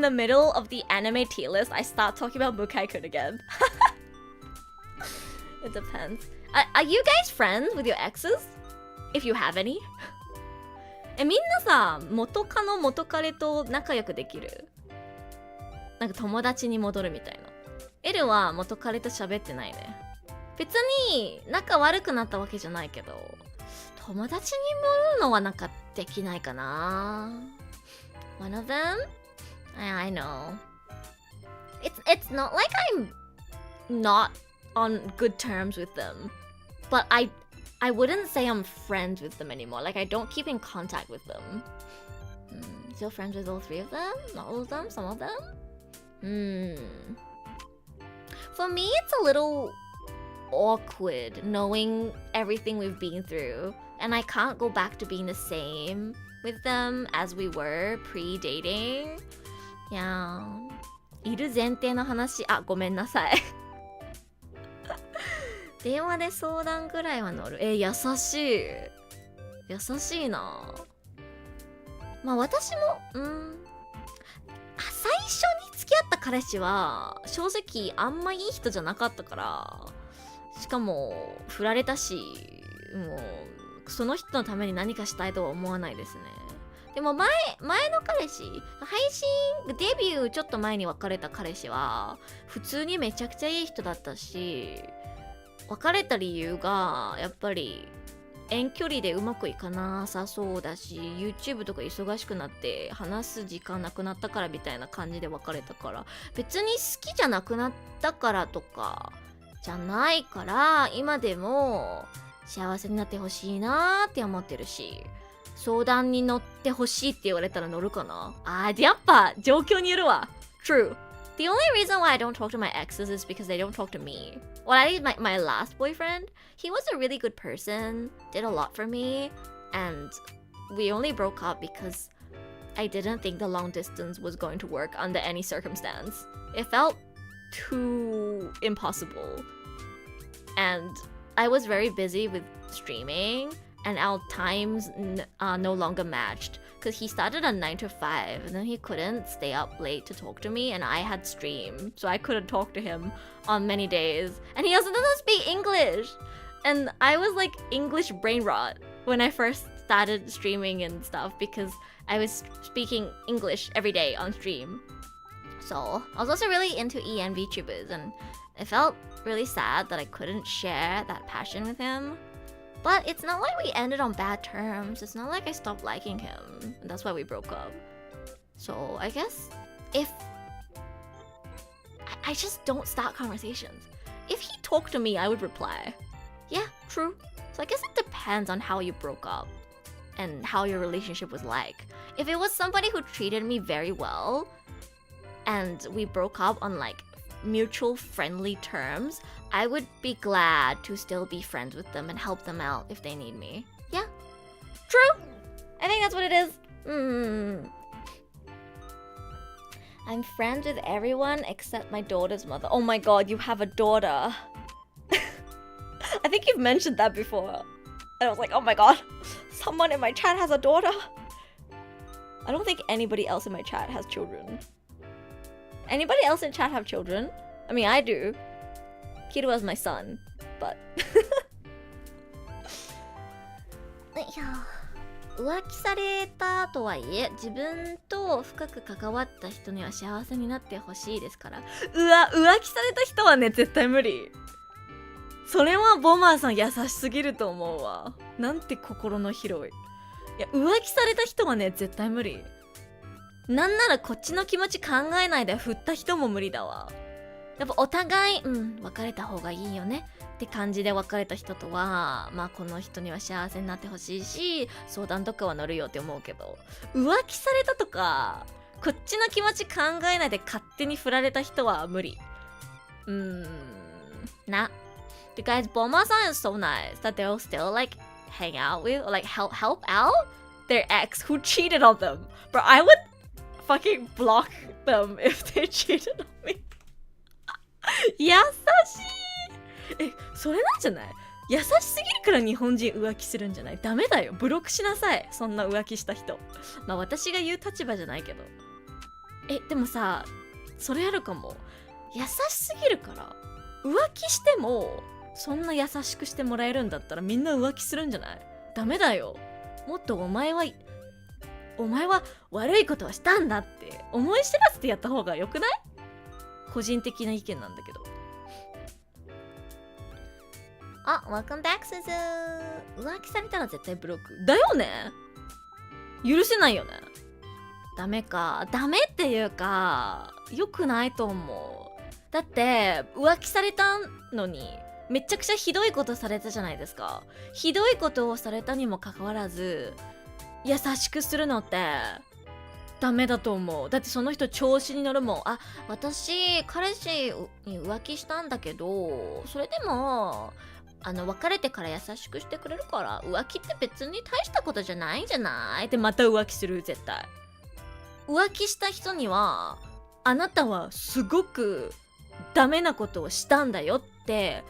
the middle of the anime tier list, I start talking about Mukai-kun again. It depends. Are you guys friends with your exes? If you have any? みんなさ、元カノ元カレと仲良くできる？なんか友達に戻るみたいな。エルは元カレと喋ってないね。別に仲悪くなったわけじゃないけど、友達に戻るのはなんかできないかな。One of them? I know. It's not like I'm not on good terms with them, but I wouldn't say I'm friends with them anymore. Like I don't keep in contact with them. Still friends with all three of them? Not all of them? Some of them? For me, it's a little awkward knowing everything we've been through, and I can't go back to being the same with them as we were pre-dating. Yeah. いる前提の話、ごめんなさい。電話で相談ぐらいは乗る。優しい。優しいな。まあ私も、最初に付き合った彼氏は正直あんまいい人じゃなかったから、しかも振られたし、もうその人のために何かしたいとは思わないですね。でも前の彼氏、配信デビューちょっと前に別れた彼氏は普通にめちゃくちゃいい人だったし、別れた理由がやっぱり遠距離でうまくいかなさそうだし、 YouTube とか忙しくなって話す時間なくなったからみたいな感じで別れたから、別に好きじゃなくなったからとかじゃないから、今でも幸せになってほしいなーって思ってるし、相談に乗ってほしいって言われたら乗るかな。やっぱ状況によるわ。 True. The only reason why I don't talk to my exes is because they don't talk to me. Well, at least my last boyfriend, he was a really good person, did a lot for me, and we only broke up because I didn't think the long distance was going to work under any circumstance. It felt too impossible. And I was very busy with streaming, and our times no longer matched. Because he started at 9 to 5, and then he couldn't stay up late to talk to me, and I had stream, so I couldn't talk to him on many days. And he also doesn't speak English! And I was like English brain rot when I first started streaming and stuff, because I was speaking English every day on stream. So I was also really into EN VTubers, and I felt really sad that I couldn't share that passion with him. But it's not like we ended on bad terms. It's not like I stopped liking him. And that's why we broke up. So I guess if I just don't start conversations. talk to me, I would reply. Yeah, true. So I guess it depends on how you broke up and how your relationship was like. If it was somebody who treated me very well and we broke up on like mutual friendly terms, I would be glad to still be friends with them and help them out if they need me. Yeah, true. I think that's what it is. I'm friends with everyone except my daughter's mother. Oh my god, you have a daughter. I think you've mentioned that before. And I was like, oh my god, someone in my chat has a daughter. I don't think anybody else in my chat has children. Anybody else in chat have children? I mean, I do. Kido was my son, but... いや、浮気されたとはいえ、自分と深く関わった人には幸せになってほしいですから。浮気された人はね、絶対無理。それはボマーさん優しすぎると思うわ。なんて心の広い。いや、浮気された人はね、絶対無理。なんならこっちの気持ち考えないで振った人も無理だわ。やっぱお互い、別れた方がいいよねって感じで別れた人とは、まあこの人には幸せになってほしいし、相談とかは乗るよって思うけど、浮気されたとか、こっちの気持ち考えないで勝手に振られた人は無理。な。The guys, Boma-san is so nice that they'll still like hang out with or like help out their ex who cheated on them. But I would fucking block them if they cheated on me. 優しい。それなんじゃない？優しすぎるから日本人浮気するんじゃない？ダメだよ。ブロックしなさい。そんな浮気した人。まあ私が言う立場じゃないけど。でもさ、それあるかも。優しすぎるから浮気してもそんな優しくしてもらえるんだったらみんな浮気するんじゃない？ダメだよ。もっとお前は悪いことをしたんだって思い知らせてやった方がよくない？個人的な意見なんだけど。あ、welcome back, Suzu。浮気されたら絶対ブロック。だよね。許せないよね。ダメか。ダメっていうか、良くないと思う。だって浮気されたのにめちゃくちゃひどいことされたじゃないですか。ひどいことをされたにもかかわらず優しくするのってダメだと思う。だってその人調子に乗るもん。あ、私彼氏に浮気したんだけど、それでも別れてから優しくしてくれるから浮気って別に大したことじゃないんじゃないってまた浮気する。絶対浮気した人にはあなたはすごくダメなことをしたんだよって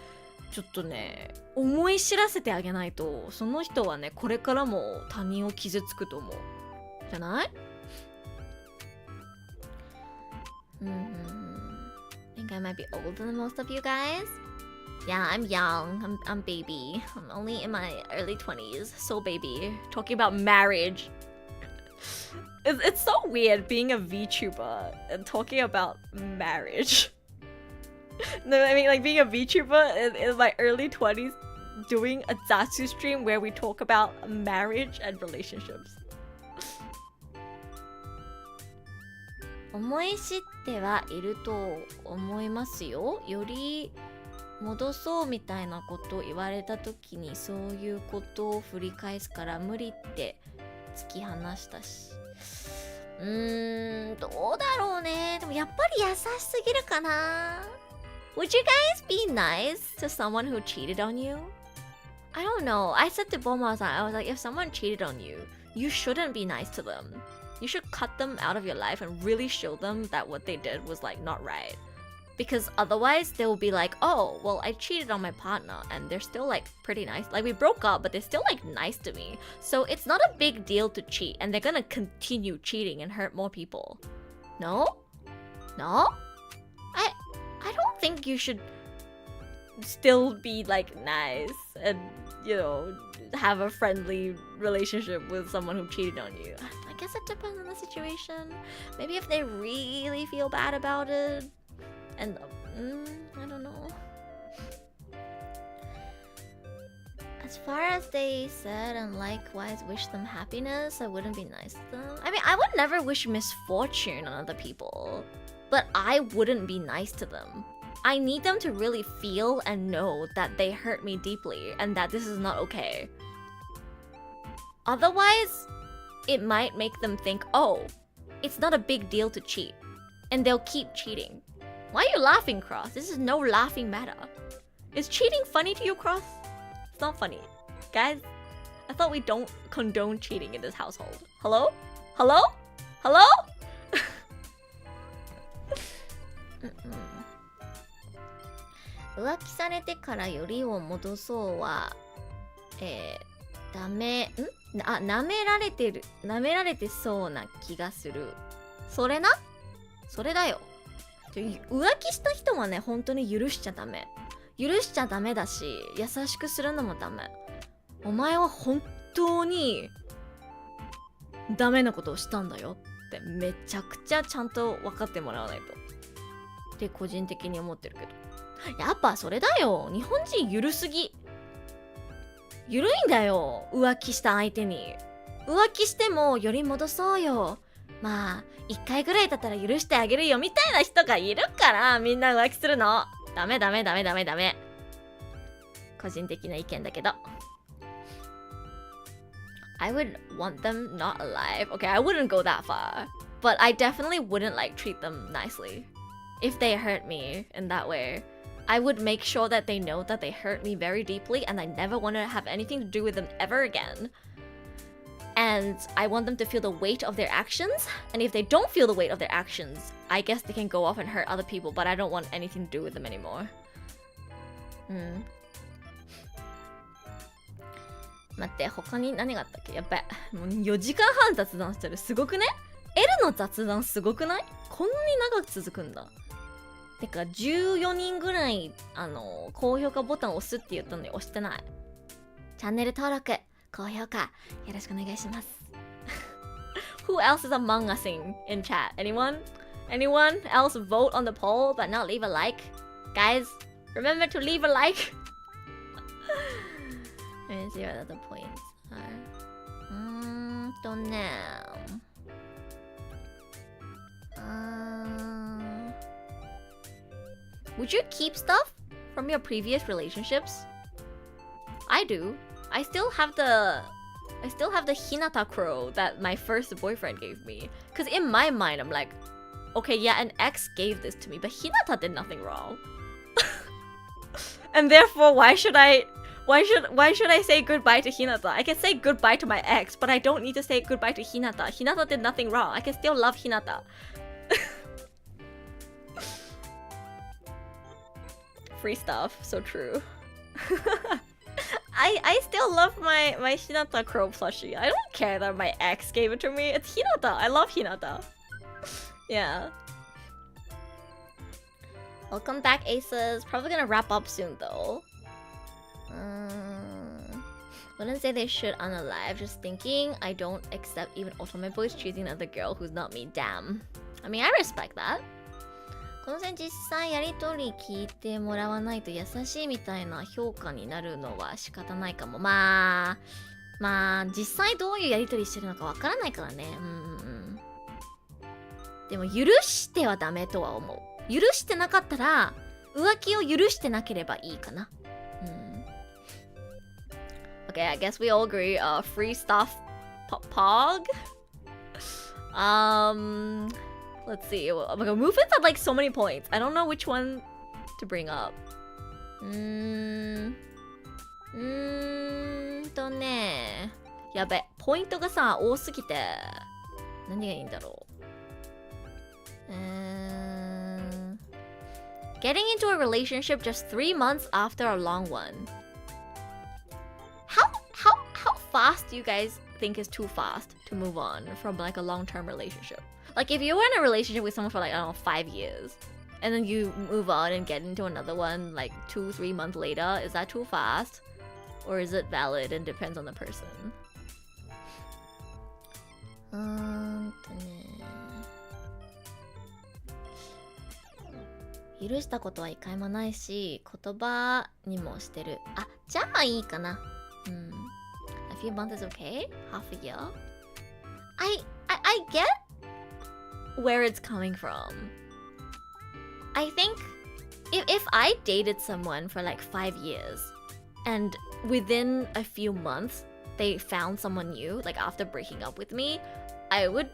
ちょっとね思い知らせてあげないと、その人はねこれからも他人を傷つくと思うじゃない？ I think I might be older than most of you guys. Yeah, I'm young. I'm baby. I'm only in my early 20s. So baby, talking about marriage. It's so weird being a VTuber and talking about marriage. No, I mean like being a VTuber in my early 20s doing a Zatsu stream where we talk about marriage and relationships. 思い知ってはいると思いますよ。より戻そうみたいなことを言われた時にそういうことを振り返すから無理って突き放したし。どうだろうね。でもやっぱり優しすぎるかな。Would you guys be nice to someone who cheated on you? I don't know. I said to Boma-san, I was like, if someone cheated on you, you shouldn't be nice to them. You should cut them out of your life and really show them that what they did was like not right. Because otherwise they will be like, oh, well, I cheated on my partner and they're still like pretty nice. Like we broke up, but they're still like nice to me. So it's not a big deal to cheat and they're gonna continue cheating and hurt more people. No? No? I don't think you should still be like nice and, you know, have a friendly relationship with someone who cheated on you. I guess it depends on the situation. Maybe if they really feel bad about it. And I don't know. As far as they said and likewise wish them happiness, I wouldn't be nice to them. I mean, I would never wish misfortune on other people, but I wouldn't be nice to them. I need them to really feel and know that they hurt me deeply and that this is not okay. Otherwise, it might make them think, oh, it's not a big deal to cheat. And they'll keep cheating. Why are you laughing, Cross? This is no laughing matter. Is cheating funny to you, Cross? It's not funny. Guys, I thought we don't condone cheating in this household. Hello? Hello? Hello? 浮気されてからよりを戻そうは、ダメ、舐められてそうな気がする。それだよ。浮気した人はね、本当に許しちゃダメ。許しちゃダメだし、優しくするのもダメ。お前は本当にダメなことをしたんだよってめちゃくちゃちゃんと分かってもらわないとって個人的に思ってるけど、やっぱそれだよ。日本人ゆるすぎ。ゆるいんだよ、浮気した相手に。浮気してもより戻そうよ、まあ1回ぐらいだったら許してあげるよみたいな人がいるから、みんな浮気するの。ダメ。個人的な意見だけど。I would want them not alive. Okay, I wouldn't go that far. But I definitely wouldn't like treat them nicely. If they hurt me in that way, I would make sure that they know that they hurt me very deeply and I never want to have anything to do with them ever again. And I want them to feel the weight of their actions. And if they don't feel the weight of their actions, I guess they can go off and hurt other people, but I don't want anything to do with them anymore. 待って、他に何があったっけ。やっべ、もう4時間半雑談してる。すごくね。 L の雑談すごくない？こんなに長く続くんだ。てか14人ぐらい高評価ボタン押すって言ったのに押してない。チャンネル登録、高評価よろしくお願いします。Who else is among us in chat? Anyone else vote on the poll but not leave a like? Guys, remember to leave a like. Let me see what the points are. Would you keep stuff from your previous relationships? I do. I still have the Hinata crow that my first boyfriend gave me. Cause in my mind I'm like, okay, yeah, an ex gave this to me, but Hinata did nothing wrong. And therefore, why should I say goodbye to Hinata? I can say goodbye to my ex, but I don't need to say goodbye to Hinata. Hinata did nothing wrong. I can still love Hinata. Free stuff, so true. I still love my Hinata crow plushie. I don't care that my ex gave it to me. It's Hinata. I love Hinata. Yeah. Welcome back, Aces. Probably gonna wrap up soon though. Wouldn't say they should unalive. Just thinking, I don't accept even Otome boys choosing another girl who's not me. Damn. I mean, I respect that. この際実際やりとり聞いてもらわないと優しいみたいな評価になるのは仕方ないかも。まあ実際どういうやりとりしてるのかわからないからね。でも許してはダメとは思う。許してなかったら浮気を許してなければいいかな。Okay, I guess we all agree. Free stuff, pog. Let's see. Oh my god, movements have like so many points. I don't know which one to bring up. やべ、ポイントがさ多すぎて何がいいんだろう。Getting into a relationship just 3 months after a long one. How fast do you guys think is too fast to move on from like a long-term relationship? Like if you were in a relationship with someone for like, I don't know, 5 years, and then you move on and get into another one like 2-3 months later, is that too fast? Or is it valid and depends on the person? 許したことは一回もないし、言葉にもしてる。あ、じゃあいいかな。A few months is okay? Half a year? I get where it's coming from. I think if I dated someone for like 5 years and within a few months they found someone new, like after breaking up with me, I would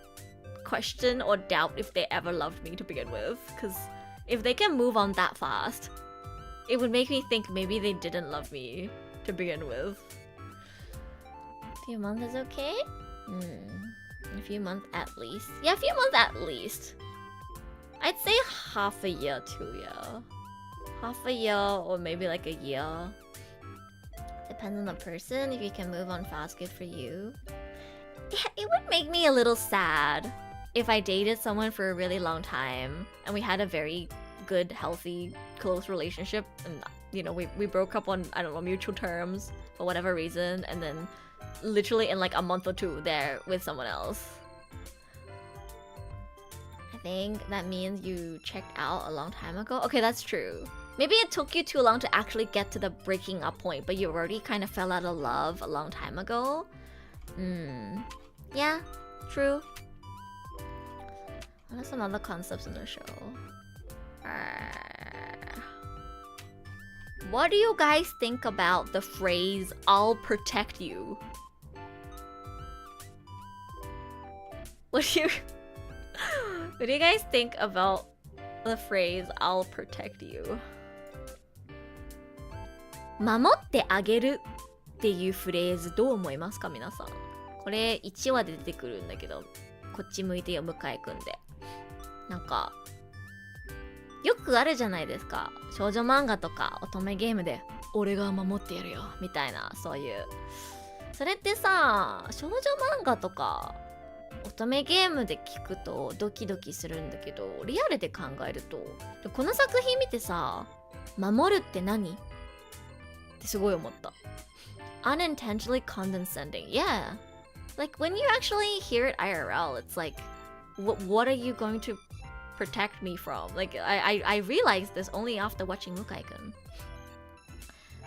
question or doubt if they ever loved me to begin with. Because if they can move on that fast, it would make me think maybe they didn't love me to begin with. A few months is okay? A few months at least. Yeah, a few months at least. I'd say half a year too, yeah. Half a year or maybe like a year. Depends on the person. If you can move on fast, good for you. Yeah, it would make me a little sad if I dated someone for a really long time and we had a very good, healthy, close relationship and, you know, we broke up on, I don't know, mutual terms for whatever reason, and then literally in like a month or two they're with someone else. I think that means you checked out a long time ago. Okay, that's true. Maybe it took you too long to actually get to the breaking up point, but you already kind of fell out of love a long time ago. Yeah, true. What are some other concepts in the show? What do you guys think about the phrase, I'll protect you? What do you guys think about the phrase, I'll protect you? 守ってあげるっていうフレーズどう思いますか皆さん。これ1話で出てくるんだけど、こっち向いてよ向井くんで。なんかよくあるじゃないですか。少女漫画とか乙女ゲームで俺が守ってやるよみたいな、そういう。それってさ、少女漫画とか乙女ゲームで聞くとドキドキするんだけど、リアルで考えると、この作品見てさ、守るって何ってすごい思った。Unintentionally condescending. Yeah. Like when you actually hear it IRL, it's like, what are you going to protect me from? Like I realized this only after watching Mukai-kun.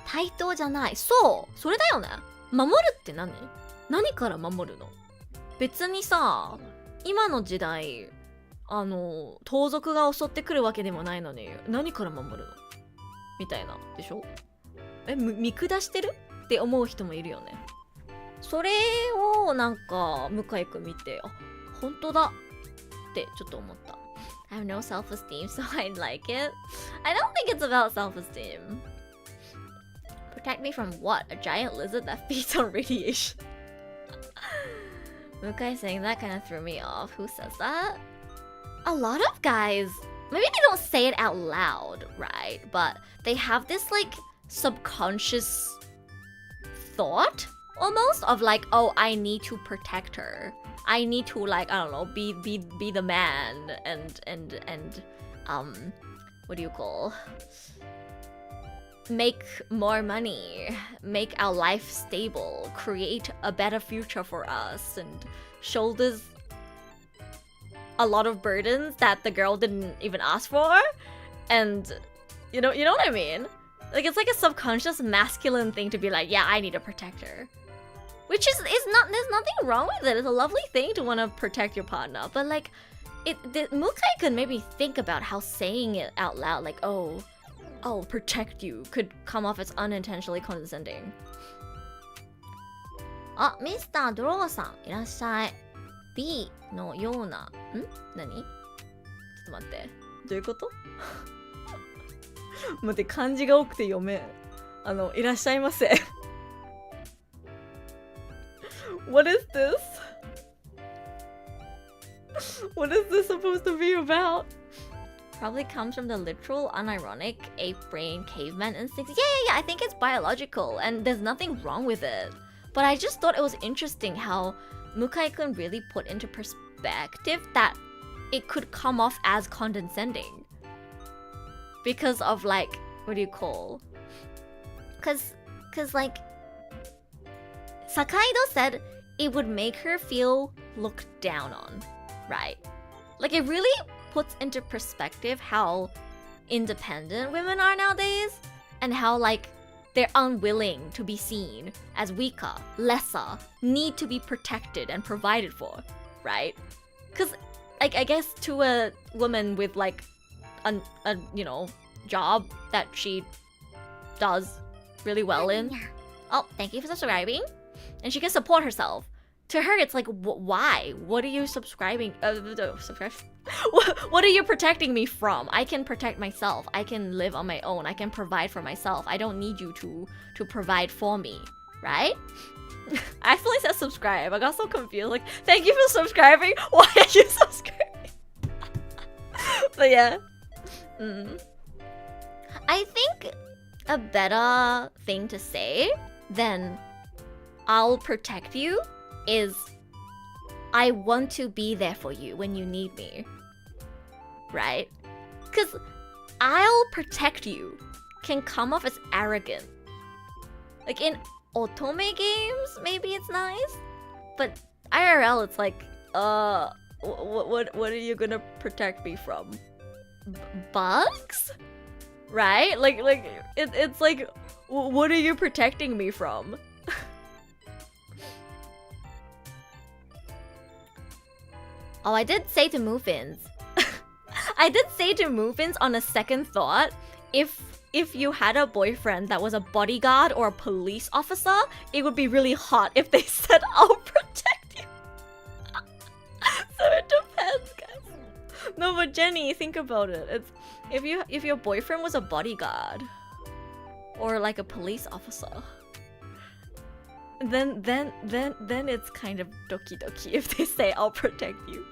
対等じゃない。そう、それだよね。守るって何？何から守るの？別にさ、今の時代盗賊が襲ってくるわけでもないのに何から守るのみたいなでしょ。見下してるって思う人もいるよね。それをなんか向井くん見て、あ、本当だってちょっと思った。I have no self-esteem, so I like it. I don't think it's about self-esteem. Protect me from what? A giant lizard that feeds on radiation. Mukai saying that kind of threw me off. Who says that? A lot of guys, maybe they don't say it out loud, right? But they have this like subconscious thought almost of like, oh, I need to protect her. I need to like, I don't know, be the man and what do you call? Make more money, make our life stable, create a better future for us, and shoulders a lot of burdens that the girl didn't even ask for. And you know what I mean? Like it's like a subconscious masculine thing to be like, yeah, I need to protect her. Which is not, there's nothing wrong with it. It's a lovely thing to want to protect your partner. But like, Mukai could maybe think about how saying it out loud, like, oh, I'll protect you, could come off as unintentionally condescending. あ、ミスタードローさん、いらっしゃい。B のような、何？ちょっと待って。どういうこと待って、漢字が多くて読めん。いらっしゃいませ。What is this? What is this supposed to be about? Probably comes from the literal, unironic, ape-brain caveman instincts. Yeah, I think it's biological, and there's nothing wrong with it. But I just thought it was interesting how Mukai-kun really put into perspective that it could come off as condescending. Because of like, what do you call? Cause like, Sakaido said it would make her feel looked down on, right? Like it really puts into perspective how independent women are nowadays and how like they're unwilling to be seen as weaker, lesser, need to be protected and provided for, right? Because like I guess to a woman with like a job that she does really well in. Oh, thank you for subscribing. And she can support herself. To her, it's like, why? What are you subscribing? What are you protecting me from? I can protect myself. I can live on my own. I can provide for myself. I don't need you to provide for me, right? I actually said subscribe. I got so confused. Like, thank you for subscribing. Why are you subscribing? But yeah. I think a better thing to say than I'll protect you is I want to be there for you when you need me. Right? Because I'll protect you can come off as arrogant. Like in otome games, maybe it's nice. But IRL, it's like, what are you gonna protect me from? Bugs? Right? Like it's like, what are you protecting me from? Oh, I did say to move-ins. I did say to move-ins on a second thought, if you had a boyfriend that was a bodyguard or a police officer, it would be really hot if they said, I'll protect you. So it depends, guys. No, but Jenny, think about it. It's if your boyfriend was a bodyguard or like a police officer, then it's kind of doki-doki if they say I'll protect you.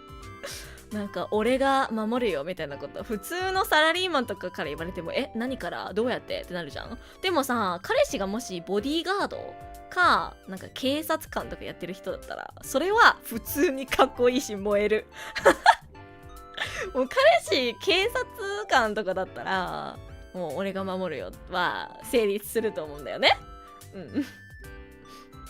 なんか俺が守るよみたいなこと普通のサラリーマンとかから言われても何からどうやってってなるじゃん。でもさ、彼氏がもしボディーガードかなんか警察官とかやってる人だったらそれは普通にかっこいいし燃える。もう彼氏警察官とかだったらもう俺が守るよは成立すると思うんだよね。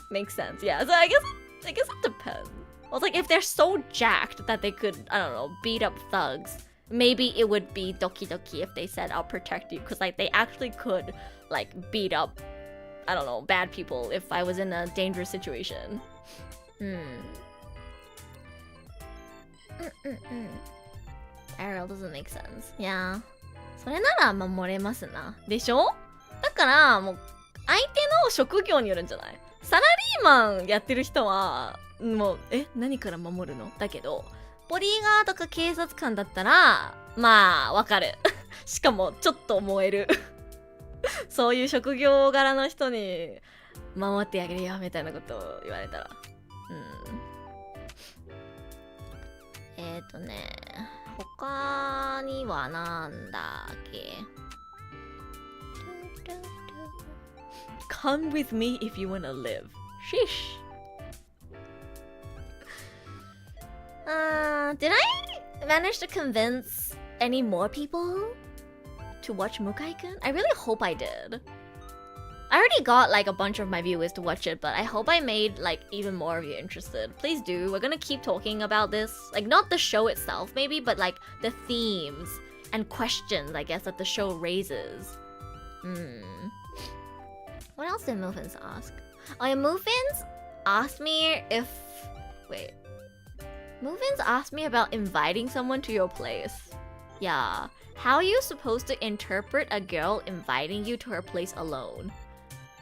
Makes sense. Yeah. So I guess it depends. Well, like if they're so jacked that they could, I don't know, beat up thugs, maybe it would be doki-doki if they said I'll protect you, because like they actually could like beat up, I don't know, bad people if I was in a dangerous situation. Ariel doesn't make sense. Yeah. それなら守れますな。でしょ？だからもう相手の職業によるんじゃない？サラリーマンやってる人はもう何から守るの？だけどボディーガードか警察官だったらまあわかる。しかもちょっと燃える。そういう職業柄の人に守ってあげるよみたいなことを言われたら。他にはなんだっけ？ Come with me if you wanna live. Sheesh. Did I manage to convince any more people to watch Mukai-kun? I really hope I did. I already got like a bunch of my viewers to watch it, but I hope I made like even more of you interested. Please do. We're gonna keep talking about this. Like not the show itself maybe, but like the themes and questions I guess that the show raises. What else did Mufins ask? Oh yeah, Mufins asked me if... Wait. Mufins asked me about inviting someone to your place. Yeah. How are you supposed to interpret a girl inviting you to her place alone?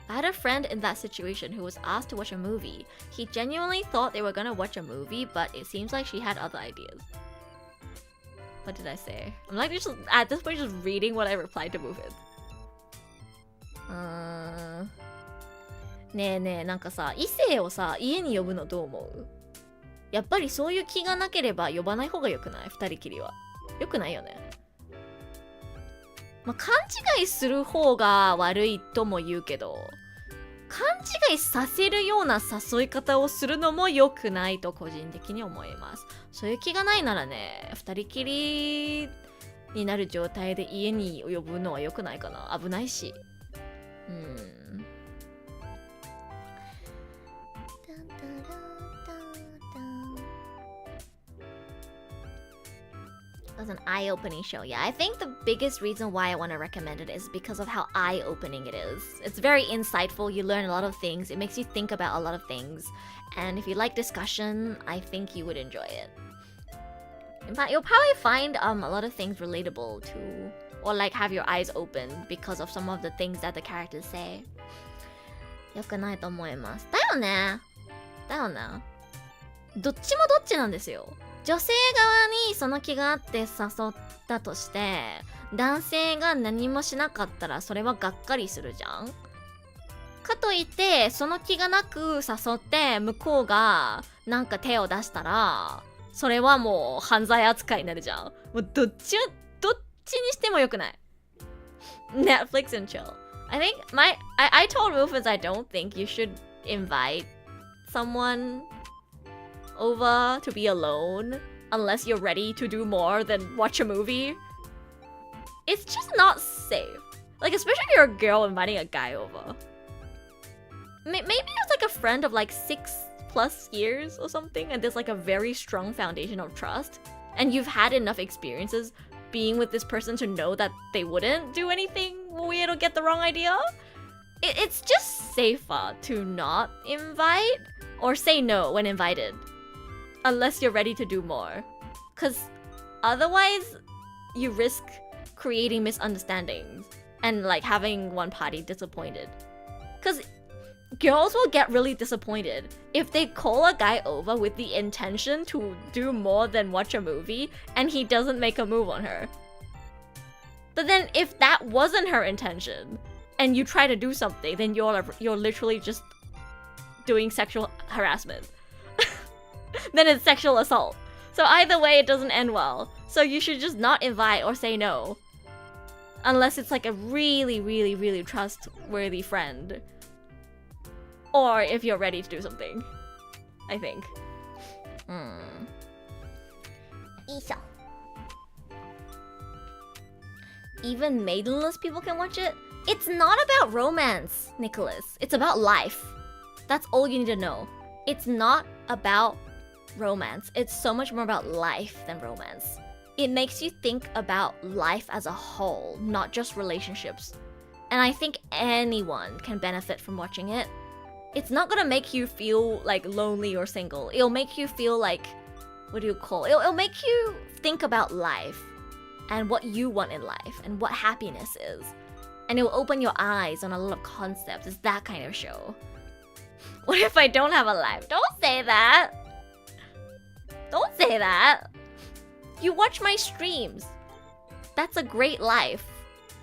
I had a friend in that situation who was asked to watch a movie. He genuinely thought they were gonna watch a movie, but it seems like she had other ideas. What did I say? I'm like just at this point just reading what I replied to Mufins. ねえねえなんかさ異性をさ家に呼ぶのどう思う？やっぱりそういう気がなければ呼ばない方がよくない？二人きりはよくないよね。まあ、勘違いする方が悪いとも言うけど勘違いさせるような誘い方をするのも良くないと個人的に思います。そういう気がないならね二人きりになる状態で家に呼ぶのは良くないかな。危ないし。It was an eye-opening show. Yeah, I think the biggest reason why I want to recommend it is because of how eye-opening it is. It's very insightful. You learn a lot of things. It makes you think about a lot of things. And if you like discussion, I think you would enjoy it. But you'll probably find a lot of things relatable to, or like have your eyes open because of some of the things that the characters say. よくないと思います。だよね。どっちもどっちなんですよ。女性側にその気があって誘ったとして、男性が何もしなかったらそれはがっかりするじゃん。かといってその気がなく誘って向こうがなんか手を出したらそれはもう犯罪扱いになるじゃん。もうどっちにしてもよくない。 Netflix and chill. I think I told Rufus I don't think you should invite someone over to be alone unless you're ready to do more than watch a movie. It's just not safe. Like, especially if you're a girl inviting a guy over. Maybe it's like a friend of like 6+ years or something, and there's like a very strong foundation of trust, and you've had enough experiences being with this person to know that they wouldn't do anything weird or get the wrong idea. It's just safer to not invite or say no when invited, unless you're ready to do more, because otherwise you risk creating misunderstandings and like having one party disappointed. Because girls will get really disappointed if they call a guy over with the intention to do more than watch a movie and he doesn't make a move on her. But then if that wasn't her intention and you try to do something, then you're literally just doing sexual harassment. Then it's sexual assault. So either way, it doesn't end well. So you should just not invite or say no. Unless it's like a really, really, really trustworthy friend. Or if you're ready to do something. I think. いいしょ。 Even maidenless people can watch it? It's not about romance, Nicholas. It's about life. That's all you need to know. It's not about romance. It's so much more about life than romance. It makes you think about life as a whole, not just relationships. And I think anyone can benefit from watching it. It's not gonna make you feel like lonely or single. It'll make you feel like, it'll make you think about life and what you want in life and what happiness is. And it will open your eyes on a lot of concepts. It's that kind of show. What if I don't have a life? Don't say that. Don't say that. You watch my streams. That's a great life.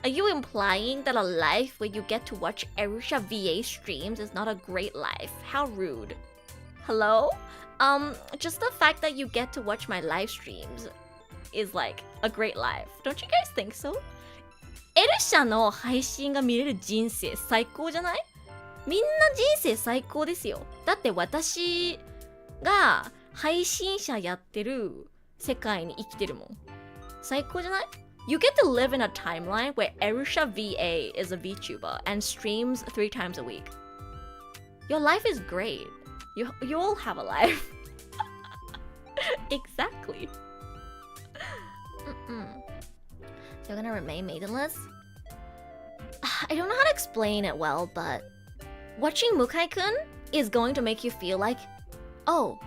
Are you implying that a life where you get to watch Erusha VA streams is not a great life? How rude. Hello? Just the fact that you get to watch my live streams is like a great life. Don't you guys think so? エルシャの配信が見れる人生最高じゃない？みんな人生最高ですよ。だって私が配信者やってる世界に生きてるもん。最高じゃない？ You get to live in a timeline where Erusha VA is a VTuber and streams 3 times a week. Your life is great. You all have a life. Exactly. So you're gonna remain maidenless? I don't know how to explain it well, but watching Mukai-kun is going to make you feel like, oh,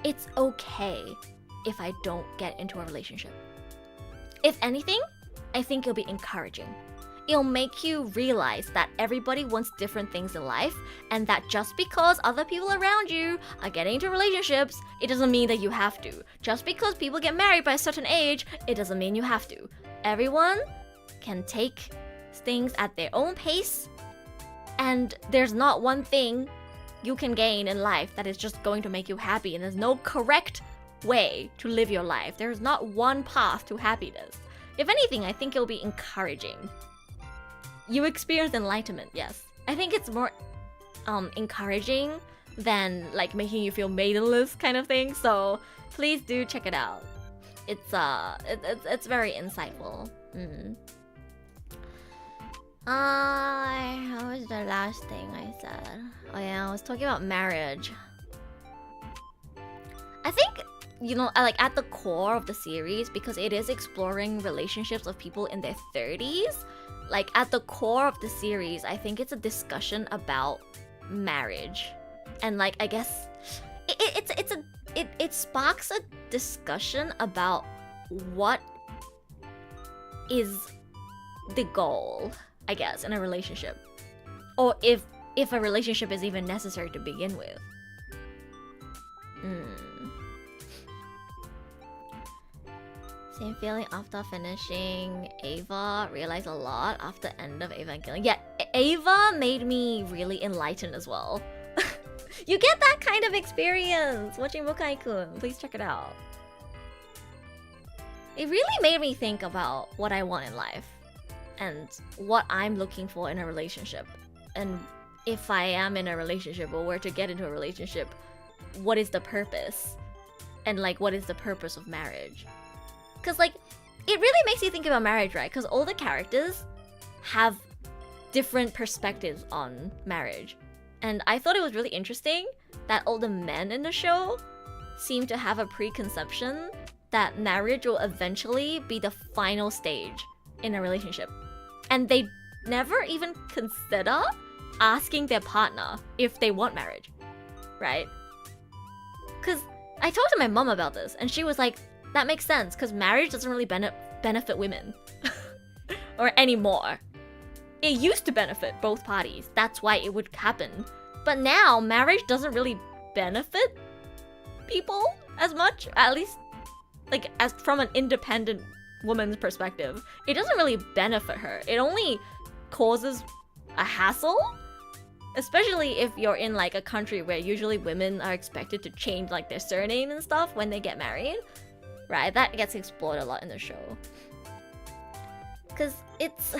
it's okay if I don't get into a relationship. If anything, I think it'll be encouraging. It'll make you realize that everybody wants different things in life, and that just because other people around you are getting into relationships, it doesn't mean that you have to. Just because people get married by a certain age, it doesn't mean you have to. Everyone can take things at their own pace, and there's not one thing you can gain in life that is just going to make you happy, and there's no correct way to live your life. There's not one path to happiness. If anything, I think it'll be encouraging. You experience enlightenment, yes. I think it's more encouraging than like making you feel maidenless kind of thing. So please do check it out. It's very insightful. What was the last thing I said? Oh yeah, I was talking about marriage. I think, you know, like at the core of the series, because it is exploring relationships of people in their 30s, like at the core of the series, I think it's a discussion about marriage. And like, I guess it sparks a discussion about what is the goal, I guess, in a relationship, or if a relationship is even necessary to begin with. Same feeling after finishing Ava. Realized a lot after end of Evangelion. Yeah, Ava made me really enlightened as well. You get that kind of experience watching Mukai-kun. Please check it out. It really made me think about what I want in life and what I'm looking for in a relationship. And if I am in a relationship or were to get into a relationship, what is the purpose? And like, what is the purpose of marriage? Because like, it really makes you think about marriage, right? Because all the characters have different perspectives on marriage. And I thought it was really interesting that all the men in the show seem to have a preconception that marriage will eventually be the final stage in a relationship. And they never even consider asking their partner if they want marriage, right? Because I talked to my mom about this, and she was like, that makes sense, because marriage doesn't really benefit women or anymore. It used to benefit both parties. That's why it would happen. But now, marriage doesn't really benefit people as much, at least like as from an independent woman's perspective. It doesn't really benefit her. It only causes a hassle, especially if you're in like a country where usually women are expected to change like their surname and stuff when they get married, right? That gets explored a lot in the show. Because it's...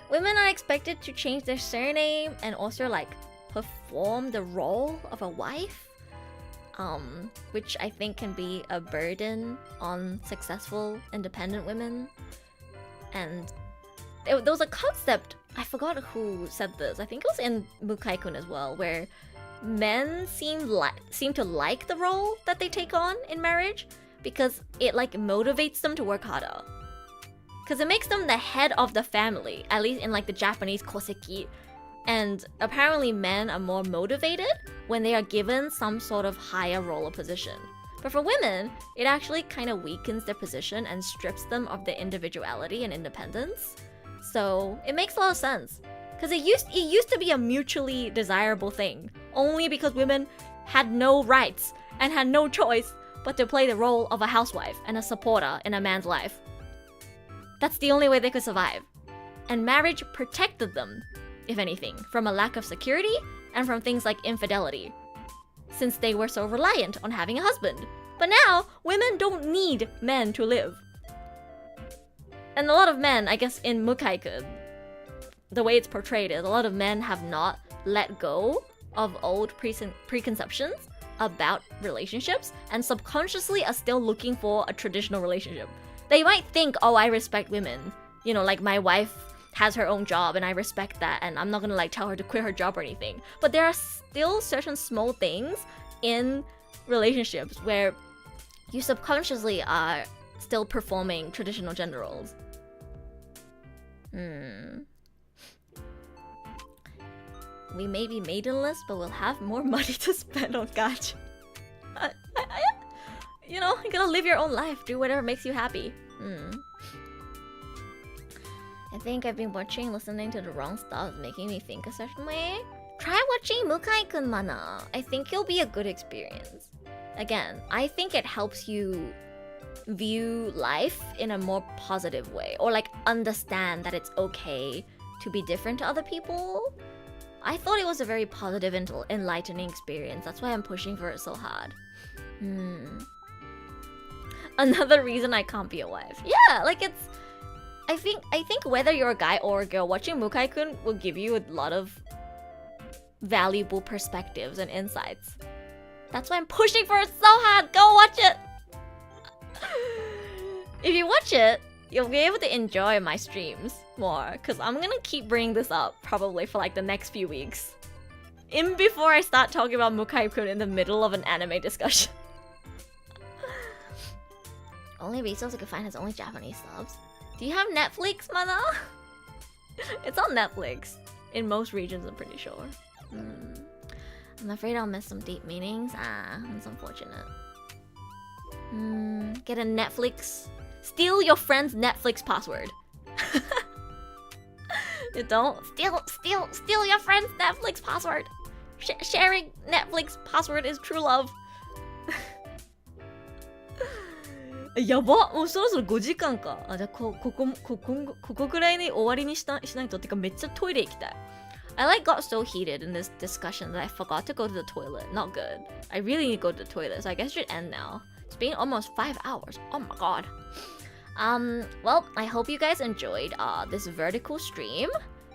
women are expected to change their surname and also like perform the role of a wife, which I think can be a burden on successful independent women. And there was a concept, I forgot who said this, I think it was in Mukai-kun as well, where men seem to like the role that they take on in marriage because it like motivates them to work harder. Because it makes them the head of the family, at least in like the Japanese koseki. And apparently men are more motivated when they are given some sort of higher role or position. But for women, it actually kind of weakens their position and strips them of their individuality and independence. So it makes a lot of sense. Because it used to be a mutually desirable thing, only because women had no rights and had no choice but to play the role of a housewife and a supporter in a man's life. That's the only way they could survive. And marriage protected them, if anything, from a lack of security and from things like infidelity, since they were so reliant on having a husband. But now, women don't need men to live. And a lot of men, I guess in Mukai-kun, the way it's portrayed is a lot of men have not let go of old preconceptions about relationships and subconsciously are still looking for a traditional relationship. They might think, oh, I respect women. You know, like my wife has her own job and I respect that and I'm not gonna like tell her to quit her job or anything. But there are still certain small things in relationships where you subconsciously are still performing traditional gender roles. We may be maidenless, but we'll have more money to spend on gacha. You know, you gotta live your own life, do whatever makes you happy. I think I've been listening to the wrong stuff, making me think a certain way. Try watching Mukai-kun Mana. I think it'll be a good experience. Again, I think it helps you view life in a more positive way, or like understand that it's okay to be different to other people. I thought it was a very positive and enlightening experience. That's why I'm pushing for it so hard. Another reason I can't be a wife. Yeah, like it's... I think whether you're a guy or a girl, watching Mukai-kun will give you a lot of valuable perspectives and insights. That's why I'm pushing for it so hard. Go watch it! If you watch it, you'll be able to enjoy my streams more, because I'm gonna keep bringing this up probably for like the next few weeks. In before I start talking about Mukai-kun in the middle of an anime discussion. Only resource I could find has only Japanese subs. Do you have Netflix, Mana? It's on Netflix. In most regions, I'm pretty sure. I'm afraid I'll miss some deep meanings. That's unfortunate. Get a Netflix. Steal your friend's Netflix password. Don't steal your friend's Netflix password. Sharing Netflix password is true love. やば、もうそろそろ5時間か。あ、じゃあここくらいに終わりにしないと。ってかめっちゃトイレ行きたい。I like got so heated in this discussion that I forgot to go to the toilet. Not good. I really need to go to the toilet, so I guess it should end now. It's been almost 5 hours. Oh my god. Well, I hope you guys enjoyed this vertical stream.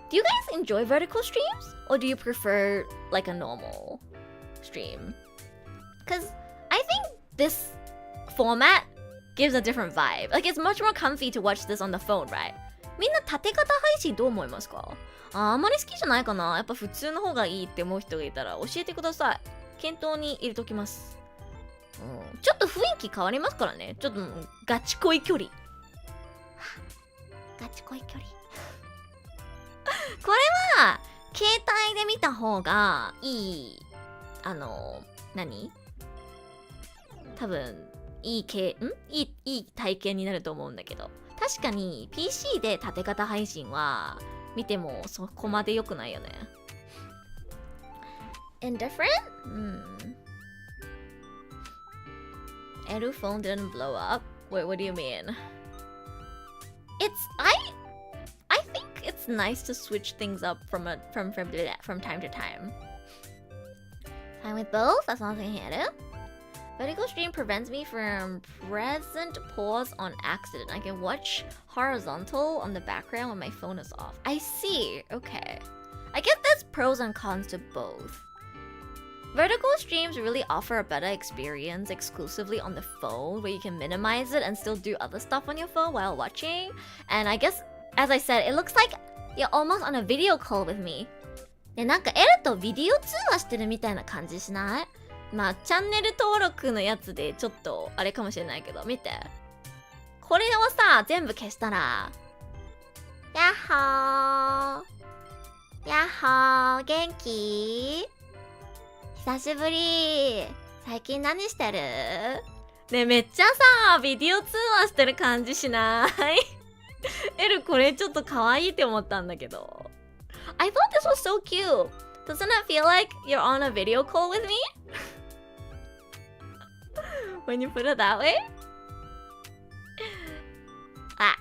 Do you guys enjoy vertical streams? Or do you prefer like a normal stream? Because I think this format gives a different vibe. Like it's much more comfy to watch this on the phone, right? みんな縦型配信どう思いますか？あんまり好きじゃないかな。やっぱ普通の方がいいって思う人がいたら教えてください。検討に入れときます。ちょっと雰囲気変わりますからね。ちょっとガチ恋距離。ガチ恋距離。これは携帯で見た方がいい。何？多分いい体験になると思うんだけど、確かに PC で縦型配信は見てもそこまで良くないよね。Indifferent? Edu phone didn't blow up. Wait, what do you mean? I think it's nice to switch things up from time to time. Fine with both, as long as I can handle. Vertical stream prevents me from present pause on accident. I can watch horizontal on the background when my phone is off. I see. Okay. I guess there's pros and cons to both. Vertical streams really offer a better experience exclusively on the phone, where you can minimize it and still do other stuff on your phone while watching. And I guess, as I said, it looks like you're almost on a video call with me. で、なんか L とビデオ通話してるみたいな感じしない？まあチャンネル登録のやつでちょっとあれかもしれないけど、見て。これをさ、全部消したら、やっほー、やっほー、元気？久しぶり。最近何してる？ねえ、めっちゃさ、ビデオ通話してる感じしない？エル、これちょっと可愛いって思ったんだけど。I thought this was so cute. Doesn't it feel like you're on a video call with me? When you put it that way? Ah.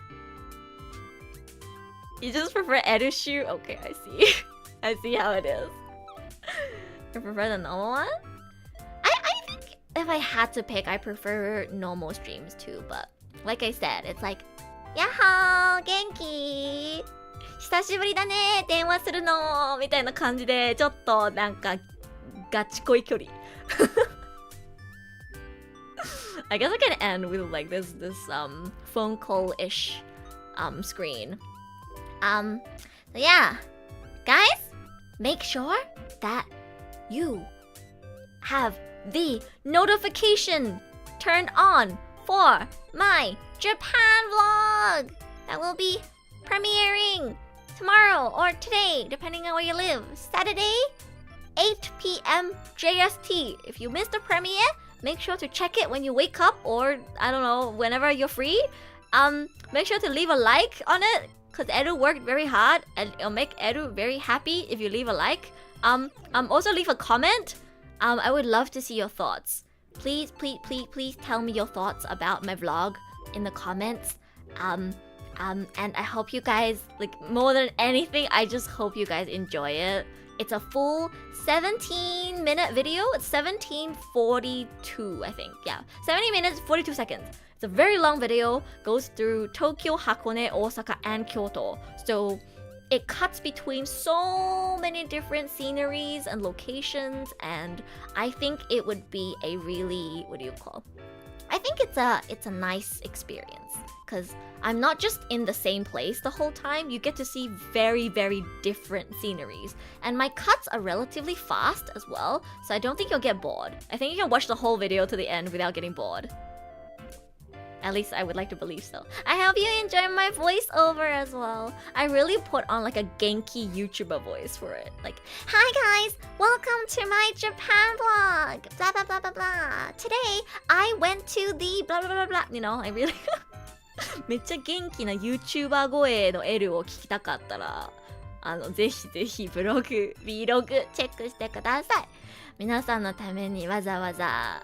You just prefer Edushu? Okay, I see. I see how it is. You prefer the normal one? I think if I had to pick, I prefer normal streams too. But like I said, it's like, Yahoo! 元気? 久しぶりだね電話するのみたいな感じでちょっとなんかガチ恋距離I guess I can end with like this phone call-ish screen. So yeah, guys, make sure that you have the notification turned on for my Japan vlog that will be premiering tomorrow or today, depending on where you live. Saturday, 8 p.m. JST. If you missed the premiere, make sure to check it when you wake up, or I don't know, whenever you're free. Make sure to leave a like on it, because Edu worked very hard and it'll make Edu very happy if you leave a like. Also leave a comment. I would love to see your thoughts. Please tell me your thoughts about my vlog in the comments. And I hope you guys, like, more than anything, I just hope you guys enjoy it. It's a full 17-minute video. It's 17:42, I think. Yeah, 70 minutes, 42 seconds. It's a very long video. Goes through Tokyo, Hakone, Osaka, and Kyoto. So it cuts between so many different sceneries and locations. And I think it would be a really, I think it's a nice experience. Because I'm not just in the same place the whole time. You get to see very, very different sceneries. And my cuts are relatively fast as well, so I don't think you'll get bored. I think you can watch the whole video to the end without getting bored. At least I would like to believe so. I hope you enjoy my voiceover as well. I really put on like a Genki YouTuber voice for it. Like, Hi guys, welcome to my Japan vlog. Blah blah blah blah blah. Today I went to the blah blah blah blah. you know, I really めっちゃ元気な YouTuber 声の L を聞きたかったら、ぜひぜひブログ、Vlog チェックしてください。皆さんのためにわざわざ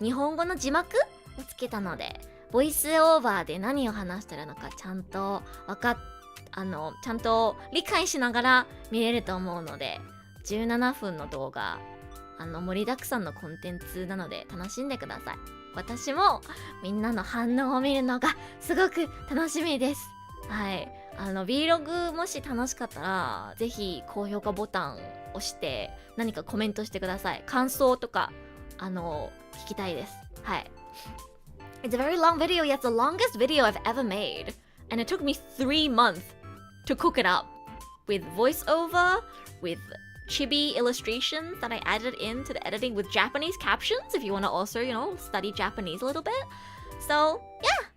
日本語の字幕をつけたので、ボイスオーバーで何を話してるのかちゃんとちゃんと理解しながら見れると思うので、17分の動画盛りだくさんのコンテンツなので楽しんでください。私もみんなの反応を見るのがすごく楽しみです。はい、Vlog もし楽しかったらぜひ高評価ボタンを押して何かコメントしてください。感想とか聞きたいです。はい。It's a very long video. It's the longest video I've ever made, and it took me 3 months to cook it up with voiceover, with chibi illustrations that I added into the editing with Japanese captions if you want to also, study Japanese a little bit. So, yeah,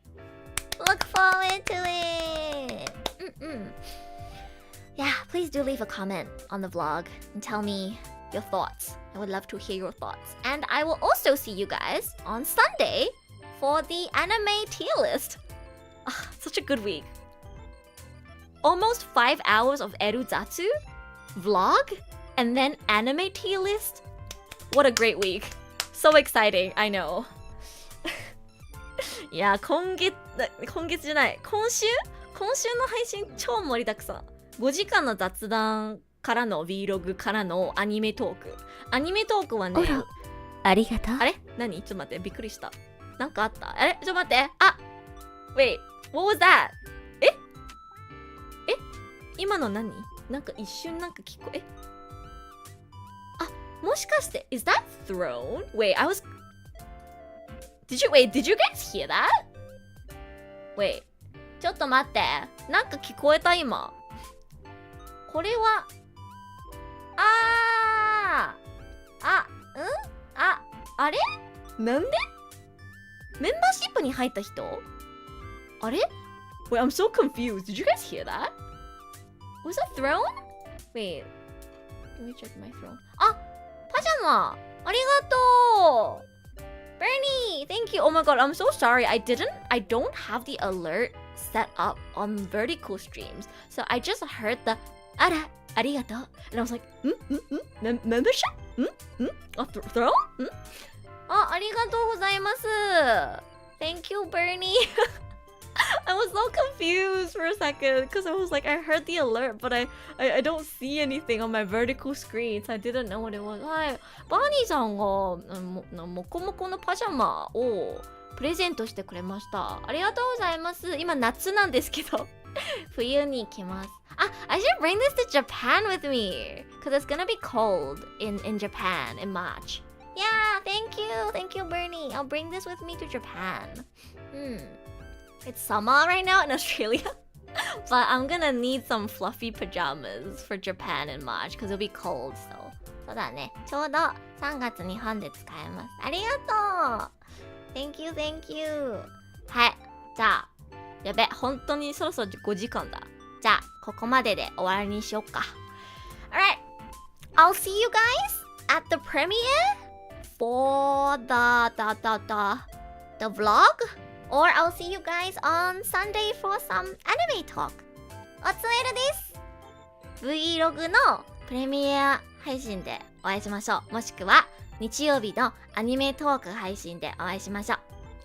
look forward to it. Yeah, please do leave a comment on the vlog and tell me your thoughts. I would love to hear your thoughts. And I will also see you guys on Sunday for the anime tier list. Such a good week. Almost 5 hours of Zatsu vlog and then anime tier list. What a great week. So exciting, I know. いや、今週の配信超盛りだくさん。5時間の雑談からの Vlog からのアニメトーク。アニメトークはね、ありがとう。あれ何ちょっと待って、びっくりした。なんかあった？あれちょっと待って。あ Wait, what was that? え今の何？なんか一瞬なんか聞こえ？もしかして Is that throne? Wait, Did you guys hear that? Wait, ちょっと待って。なんか聞こえた今。これはあれなんでメンバーシップに入った人あれ Wait, I'm so confused. Did you guys hear that? Was that throne? Wait, let me check my throne. パジャマありがとう Bernie, thank you. Oh my god, I'm so sorry. I don't have the alert set up on vertical streams. So I just heard the ありがとう And I was like, membership? Throne? ありがとうございます Thank you, Bernie. I was so confused for a second because I was like, I heard the alert, but I don't see anything on my vertical screen, so I didn't know what it was. はい、バーニーさんがもこもこのパジャマをプレゼントしてくれました。ありがとうございます。今夏なんですけど冬に来ます。I should bring this to Japan with me because it's gonna be cold in Japan in March. Yeah, thank you, Bernie. I'll bring this with me to Japan. It's summer right now in Australia, but I'm gonna need some fluffy pajamas for Japan in March because it'll be cold. So そうだね。ちょうど3月日本で使えます。ありがとう。Thank you. はい。じゃあ、やべ、本当にそろそろ5時間だ。じゃあ、ここまでで終わりにしよっか。Alright, I'll see you guys at the premiere for the vlog, or I'll see you guys on Sunday for some anime talk. おつえるです。Vlog のプレミア配信でお会いしましょう。もしくは日曜日のアニメトーク配信でお会いしましょう。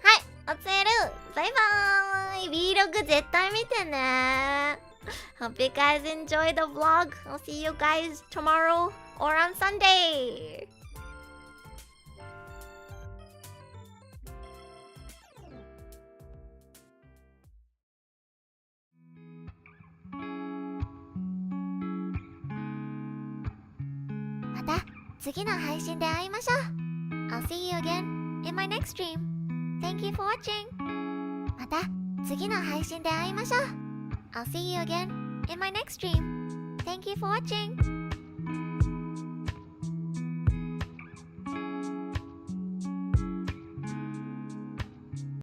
はい、おつえる。バイバーイ。Vlog 絶対見てね。Hope you guys enjoy the vlog. I'll see you guys tomorrow or on Sunday. また次の配信で会いましょう。I'll see you again in my next stream. Thank you for watching. また次の配信で会いましょう。I'll see you again in my next stream. Thank you for watching.